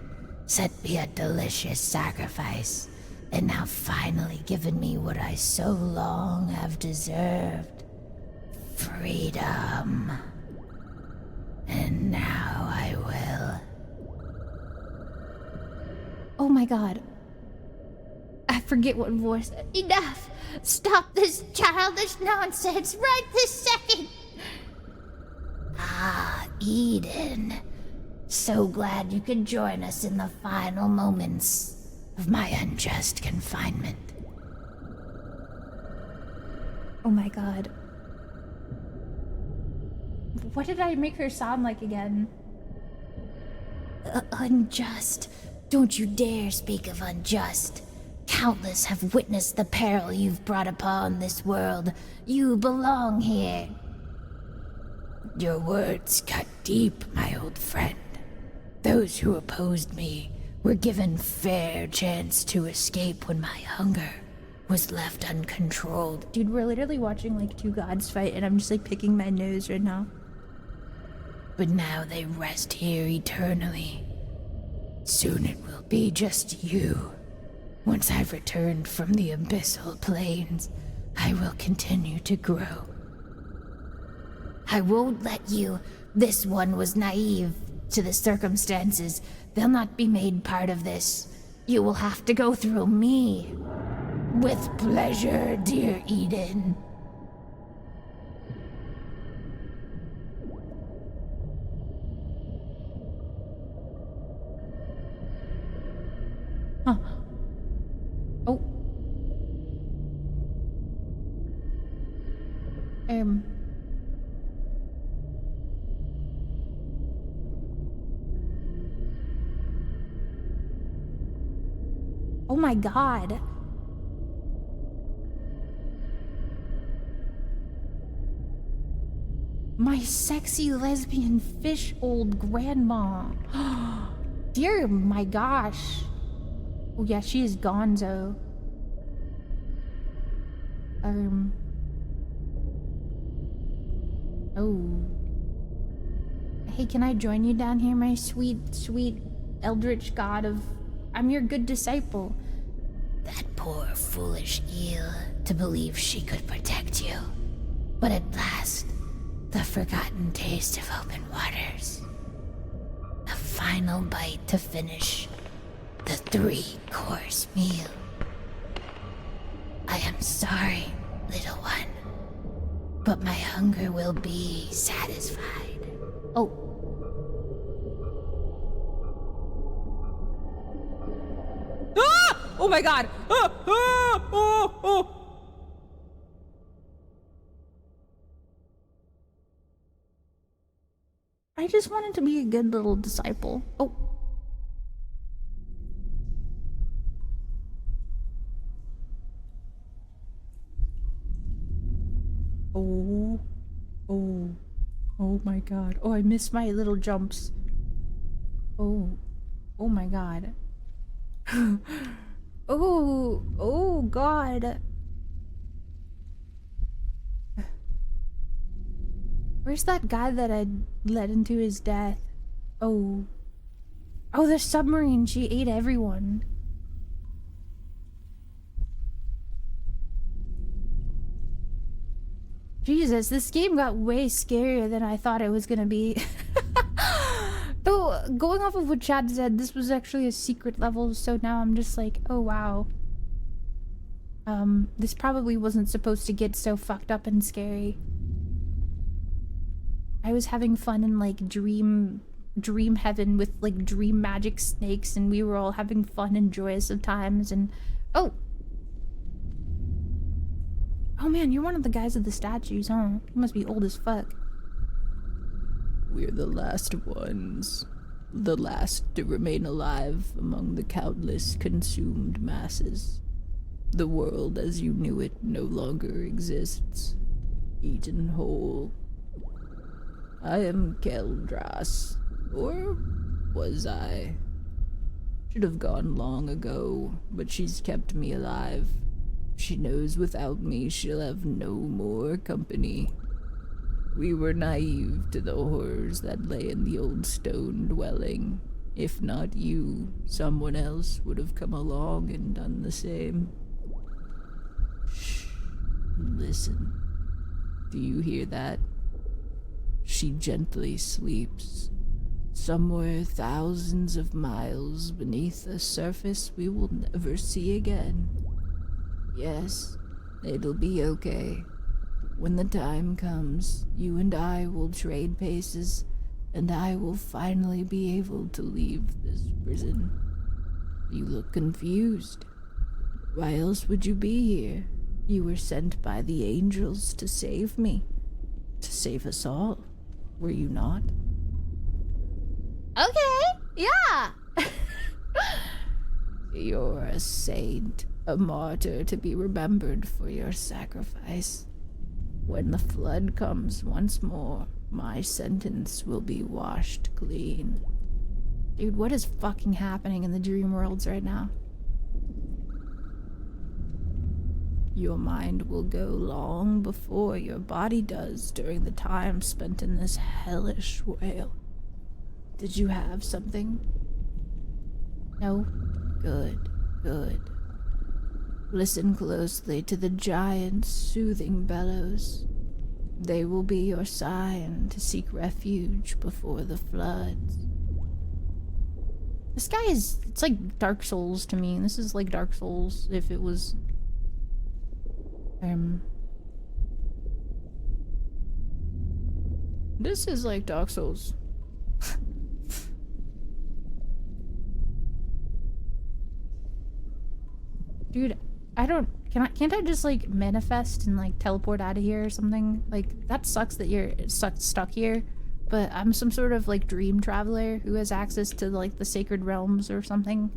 sent me a delicious sacrifice, and now finally given me what I so long have deserved. Freedom. And now I will. Oh my god. I forget what voice. Enough! Stop this childish nonsense right this second! Ah, Eden. So glad you could join us in the final moments of my unjust confinement. Oh my god. What did I make her sound like again? Unjust. Don't you dare speak of unjust. Countless have witnessed the peril you've brought upon this world. You belong here. Your words cut deep, my old friend. Those who opposed me were given fair chance to escape when my hunger was left uncontrolled. Dude, we're literally watching like two gods fight and I'm just like picking my nose right now. But now they rest here eternally. Soon it will be just you. Once I've returned from the abyssal plains, I will continue to grow. I won't let you. This one was naive to the circumstances. They'll not be made part of this. You will have to go through me. With pleasure, dear Eden. Huh. Oh. Oh my god. My sexy lesbian fish old grandma. Dear my gosh. Oh yeah, she is gonzo. Oh. Hey, can I join you down here, my sweet, sweet eldritch god of... I'm your good disciple. That poor, foolish eel, to believe she could protect you. But at last, the forgotten taste of open waters. A final bite to finish the 3-course meal. I am sorry, little one, but my hunger will be satisfied. Oh. Ah! Oh my god! Ah! Ah! Oh! Oh! I just wanted to be a good little disciple. Oh. Oh. Oh. Oh my god. Oh, I missed my little jumps. Oh. Oh my god. Oh. Oh god. Where's that guy that I led into his death? Oh. Oh, the submarine. She ate everyone. Jesus, this game got way scarier than I thought it was gonna be. Though, going off of what Chad said, this was actually a secret level, so now I'm just like, oh wow. This probably wasn't supposed to get so fucked up and scary. I was having fun in like dream heaven with like dream magic snakes, and we were all having fun and joyous of times, and oh man, you're one of the guys with the statues, huh? You must be old as fuck. We're the last ones. The last to remain alive among the countless consumed masses. The world as you knew it no longer exists. Eaten whole. I am Keldras. Or was I? Should have gone long ago, but she's kept me alive. She knows without me she'll have no more company. We were naive to the horrors that lay in the old stone dwelling. If not you, someone else would have come along and done the same. Shh. Listen. Do you hear that? She gently sleeps. Somewhere thousands of miles beneath a surface we will never see again. Yes, it'll be okay. When the time comes, you and I will trade paces, and I will finally be able to leave this prison. You look confused. Why else would you be here? You were sent by the angels to save me. To save us all. Were you not? Okay, yeah. You're a saint, a martyr to be remembered for your sacrifice. When the flood comes once more, my sentence will be washed clean. Dude, what is fucking happening in the dream worlds right now? Your mind will go long before your body does during the time spent in this hellish whale. Did you have something? No. Good, good. Listen closely to the giant, soothing bellows. They will be your sign to seek refuge before the floods. This guy is... it's like Dark Souls to me. This is like Dark Souls if it was... This is like Dark Souls. Dude, I don't... Can't I just like manifest and like teleport out of here or something? Like, that sucks that you're stuck here, but I'm some sort of like dream traveler who has access to like the sacred realms or something.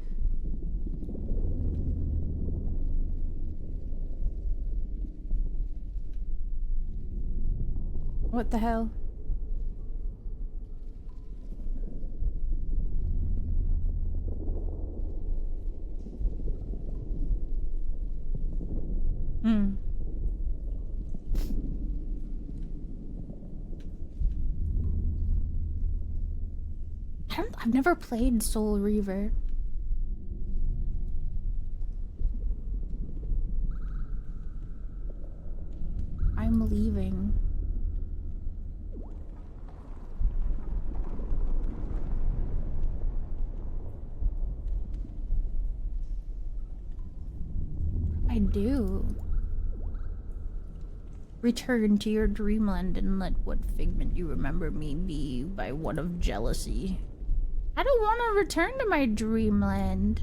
What the hell? I've never played Soul Reaver. I'm leaving. I do. Return to your dreamland and let what figment you remember me be by one of jealousy. I don't want to return to my dreamland.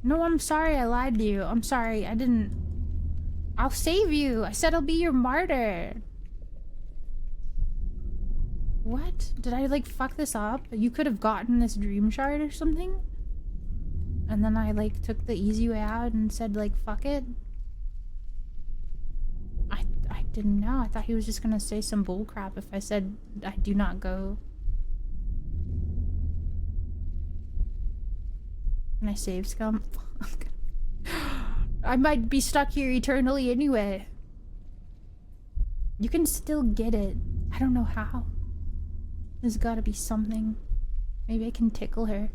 No, I'm sorry I lied to you. I'm sorry, I didn't... I'll save you. I said I'll be your martyr. What? Did I, like, fuck this up? You could have gotten this dream shard or something? And then I, like, took the easy way out and said, like, fuck it? I didn't know. I thought he was just gonna say some bullcrap if I said I do not go. Can I save scum? I might be stuck here eternally anyway. You can still get it. I don't know how. There's gotta be something. Maybe I can tickle her.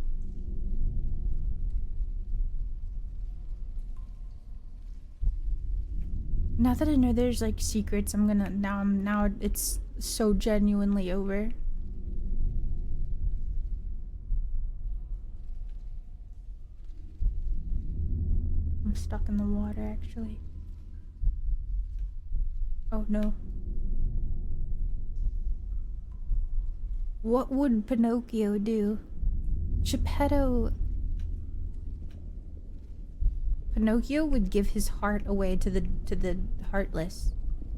Now that I know there's like secrets, I'm gonna now it's so genuinely over. I'm stuck in the water actually. Oh no. What would Pinocchio do? Geppetto... Pinocchio would give his heart away to the heartless.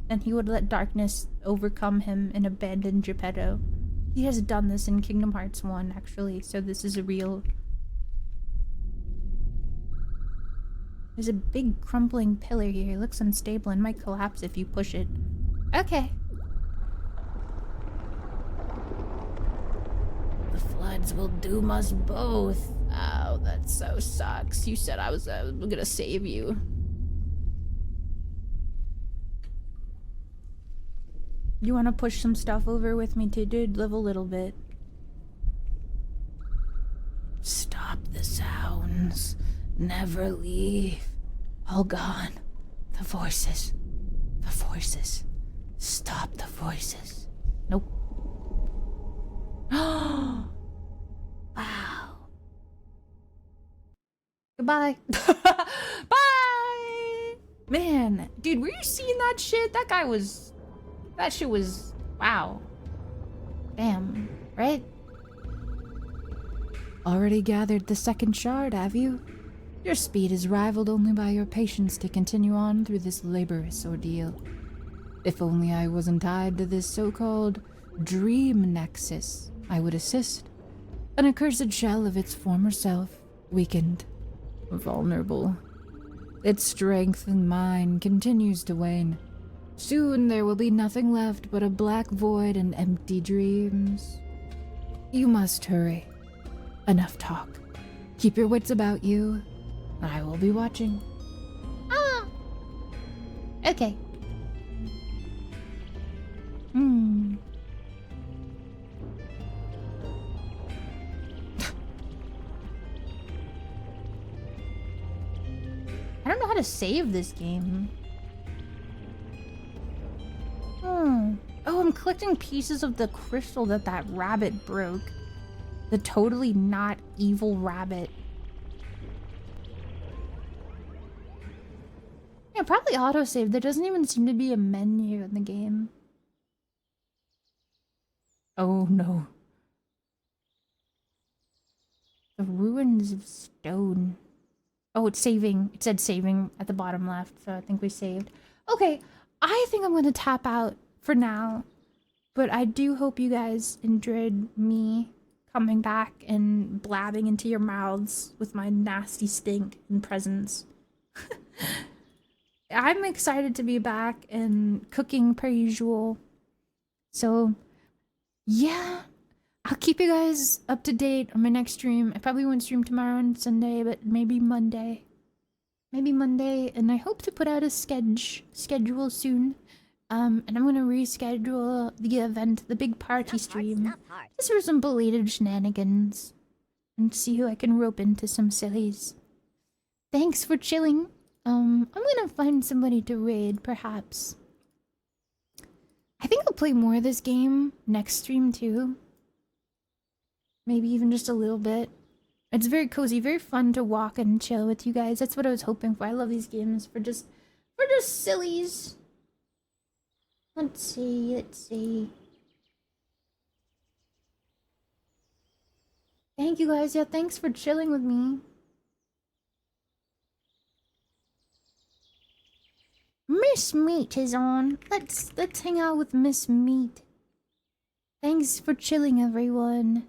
And he would let darkness overcome him and abandon Geppetto. He has done this in Kingdom Hearts 1, actually, so this is a real... There's a big crumbling pillar here. It looks unstable and might collapse if you push it. Okay. The floods will doom us both. Oh, that so sucks. You said I was gonna save you. You wanna push some stuff over with me too, dude? Live a little bit. Stop the sounds. Never leave. All gone. The voices. The voices. Stop the voices. Nope. Wow. Goodbye. Bye! Man, dude, were you seeing that shit? That guy was... That shit was... Wow. Damn. Right? Already gathered the second shard, have you? Your speed is rivaled only by your patience to continue on through this laborious ordeal. If only I wasn't tied to this so-called dream nexus, I would assist. An accursed shell of its former self, weakened, vulnerable. Its strength and mine continues to wane. Soon there will be nothing left but a black void and empty dreams. You must hurry. Enough talk. Keep your wits about you. I will be watching. Ah. Okay. I don't know how to save this game. Oh, I'm collecting pieces of the crystal that rabbit broke. The totally not evil rabbit. Yeah, probably autosave. There doesn't even seem to be a menu in the game. Oh no. The ruins of stone. Oh, it's saving. It said saving at the bottom left, so I think we saved. Okay, I think I'm gonna tap out for now. But I do hope you guys enjoyed me coming back and blabbing into your mouths with my nasty stink and presence. I'm excited to be back and cooking per usual. So, yeah. I'll keep you guys up to date on my next stream. I probably won't stream tomorrow and Sunday, but maybe Monday. Maybe Monday, and I hope to put out a schedule soon. And I'm gonna reschedule the event, the big party stream. Just for some belated shenanigans. And see who I can rope into some sillies. Thanks for chilling. I'm gonna find somebody to raid, perhaps. I think I'll play more of this game next stream, too. Maybe even just a little bit. It's very cozy, very fun to walk and chill with you guys. That's what I was hoping for. I love these games for just sillies. Let's see. Thank you guys. Yeah, thanks for chilling with me. Miss Meat is on. Let's hang out with Miss Meat. Thanks for chilling, everyone.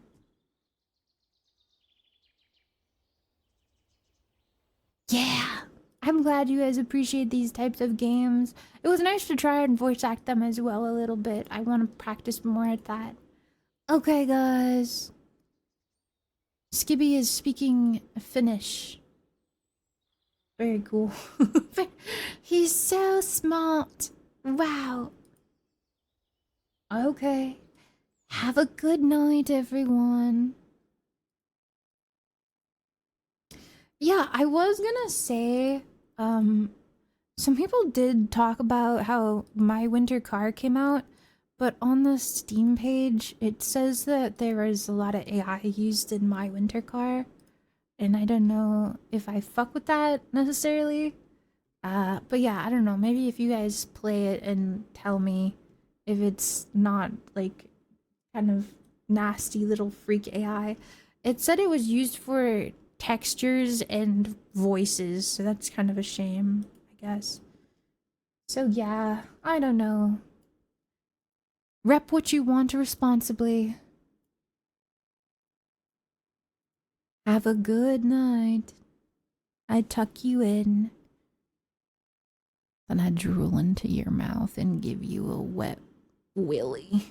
Yeah, I'm glad you guys appreciate these types of games. It was nice to try and voice act them as well a little bit. I want to practice more at that. Okay, guys. Skibby is speaking Finnish. Very cool. He's so smart. Wow. Okay. Have a good night, everyone. Yeah, I was gonna say, some people did talk about how My Winter Car came out, but on the Steam page, it says that there is a lot of AI used in My Winter Car, and I don't know if I fuck with that necessarily. But yeah, I don't know. Maybe if you guys play it and tell me if it's not like kind of nasty little freak AI. It said it was used for textures and voices, so that's kind of a shame, I guess. So yeah, I don't know. Rep what you want responsibly. Have a good night. I tuck you in. Then I drool into your mouth and give you a wet willy.